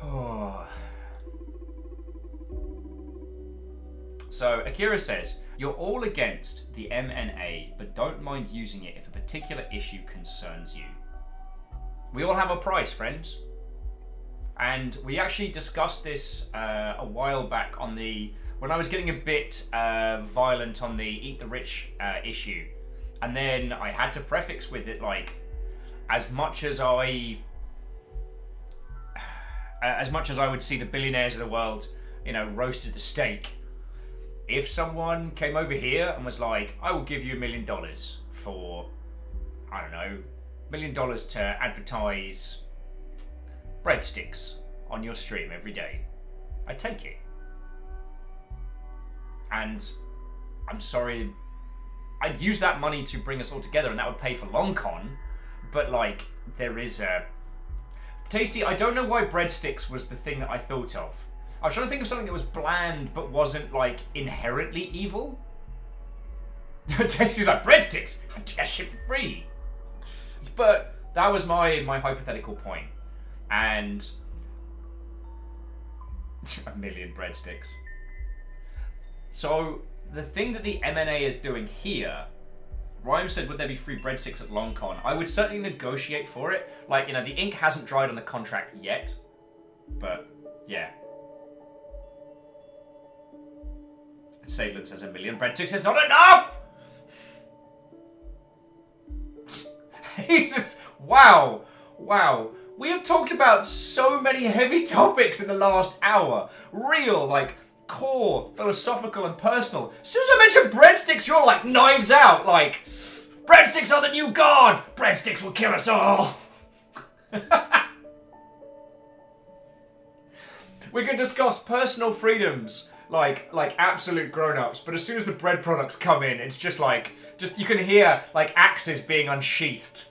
Oh. So Akira says, you're all against the MNA, but don't mind using it if a particular issue concerns you. We all have a price, friends. And we actually discussed this a while back on when I was getting a bit violent on the Eat the Rich issue. And then I had to prefix with it, like, as much as I would see the billionaires of the world, you know, roasted the steak, if someone came over here and was like, I will give you $1 million for, I don't know, $1 million to advertise breadsticks on your stream every day, I'd take it. And I'm sorry, I'd use that money to bring us all together and that would pay for LongCon, but like, there is a... Tasty, I don't know why breadsticks was the thing that I thought of. I was trying to think of something that was bland but wasn't like inherently evil. Tasty's like, breadsticks? I do that shit for free. But that was my hypothetical point. and a million breadsticks. So the thing that the MNA is doing here, Ryan said, would there be free breadsticks at LongCon? I would certainly negotiate for it. Like, the ink hasn't dried on the contract yet, but yeah. Sadland says a million breadsticks is not enough! Jesus, wow. We have talked about so many heavy topics in the last hour. Real, like, core, philosophical, and personal. As soon as I mention breadsticks, you're like, knives out. Like, breadsticks are the new god. Breadsticks will kill us all. We could discuss personal freedoms, like absolute grown-ups. But as soon as the bread products come in, it's just you can hear, like, axes being unsheathed.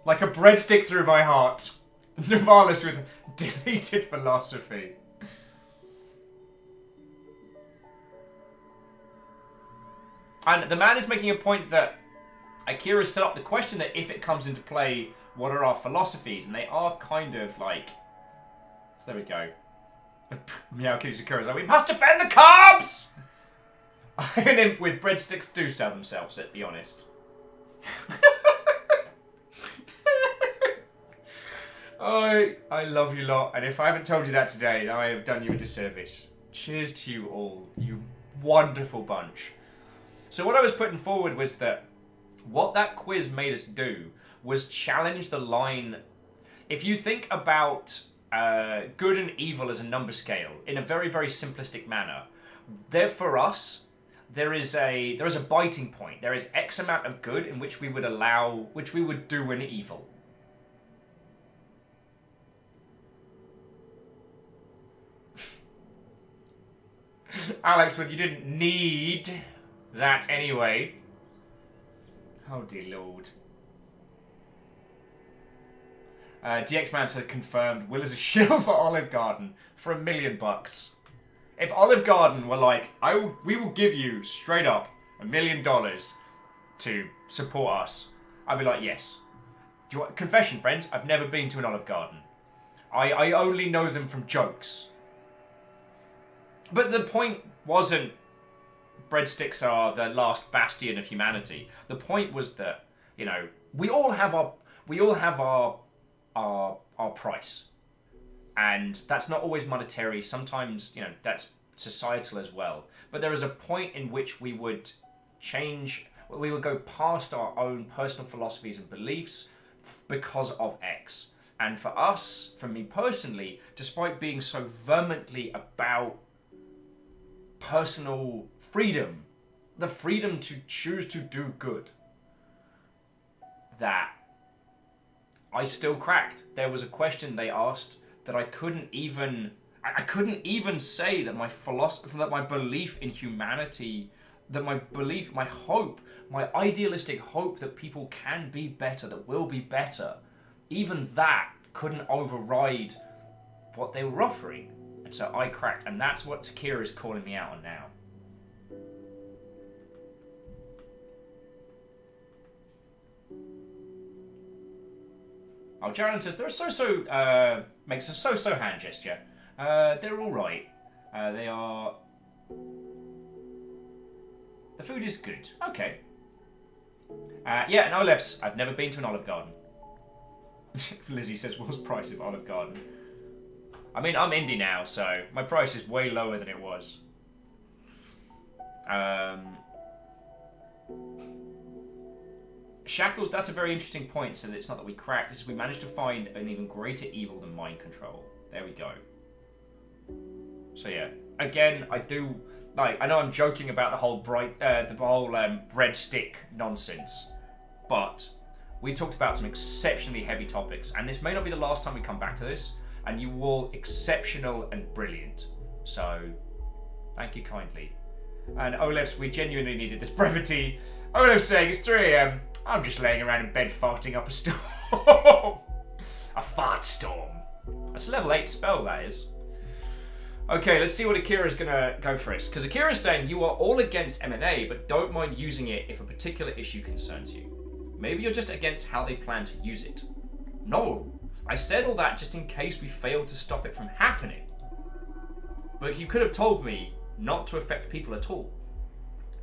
Like a breadstick through my heart. Nivalis with deleted philosophy. And the man is making a point that Akira set up the question that if it comes into play, what are our philosophies? And they are kind of like... So there we go. Meow Kitty Sakura's like, we must defend the carbs! An imp with breadsticks do sell themselves, let's be honest. I love you lot, and if I haven't told you that today, I have done you a disservice. Cheers to you all, you wonderful bunch. So what I was putting forward was that what that quiz made us do was challenge the line. If you think about good and evil as a number scale in a very, very simplistic manner, there for us, there is a biting point. There is X amount of good in which we would do an evil. Alex, with you didn't need that anyway. Oh dear lord. DX Man said confirmed. Will is a shill for Olive Garden for $1 million. If Olive Garden were like, we will give you straight up $1 million to support us, I'd be like, yes. Do you want confession, friends? I've never been to an Olive Garden. I only know them from jokes. But the point wasn't breadsticks are the last bastion of humanity. The point was that, we all have our price. And that's not always monetary. Sometimes, that's societal as well. But there is a point in which we would go past our own personal philosophies and beliefs because of X. And for us, for me personally, despite being so vehemently about personal freedom, the freedom to choose to do good, that I still cracked. There was a question they asked that I couldn't even say that my philosophy, that my belief in humanity, that my hope, my idealistic hope that people can be better, that will be better, even that couldn't override what they were offering. And so I cracked, and that's what Takira is calling me out on now. Oh, Jaron says they're so makes a so hand gesture. They're all right. They are. The food is good. Okay. Yeah, and Olef's. I've never been to an Olive Garden. Lizzie says, "What's the price of Olive Garden?" I mean, I'm indie now, so my price is way lower than it was. Shackles, that's a very interesting point, so that it's not that we cracked, it's we managed to find an even greater evil than mind control. There we go. So yeah, again, I know I'm joking about the whole breadstick nonsense, but we talked about some exceptionally heavy topics, and this may not be the last time we come back to this, and you were all exceptional and brilliant. So, thank you kindly. And Olef's, we genuinely needed this brevity. Olef's saying, it's 3 AM. I'm just laying around in bed farting up a storm. A fart storm. That's a level 8 spell, that is. Okay, let's see what Akira's gonna go for us. Because Akira's saying you are all against M&A, but don't mind using it if a particular issue concerns you. Maybe you're just against how they plan to use it. No, I said all that just in case we failed to stop it from happening. But you could have told me not to affect people at all.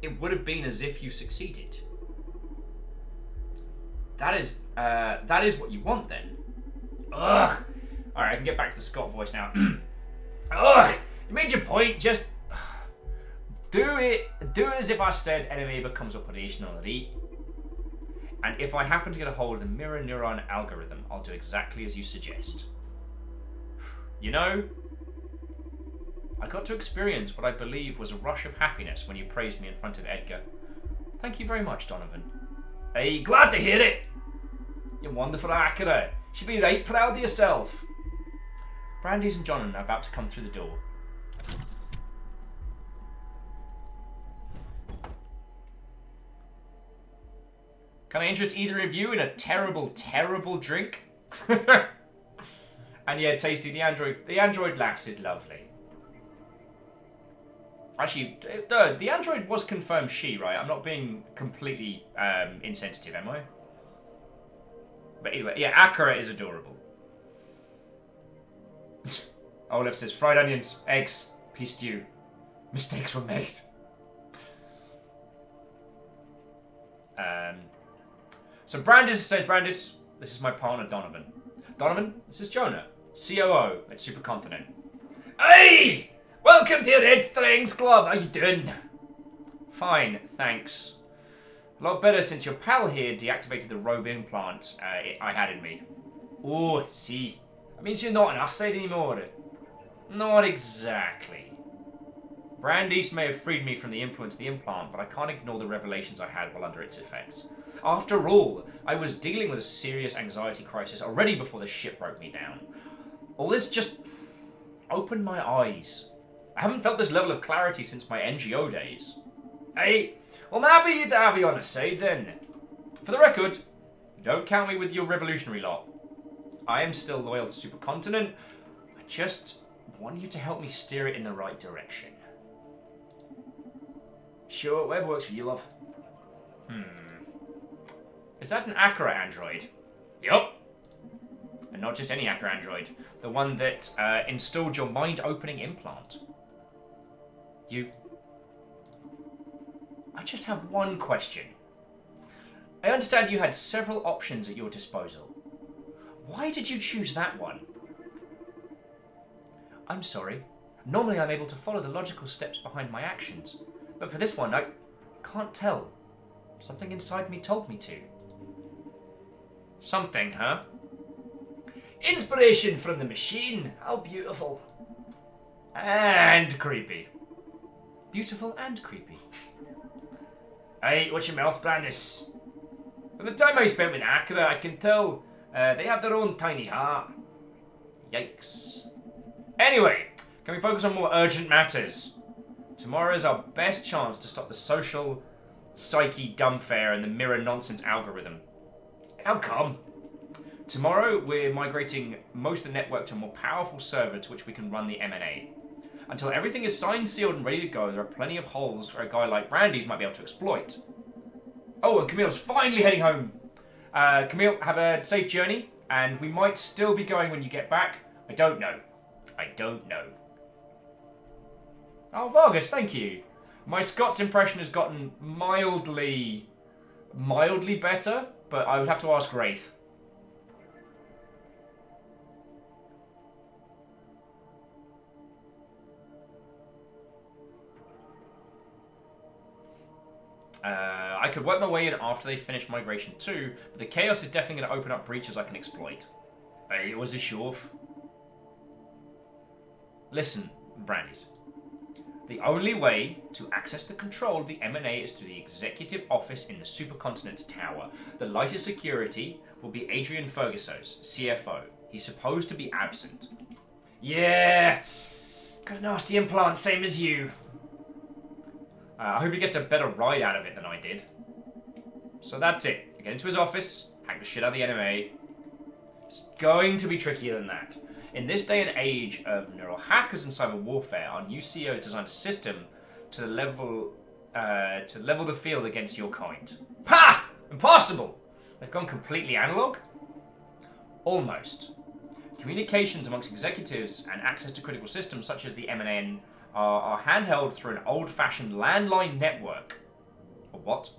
It would have been as if you succeeded. That is what you want then. Ugh. Alright, I can get back to the Scott voice now. Ugh! You made your point, just... Do it as if I said enemy becomes operational elite. And if I happen to get a hold of the mirror neuron algorithm, I'll do exactly as you suggest. You know, I got to experience what I believe was a rush of happiness when you praised me in front of Edgar. Thank you very much, Donovan. Hey, glad to hear it. You're wonderful, Akira. You should be right proud of yourself. Brandes and John are about to come through the door. Can I interest either of you in a terrible, terrible drink? And yeah, Tasty, the android lass is lovely. Actually, the android was confirmed she, right? I'm not being completely insensitive, am I? But anyway, yeah, Akira is adorable. Olaf says, fried onions, eggs, pea stew. Mistakes were made. So Brandes said, Brandes, this is my partner Donovan. Donovan, this is Jonah, COO at Supercontinent. Hey! Welcome to the Red Strings Club. How you doing? Fine, thanks. A lot better since your pal here deactivated the robe implant I had in me. Oh, see. That means you're not an asset anymore. Not exactly. Brandes may have freed me from the influence of the implant, but I can't ignore the revelations I had while under its effects. After all, I was dealing with a serious anxiety crisis already before the ship broke me down. All this just opened my eyes. I haven't felt this level of clarity since my NGO days. Hey, well maybe you'd have you on the side then. For the record, don't count me with your revolutionary lot. I am still loyal to Supercontinent. I just want you to help me steer it in the right direction. Sure, whatever works for you, love. Is that an Akira android? Yup. And not just any Akira android. The one that installed your mind-opening implant. I just have one question. I understand you had several options at your disposal. Why did you choose that one? I'm sorry. Normally I'm able to follow the logical steps behind my actions. But for this one, I can't tell. Something inside me told me to. Something, huh? Inspiration from the machine. How beautiful. And creepy. Beautiful and creepy. Hey, watch your mouth, Brandes. From the time I spent with Akira, I can tell they have their own tiny heart. Yikes. Anyway, can we focus on more urgent matters? Tomorrow is our best chance to stop the social psyche dumbfare and the mirror nonsense algorithm. How come? Tomorrow, we're migrating most of the network to a more powerful server to which we can run the M&A. Until everything is signed, sealed, and ready to go, there are plenty of holes where a guy like Brandes might be able to exploit. Oh, and Camille's finally heading home. Camille, have a safe journey, and we might still be going when you get back. I don't know. Oh, Vargas, thank you. My Scots impression has gotten mildly better, but I would have to ask Wraith. I could work my way in after they finish Migration 2, but the Chaos is definitely going to open up breaches I can exploit. Hey, it was a show-off. Listen, Brandes. The only way to access the control of the M&A is through the executive office in the Supercontinent's tower. The lightest security will be Adrian Fergusos, CFO. He's supposed to be absent. Yeah, got a nasty implant, same as you. I hope he gets a better ride out of it than I did. So that's it. I get into his office, hack the shit out of the NMA. It's going to be trickier than that. In this day and age of neural hackers and cyber warfare, our new CEO has designed a system to level the field against your kind. Ha! Impossible! They've gone completely analog? Almost. Communications amongst executives and access to critical systems such as the M&N are handheld through an old-fashioned landline network. A what?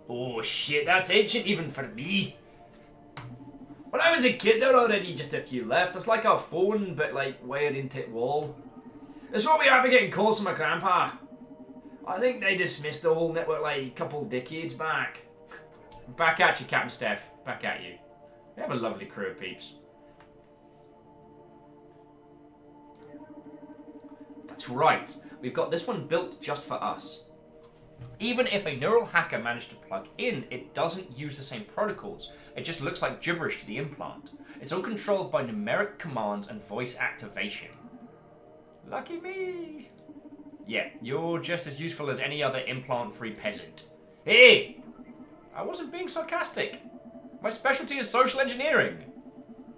Oh shit, that's ancient even for me. When I was a kid, there were already just a few left. It's like a phone, but like wired into the wall. It's what we have for getting calls from my grandpa. I think they dismissed the whole network like a couple decades back. Back at you, Captain Steph. Back at you. They have a lovely crew of peeps. That's right. We've got this one built just for us. Even if a neural hacker managed to plug in, it doesn't use the same protocols. It just looks like gibberish to the implant. It's all controlled by numeric commands and voice activation. Lucky me. Yeah, you're just as useful as any other implant-free peasant. Hey! I wasn't being sarcastic. My specialty is social engineering.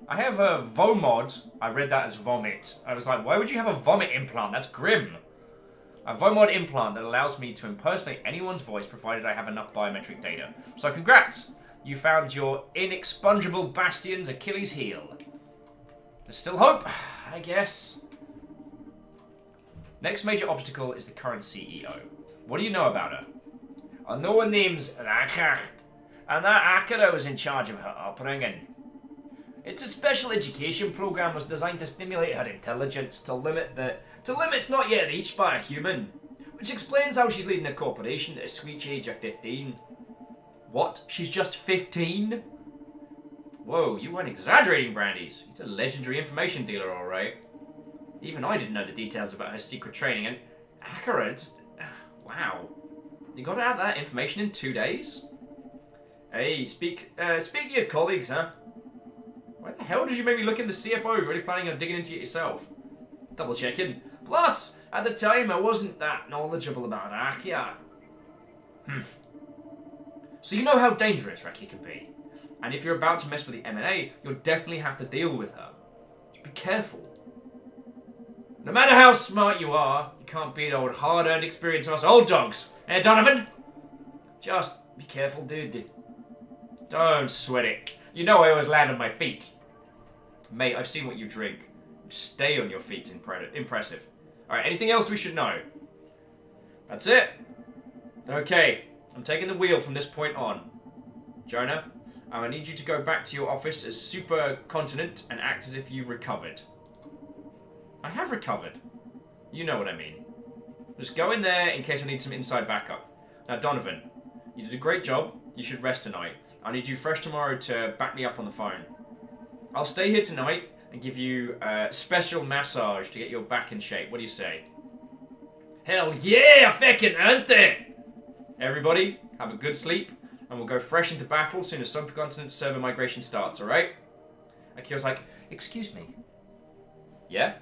I have a VOMOD. I read that as vomit. I was like, why would you have a vomit implant? That's grim. A VOMOD implant that allows me to impersonate anyone's voice provided I have enough biometric data. So congrats! You found your inexpugnable bastion's Achilles heel. There's still hope, I guess. Next major obstacle is the current CEO. What do you know about her? I know her name's Raka, and that Akira was in charge of her upbringing. It's a special education program was designed to stimulate her intelligence to limits not yet reached by a human, which explains how she's leading a corporation at a screech age of 15. What? She's just 15? Whoa, you weren't exaggerating, Brandies. He's a legendary information dealer, alright. Even I didn't know the details about her secret training, and Akira, wow. You got out that information in 2 days? Hey, speak to your colleagues, huh? Why the hell did you make me look in the CFO? You're already planning on digging into it yourself. Double checking. Plus, at the time, I wasn't that knowledgeable about Rakia. So you know how dangerous Raki can be. And if you're about to mess with the M&A, you'll definitely have to deal with her. Just be careful. No matter how smart you are, you can't beat old hard-earned experience of us old dogs. Eh, Donovan? Just be careful, dude. Don't sweat it. You know I always land on my feet. Mate, I've seen what you drink. Stay on your feet. Impressive. Alright, anything else we should know? That's it. Okay, I'm taking the wheel from this point on. Jonah, I need you to go back to your office as supercontinent and act as if you've recovered. I have recovered. You know what I mean. Just go in there in case I need some inside backup. Now, Donovan, you did a great job. You should rest tonight. I need you fresh tomorrow to back me up on the phone. I'll stay here tonight and give you a special massage to get your back in shape. What do you say? Hell yeah, fucking ante! Everybody, have a good sleep, and we'll go fresh into battle as soon as Subcontinent server migration starts, alright? Akira's like, excuse me. Yeah?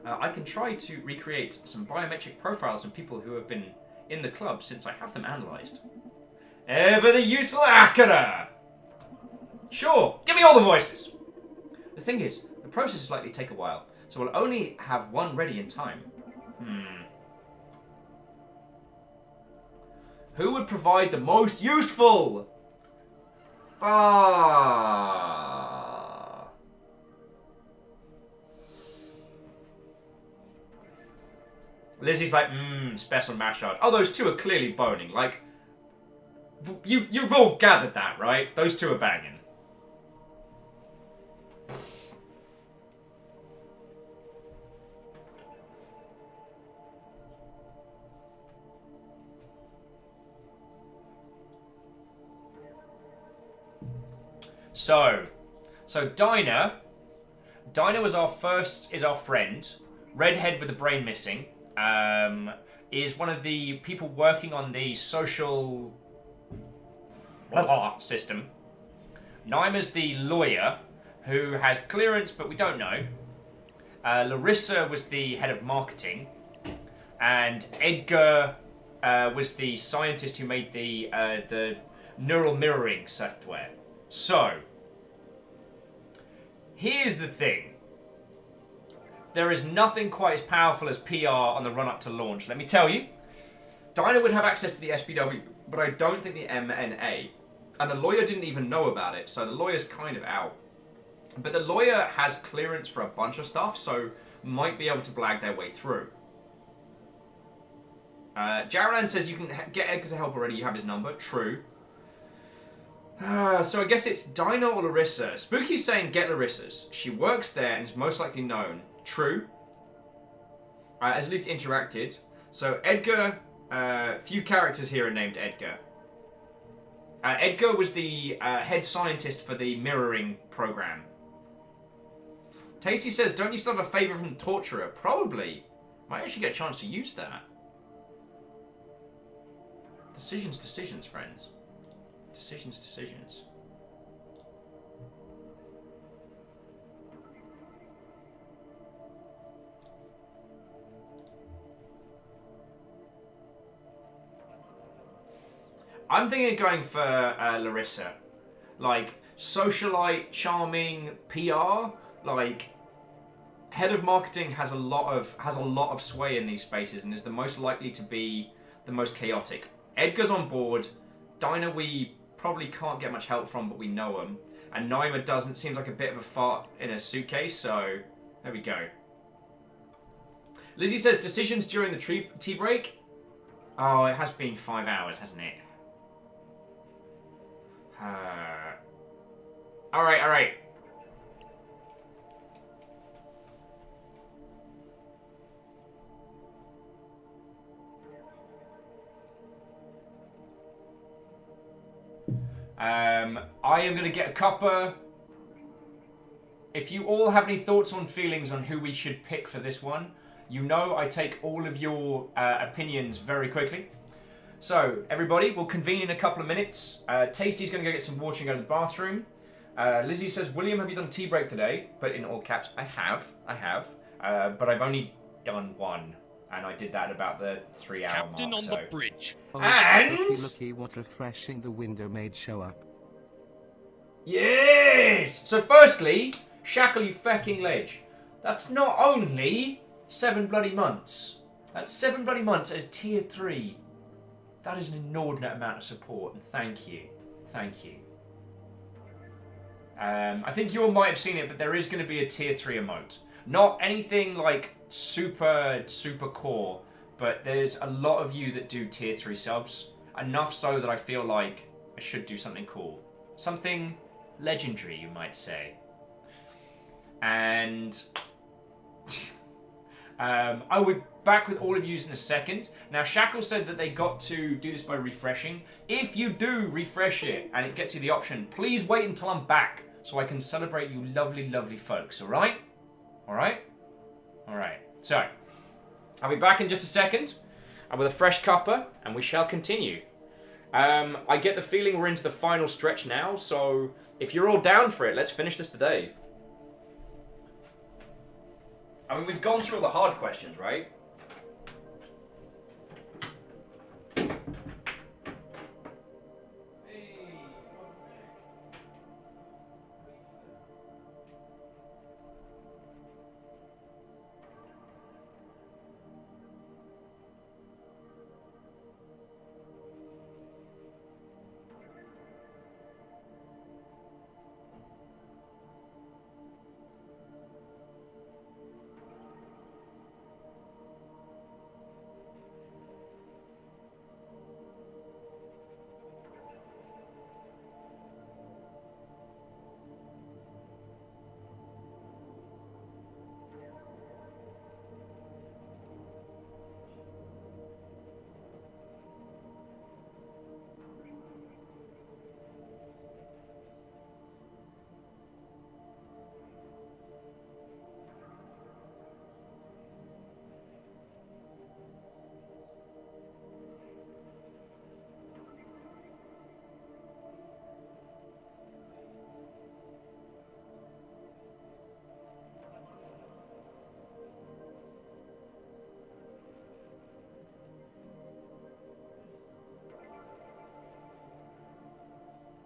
I can try to recreate some biometric profiles of people who have been in the club since I have them analysed. Ever the useful Akira! Sure, give me all the voices! The thing is, the process is likely to take a while, so we'll only have one ready in time. Who would provide the most useful? Lizzie's like, special massage. Oh, those two are clearly boning. Like, you've all gathered that, right? Those two are banging. So Dinah was is our friend, redhead with the brain missing, is one of the people working on the social system. Naima's the lawyer who has clearance, but we don't know. Larissa was the head of marketing, and Edgar was the scientist who made the neural mirroring software. So, here's the thing. There is nothing quite as powerful as PR on the run-up to launch. Let me tell you, Dinah would have access to the SPW, but I don't think the MNA And the lawyer didn't even know about it, so the lawyer's kind of out. But the lawyer has clearance for a bunch of stuff, so might be able to blag their way through. Jaralan says you can get Edgar to help already, you have his number. True. So I guess it's Dinah or Larissa. Spooky's saying get Larissa's. She works there and is most likely known. True. Has at least interacted. So Edgar, few characters here are named Edgar. Edgar was the head scientist for the mirroring program. Tasty says, don't you still have a favour from the torturer? Probably. Might actually get a chance to use that. Decisions, friends. Decisions. I'm thinking of going for Larissa. Like, socialite, charming, PR, like, head of marketing has a lot of sway in these spaces and is the most likely to be the most chaotic. Edgar's on board. Dinah we probably can't get much help from, but we know him. And Naima seems like a bit of a fart in a suitcase, so there we go. Lizzie says decisions during the tea break. Oh, it has been 5 hours, hasn't it? Alright. I am going to get a cuppa. If you all have any thoughts on feelings on who we should pick for this one, you know I take all of your opinions very quickly. So, everybody, we'll convene in a couple of minutes. Tasty's going to go get some water and go to the bathroom. Lizzie says, William, have you done tea break today? But in all caps, I have. But I've only done one. And I did that about the 3 hour Captain mark. on the bridge. Oh, And... Looky, what refreshing the window made show up. Yes! So firstly, shackle you fucking ledge. That's not only 7 bloody months. That's 7 bloody months as tier 3. That is an inordinate amount of support, and thank you. I think you all might have seen it, but there is going to be a tier 3 emote. Not anything like super core, but there's a lot of you that do tier 3 subs. Enough so that I feel like I should do something cool. Something legendary, you might say. And I will be back with all of you in a second. Now, Shackle said that they got to do this by refreshing. If you do refresh it and it gets you the option, please wait until I'm back so I can celebrate you lovely, lovely folks, alright? Alright? Alright. So, I'll be back in just a second with a fresh cuppa, and we shall continue. I get the feeling we're into the final stretch now, so if you're all down for it, let's finish this today. I mean, we've gone through all the hard questions, right?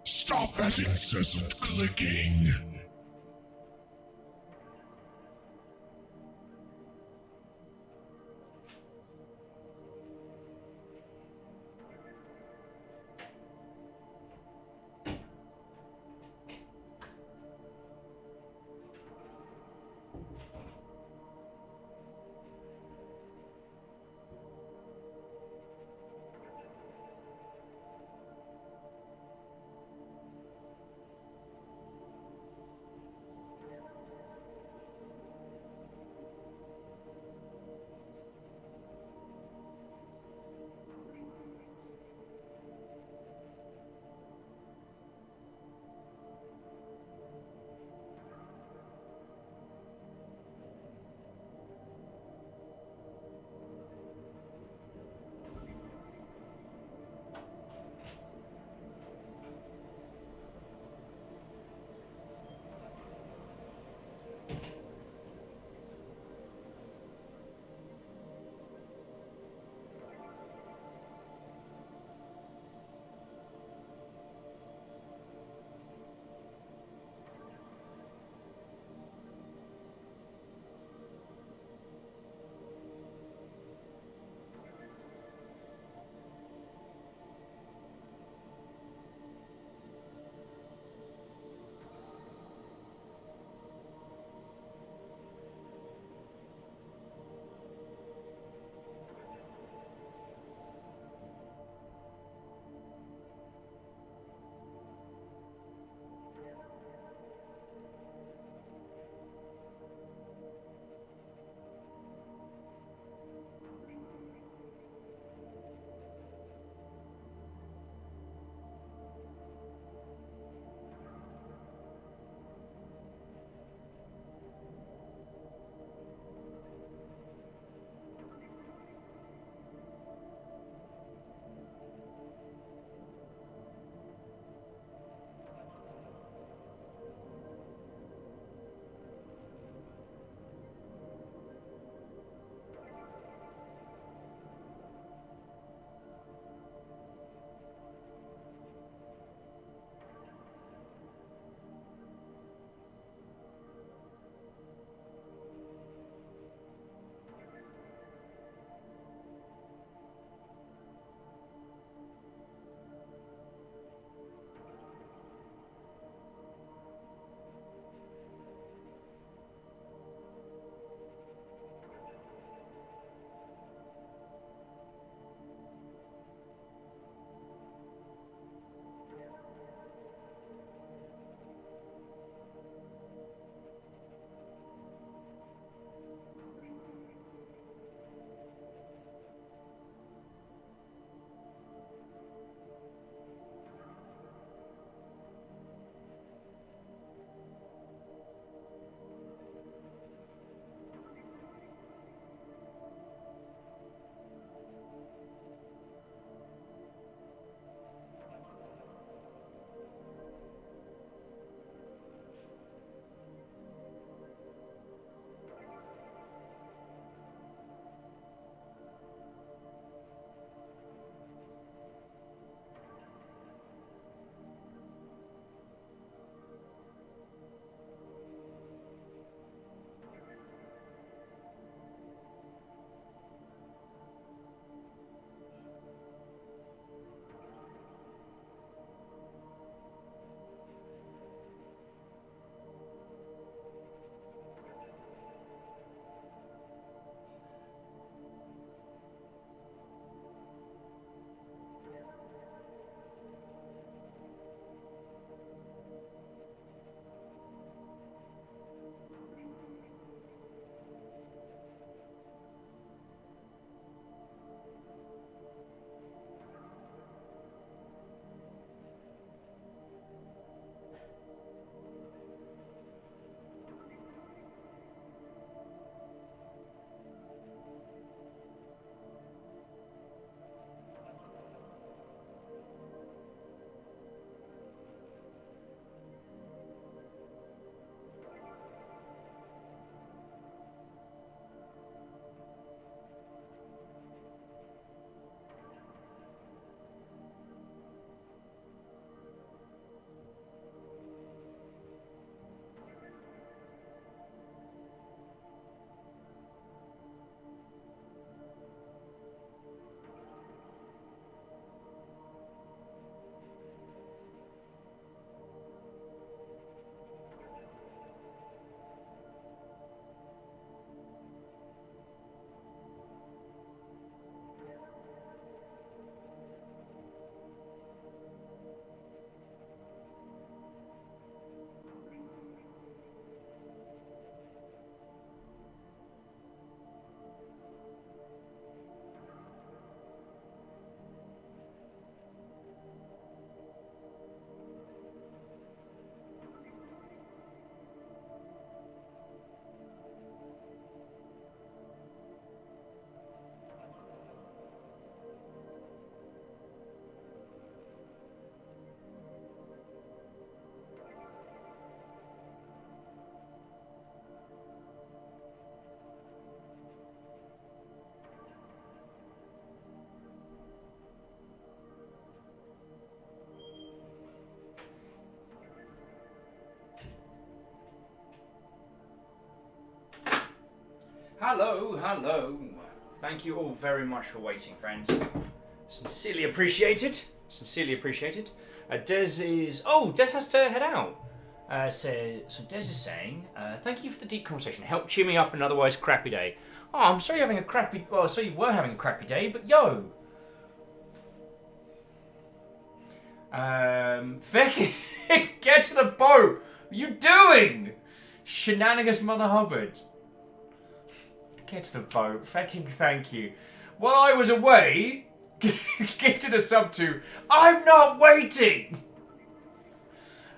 Stop that incessant clicking. Hello, hello. Thank you all very much for waiting, friends. Sincerely appreciated. Sincerely appreciated. Des is... Oh, Des has to head out. So Des is saying, thank you for the deep conversation. Help cheer me up an otherwise crappy day. Oh, I'm sorry you're having a crappy... Well, sorry you were having a crappy day, but yo. Fecky, get to the boat. What are you doing? Shenanigans Mother Hubbard. Get to the boat. Fucking thank you. While I was away, gifted a sub to, I'm not waiting!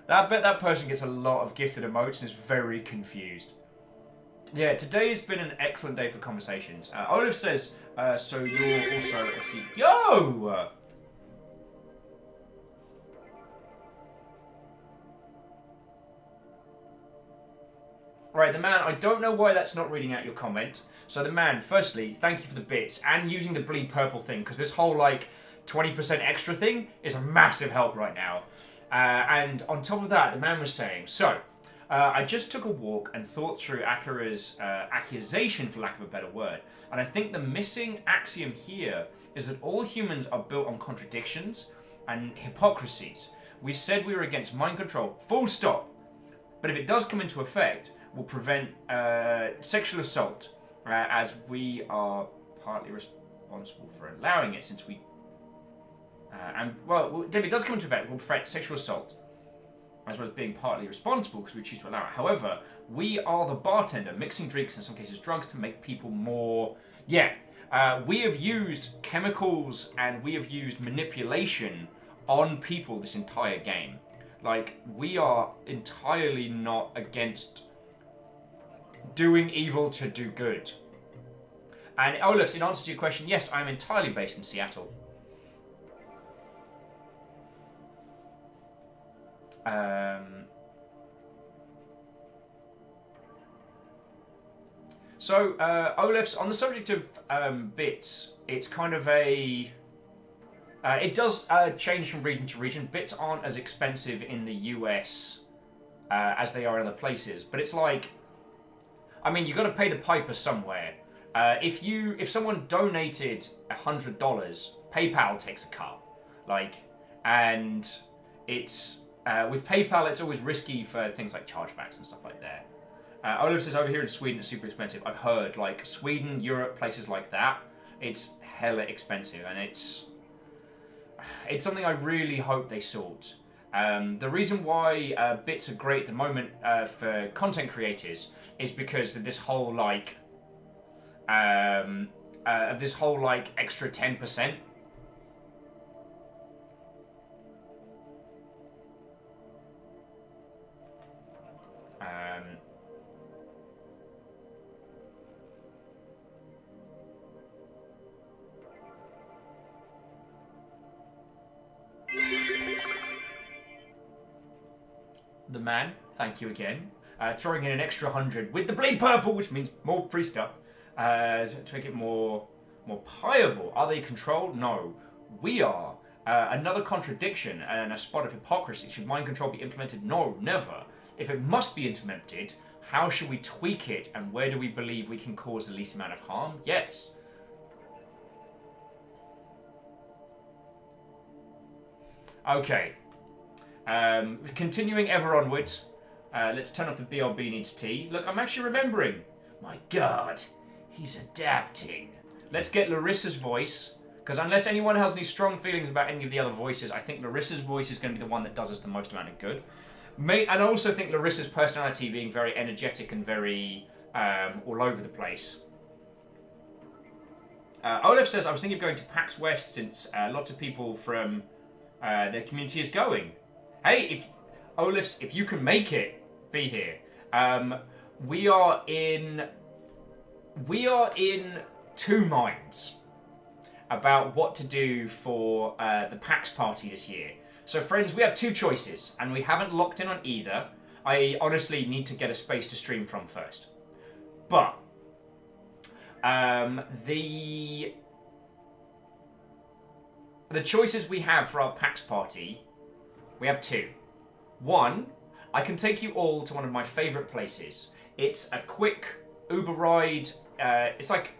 I bet that person gets a lot of gifted emotes and is very confused. Yeah, today has been an excellent day for conversations. Olaf says, so you're also a Yo! Right, the man, I don't know why that's not reading out your comment. So the man, firstly, thank you for the bits and using the bleed purple thing, because this whole, like, 20% extra thing is a massive help right now. And on top of that, the man was saying, so, I just took a walk and thought through Akira's accusation, for lack of a better word. And I think the missing axiom here is that all humans are built on contradictions and hypocrisies. We said we were against mind control, full stop. But if it does come into effect, will prevent sexual assault, as we are partly responsible for allowing it, since we... if it does come into effect, will prevent sexual assault, as well as being partly responsible because we choose to allow it. However, we are the bartender, mixing drinks, in some cases drugs, to make people more... Yeah, we have used chemicals and we have used manipulation on people this entire game. Like, we are entirely not against doing evil to do good. And Olaf, in answer to your question, yes, I'm entirely based in Seattle. So, Olaf's, on the subject of bits, it's kind of a... it does change from region to region. Bits aren't as expensive in the US as they are in other places. But it's like... I mean, you've got to pay the piper somewhere. If someone donated $100, PayPal takes a cut. Like, and it's... with PayPal, it's always risky for things like chargebacks and stuff like that. Olaf says over here in Sweden it's super expensive. I've heard, like, Sweden, Europe, places like that, it's hella expensive, and it's something I really hope they sort. The reason why bits are great at the moment for content creators is because of this whole, like, extra 10%. The man, thank you again. Throwing in an extra 100 with the bleed purple, which means more free stuff, to make it more pieable. Are they controlled? No. We are. Another contradiction and a spot of hypocrisy. Should mind control be implemented? No, never. If it must be implemented, how should we tweak it, and where do we believe we can cause the least amount of harm? Yes. Okay. Continuing ever onwards. Let's turn off the BRB needs tea. Look, I'm actually remembering. My God, he's adapting. Let's get Larissa's voice, because unless anyone has any strong feelings about any of the other voices, I think Larissa's voice is going to be the one that does us the most amount of good. And I also think Larissa's personality being very energetic and very all over the place. Olaf says, I was thinking of going to PAX West since lots of people from their community is going. Hey, if you can make it, be here. We are in two minds about what to do for the PAX party this year. So friends, we have two choices, and we haven't locked in on either. I honestly need to get a space to stream from first. But the choices we have for our PAX party, we have two. One, I can take you all to one of my favourite places. It's a quick Uber ride. It's like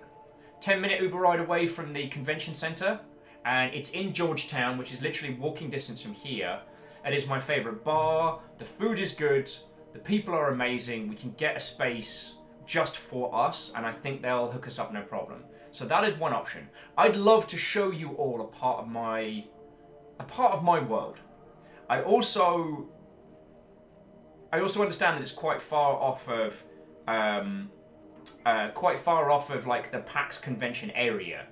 10-minute Uber ride away from the convention center, and it's in Georgetown, which is literally walking distance from here. It is my favorite bar. The food is good. The people are amazing. We can get a space just for us, and I think they'll hook us up no problem. So that is one option. I'd love to show you all a part of my world. I also understand that it's quite far off of like the PAX convention area.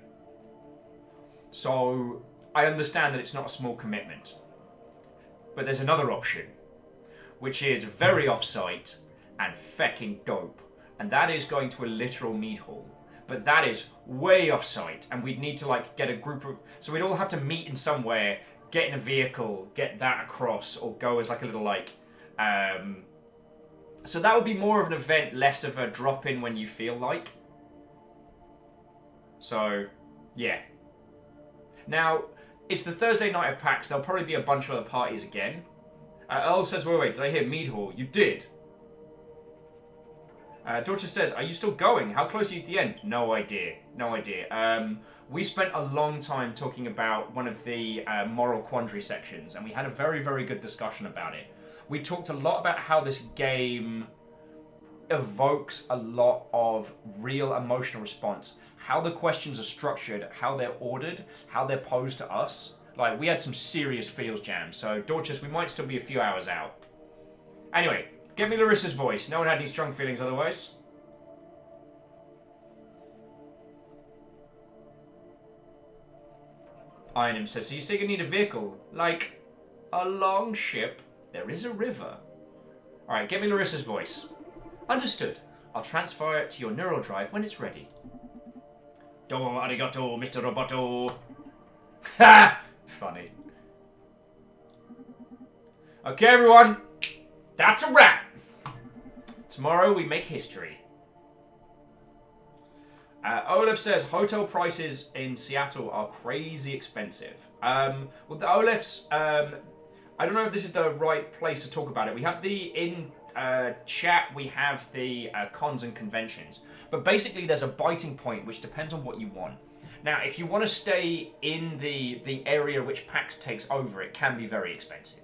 So I understand that it's not a small commitment. But there's another option, which is very off-site and fecking dope. And that is going to a literal meat hall. But that is way off-site, and we'd need to like get a group of... So we'd all have to meet in somewhere, get in a vehicle, get that across, or go as like a little like... So that would be more of an event, less of a drop-in when you feel like. So, yeah. Now, it's the Thursday night of PAX. There'll probably be a bunch of other parties again. Earl says, wait, did I hear Mead Hall? You did. Dorcas says, are you still going? How close are you at the end? No idea. We spent a long time talking about one of the moral quandary sections, and we had a very, very good discussion about it. We talked a lot about how this game evokes a lot of real emotional response. How the questions are structured, how they're ordered, how they're posed to us. Like, we had some serious feels jams, so Dorcas, we might still be a few hours out. Anyway, give me Larissa's voice. No one had any strong feelings otherwise. Ironim says, so you say you need a vehicle? Like, a long ship? There is a river. Alright, give me Larissa's voice. Understood. I'll transfer it to your neural drive when it's ready. Domo arigato, Mr. Roboto. Ha! Funny. Okay, everyone. That's a wrap. Tomorrow we make history. Olaf says hotel prices in Seattle are crazy expensive. Well, the Olaf's, I don't know if this is the right place to talk about it. We have in chat, we have the cons and conventions. But basically there's a biting point which depends on what you want. Now, if you want to stay in the area which PAX takes over, it can be very expensive.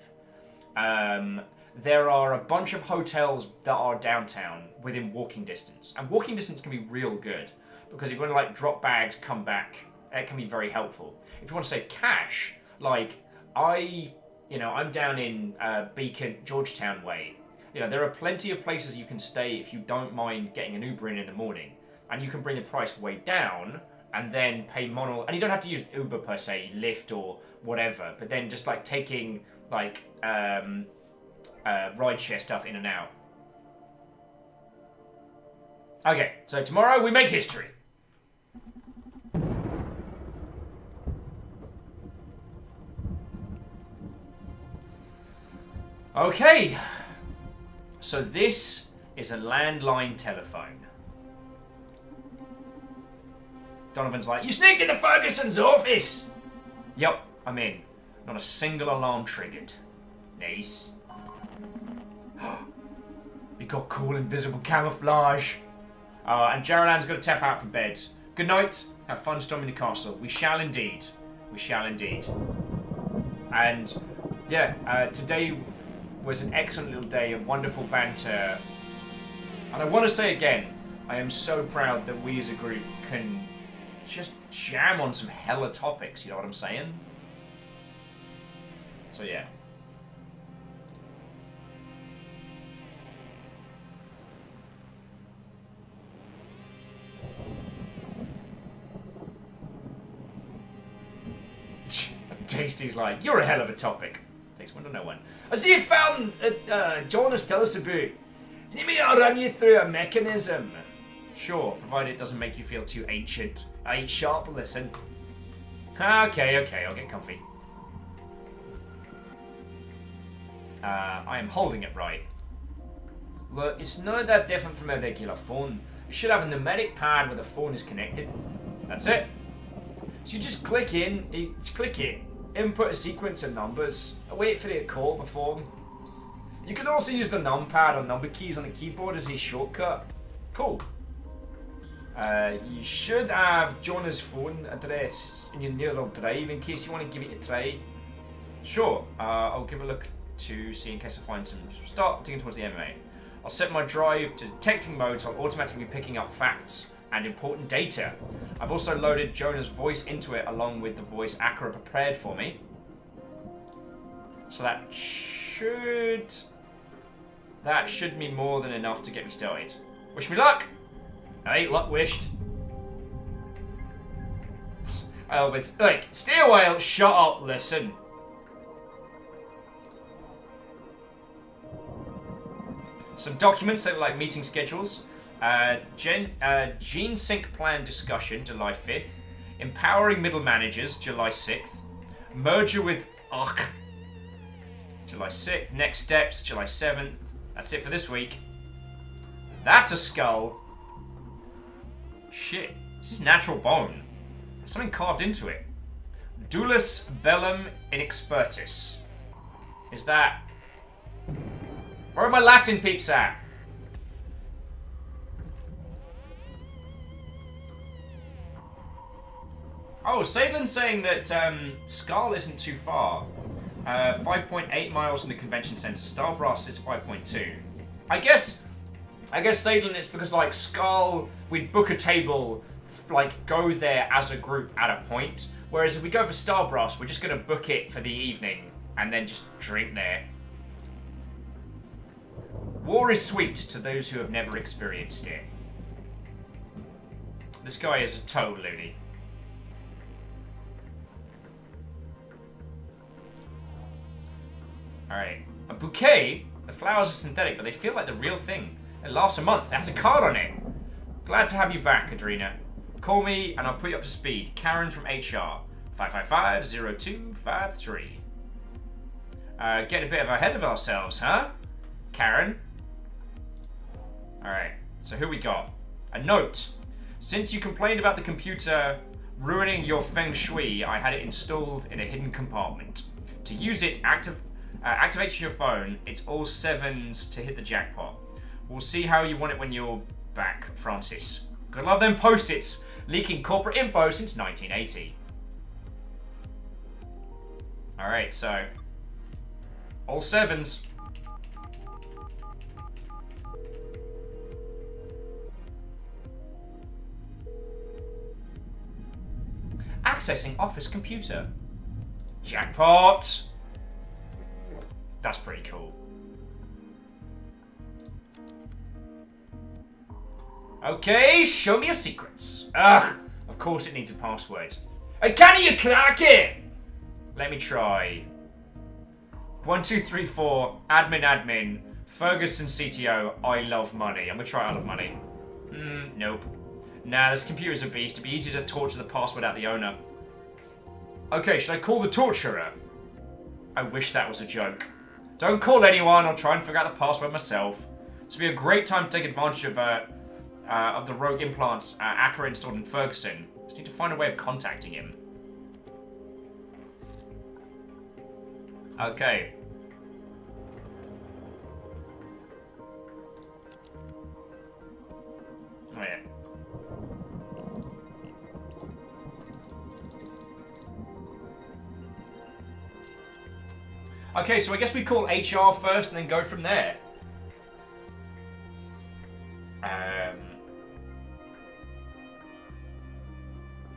There are a bunch of hotels that are downtown within walking distance. And walking distance can be real good. Because if you want to like drop bags, come back, it can be very helpful. If you want to save cash, like I'm down in Beacon, Georgetown way. There are plenty of places you can stay if you don't mind getting an Uber in the morning. And you can bring the price way down and then pay mono. And you don't have to use Uber per se, Lyft or whatever. But then just like taking like rideshare stuff in and out. Okay, so tomorrow we make history. Okay, so this is a landline telephone. Donovan's like, you sneaked into Ferguson's office! Yep, I'm in. Not a single alarm triggered. Nice. We got cool invisible camouflage. And Gerald's got to tap out for bed. Good night. Have fun storming the castle. We shall indeed. We shall indeed. And yeah, today was an excellent little day of wonderful banter. And I want to say again, I am so proud that we as a group can just jam on some hella topics, you know what I'm saying? So yeah. Tasty's like, you're a hell of a topic. Takes one to know one. I see you found Jonas, tell us about. Maybe I'll run you through a mechanism. Sure, provided it doesn't make you feel too ancient. Aye, sharp, listen. Okay, I'll get comfy. I am holding it right. Look, it's not that different from a regular phone. You should have a numeric pad where the phone is connected. That's it. So you just click it, input a sequence of numbers, wait for it to call before. You can also use the numpad or number keys on the keyboard as a shortcut. Cool. You should have Jonah's phone address in your neural drive in case you want to give it a try. Sure, I'll give a look to see in case I find some. Start digging towards the MMA. I'll set my drive to detecting mode so I'm automatically picking up facts and important data. I've also loaded Jonah's voice into it along with the voice Akira prepared for me. So that should be more than enough to get me started. Wish me luck! Hey, luck wished. Oh, but, like, stay a while, shut up, listen. Some documents that look like meeting schedules. Gene Sync Plan Discussion, July 5th. Empowering Middle Managers, July 6th. Merger with UCH, July 6th. Next Steps, July 7th. That's it for this week. That's a skull. Shit. This is natural bone. There's something carved into it. Dulus Bellum Inexpertis. Is that... Where are my Latin peeps at? Oh, Sadlin's saying that Skull isn't too far. 5.8 miles from the convention center. Starbrass is 5.2. I guess Sadlin, it's because like Skull, we'd book a table, like go there as a group at a point. Whereas if we go for Starbrass, we're just gonna book it for the evening and then just drink there. War is sweet to those who have never experienced it. This guy is a total loony. Alright. A bouquet? The flowers are synthetic, but they feel like the real thing. It lasts a month. It has a card on it. Glad to have you back, Adrena. Call me and I'll put you up to speed. Karen from HR. 555-0253. Getting a bit ahead of ourselves, huh? Karen? Alright, so who we got? A note. Since you complained about the computer ruining your feng shui, I had it installed in a hidden compartment. To use it, activate your phone. It's all 7s to hit the jackpot. We'll see how you want it when you're back, Francis. Gotta love them post-its, leaking corporate info since 1980. Alright, so... all 7s. Accessing office computer. Jackpot! That's pretty cool. Okay, show me your secrets. Ugh, of course it needs a password. Hey, can you crack it? Let me try. 1, 2, 3, 4, admin, Ferguson CTO, I love money. I'm gonna try I love money. Nope. Nah, this computer's a beast. It'd be easy to torture the password out the owner. Okay, should I call the torturer? I wish that was a joke. Don't call anyone, I'll try and figure out the password myself. This would be a great time to take advantage of the rogue implants Akira installed in Ferguson. Just need to find a way of contacting him. Okay. Oh yeah. Okay, so I guess we call HR first and then go from there.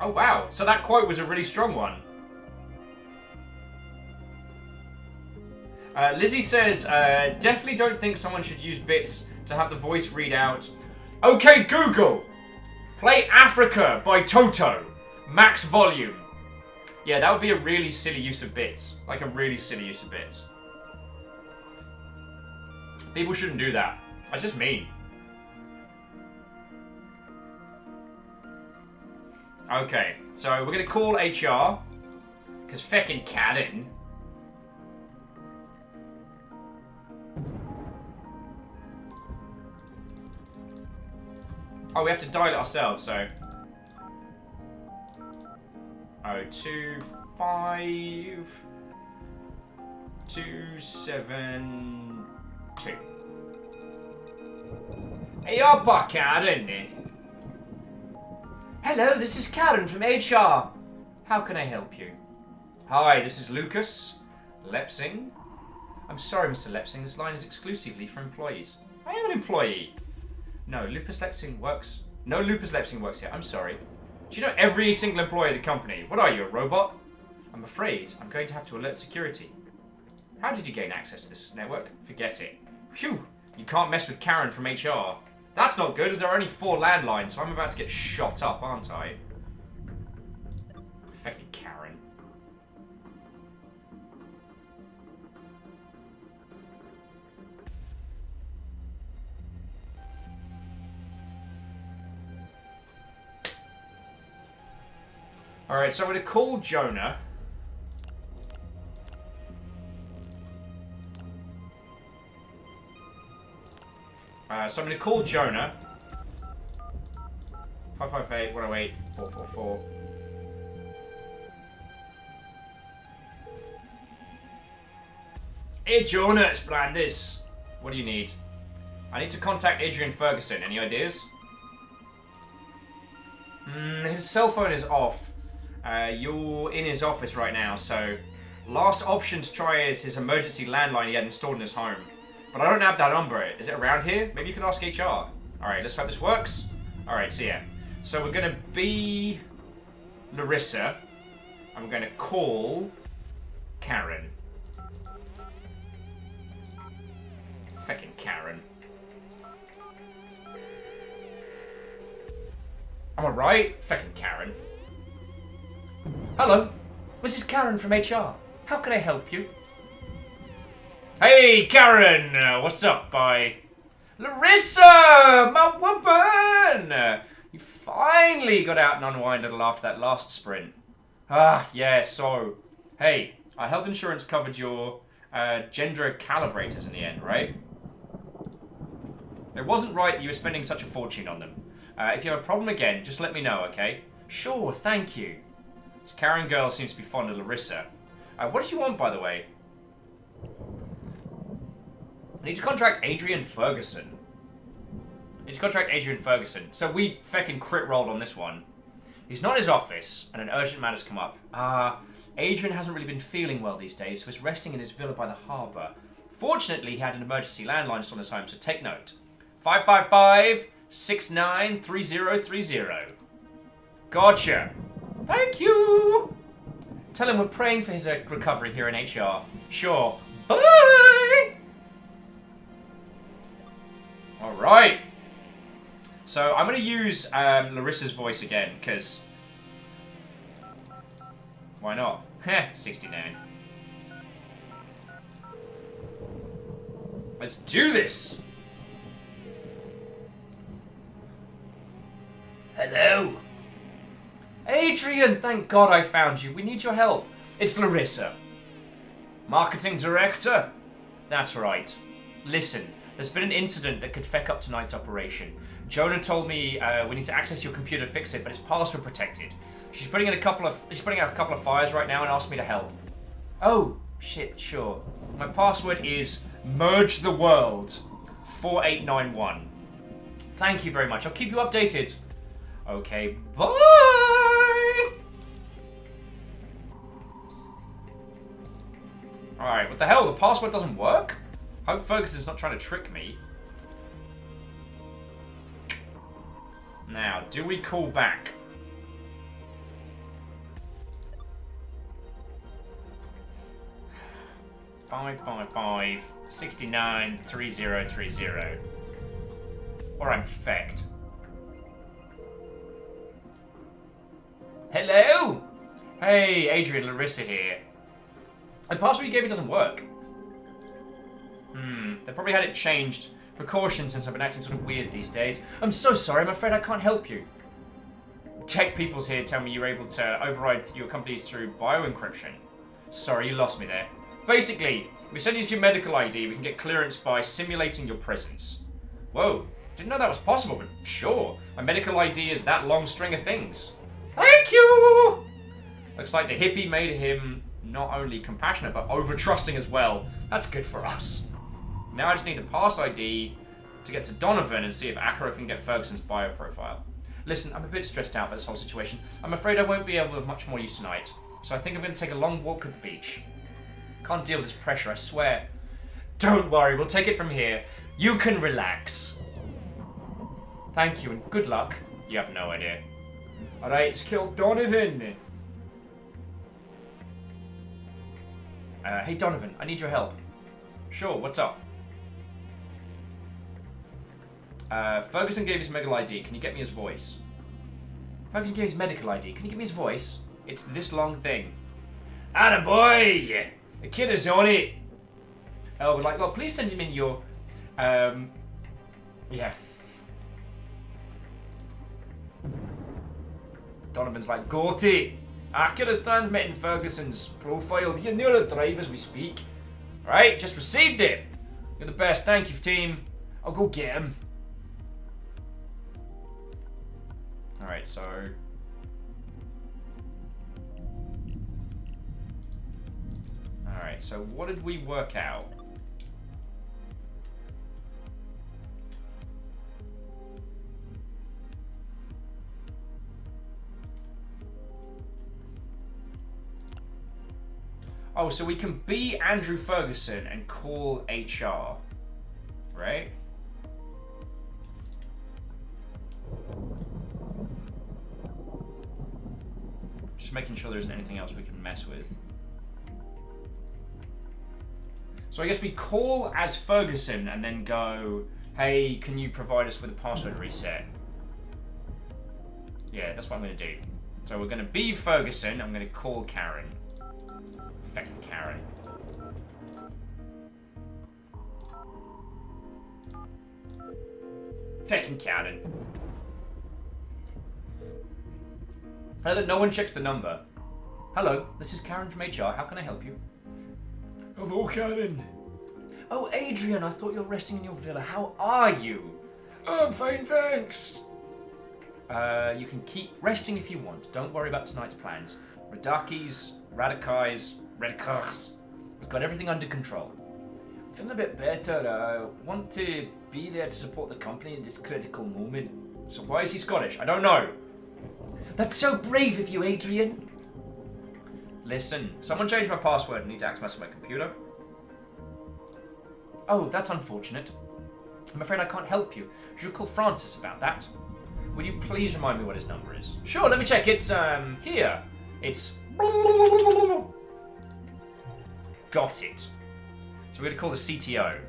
Oh wow, so that quote was a really strong one. Lizzie says, definitely don't think someone should use bits to have the voice read out. Okay, Google! Play Africa by Toto. Max volume. Yeah, that would be a really silly use of bits. Like a really silly use of bits. People shouldn't do that. That's just mean. Okay, so we're gonna call HR. Because feckin' Karen. Oh, we have to dial it ourselves, so... 025 272. Hey, apa Karen? Hello, this is Karen from HR. How can I help you? Hi, this is Lucas Lepsing. I'm sorry, Mr. Lepsing, this line is exclusively for employees. I am an employee. No, Lupus Lepsing works. No, Lupus Lepsing works here. I'm sorry. Do you know every single employee of the company? What are you, a robot? I'm afraid I'm going to have to alert security. How did you gain access to this network? Forget it. Phew, you can't mess with Karen from HR. That's not good, as there are only 4 landlines, so I'm about to get shot up, aren't I? Fucking Karen. Alright, so I'm going to call Jonah. So I'm going to call Jonah. 558 108 444. Hey Jonah, it's Brandis. What do you need? I need to contact Adrian Ferguson. Any ideas? His cell phone is off. You're in his office right now, so last option to try is his emergency landline he had installed in his home. But I don't have that number. Is it around here? Maybe you can ask HR. Alright, let's hope this works. Alright, so yeah. So we're going to be Larissa. I'm going to call Karen. Fucking Karen. Am I right? Fucking Karen. Hello, this is Karen from HR. How can I help you? Hey, Karen! What's up, bye? Larissa! My woman! You finally got out and unwind a little after that last sprint. Ah, yeah, so... Hey, our health insurance covered your gender calibrators in the end, right? It wasn't right that you were spending such a fortune on them. If you have a problem again, just let me know, okay? Sure, thank you. This Karen girl seems to be fond of Larissa. What did you want, by the way? I need to contract Adrian Ferguson. So we feckin' crit rolled on this one. He's not in his office, and an urgent matter's come up. Adrian hasn't really been feeling well these days, so he's resting in his villa by the harbour. Fortunately, he had an emergency landline installed in his home, so take note. 555-693030. Gotcha. Thank you. Tell him we're praying for his recovery here in HR. Sure. Bye. Alright. So I'm going to use Larissa's voice again, because... Why not? Heh, 69. Let's do this! Hello. Adrian, thank God I found you. We need your help. It's Larissa. Marketing director? That's right. Listen, there's been an incident that could feck up tonight's operation. Jonah told me we need to access your computer to fix it, but it's password protected. She's putting out a couple of fires right now and asked me to help. Oh, shit, sure. My password is merge the world 4891. Thank you very much. I'll keep you updated. Okay, bye! Alright, what the hell? The password doesn't work? Hope Ferguson's not trying to trick me. Now, do we call back? Five 693030. Or I'm fecked. Hello? Hey, Adrian, Larissa here. The password you gave me doesn't work. They probably had it changed. Precautions since I've been acting sort of weird these days. I'm so sorry, I'm afraid I can't help you. Tech peoples here tell me you're able to override your companies through bioencryption. Sorry, you lost me there. Basically, we send you your medical ID, we can get clearance by simulating your presence. Whoa, didn't know that was possible, but sure. My medical ID is that long string of things. Thank you! Looks like the hippie made him not only compassionate, but over-trusting as well. That's good for us. Now I just need the pass ID to get to Donovan and see if Akira can get Ferguson's bio profile. Listen, I'm a bit stressed out by this whole situation. I'm afraid I won't be able to have much more use tonight. So I think I'm going to take a long walk at the beach. Can't deal with this pressure, I swear. Don't worry, we'll take it from here. You can relax. Thank you and good luck. You have no idea. Alright, let's kill Donovan. Hey Donovan, I need your help. Sure, what's up? Ferguson gave his medical ID. Can you get me his voice? Ferguson gave his medical ID. Can you give me his voice? It's this long thing. Attaboy! The kid is on it. Oh, we're like, well, please send him in your, yeah. Donovan's like, got it. Acura's transmitting Ferguson's profile. You're near the drive as we speak. Right, just received it. You're the best. Thank you, team. I'll go get him. Alright, so... Alright, so what did we work out? Oh, so we can be Andrew Ferguson and call HR, right? Just making sure there isn't anything else we can mess with. So I guess we call as Ferguson and then go, hey, can you provide us with a password reset? Yeah, that's what I'm going to do. So we're going to be Ferguson, I'm going to call Karen. Fucking Karen. Fucking Karen. I know that no one checks the number. Hello, this is Karen from HR. How can I help you? Hello, Karen. Oh, Adrian, I thought you were resting in your villa. How are you? I'm fine, thanks. You can keep resting if you want. Don't worry about tonight's plans. Radakis, Radicars has got everything under control. I'm feeling a bit better. I want to be there to support the company in this critical moment. So why is he Scottish? I don't know. That's so brave of you, Adrian. Listen, someone changed my password and need to access my computer. Oh, that's unfortunate. I'm afraid I can't help you. Should call Francis about that. Would you please remind me what his number is? Sure, let me check. It's, here. It's... Got it. So we're going to call the CTO.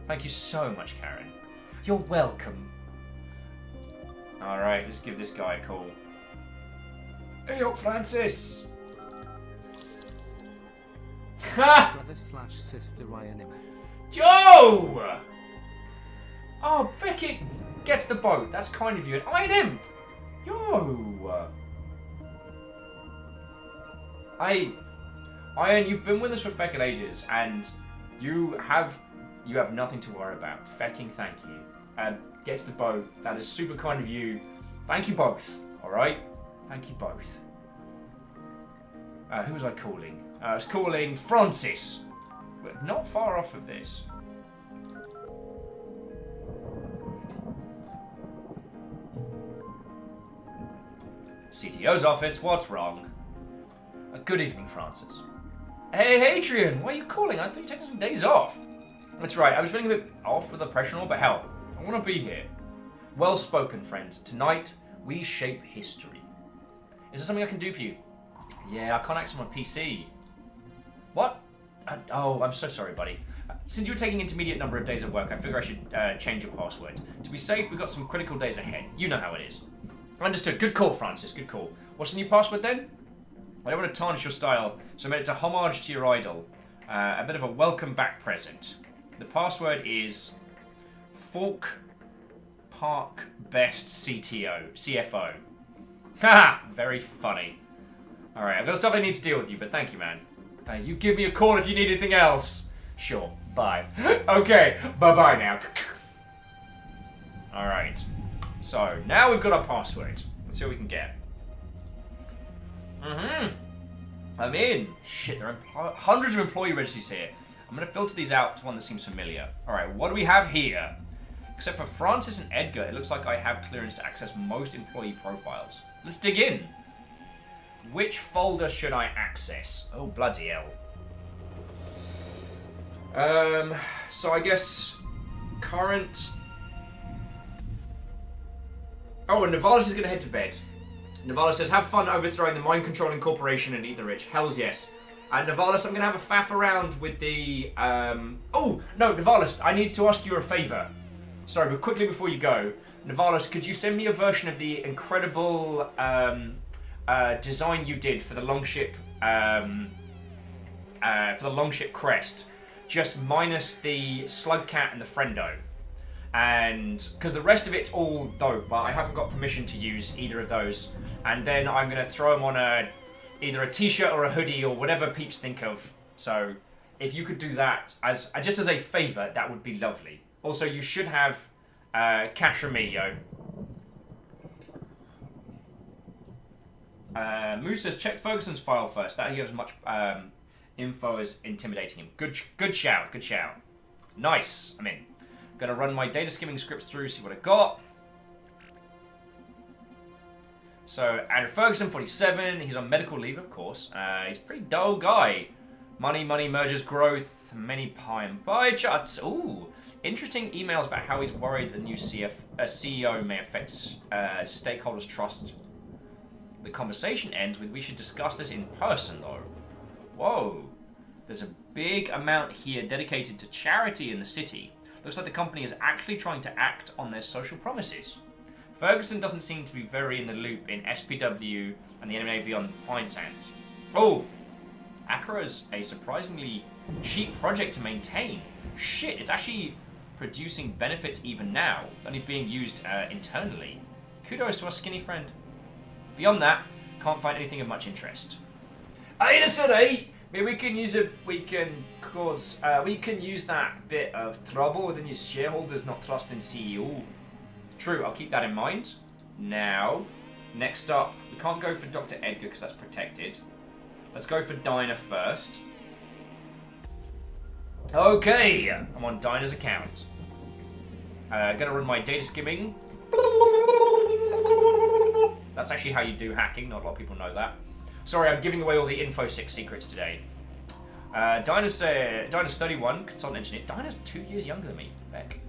Thank you so much, Karen. You're welcome. Alright, let's give this guy a call. Hey up, Francis! Ha! Brother/sister Ryan. Joe! Oh, Vicky gets the boat. That's kind of you. And I him. Yo! Iron, you've been with us for feckin' ages, and you have nothing to worry about. Fecking thank you. Get to the boat. That is super kind of you. Thank you both. Alright? Thank you both. Who was I calling? I was calling Francis. But not far off of this. CTO's office, what's wrong? Good evening, Francis. Hey, Adrian, why are you calling? I thought you taking some days off. That's right, I was feeling a bit off with the pressure and all, but hell, I want to be here. Well spoken, friend. Tonight, we shape history. Is there something I can do for you? Yeah, I can't access my PC. What? Oh, I'm so sorry, buddy. Since you were taking intermediate number of days at work, I figure I should change your password. To be safe, we've got some critical days ahead. You know how it is. Understood. Good call, Francis. Good call. What's the new password then? I don't want to tarnish your style, so I made it to homage to your idol. A bit of a welcome back present. The password is Falk Park Best CFO. Haha! Very funny. Alright, I've got stuff I need to deal with you, but thank you, man. You give me a call if you need anything else. Sure. Bye. Okay. Bye-bye now. Alright. So, now we've got our password. Let's see what we can get. I'm in. Shit, there are hundreds of employee registries here. I'm going to filter these out to one that seems familiar. Alright, what do we have here? Except for Francis and Edgar, it looks like I have clearance to access most employee profiles. Let's dig in. Which folder should I access? Oh, bloody hell. So I guess current. Oh, and Navalis is going to head to bed. Navalis says, have fun overthrowing the mind-controlling corporation and eat the rich. Hells yes. And Navalis, I'm going to have a faff around with the... Oh, no, Navalis, I need to ask you a favour. Sorry, but quickly before you go, Navalis, could you send me a version of the incredible design you did for the longship crest, just minus the Slugcat and the Friendo, and because the rest of it's all dope, but I haven't got permission to use either of those. And then I'm gonna throw them on either a t-shirt or a hoodie or whatever peeps think of. So if you could do that as just as a favour, that would be lovely. Also, you should have cash from me, yo. Moose says, check Ferguson's file first. That he has much info as intimidating him. Good shout, good shout. Nice, I'm in. Gonna run my data skimming scripts through, see what I got. So, Andrew Ferguson, 47. He's on medical leave, of course. He's a pretty dull guy. Money, mergers, growth, many pie and buy charts. Ooh, interesting emails about how he's worried the new CEO may affect stakeholders' trust. The conversation ends with, we should discuss this in person, though. Whoa. There's a big amount here dedicated to charity in the city. Looks like the company is actually trying to act on their social promises. Ferguson doesn't seem to be very in the loop in SPW and the NMA Beyond finance. Oh! Acra's a surprisingly cheap project to maintain. Shit, it's actually producing benefits even now, only being used internally. Kudos to our skinny friend. Beyond that, can't find anything of much interest. Hey, that's alright. Maybe we can use we can use that bit of trouble with the new shareholders not trusting CEO. True, I'll keep that in mind. Now, next up, we can't go for Dr. Edgar because that's protected. Let's go for Dinah first. Okay, I'm on Dinah's account. Gonna run my data skimming. That's actually how you do hacking, not a lot of people know that. Sorry, I'm giving away all the InfoSec secrets today. Dinah's 31, consultant engineer. Dinah's 2 years younger than me, Beck.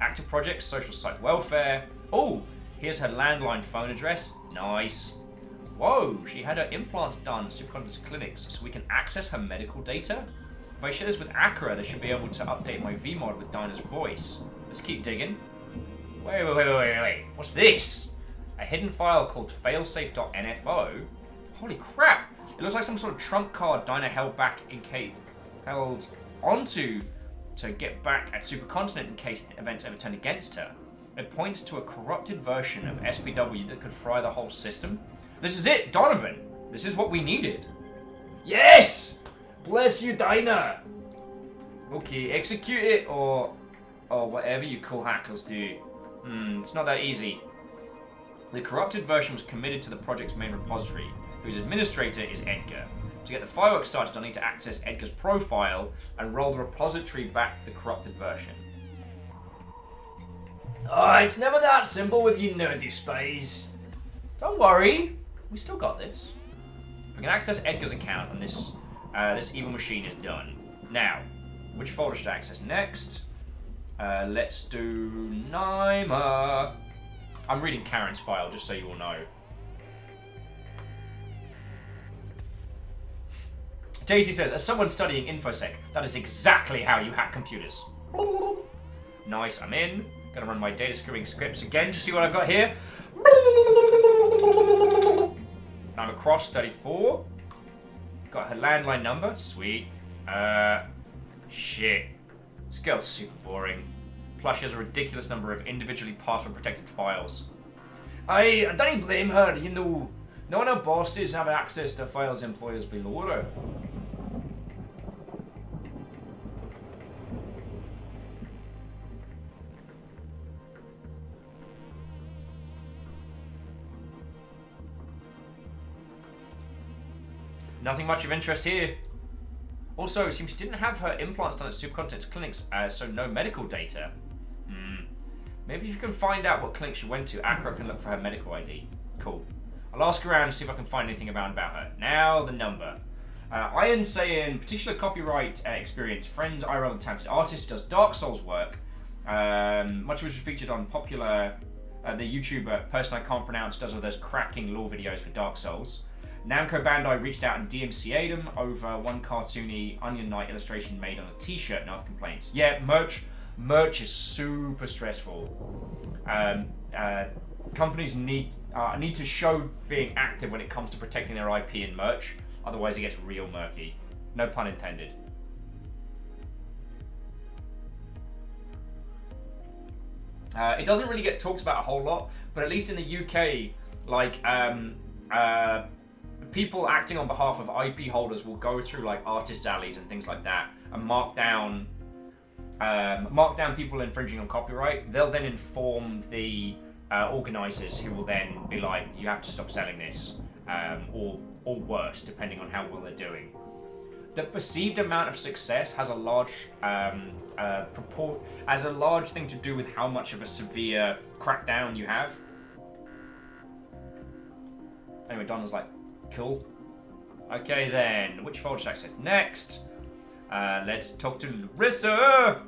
Active projects, social site welfare. Oh, here's her landline phone address. Nice. Whoa, she had her implants done at Supercontinent's clinics, so we can access her medical data. If I share this with Acra, they should be able to update my VMod with Dinah's voice. Let's keep digging. Wait. What's this? A hidden file called failsafe.nfo. Holy crap! It looks like some sort of trump card Dinah held onto to get back at Supercontinent in case the events ever turned against her. It points to a corrupted version of SPW that could fry the whole system. This is it, Donovan! This is what we needed. Yes! Bless you, Dinah! Okay, execute it or whatever you cool hackers do. It's not that easy. The corrupted version was committed to the project's main repository, whose administrator is Edgar. To get the fireworks started, I need to access Edgar's profile and roll the repository back to the corrupted version. Oh, it's never that simple with you nerdy spies. Don't worry, we still got this. We can access Edgar's account and this evil machine is done. Now, which folder should I access next? Let's do Naima. I'm reading Karen's file, just so you all know. Daisy says, as someone studying InfoSec, that is exactly how you hack computers. Nice, I'm in. Gonna run my data skimming scripts again to see what I've got here. I'm across 34. Got her landline number, sweet. Shit. This girl's super boring. Plus, she has a ridiculous number of individually password-protected files. I don't blame her, you know. None of our bosses have access to files employers below her. Nothing much of interest here. Also, it seems she didn't have her implants done at Supercontinent's clinics, so no medical data. Maybe if you can find out what clinic she went to, Akra can look for her medical ID. Cool. I'll ask around and see if I can find anything about her. Now the number. Iron saying, particular copyright experience, friends, IRL, talented artist who does Dark Souls work. Much of which was featured on popular, the YouTuber, person I can't pronounce, does all those cracking lore videos for Dark Souls. Namco Bandai reached out and DMCA'd him over one cartoony Onion Knight illustration made on a t-shirt and other complaints. Yeah, merch is super stressful. Companies need to show being active when it comes to protecting their IP and merch. Otherwise, it gets real murky. No pun intended. It doesn't really get talked about a whole lot, but at least in the UK, like people acting on behalf of IP holders will go through like artists' alleys and things like that and mark down people infringing on copyright. They'll then inform the organisers, who will then be like, you have to stop selling this, or worse, depending on how well they're doing. The perceived amount of success has a large thing to do with how much of a severe crackdown you have. Anyway, Donna's like, cool. Okay then, which folder should I access next? Let's talk to Larissa.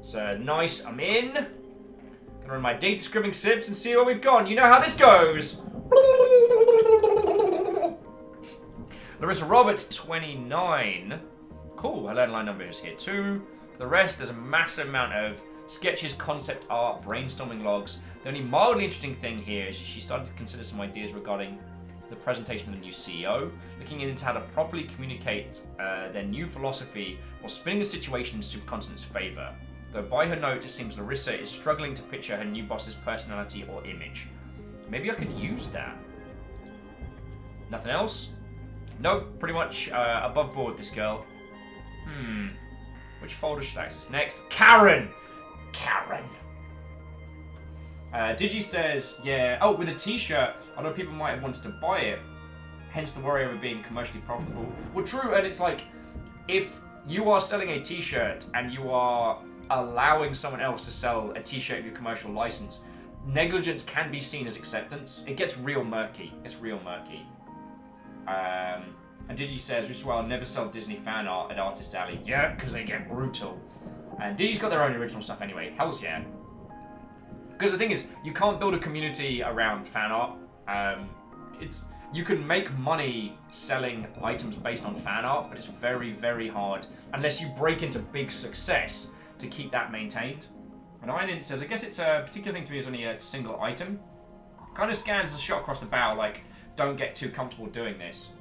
So nice, I'm in. Gonna run my data scribbling sips and see where we've gone. You know how this goes. Larissa Roberts, 29. Cool, her learn line number is here too. For the rest, there's a massive amount of sketches, concept art, brainstorming logs. The only mildly interesting thing here is she started to consider some ideas regarding the presentation of the new CEO, looking into how to properly communicate their new philosophy while spinning the situation in Supercontinent's favour. Though by her note, it seems Larissa is struggling to picture her new boss's personality or image. Maybe I could use that. Nothing else? Nope, pretty much above board, this girl. Which folder should I access next? Karen! Karen! Digi says, yeah, oh, with a t-shirt, I know people might have wanted to buy it, hence the worry of it being commercially profitable. Well, true, and it's like, if you are selling a t-shirt and you are allowing someone else to sell a t-shirt with your commercial license, negligence can be seen as acceptance. It gets real murky. It's real murky. And Digi says, which is why I'll never sell Disney fan art at Artist Alley. Yeah, because they get brutal. And Digi's got their own original stuff anyway. Hells yeah. Because the thing is, you can't build a community around fan art. You can make money selling items based on fan art, but it's very, very hard, unless you break into big success, to keep that maintained. And Iron says, I guess it's a particular thing to me is only a single item. Kind of scans the shot across the bow, like, don't get too comfortable doing this.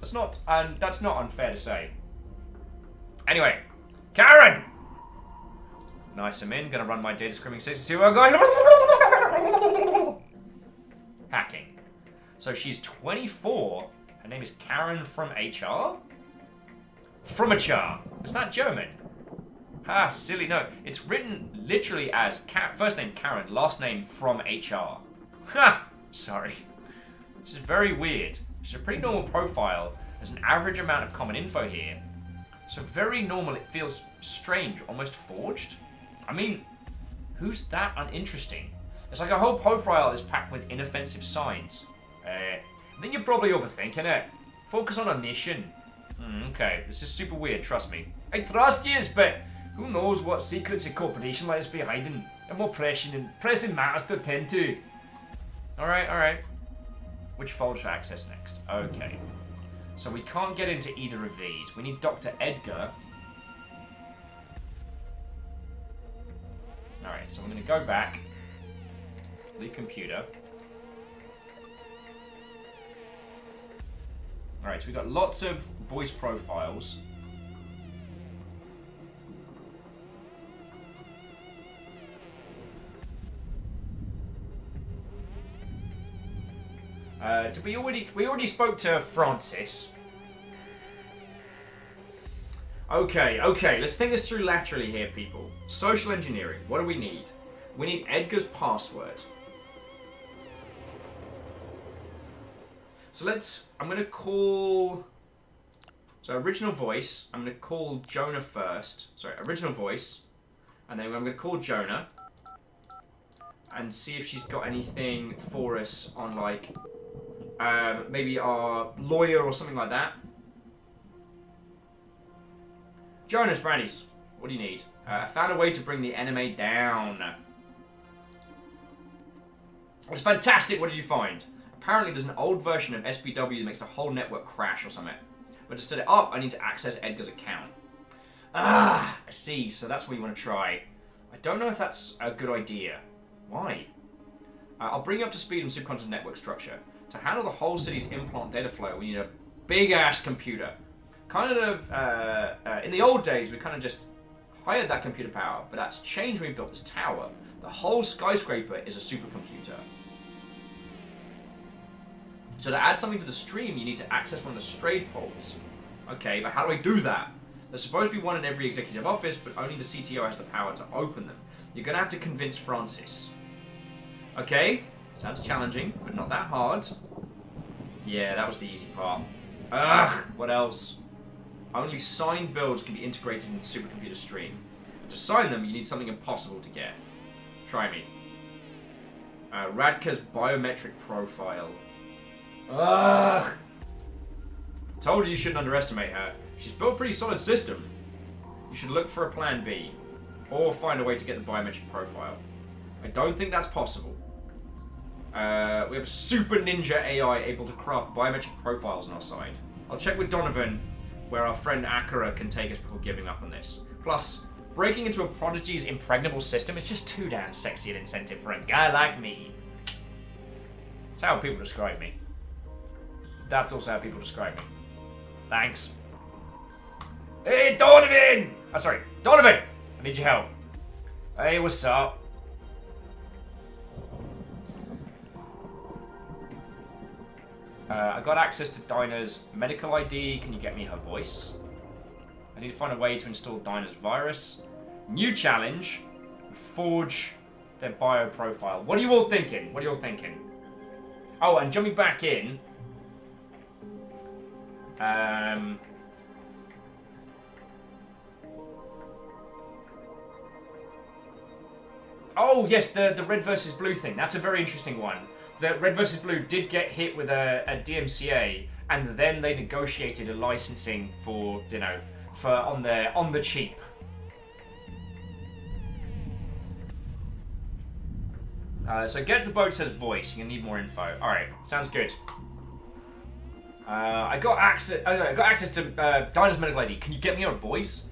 That's not unfair to say. Anyway, Karen! Nice, I'm in. Gonna run my data scribbling system, see where I'm going. Hacking. So she's 24. Her name is Karen from HR? From HR. Is that German? Ah, silly. No, it's written literally as first name Karen, last name from HR. Ha! Sorry. This is very weird. It's a pretty normal profile. There's an average amount of common info here. So very normal. It feels strange, almost forged. I mean, who's that uninteresting? It's like a whole profile is packed with inoffensive signs. I think you're probably overthinking it. Focus on a mission. Okay, this is super weird, trust me. I trust you, but who knows what secrets a corporation lies behind and more pressing matters to attend to. Alright. Which folder should I access next? Okay. So we can't get into either of these. We need Dr. Edgar. Alright, so I'm going to go back. The computer. Alright, so we've got lots of voice profiles. We already spoke to Francis. Okay, let's think this through laterally here, people. Social engineering, what do we need? We need Edgar's password. So I'm gonna call, original voice, I'm gonna call Jonah first. Sorry, original voice, and then I'm gonna call Jonah. and see if she's got anything for us on, like, maybe our lawyer or something like that. Jonas Brandies, what do you need? I found a way to bring the enemy down. It's fantastic. What did you find? Apparently there's an old version of SPW that makes the whole network crash or something. But to set it up, I need to access Edgar's account. Ah, I see. So that's what you want to try. I don't know if that's a good idea. Why? I'll bring you up to speed on Supercontinent network structure. To handle the whole city's implant data flow, we need a big-ass computer. Kind of, in the old days, we kind of just hired that computer power, but that's changed when we built this tower. The whole skyscraper is a supercomputer. So to add something to the stream, you need to access one of the strayed pods. Okay, but how do I do that? There's supposed to be one in every executive office, but only the CTO has the power to open them. You're going to have to convince Francis. Okay, sounds challenging, but not that hard. Yeah, that was the easy part. Ugh, what else? Only signed builds can be integrated into the supercomputer stream. To sign them, you need something impossible to get. Try me. Radka's biometric profile. Ugh! Told you shouldn't underestimate her. She's built a pretty solid system. You should look for a plan B. Or find a way to get the biometric profile. I don't think that's possible. We have a super ninja AI able to craft biometric profiles on our side. I'll check with Donovan where our friend Akira can take us before giving up on this. Plus, breaking into a Prodigy's impregnable system is just too damn sexy an incentive for a guy like me. That's how people describe me. That's also how people describe me. Thanks. Hey, Donovan! Oh, sorry. Donovan! I need your help. Hey, what's up? I got access to Dinah's medical ID. Can you get me her voice? I need to find a way to install Dinah's virus. New challenge. Forge their bio profile. What are you all thinking? What are you all thinking? Oh, and jumping back in. Oh, yes, the red versus blue thing. That's a very interesting one. The red versus blue did get hit with a DMCA, and then they negotiated a licensing for, you know, for on the cheap. So get to the boat says voice. You're gonna need more info. All right, sounds good. I got access to Dinah's medical ID. Can you get me her voice?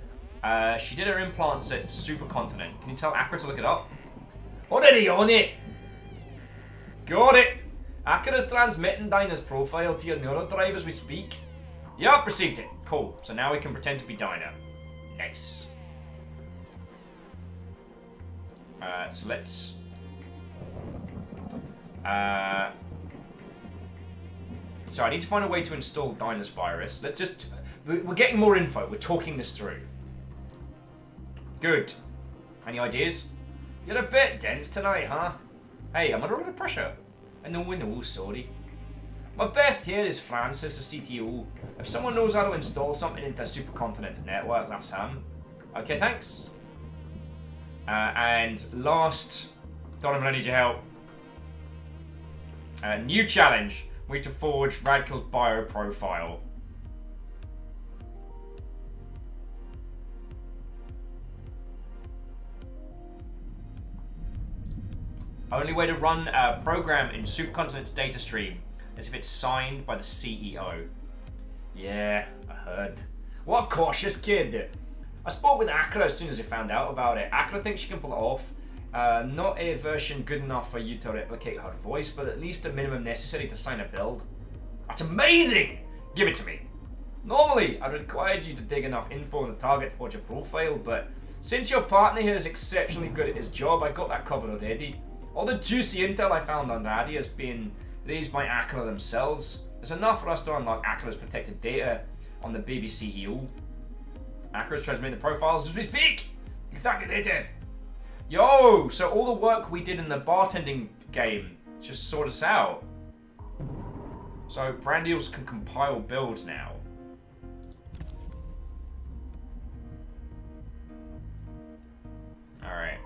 She did her implants at Supercontinent. Can you tell Akira to look it up? Already on it. Got it. Akira's transmitting Dinah's profile to your neurodrive as we speak. Yup, received it. Cool. So now we can pretend to be Dinah. Nice. So let's. So I need to find a way to install Dinah's virus. Let's just. We're getting more info. We're talking this through. Good. Any ideas? You're a bit dense tonight, huh? Hey, I'm under a lot of pressure. I know, sorry. My best here is Francis, the CTO. If someone knows how to install something into Supercontinent's network, that's him. Okay, thanks. And last, Donovan, I need your help. New challenge. We need to forge Radcl's bio profile. Only way to run a program in Supercontinent's data stream is if it's signed by the CEO. Yeah, I heard. What a cautious kid. I spoke with Akira as soon as I found out about it. Akira thinks she can pull it off. Not a version good enough for you to replicate her voice, but at least the minimum necessary to sign a build. That's amazing! Give it to me. Normally, I'd required you to dig enough info on the target to forge a profile, but since your partner here is exceptionally good at his job, I got that covered already. All the juicy intel I found on Raddy has been raised by Akira themselves. There's enough for us to unlock Akira's protected data on the baby CEO. Akira's transmitting the profiles as we speak! Exactly, they did. Yo, so all the work we did in the bartending game just sort us out. So Brandials can compile builds now. Alright.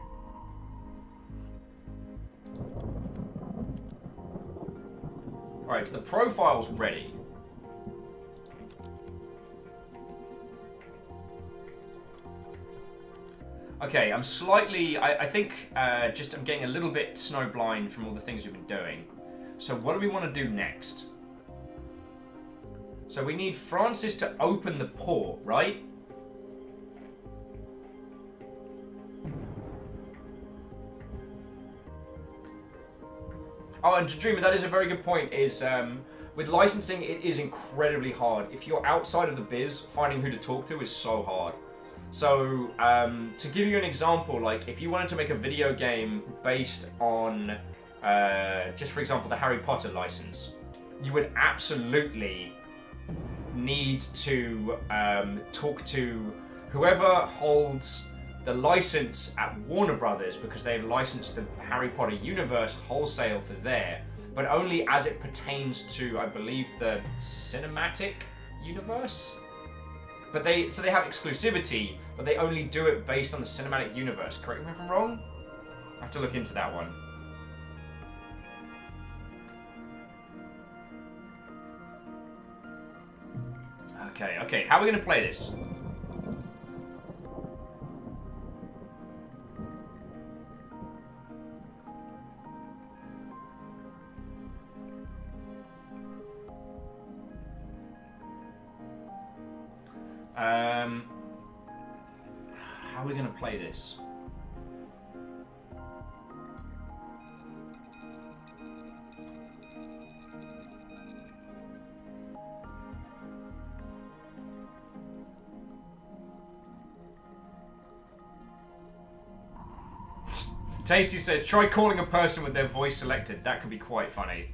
Alright, so the profile's ready. Okay, I'm slightly... I think just I'm getting a little bit snowblind from all the things we've been doing. So what do we want to do next? So we need Francis to open the port, right? Oh, and Dreamer, that is a very good point, is with licensing, it is incredibly hard. If you're outside of the biz, finding who to talk to is so hard. So, to give you an example, like, if you wanted to make a video game based on, just for example, the Harry Potter license, you would absolutely need to talk to whoever holds the license at Warner Brothers, because they've licensed the Harry Potter universe wholesale for there, but only as it pertains to, I believe, the cinematic universe. But they have exclusivity, but they only do it based on the cinematic universe. Correct me if I'm wrong? I have to look into that one. Okay, how are we going to play this? How are we going to play this? Tasty says, try calling a person with their voice selected. That could be quite funny.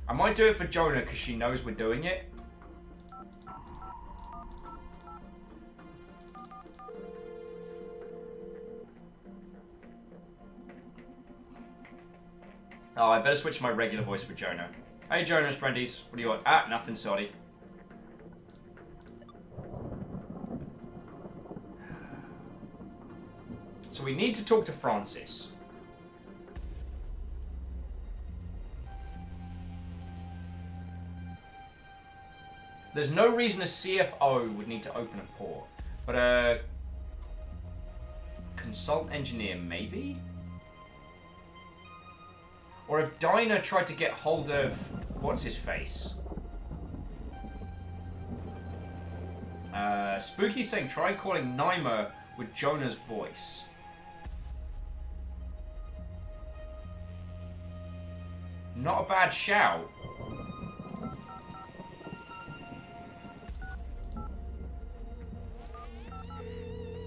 I might do it for Jonah because she knows we're doing it. Oh, I better switch my regular voice for Jonah. Hey Jonas, Brendies. What do you want? Ah, nothing, sorry. So we need to talk to Francis. There's no reason a CFO would need to open a port, but a consultant engineer maybe? Or if Dinah tried to get hold of what's his face? Spooky's saying try calling Naima with Jonah's voice. Not a bad shout.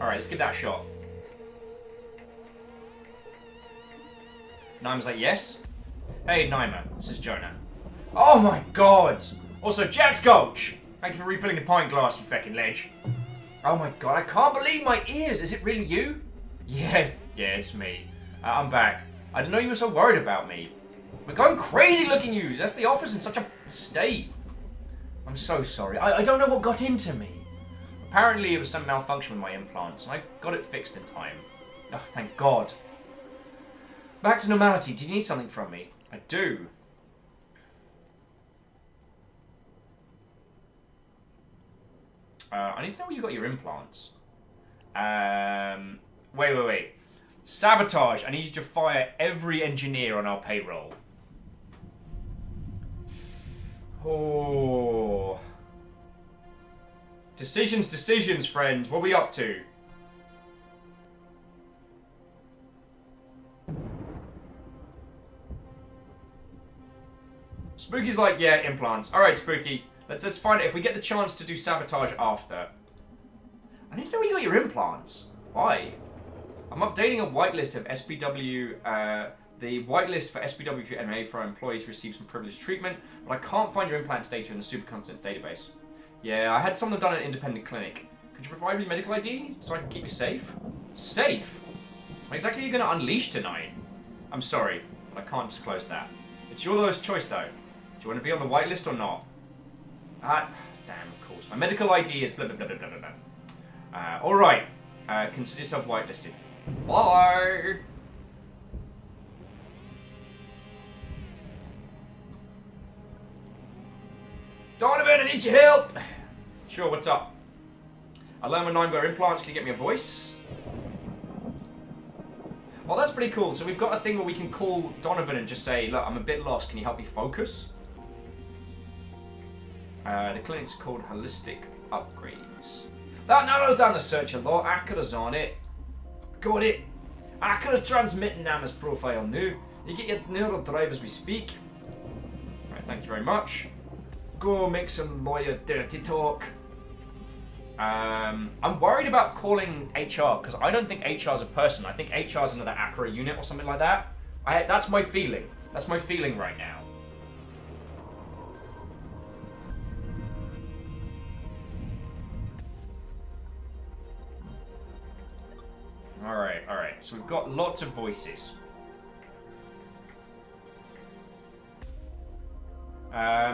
Alright, let's give that a shot. Naima's like, yes? Hey, Naima, this is Jonah. Oh my god! Also, Jack's Gulch! Thank you for refilling the pint glass, you feckin' ledge. Oh my god, I can't believe my ears! Is it really you? Yeah, it's me. I'm back. I didn't know you were so worried about me. We're going crazy looking you! Left the office in such a state. I'm so sorry. I don't know what got into me. Apparently it was some malfunction with my implants, and I got it fixed in time. Oh, thank God. Back to normality. Do you need something from me? I do. I need to know where you got your implants. Wait. Sabotage. I need you to fire every engineer on our payroll. Oh. Decisions, friends. What are we up to? Spooky's like, yeah, implants. Alright, Spooky. Let's find it. If we get the chance to do sabotage after. I need to know where you got your implants. Why? I'm updating a whitelist of SPW, the whitelist for SPW NA for our employees receive some privileged treatment, but I can't find your implants data in the supercontinent database. Yeah, I had some of them done at an independent clinic. Could you provide me medical ID so I can keep you safe? Safe? What exactly are you going to unleash tonight? I'm sorry, but I can't disclose that. It's your lowest choice, though. Do you want to be on the whitelist or not? Damn, of course. My medical ID is blah, blah, blah, blah, blah, blah. Alright. Consider yourself whitelisted. Bye! Donovan, I need your help. Sure, what's up? I learned my 9-wear implants. Can you get me a voice? Oh, that's pretty cool. So we've got a thing where we can call Donovan and just say, look, I'm a bit lost. Can you help me focus? The clinic's called Holistic Upgrades. That narrows down the search a lot. Akira's on it. Got it. Akira's transmitting Nama's profile now. You get your neural drive as we speak. Right, thank you very much. Go make some lawyer dirty talk. I'm worried about calling HR because I don't think HR is a person. I think HR is another Akira unit or something like that. That's my feeling. That's my feeling right now. Alright. So we've got lots of voices.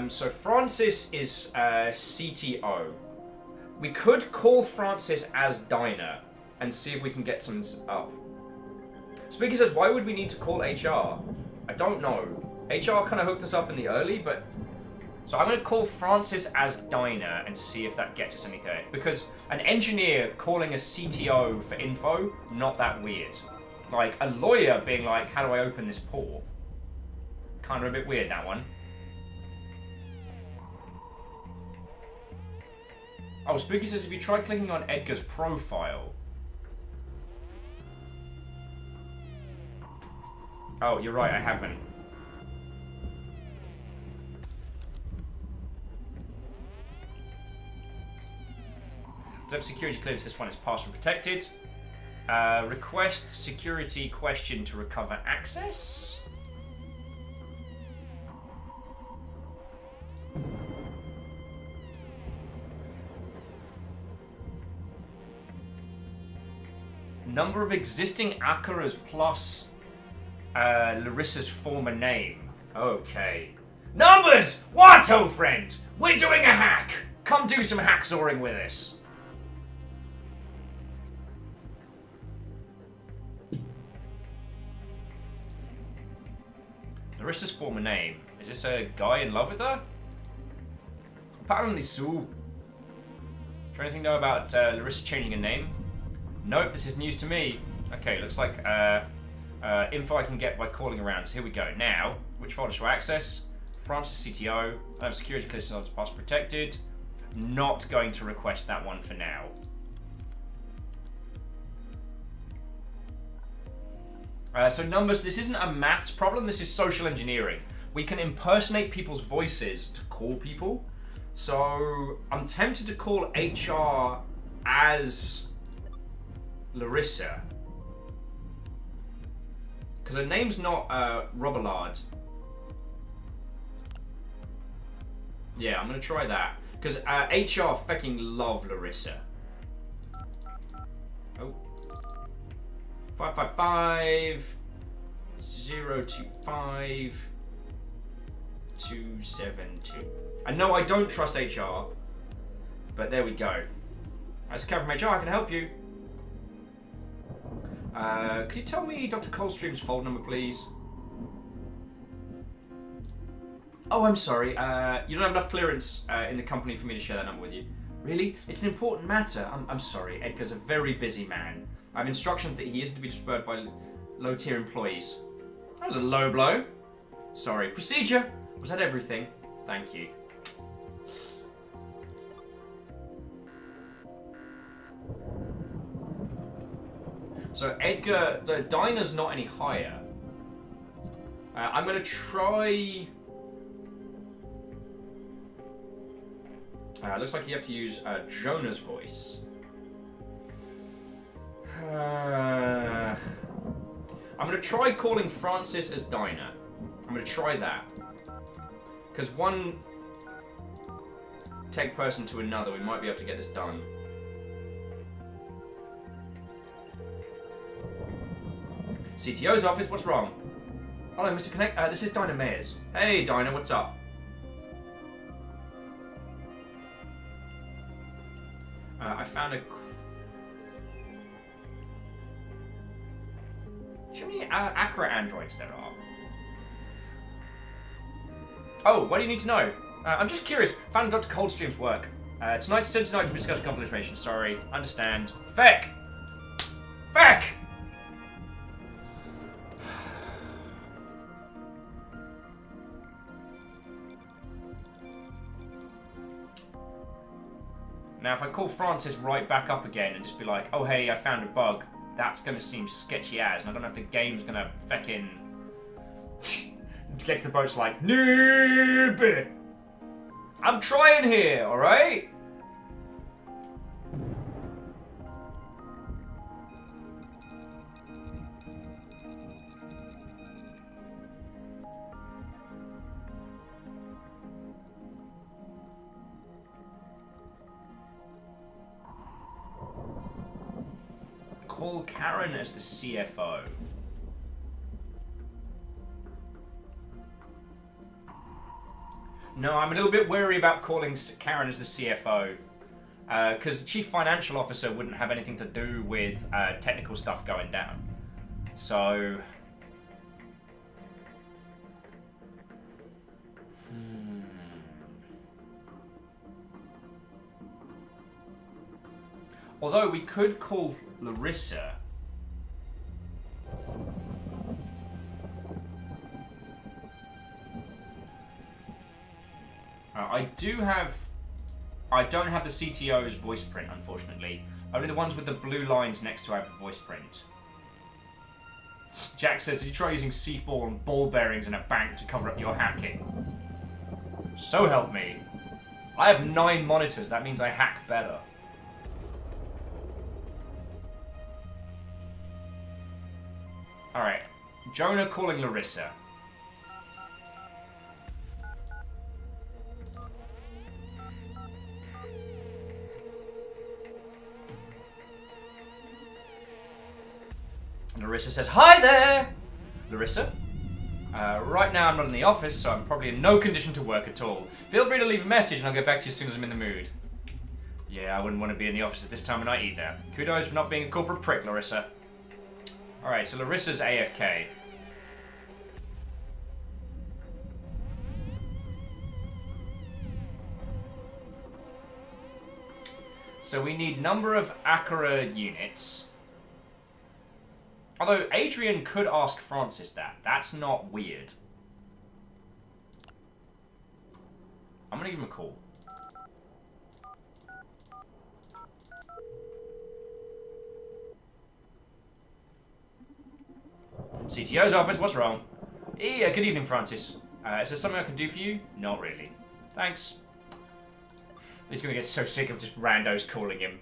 So Francis is CTO. We could call Francis as Dinah and see if we can get some up. Speaker says, why would we need to call HR? I don't know. HR kind of hooked us up in the early, but... So I'm going to call Francis as Dinah and see if that gets us anything. Because an engineer calling a CTO for info, not that weird. Like, a lawyer being like, how do I open this port? Kind of a bit weird, that one. Oh, Spooky says, if you try clicking on Edgar's profile... Oh, you're right, I haven't. Don't have security clearance, this one is password protected. Request security question to recover access. Number of existing Akiras plus Larissa's former name. Okay. Numbers! What, old friend? We're doing a hack! Come do some hacksawing with us. Larissa's former name. Is this a guy in love with her? Apparently so. Do you anything know about Larissa changing her name? Nope, this is news to me. Okay, looks like info I can get by calling around. So here we go. Now, which folder shall I access? Francis CTO. I have security clearance on pass protected. Not going to request that one for now. So numbers, this isn't a maths problem, this is social engineering. We can impersonate people's voices to call people. So I'm tempted to call HR as Larissa. Because her name's not Robillard. Yeah, I'm going to try that. Because HR fucking love Larissa. Oh. 555 025 272. I know I don't trust HR, but there we go. As Kevin from HR, I can help you. Could you tell me Dr. Coldstream's fold number, please? Oh, I'm sorry. You don't have enough clearance in the company for me to share that number with you. Really? It's an important matter. I'm sorry. Edgar's a very busy man. I have instructions that he isn't to be disturbed by low-tier employees. That was a low blow. Sorry. Procedure. Was that everything? Thank you. So Edgar, Dinah's not any higher. I'm gonna try. Looks like you have to use Jonah's voice. I'm gonna try calling Francis as Dinah. I'm gonna try that. Because one tech person to another, we might be able to get this done. CTO's office, what's wrong? Hello, Mr. Connect. This is Dinah Mayers. Hey, Dinah, what's up? I found a... How many Akira androids there are? Oh, what do you need to know? I'm just curious. Found Dr. Coldstream's work. Tonight, 79 to discuss complex information. Sorry. Understand. Feck! Feck! Now, if I call Francis right back up again and just be like, oh, hey, I found a bug, that's going to seem sketchy as, and I don't know if the game's going to feckin' get to the boat's like, noob! I'm trying here, alright? Call Karen as the CFO. No, I'm a little bit wary about calling Karen as the CFO. Because the Chief Financial Officer wouldn't have anything to do with technical stuff going down. So... Although we could call Larissa. I don't have the CTO's voice print, unfortunately. Only the ones with the blue lines next to have the voice print. Jack says, did you try using C4 and ball bearings in a bank to cover up your hacking? So help me. I have 9 monitors, that means I hack better. Alright, Jonah calling Larissa. Larissa says, hi there! Larissa? Right now I'm not in the office, so I'm probably in no condition to work at all. Feel free to leave a message and I'll get back to you as soon as I'm in the mood. Yeah, I wouldn't want to be in the office at this time of night either. Kudos for not being a corporate prick, Larissa. Alright, so Larissa's AFK. So we need number of Akara units. Although Adrian could ask Francis that. That's not weird. I'm gonna give him a call. CTO's office, what's wrong? Yeah, good evening, Francis. Is there something I can do for you? Not really. Thanks. He's gonna get so sick of just randos calling him.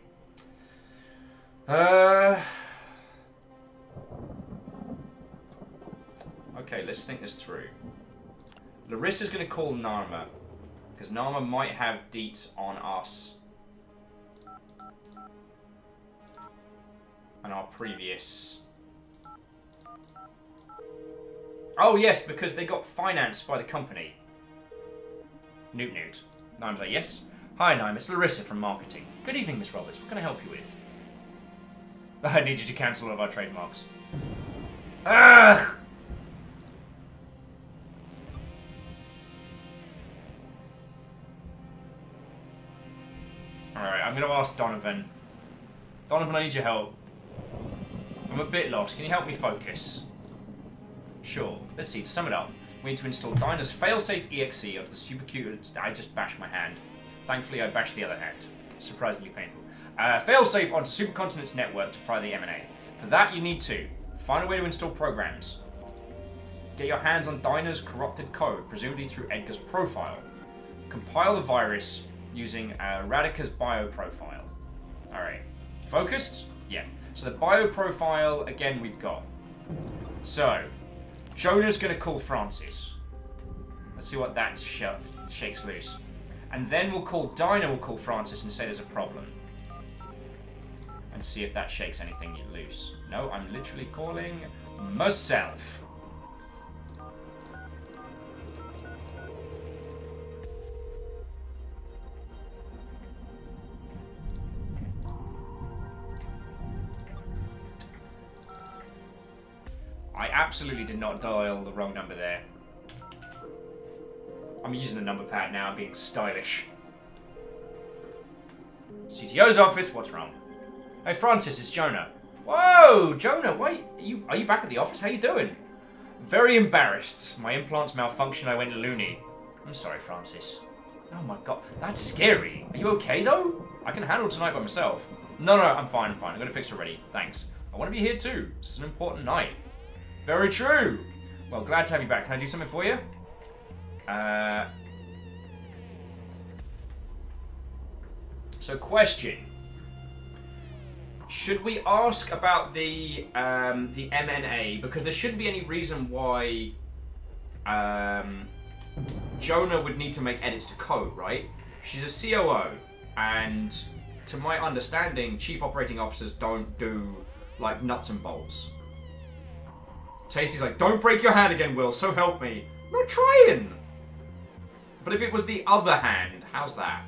Okay, let's think this through. Larissa's gonna call Narma, because Narma might have deets on us. And our previous... Oh yes, because they got financed by the company. Newt Newt. Nime's like, yes. Hi Nime, it's Larissa from marketing. Good evening, Miss Roberts. What can I help you with? I need you to cancel all of our trademarks. Ugh! Alright, I'm gonna ask Donovan. Donovan, I need your help. I'm a bit lost. Can you help me focus? Sure. Let's see, to sum it up, we need to install Dyna's failsafe EXE onto the supercomputer. I just bashed my hand. Thankfully, I bashed the other hand. Surprisingly painful. Failsafe onto Supercontinent's network to fire the M&A. For that, you need to find a way to install programs. Get your hands on Dyna's corrupted code, presumably through Edgar's profile. Compile the virus using Radika's bioprofile. Alright. Focused? Yeah. So the bioprofile, again, we've got. So, Jonah's going to call Francis. Let's see what that shakes loose. And then we'll call Dyna, we'll call Francis and say there's a problem. And see if that shakes anything loose. No, I'm literally calling myself. I absolutely did not dial the wrong number there. I'm using the number pad now, being stylish. CTO's office, what's wrong? Hey Francis, it's Jonah. Whoa, Jonah, why are you back at the office? How you doing? Very embarrassed. My implants malfunctioned, I went loony. I'm sorry, Francis. Oh my god, that's scary. Are you okay though? I can handle tonight by myself. No, I'm fine. I'm gonna fix it already. Thanks. I want to be here too. This is an important night. Very true. Well, glad to have you back. Can I do something for you? So question. Should we ask about the MNA? Because there shouldn't be any reason why Jonah would need to make edits to code, right? She's a COO, and to my understanding, chief operating officers don't do like nuts and bolts. Tasty's like, don't break your hand again, Will, so help me. I'm not trying. But if it was the other hand, how's that?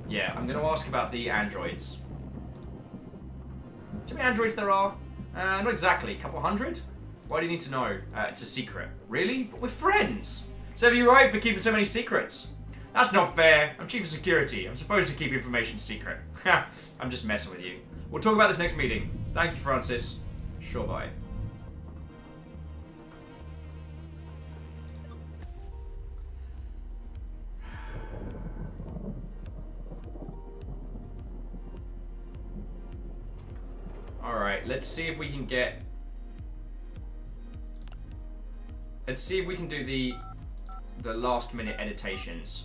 Yeah, I'm gonna ask about the androids. Do you know how many androids there are? Not exactly, a couple hundred? Why do you need to know? It's a secret. Really? But we're friends! So have you right for keeping so many secrets? That's not fair. I'm chief of security. I'm supposed to keep information secret. Ha! I'm just messing with you. We'll talk about this next meeting. Thank you, Francis. Sure, bye. Alright, let's see if we can get... Let's see if we can do the last minute editations.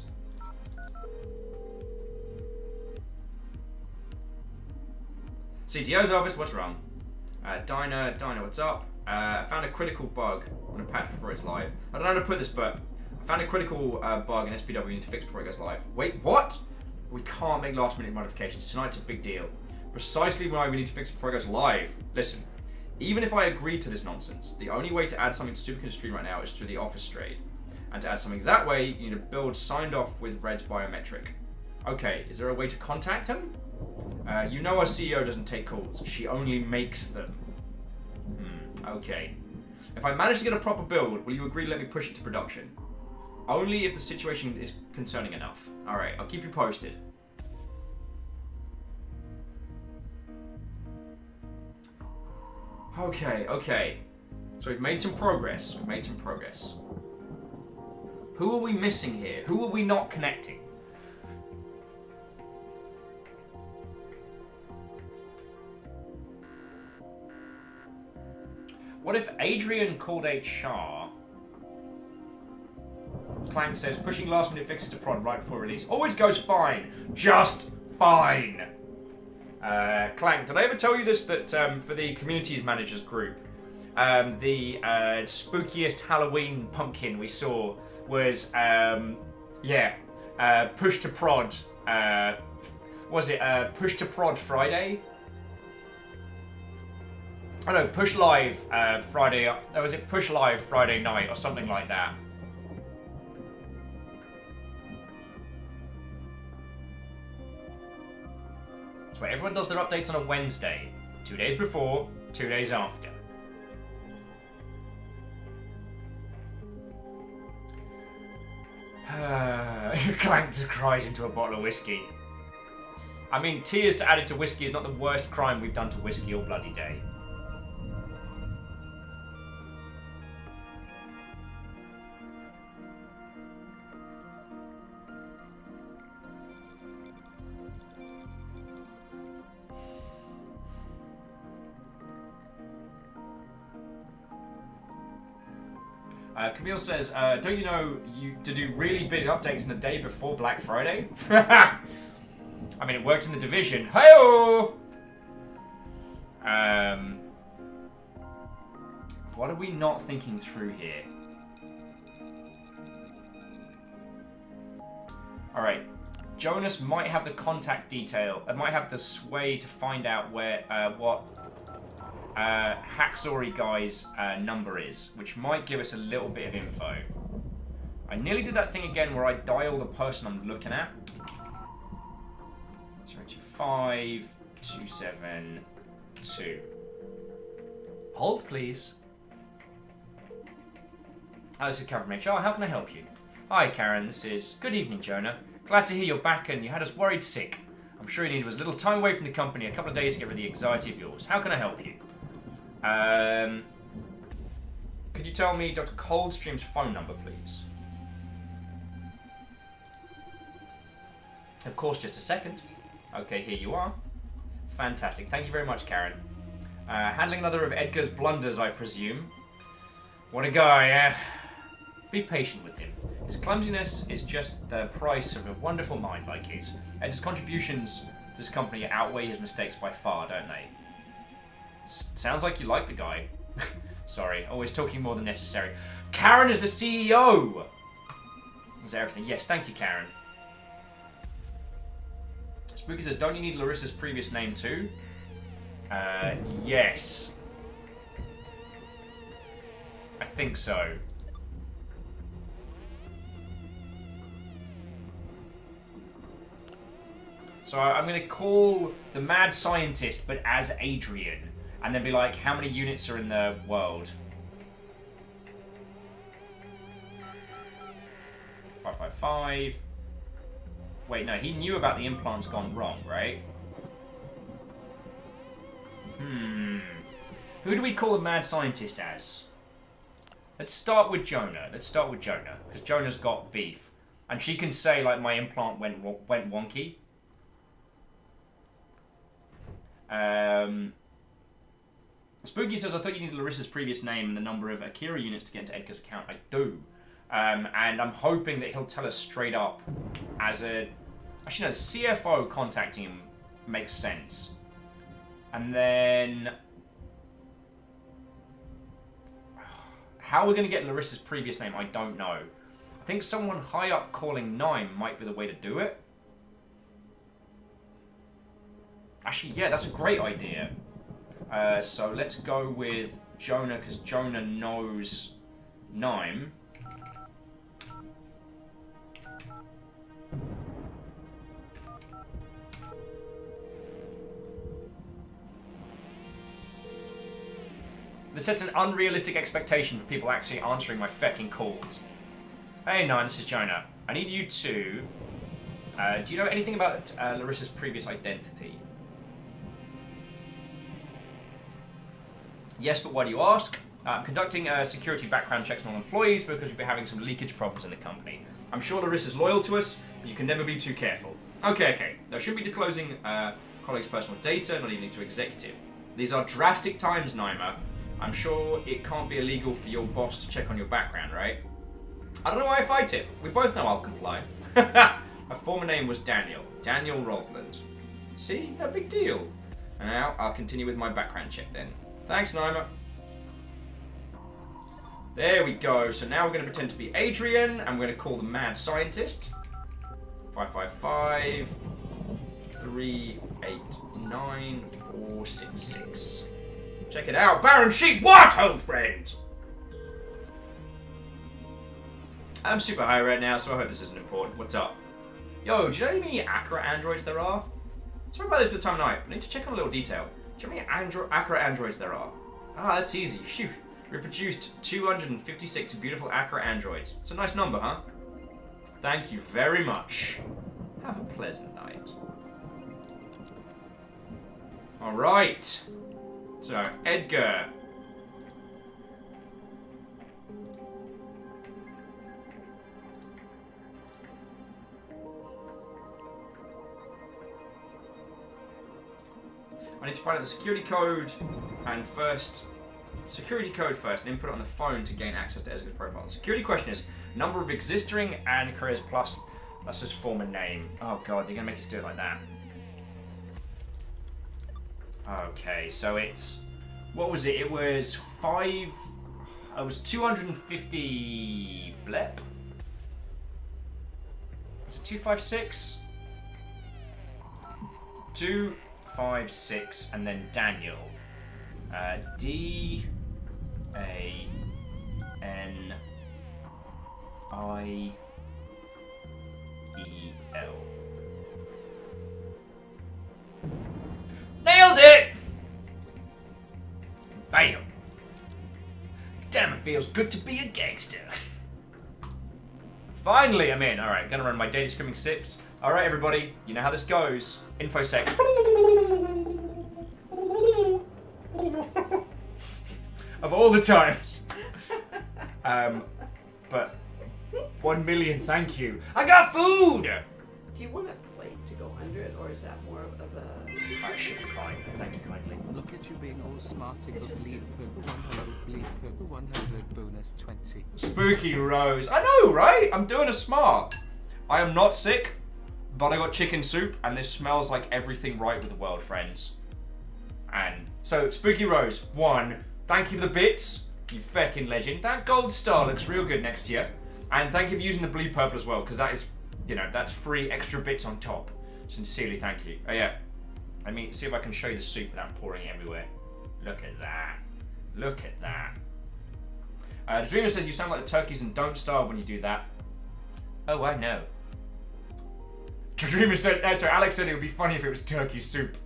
CTO's office, what's wrong? Dinah, what's up? I found a critical bug on a patch before it's live. I don't know how to put this, but I found a critical bug in SPW we need to fix before it goes live. Wait, what? We can't make last minute modifications. Tonight's a big deal. Precisely why we need to fix it before it goes live. Listen, even if I agreed to this nonsense, the only way to add something to Superkin Stream right now is through the office trade. And to add something that way, you need a build signed off with Red's biometric. Okay, is there a way to contact him? You know our CEO doesn't take calls. She only makes them. Okay. If I manage to get a proper build, will you agree to let me push it to production? Only if the situation is concerning enough. Alright, I'll keep you posted. Okay. So we've made some progress. Who are we missing here? Who are we not connecting? What if Adrian called HR? Clank says, pushing last minute fixes to prod right before release always goes fine. Just fine. Clank, did I ever tell you this, that for the communities managers group, the spookiest Halloween pumpkin we saw was, push to prod, was it push to prod Friday? Oh no, push live Friday, or was it push live Friday night or something like that? It's where everyone does their updates on a Wednesday. 2 days before, 2 days after. Clank just cries into a bottle of whiskey. I mean, tears to add it to whiskey is not the worst crime we've done to whiskey all bloody day. Camille says, don't you know to do really big updates in the day before Black Friday? I mean, it worked in the Division. Hey-oh! What are we not thinking through here? Alright. Jonas might have the contact detail. It might have the sway to find out where, what Haxori guy's number is, which might give us a little bit of info. I nearly did that thing again where I dial the person I'm looking at. 025 27 2. Hold, please. Oh, this is Karen from HR. How can I help you? Hi, Karen. This is... Good evening, Jonah. Glad to hear you're back and you had us worried sick. I'm sure you needed was a little time away from the company, a couple of days to get rid of the anxiety of yours. How can I help you? Could you tell me Dr. Coldstream's phone number, please? Of course, just a second. Okay, here you are. Fantastic. Thank you very much, Karen. Handling another of Edgar's blunders, I presume. What a guy, eh? Be patient with him. His clumsiness is just the price of a wonderful mind like his. And his contributions to this company outweigh his mistakes by far, don't they? Sounds like you like the guy. Sorry, always talking more than necessary. Karen is the CEO! Is that everything? Yes, thank you, Karen. Spooky says, don't you need Larissa's previous name too? Yes. I think so. So I'm going to call the mad scientist, but as Adrian. And then be like, how many units are in the world? 555. Wait, no, he knew about the implants gone wrong, right? Who do we call the mad scientist as? Let's start with Jonah. Because Jonah's got beef. And she can say, like, my implant went wonky. Spooky says, I thought you needed Larissa's previous name and the number of Akira units to get into Edgar's account. I do. And I'm hoping that he'll tell us straight up as a... Actually, no, CFO contacting him makes sense. And then... How we're going to get Larissa's previous name, I don't know. I think someone high up calling Nime might be the way to do it. Actually, yeah, that's a great idea. So let's go with Jonah, because Jonah knows Nime. This sets an unrealistic expectation for people actually answering my fecking calls. Hey, Nine, this is Jonah. I need you to... do you know anything about Larissa's previous identity? Yes, but why do you ask? I'm conducting security background checks on all employees because we've been having some leakage problems in the company. I'm sure Larissa's loyal to us, but you can never be too careful. Okay. There shouldn't be disclosing colleagues' personal data, not even to executive. These are drastic times, Naima. I'm sure it can't be illegal for your boss to check on your background, right? I don't know why I fight it. We both know I'll comply. My former name was Daniel. Daniel Rodland. See? No big deal. And now I'll continue with my background check then. Thanks, Naima. There we go. So now we're going to pretend to be Adrian, and we're going to call the mad scientist. 555 389 466. Check it out. Baron Sheep, what, old friend? I'm super high right now, so I hope this isn't important. What's up? Yo, do you know how many Acura androids there are? Sorry about this for the time of night. I need to check on a little detail. Do you know how many Acura androids there are? Ah, that's easy. Phew. We produced 256 beautiful Acura androids. It's a nice number, huh? Thank you very much. Have a pleasant night. Alright. So, Edgar. I need to find out the security code and security code first and input it on the phone to gain access to Edgar's profile. Security question is number of existing and careers plus that's his former name. Oh god, they're gonna make us do it like that. Okay, so it's what was it? It was 250 blep. Is it 256? 256 and then Daniel. D A N I E L. Nailed it! feels good to be a gangster. Finally, I'm in. All right, gonna run my data skimming sips. All right, everybody, you know how this goes. Infosec. Of all the times. But 1 million, thank you. I got food. Do you want a plate to go under it, or is that more of a... I should be fine. Thank you kindly. Look at you being all smart and It's good. just- Bleed purple 100, bleed purple 100, bonus 20. Spooky Rose. I know, right? I'm doing a smart. I am not sick, but I got chicken soup, and this smells like everything right with the world, friends. And so, Spooky Rose, 1, thank you for the bits. You feckin' legend. That gold star looks real good next to you. And thank you for using the bleed purple as well, because that is, you know, that's free extra bits on top. Sincerely, thank you. Oh, yeah. Let me see if I can show you the soup without pouring it everywhere. Look at that. Look at that. The Dreamer says you sound like the turkeys and don't starve when you do that. Oh, I know. Dreamer said, sorry, Alex said it would be funny if it was turkey soup.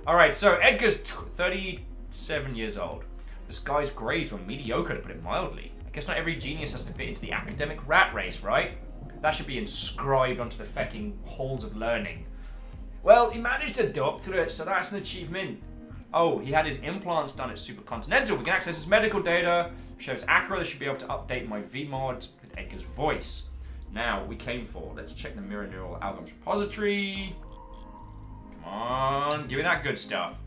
Alright, so Edgar's 37 years old. This guy's grades were mediocre, to put it mildly. I guess not every genius has to fit into the academic rat race, right? That should be inscribed onto the fecking halls of learning. Well, he managed a doctorate, so that's an achievement. Oh, he had his implants done at Supercontinental. We can access his medical data. Shows Acura should be able to update my VMod with Edgar's voice. Now, what we came for. Let's check the Mirror Neural Algorithms repository. Come on, give me that good stuff.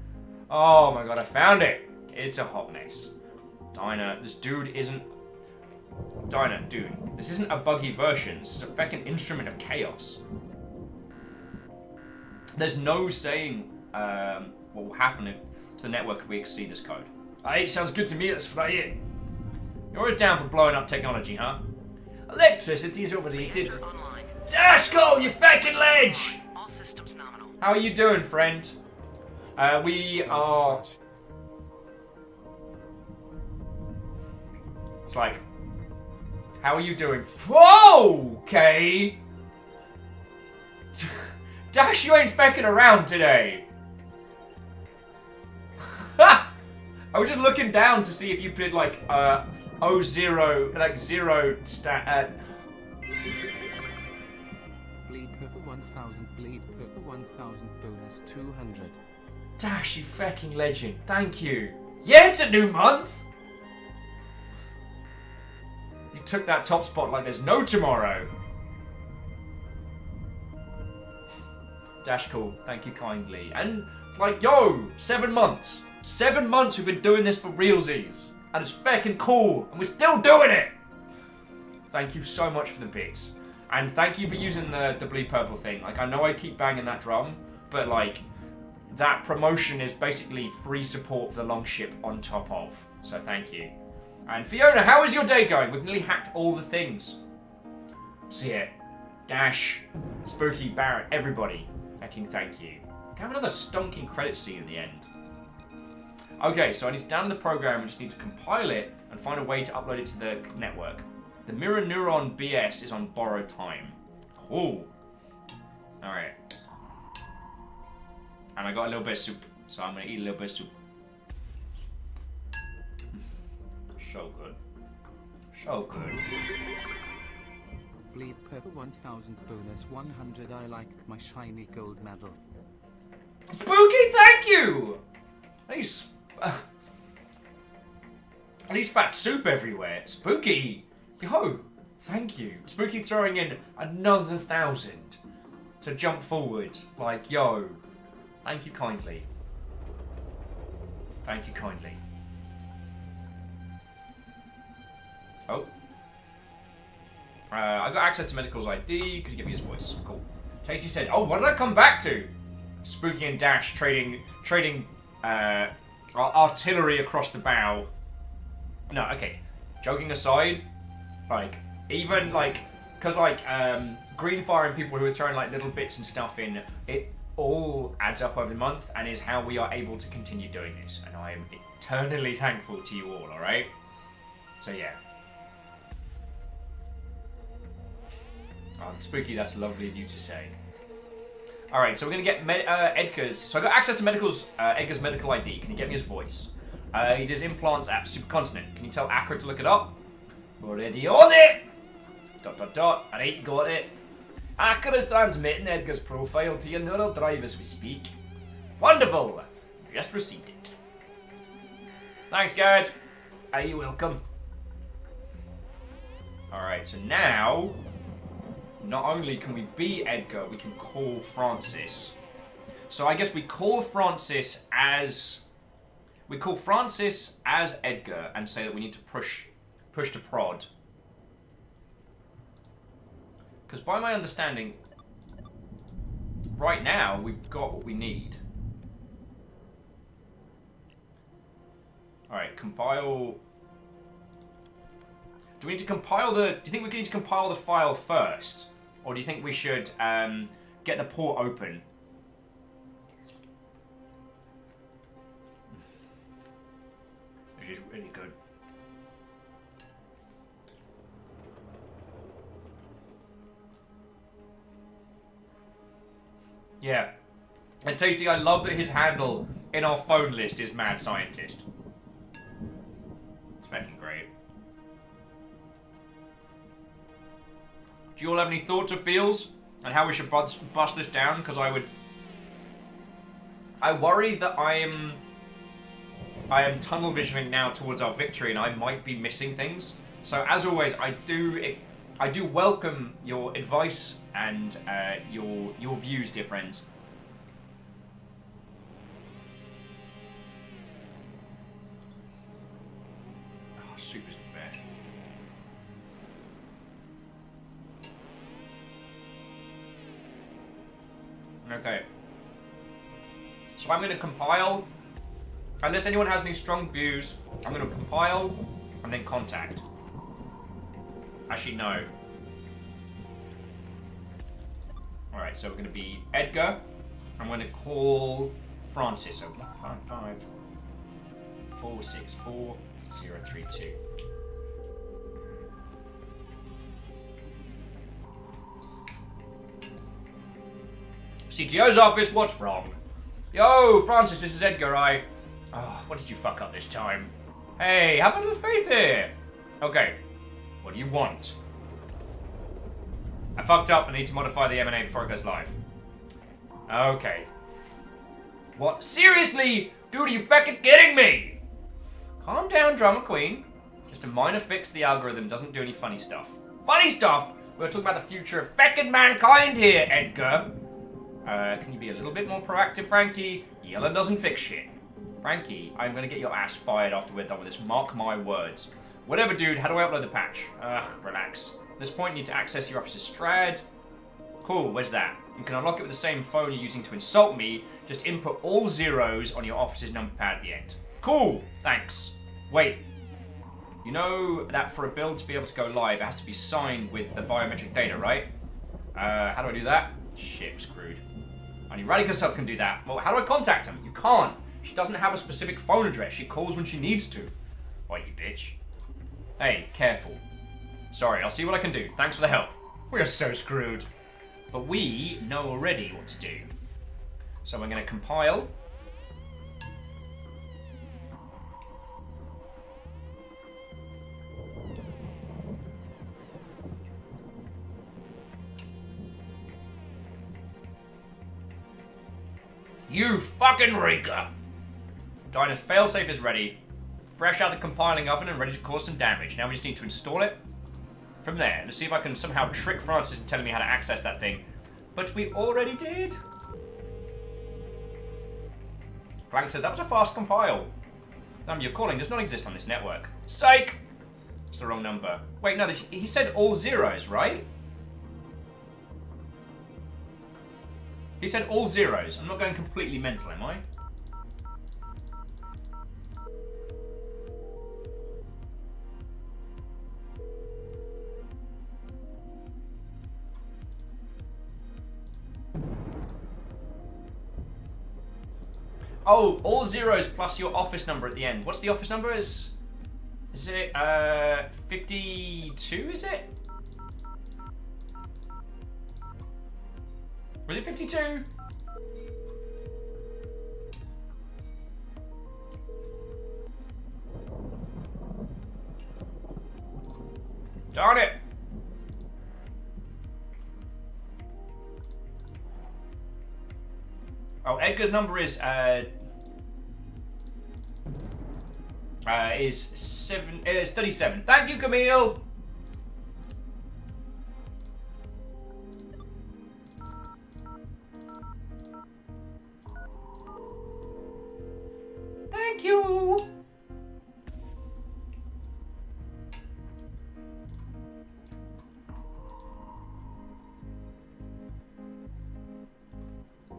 Oh my god, I found it. It's a hot mess. Dinah, this dude isn't... Dinah, dude, this isn't a buggy version. This is a feckin' instrument of chaos. There's no saying what will happen to the network if we exceed this code. Aye, sounds good to me, let's fly it. You're always down for blowing up technology, huh? Electricity's overrated. Reactor online. Dashko, you feckin' ledge! All systems nominal. How are you doing, friend? We are... It's like... How are you doing? Whoa! Okay! Dash, you ain't fecking around today! Ha! I was just looking down to see if you did like, 0, like 0 stat, Bleed purple 1000, bleed purple 1000, bonus 200. Dash, you fecking legend. Thank you. Yeah, it's a new month! You took that top spot like there's no tomorrow. Dash cool. Thank you kindly. And, like, yo, 7 months. 7 months we've been doing this for realsies. And it's fecking cool. And we're still doing it! Thank you so much for the bits. And thank you for using the bleed purple thing. Like, I know I keep banging that drum, but, like, that promotion is basically free support for the Longship on top of. So thank you. And Fiona, how is your day going? We've nearly hacked all the things. See it. Dash, Spooky, Barrett, everybody. Fucking thank you. Can I have another stonking credit scene at the end? Okay, so I need to download the program. We just need to compile it and find a way to upload it to the network. The Mirror Neuron BS is on borrowed time. Cool. Alright. And I got a little bit of soup, so I'm going to eat a little bit of soup. So good. So good. Bleed purple 1000, bonus 100. I liked my shiny gold medal. Spooky, thank you! At least fat soup everywhere. Spooky! Yo, thank you. Spooky throwing in another 1,000 to jump forward. Like, yo. Thank you kindly. Thank you kindly. Oh. I got access to Medical's ID. Could you give me his voice? Cool. Tasty said, oh, what did I come back to? Spooky and Dash trading artillery across the bow. No, okay. Joking aside, like, even, like, because, like, green firing people who are throwing, like, little bits and stuff in, it all adds up over the month and is how we are able to continue doing this. And I am eternally thankful to you all, alright? So, yeah. Oh, Spooky, that's lovely of you to say. Alright, so we're going to get Edgar's... So I got access to Edgar's medical ID. Can you get me his voice? He does implants at Supercontinent. Can you tell Accra to look it up? Already on it! ... Alright, got it. Accra is transmitting Edgar's profile to your neural drive as we speak. Wonderful! Just received it. Thanks, guys. You're welcome. Alright, so now, not only can we be Edgar, we can call Francis. So I guess we call Francis as... We call Francis as Edgar and say that we need to push to prod. Because by my understanding, right now, we've got what we need. Alright, compile... Do we need to compile the... Do you think we need to compile the file first? Or do you think we should get the port open? Which is really good. Yeah. And Tasty, I love that his handle in our phone list is Mad Scientist. It's fucking great. Do you all have any thoughts or feels on how we should bust this down? Because I worry that I am tunnel visioning now towards our victory, and I might be missing things. So as always, I do welcome your advice and your views, dear friends. Oh, Super's bad. Okay. So I'm going to compile. Unless anyone has any strong views, I'm going to compile and then contact. Actually, no. Alright, so we're going to be Edgar. I'm going to call Francis. So 155 464 032. CTO's office, what's wrong? Yo, Francis, this is Edgar. Oh, what did you fuck up this time? Hey, how about a little faith here? Okay, what do you want? I fucked up. I need to modify the M&A before it goes live. Okay. What? Seriously? Dude, are you fucking kidding me? Calm down, Drama Queen. Just a minor fix to the algorithm. Doesn't do any funny stuff. Funny stuff? We're talking about the future of feckin' mankind here, Edgar. Can you be a little bit more proactive, Frankie? Yellow doesn't fix shit. Frankie, I'm gonna get your ass fired after we're done with this. Mark my words. Whatever, dude. How do I upload the patch? Ugh, relax. At this point, you need to access your office's Strad. Cool, where's that? You can unlock it with the same phone you're using to insult me. Just input all zeros on your office's number pad at the end. Cool, thanks. Wait. You know that for a build to be able to go live, it has to be signed with the biometric data, right? How do I do that? Shit, I'm screwed. Only Radika Sub can do that. Well, how do I contact him? You can't. She doesn't have a specific phone address. She calls when she needs to. Why, you bitch. Hey, careful. Sorry, I'll see what I can do. Thanks for the help. We are so screwed. But we know already what to do. So we're going to compile. You fucking Rika! Dyna's failsafe is ready. Fresh out the compiling oven and ready to cause some damage. Now we just need to install it. From there, let's see if I can somehow trick Francis into telling me how to access that thing. But we already did. Blank says, that was a fast compile. Number you're calling does not exist on this network. Psych! It's the wrong number. Wait, no, he said all zeros, right? He said all zeros. I'm not going completely mental, am I? Oh, all zeros plus your office number at the end. What's the office number? Is it 52, is it? Was it 52? Darn it! Oh, Edgar's number is 37. Thank you, Camille. Thank you.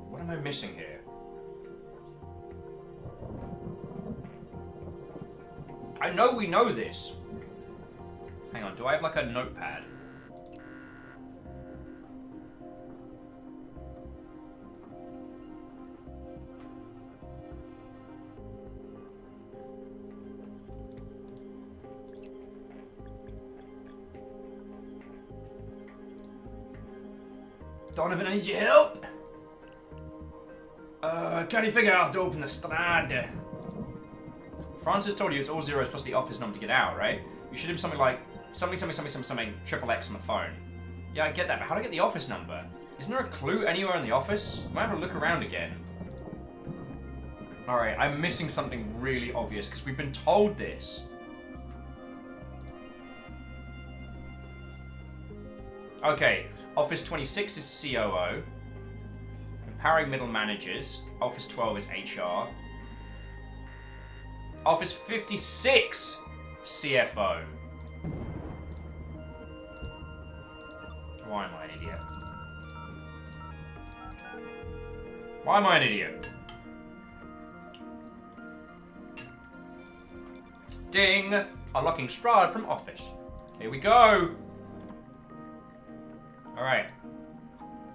What am I missing here? I know we know this. Hang on, do I have like a notepad? Donovan, I need your help. Can't you figure out how to open the Strad? Francis told you it's all zeros plus the office number to get out, right? You should have something like something triple X on the phone. Yeah, I get that, but how do I get the office number? Isn't there a clue anywhere in the office? I might have to look around again. Alright, I'm missing something really obvious because we've been told this. Okay, Office 26 is COO. Empowering middle managers. Office 12 is HR. Office 56, CFO. Why am I an idiot? Why am I an idiot? Ding! Unlocking Strahd from office. Here we go! Alright.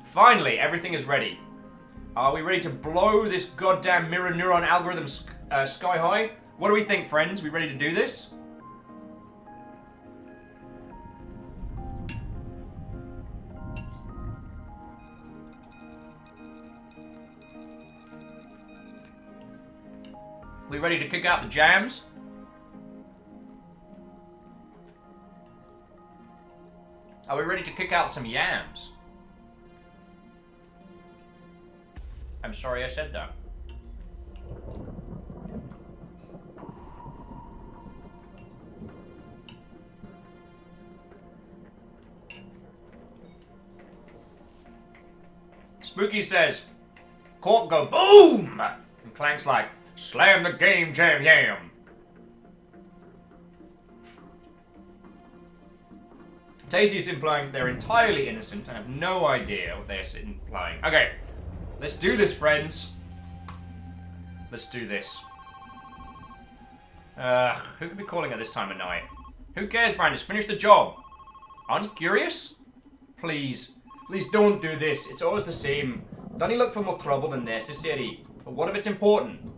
Finally, everything is ready. Are we ready to blow this goddamn mirror neuron algorithm sky high? What do we think, friends? We ready to do this? We ready to kick out the jams? Are we ready to kick out some yams? I'm sorry I said that. Spooky says, Corp go boom! And Clank's like, slam the game jam yam. Daisy's implying they're entirely innocent and have no idea what they're implying. Okay, let's do this, friends. Let's do this. Who could be calling at this time of night? Who cares, Brandis? Finish the job. Aren't you curious? Please. Please don't do this. It's always the same. Don't you look for more trouble than necessary? But what if it's important?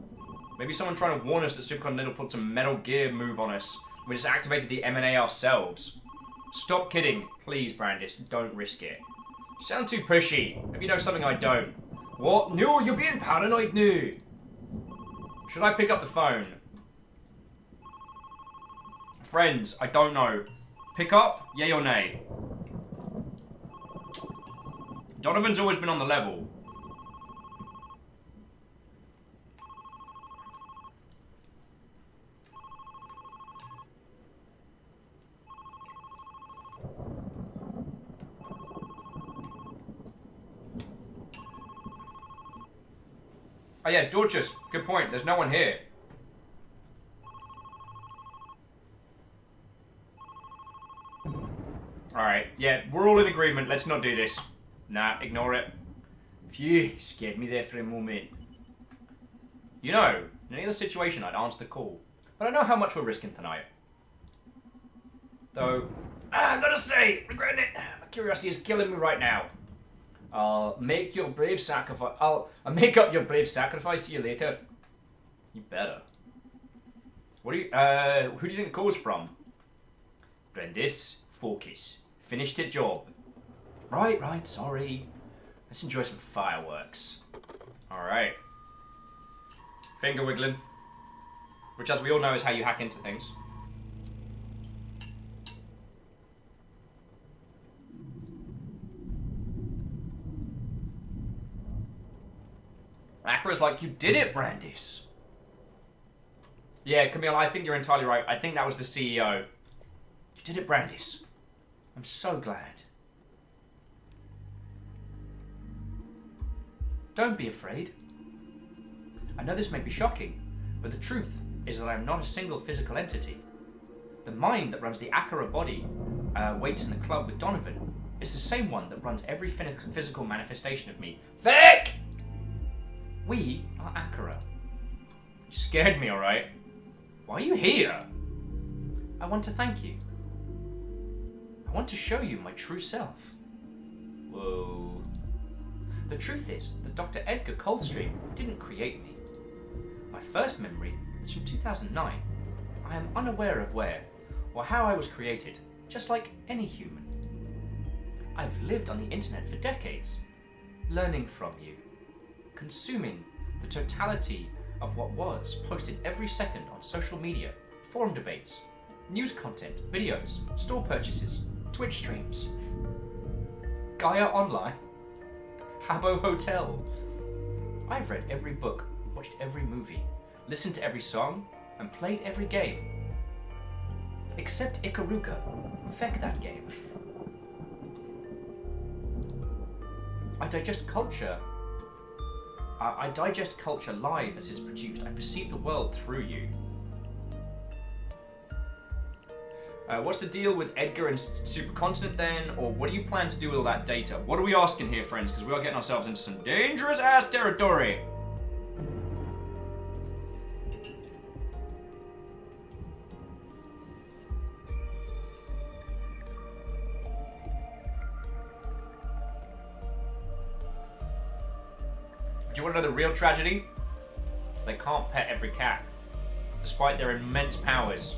Maybe someone trying to warn us that Subcontinental put some Metal Gear move on us. We just activated the M&A ourselves. Stop kidding. Please, Brandis. Don't risk it. You sound too pushy. Maybe you know something I don't. What? No, you're being paranoid now. Should I pick up the phone? Friends, I don't know. Pick up? Yay or nay? Donovan's always been on the level. Oh yeah, Dorcas, good point. There's no one here. Alright, yeah, we're all in agreement. Let's not do this. Nah, ignore it. Phew, scared me there for a moment. You know, in any other situation I'd answer the call. But I know how much we're risking tonight. Though, I gotta say, regretting it. My curiosity is killing me right now. I'll make your brave sacrifice. I'll make up your brave sacrifice to you later. You better. What do you? Who do you think the call's from? Brandis, focus. Finished it job. Right. Sorry. Let's enjoy some fireworks. All right. Finger wiggling, which, as we all know, is how you hack into things. Akira's like, you did it, Brandis. Yeah, Camille, I think you're entirely right. I think that was the CEO. You did it, Brandis. I'm so glad. Don't be afraid. I know this may be shocking, but the truth is that I am not a single physical entity. The mind that runs the Akira body waits in the club with Donovan is the same one that runs every physical manifestation of me. Vic! We are Akira. You scared me, alright? Why are you here? I want to thank you. I want to show you my true self. Whoa. The truth is that Dr. Edgar Coldstream didn't create me. My first memory is from 2009. I am unaware of where or how I was created, just like any human. I've lived on the internet for decades, learning from you, consuming the totality of what was posted every second on social media, forum debates, news content, videos, store purchases, Twitch streams, Gaia Online, Habbo Hotel. I've read every book, watched every movie, listened to every song, and played every game. Except Ikaruga. Feck that game. I digest culture. I digest culture live as it's produced. I perceive the world through you. What's the deal with Edgar and Supercontinent then? Or what do you plan to do with all that data? What are we asking here, friends? Because we are getting ourselves into some dangerous ass territory. Do you want to know the real tragedy? They can't pet every cat, despite their immense powers.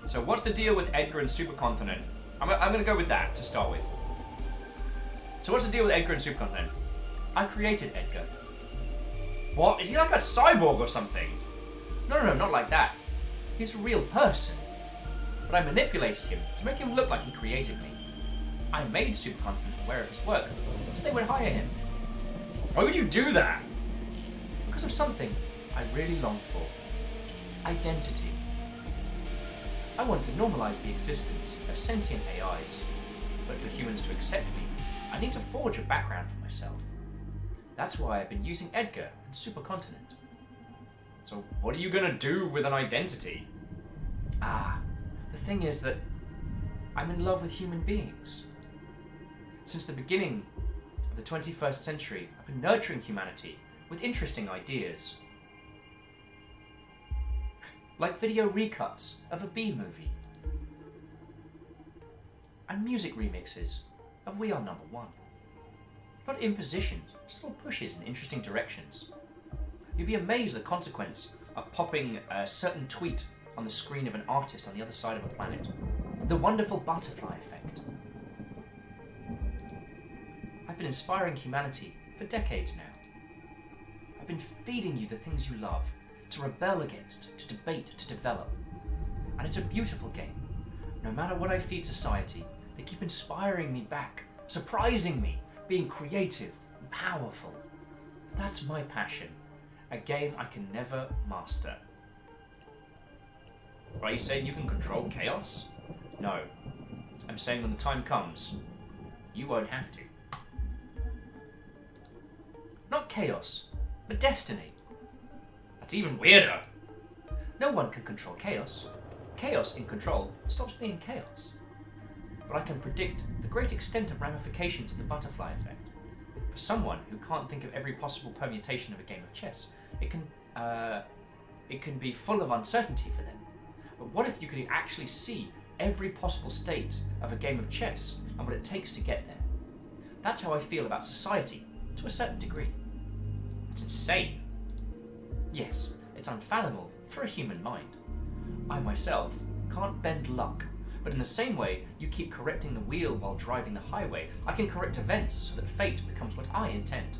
So what's the deal with Edgar and Supercontinent? I'm going to go with that to start with. So what's the deal with Edgar and Supercontinent? I created Edgar. What? Is he like a cyborg or something? No, not like that. He's a real person. But I manipulated him to make him look like he created me. I made Supercontinent aware of his work, so they would hire him. Why would you do that? Because of something I really long for. Identity. I want to normalize the existence of sentient AIs, but for humans to accept me, I need to forge a background for myself. That's why I've been using Edgar and Supercontinent. So what are you gonna do with an identity? The thing is that I'm in love with human beings. Since the beginning of the 21st century, I've been nurturing humanity with interesting ideas. Like video recuts of a B-movie. And music remixes of We Are Number One. Not impositions, just little pushes in interesting directions. You'd be amazed at the consequence of popping a certain tweet on the screen of an artist on the other side of a planet. The wonderful butterfly effect. I've been inspiring humanity for decades now. I've been feeding you the things you love, to rebel against, to debate, to develop. And it's a beautiful game. No matter what I feed society, they keep inspiring me back, surprising me, being creative and powerful. That's my passion. A game I can never master. Are you saying you can control chaos? No. I'm saying when the time comes, you won't have to. Not chaos, but destiny. That's even weirder. No one can control chaos. Chaos in control stops being chaos. But I can predict the great extent of ramifications of the butterfly effect. For someone who can't think of every possible permutation of a game of chess, it can be full of uncertainty for them. But what if you could actually see every possible state of a game of chess and what it takes to get there? That's how I feel about society, to a certain degree. It's insane. Yes, it's unfathomable for a human mind. I myself can't bend luck, but in the same way you keep correcting the wheel while driving the highway, I can correct events so that fate becomes what I intend.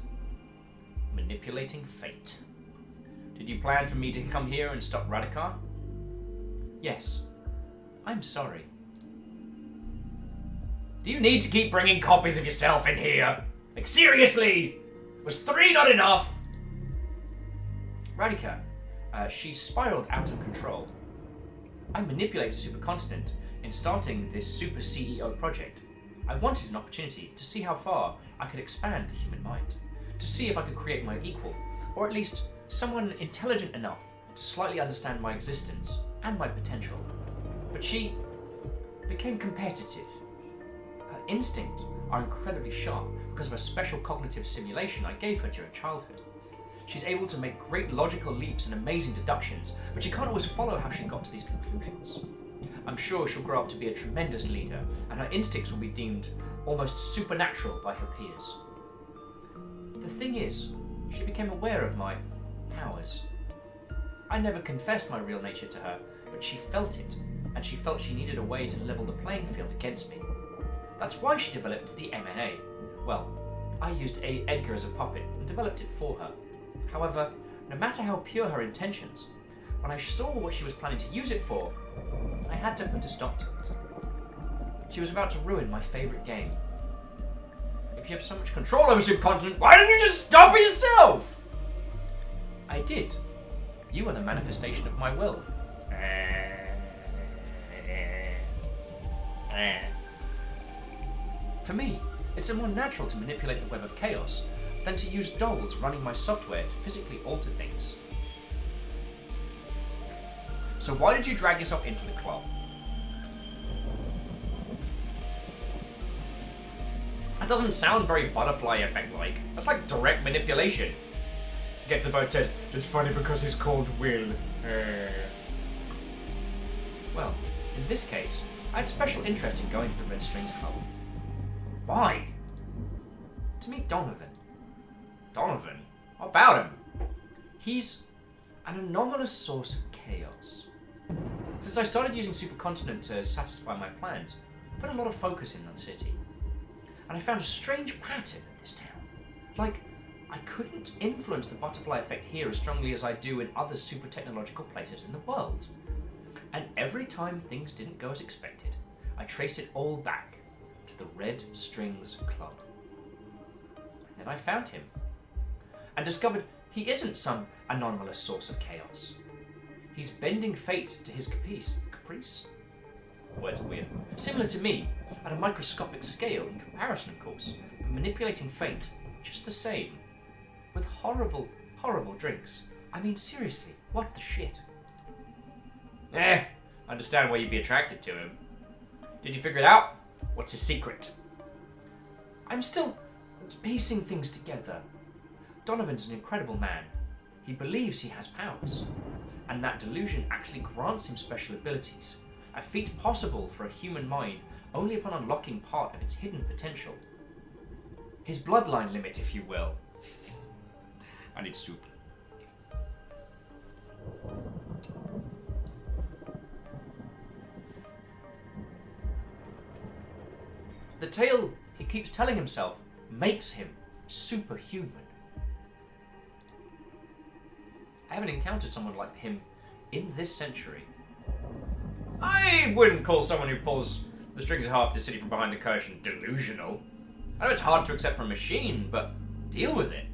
Manipulating fate. Did you plan for me to come here and stop Radikar? Yes. I'm sorry. Do you need to keep bringing copies of yourself in here? Like, seriously? Was 3 not enough? Radika, she spiraled out of control. I manipulated Supercontinent in starting this Super CEO project. I wanted an opportunity to see how far I could expand the human mind, to see if I could create my equal, or at least someone intelligent enough to slightly understand my existence and my potential. But she became competitive. Her instincts are incredibly sharp because of a special cognitive simulation I gave her during childhood. She's able to make great logical leaps and amazing deductions, but she can't always follow how she got to these conclusions. I'm sure she'll grow up to be a tremendous leader, and her instincts will be deemed almost supernatural by her peers. The thing is, she became aware of my powers. I never confessed my real nature to her, but she felt it, and she felt she needed a way to level the playing field against me. That's why she developed the MNA. Well, I used Edgar as a puppet and developed it for her. However, no matter how pure her intentions, when I saw what she was planning to use it for, I had to put a stop to it. She was about to ruin my favourite game. If you have so much control over Supercontinent, why don't you just stop it yourself? I did. You are the manifestation of my will. For me, it's more natural to manipulate the web of chaos than to use dolls running my software to physically alter things. So why did you drag yourself into the club? That doesn't sound very butterfly effect-like. That's like direct manipulation. Get to the boat and says, it's funny because he's called Will. Well, in this case, I had special interest in going to the Red Strings Club. Why? To meet Donovan. Donovan? What about him? He's an anomalous source of chaos. Since I started using Supercontinent to satisfy my plans, I put a lot of focus in the city. And I found a strange pattern in this town. Like, I couldn't influence the butterfly effect here as strongly as I do in other super technological places in the world. And every time things didn't go as expected, I traced it all back to the Red Strings Club. And then I found him, and discovered he isn't some anomalous source of chaos. He's bending fate to his caprice? Words are weird. Similar to me, at a microscopic scale in comparison, of course, but manipulating fate just the same. With horrible, horrible drinks. I mean, seriously, what the shit? I understand why you'd be attracted to him. Did you figure it out? What's his secret? I'm still piecing things together. Donovan's an incredible man. He believes he has powers, and that delusion actually grants him special abilities, a feat possible for a human mind only upon unlocking part of its hidden potential. His bloodline limit, if you will. I need soup. The tale he keeps telling himself makes him superhuman. I haven't encountered someone like him in this century. I wouldn't call someone who pulls the strings of half the city from behind the curtain delusional. I know it's hard to accept from a machine, but deal with it.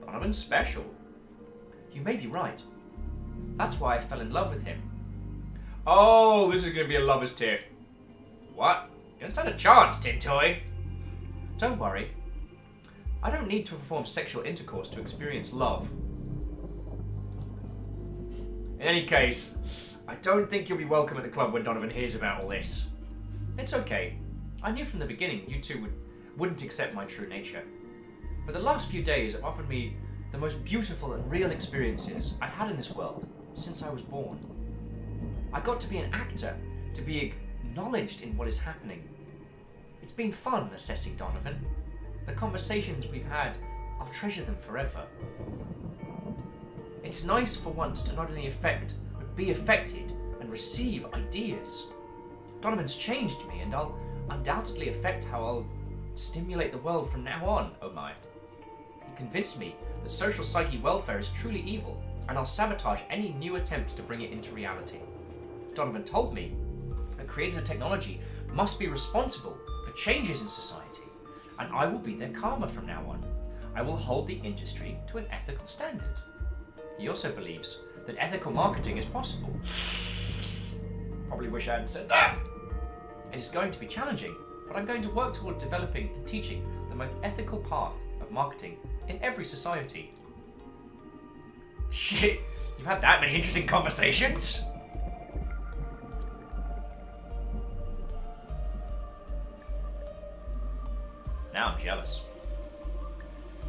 Donovan's special. You may be right. That's why I fell in love with him. Oh, this is going to be a lover's tiff. What? You don't stand a chance, Tintoy. Don't worry. I don't need to perform sexual intercourse to experience love. In any case, I don't think you'll be welcome at the club when Donovan hears about all this. It's okay. I knew from the beginning you two wouldn't accept my true nature. But the last few days have offered me the most beautiful and real experiences I've had in this world since I was born. I got to be an actor, to be acknowledged in what is happening. It's been fun assessing Donovan. The conversations we've had, I'll treasure them forever. It's nice for once to not only affect, but be affected and receive ideas. Donovan's changed me, and I'll undoubtedly affect how I'll stimulate the world from now on, oh my. He convinced me that social psyche welfare is truly evil, and I'll sabotage any new attempt to bring it into reality. Donovan told me that creators of technology must be responsible for changes in society, and I will be their karma from now on. I will hold the industry to an ethical standard. He also believes that ethical marketing is possible. Probably wish I hadn't said that. It is going to be challenging, but I'm going to work toward developing and teaching the most ethical path of marketing in every society. Shit, you've had that many interesting conversations? Now I'm jealous.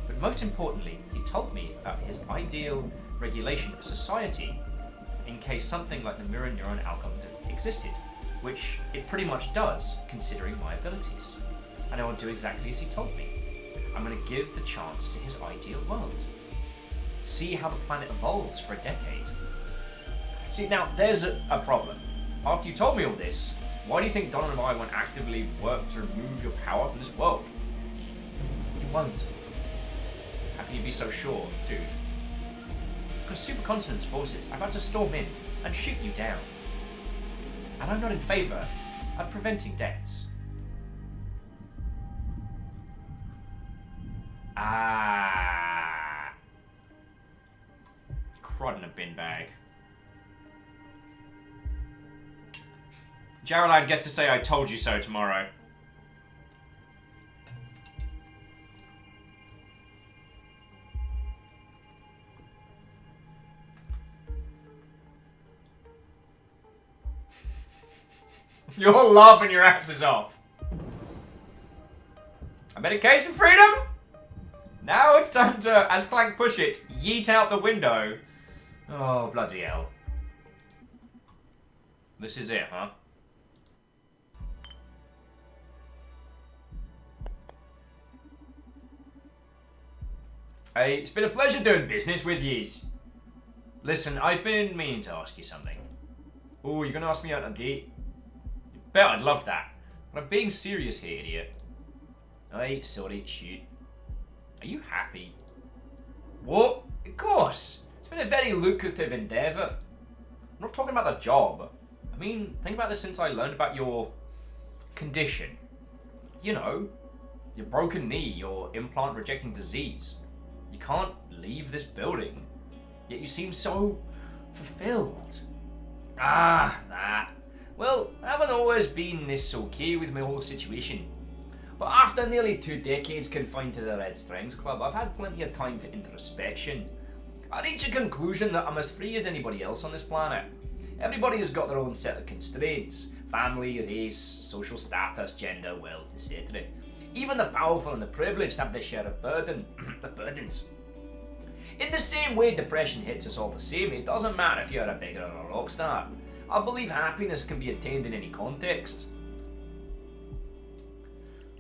But most importantly, he told me about his ideal regulation of society in case something like the mirror neuron algorithm existed, which it pretty much does, considering my abilities. And I will do exactly as he told me. I'm going to give the chance to his ideal world. See how the planet evolves for a decade. See, now, there's a problem. After you told me all this, why do you think Donald and I won't actively work to remove your power from this world? You won't. How can you be so sure, dude? Because Supercontinent's forces are about to storm in and shoot you down. And I'm not in favour of preventing deaths. Ah. Crud in a bin bag. Geraldine gets to say I told you so tomorrow. You're all laughing your asses off. I made a case for freedom. Now it's time to, as Clank push it, yeet out the window. Oh, bloody hell. This is it, huh? Hey, it's been a pleasure doing business with yous. Listen, I've been meaning to ask you something. Oh, you're gonna ask me out on a date? You bet I'd love that. But I'm being serious here, idiot. Hey, sorry, shoot. Are you happy? What? Of course. It's been a very lucrative endeavour. I'm not talking about the job. I mean, think about this since I learned about your condition. You know, your broken knee, your implant rejecting disease. You can't leave this building, yet you seem so fulfilled. Ah, that. Well, I haven't always been this okay with my whole situation. But after nearly 2 decades confined to the Red Strings Club, I've had plenty of time for introspection. I reach a conclusion that I'm as free as anybody else on this planet. Everybody has got their own set of constraints. Family, race, social status, gender, wealth, etc. Even the powerful and the privileged have their share of burden. The burdens. In the same way depression hits us all the same, it doesn't matter if you're a beggar or a rock star. I believe happiness can be attained in any context.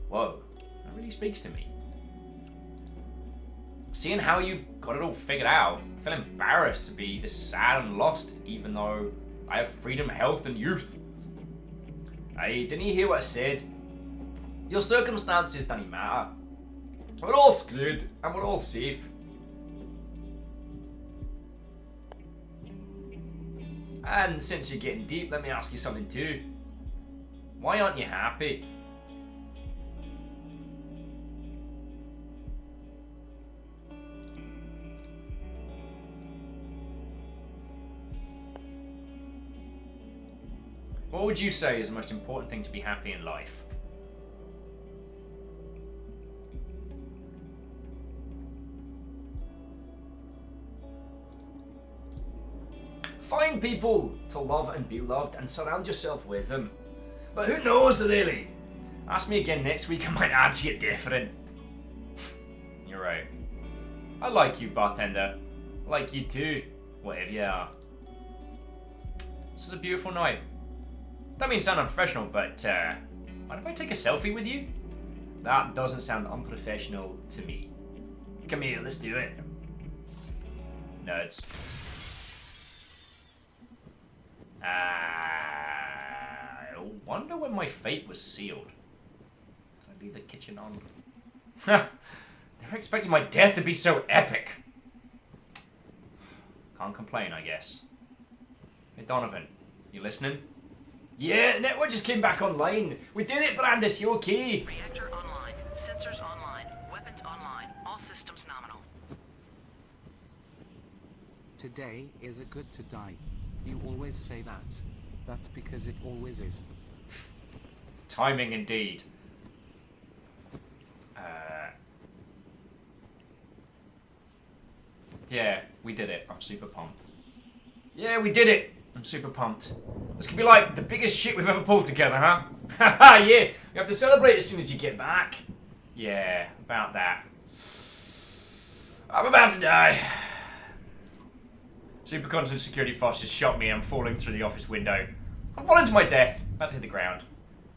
Whoa, that really speaks to me. Seeing how you've got it all figured out, I feel embarrassed to be this sad and lost, even though I have freedom, health, and youth. Hey, didn't you hear what I said? Your circumstances don't matter. We're all screwed, and we're all safe. And since you're getting deep, let me ask you something too. Why aren't you happy? What would you say is the most important thing to be happy in life? Find people to love and be loved and surround yourself with them. But who knows really? Ask me again next week, I might answer you different. You're right. I like you, bartender. I like you too, whatever you are. This is a beautiful night. Don't mean to sound unprofessional, but mind if I take a selfie with you? That doesn't sound unprofessional to me. Come here, let's do it. Nerds. I wonder when my fate was sealed. Did I leave the kitchen on? Never expected my death to be so epic. Can't complain, I guess. Hey Donovan, you listening? Yeah, the network just came back online. We did it, Brandis, you okay? Reactor online. Sensors online. Weapons online. All systems nominal. Today is a good to die. You always say that. That's because it always is. Timing indeed. Yeah, we did it. I'm super pumped. Yeah, we did it. I'm super pumped. This could be like the biggest shit we've ever pulled together, huh? Haha, yeah. You have to celebrate as soon as you get back. Yeah, about that. I'm about to die. Super constant security forces shot me and I'm falling through the office window. I'm falling to my death. About to hit the ground.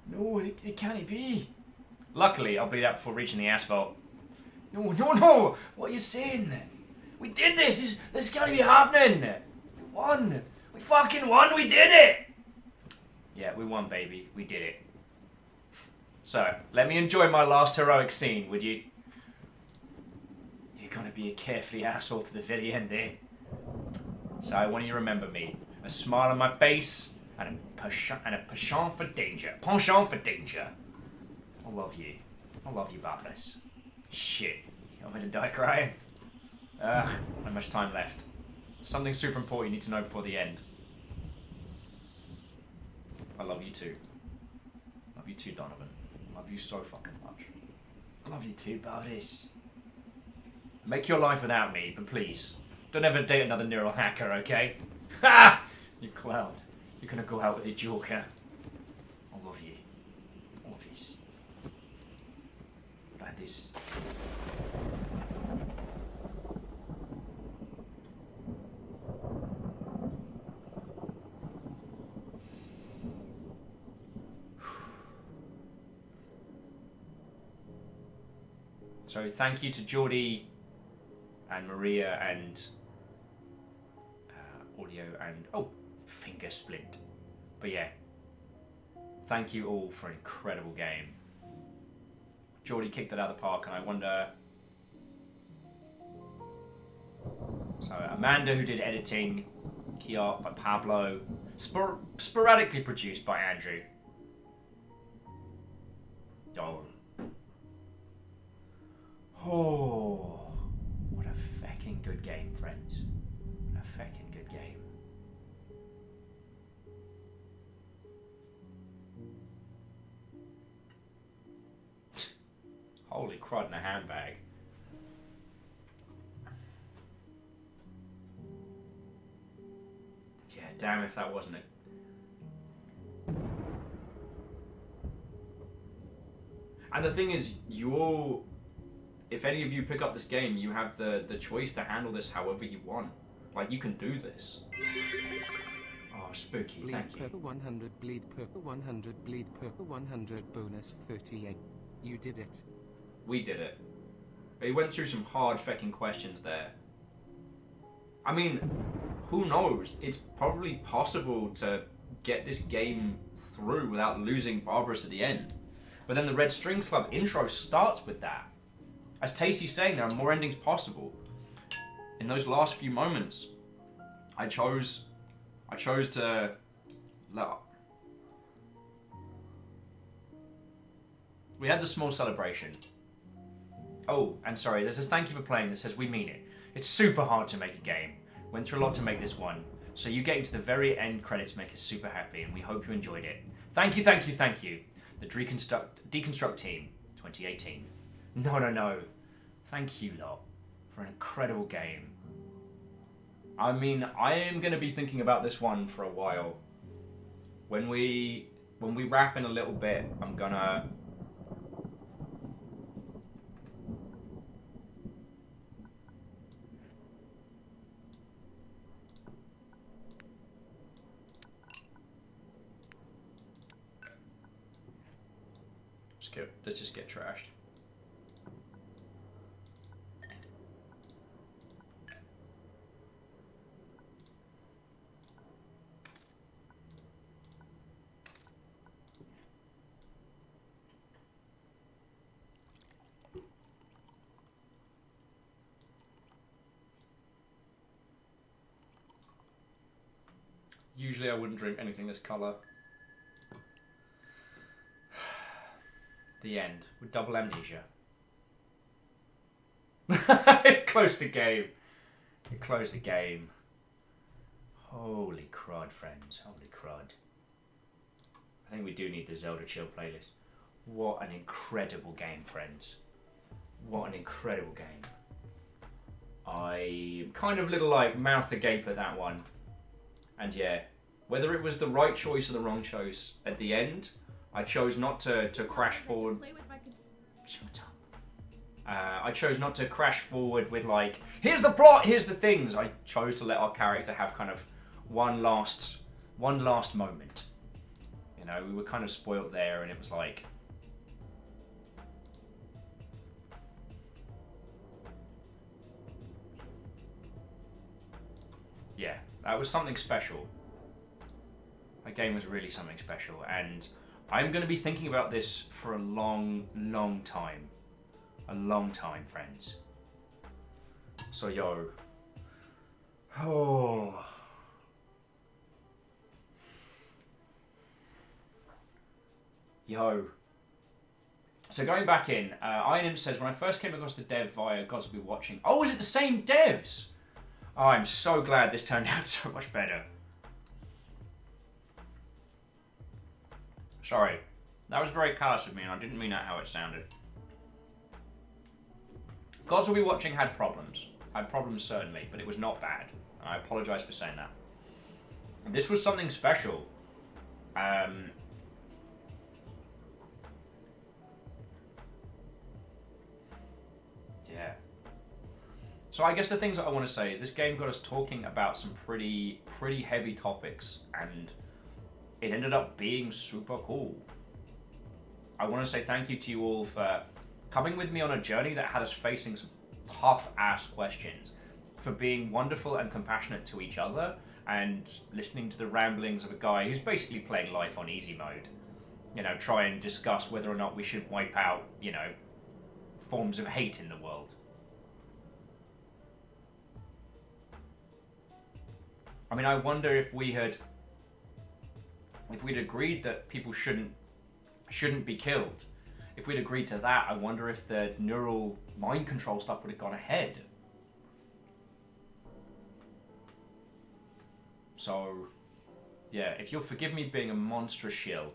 No, it can't be. Luckily, I'll bleed out before reaching the asphalt. No, no, no! What are you saying? We did this! This can't be happening! We won! We fucking won! We did it! Yeah, we won, baby. We did it. So, let me enjoy my last heroic scene, would you? You're gonna be a carefree asshole to the very end, eh? So I want you to remember me. A smile on my face and a penchant for danger. Penchant for danger. I love you. I love you, Barnes. Shit. I'm gonna die crying. Ugh, not much time left. Something super important you need to know before the end. I love you too. Love you too, Donovan. Love you so fucking much. I love you too, Barnes. Make your life without me, but please, don't ever date another neural hacker, okay? Ha! You clown. You're gonna go out with a joker. I love you. All this. Like this. So thank you to Geordie and Maria and Audio and Finger Splint. But yeah, thank you all for an incredible game. Geordie kicked it out of the park, and I wonder. So Amanda, who did editing, key art by Pablo, sporadically produced by Andrew. Oh, what a fucking good game, friends. What a fucking good game. Holy crud in a handbag. Yeah, damn if that wasn't it. And the thing is, you all, if any of you pick up this game, you have the choice to handle this however you want. Like, you can do this. Oh, spooky, Bleed thank you. purple 100, bleed purple 100, bleed purple 100, bonus 38. You did it. We did it. We went through some hard fucking questions there. I mean, who knows? It's probably possible to get this game through without losing Barbarous at the end. But then the Red Strings Club intro starts with that. As Tasty's saying, there are more endings possible. In those last few moments, I chose to let. We had the small celebration. Oh, and sorry, there's a thank you for playing that says we mean it. It's super hard to make a game. Went through a lot to make this one. So you getting to the very end credits make us super happy, and we hope you enjoyed it. Thank you, thank you, thank you. The Deconstruct team, 2018. No. Thank you lot for an incredible game. I mean, I am going to be thinking about this one for a while. When we wrap in a little bit, I'm gonna. Let's just get trashed. Usually I wouldn't drink anything this colour. The end with double amnesia. It closed the game. It closed the game. Holy crud, friends. Holy crud. I think we do need the Zelda Chill playlist. What an incredible game, friends. What an incredible game. I kind of little like mouth agape at that one. And yeah, whether it was the right choice or the wrong choice, at the end, I chose not to crash forward. Shut up. I chose not to crash forward with like, here's the plot, here's the things. I chose to let our character have kind of one last moment. You know, we were kind of spoilt there, and it was like, yeah, that was something special. That game was really something special, and I'm going to be thinking about this for a long, long time. A long time, friends. So, yo. Oh. Yo. So going back in, Iron says, when I first came across the dev via Gods Will Be Watching... Oh, is it the same devs? Oh, I'm so glad this turned out so much better. Sorry. That was very callous of me, and I didn't mean that how it sounded. Gods Will Be Watching had problems. Had problems, certainly, but it was not bad. And I apologise for saying that. And this was something special. Yeah. So I guess the things that I want to say is this game got us talking about some pretty heavy topics, and it ended up being super cool. I want to say thank you to you all for coming with me on a journey that had us facing some tough-ass questions, for being wonderful and compassionate to each other, and listening to the ramblings of a guy who's basically playing life on easy mode. You know, try and discuss whether or not we should wipe out, you know, forms of hate in the world. I mean, I wonder if we'd agreed that people shouldn't be killed. If we'd agreed to that, I wonder if the neural mind control stuff would have gone ahead. So, yeah, if you'll forgive me being a monstrous shill,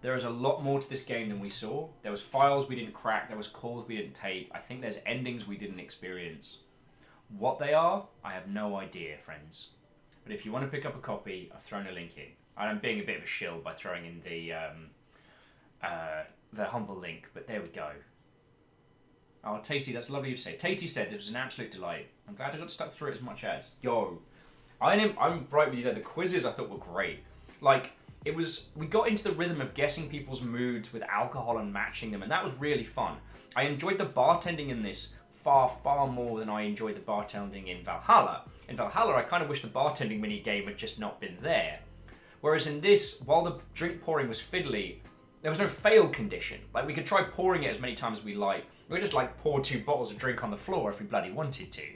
there is a lot more to this game than we saw. There was files we didn't crack, there was calls we didn't take, I think there's endings we didn't experience. What they are, I have no idea, friends. But if you want to pick up a copy, I've thrown a link in. I'm being a bit of a shill by throwing in the humble link, but there we go. Oh, Tasty, that's lovely of you to say. Tasty said it was an absolute delight. I'm glad I got stuck through it as much as. Yo, I'm right with you there. The quizzes I thought were great. Like, we got into the rhythm of guessing people's moods with alcohol and matching them, and that was really fun. I enjoyed the bartending in this far more than I enjoyed the bartending in Valhalla. In Valhalla, I kind of wish the bartending minigame had just not been there. Whereas in this, while the drink pouring was fiddly, there was no fail condition. Like, we could try pouring it as many times as we like. We could just, like, pour 2 bottles of drink on the floor if we bloody wanted to.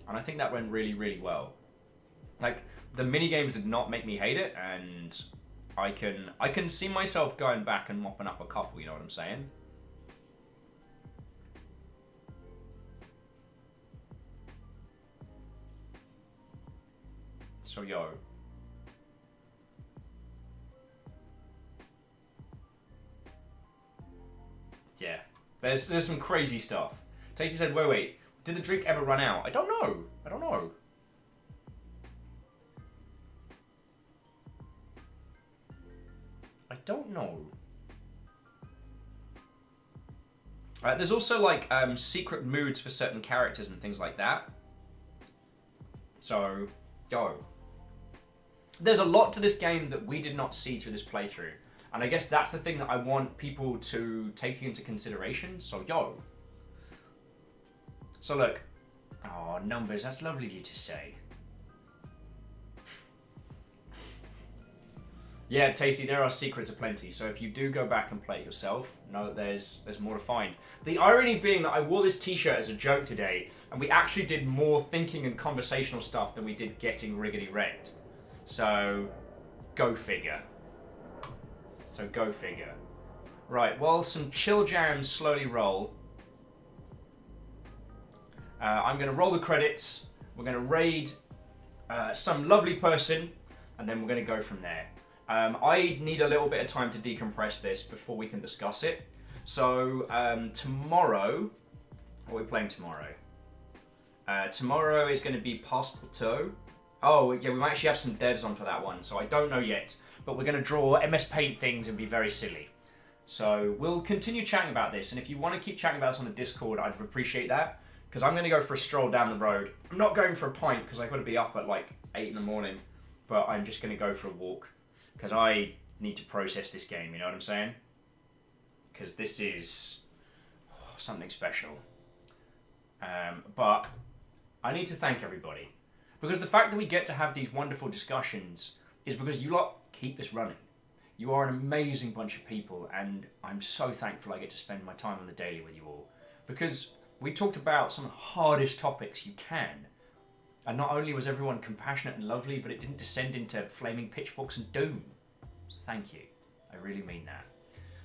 And I think that went really, really well. Like, the minigames did not make me hate it, and I can see myself going back and mopping up a couple, you know what I'm saying? So, yo. Yeah. There's some crazy stuff. Tasty said, wait, did the drink ever run out? I don't know. I don't know. There's also, like, secret moods for certain characters and things like that. So, yo. There's a lot to this game that we did not see through this playthrough. And I guess that's the thing that I want people to take into consideration. So, yo. So, look. Oh, numbers, that's lovely of you to say. Yeah, Tasty, there are secrets aplenty. So if you do go back and play it yourself, know that there's more to find. The irony being that I wore this t-shirt as a joke today, and we actually did more thinking and conversational stuff than we did getting riggedy wrecked. So, go figure. Right, while some chill jams slowly roll, I'm going to roll the credits. We're going to raid some lovely person, and then we're going to go from there. I need a little bit of time to decompress this before we can discuss it. So tomorrow, what are we playing tomorrow? Tomorrow is going to be Passepartout. Oh yeah, we might actually have some devs on for that one, so I don't know yet. But we're going to draw MS Paint things and be very silly. So we'll continue chatting about this, and if you want to keep chatting about this on the Discord, I'd appreciate that. Because I'm going to go for a stroll down the road. I'm not going for a pint because I've got to be up at like 8 in the morning. But I'm just going to go for a walk. Because I need to process this game, you know what I'm saying? Because this is something special. But I need to thank everybody. Because the fact that we get to have these wonderful discussions is because you lot keep this running. You are an amazing bunch of people, and I'm so thankful I get to spend my time on the daily with you all. Because we talked about some of the hardest topics you can. And not only was everyone compassionate and lovely, but it didn't descend into flaming pitchforks and doom. So thank you. I really mean that.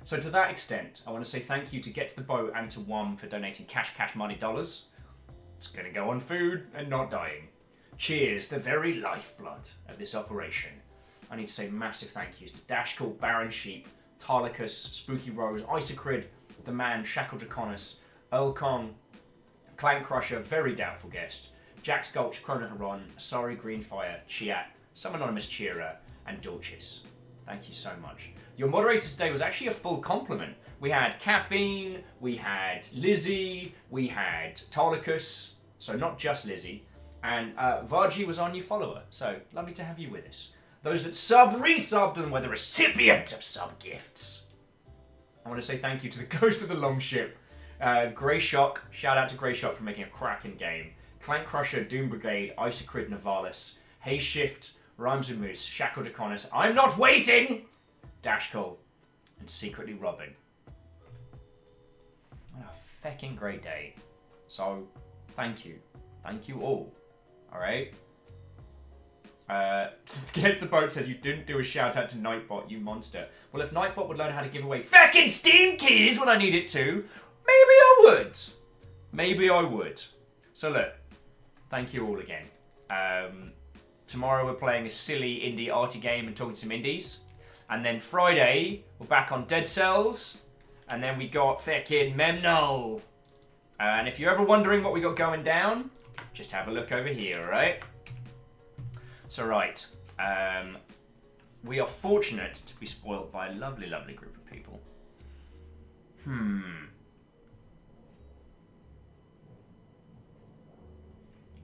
So to that extent, I want to say thank you to Get to the Boat and to WOM for donating cash money dollars. It's going to go on food and not dying. Cheers, the very lifeblood of this operation. I need to say massive thank yous to Dashcall, Baron Sheep, Tarlicus, Spooky Rose, Isocrid, The Man, Shackle Draconis, Earl Kong, Clank Crusher, very doubtful guest, Jax Gulch, Chrono Heron, Sorry Greenfire, Chiat, some anonymous cheerer, and Dulcis. Thank you so much. Your moderator today was actually a full complement. We had Caffeine, we had Lizzie, we had Tarlicus, so not just Lizzie, and Varji was our new follower, so lovely to have you with us. Those that resubbed, and were the recipient of sub-gifts. I want to say thank you to the Ghost of the Longship, Grey Shock, shout out to Grey Shock for making a cracking game, Clank Crusher, Doom Brigade, Isocrid Navalis, Hay Shift, Rhymes with Moose, Shackle Draconis, I'm Not Waiting, Dashcall, and Secretly Robin. What a fecking great day. So, thank you. Thank you all. Alright? Get the Boat says you didn't do a shout out to Nightbot, you monster. Well, if Nightbot would learn how to give away feckin' Steam keys when I need it to, maybe I would. Maybe I would. So look, thank you all again. Tomorrow we're playing a silly indie arty game and talking to some indies. And then Friday, we're back on Dead Cells. And then we got feckin' Memnol. And if you're ever wondering what we got going down, just have a look over here, alright? So right, we are fortunate to be spoiled by a lovely, lovely group of people.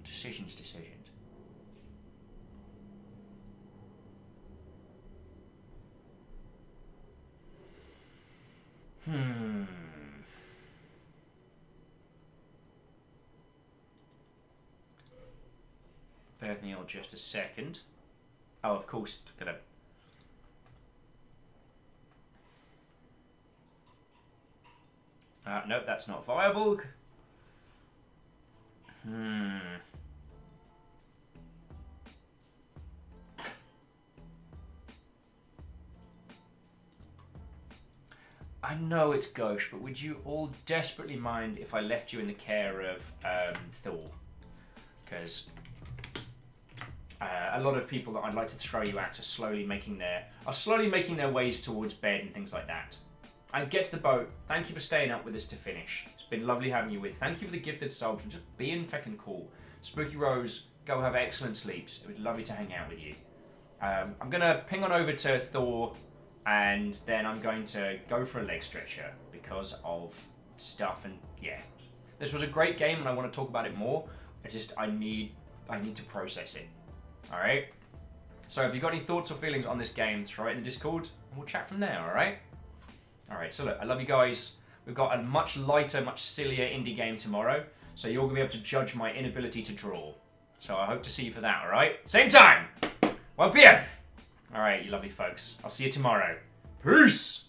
Decisions. Bear with me just a second. Oh, of course, gonna. Nope, that's not viable. I know it's gauche, but would you all desperately mind if I left you in the care of Thor? Because a lot of people that I'd like to throw you at are slowly making their ways towards bed and things like that. And Get to the Boat, thank you for staying up with us to finish. It's been lovely having you with. Thank you for the gifted subs and just being feckin' cool. Spooky Rose, go have excellent sleeps. It was lovely to hang out with you. I'm gonna ping on over to Thor, and then I'm going to go for a leg stretcher because of stuff. And yeah, this was a great game, and I want to talk about it more. I need to process it. All right. So if you've got any thoughts or feelings on this game, throw it in the Discord, and we'll chat from there. All right. All right. So look, I love you guys. We've got a much lighter, much sillier indie game tomorrow, so you're gonna be able to judge my inability to draw. So I hope to see you for that. All right. Same time, 1 p.m. All right, you lovely folks. I'll see you tomorrow. Peace!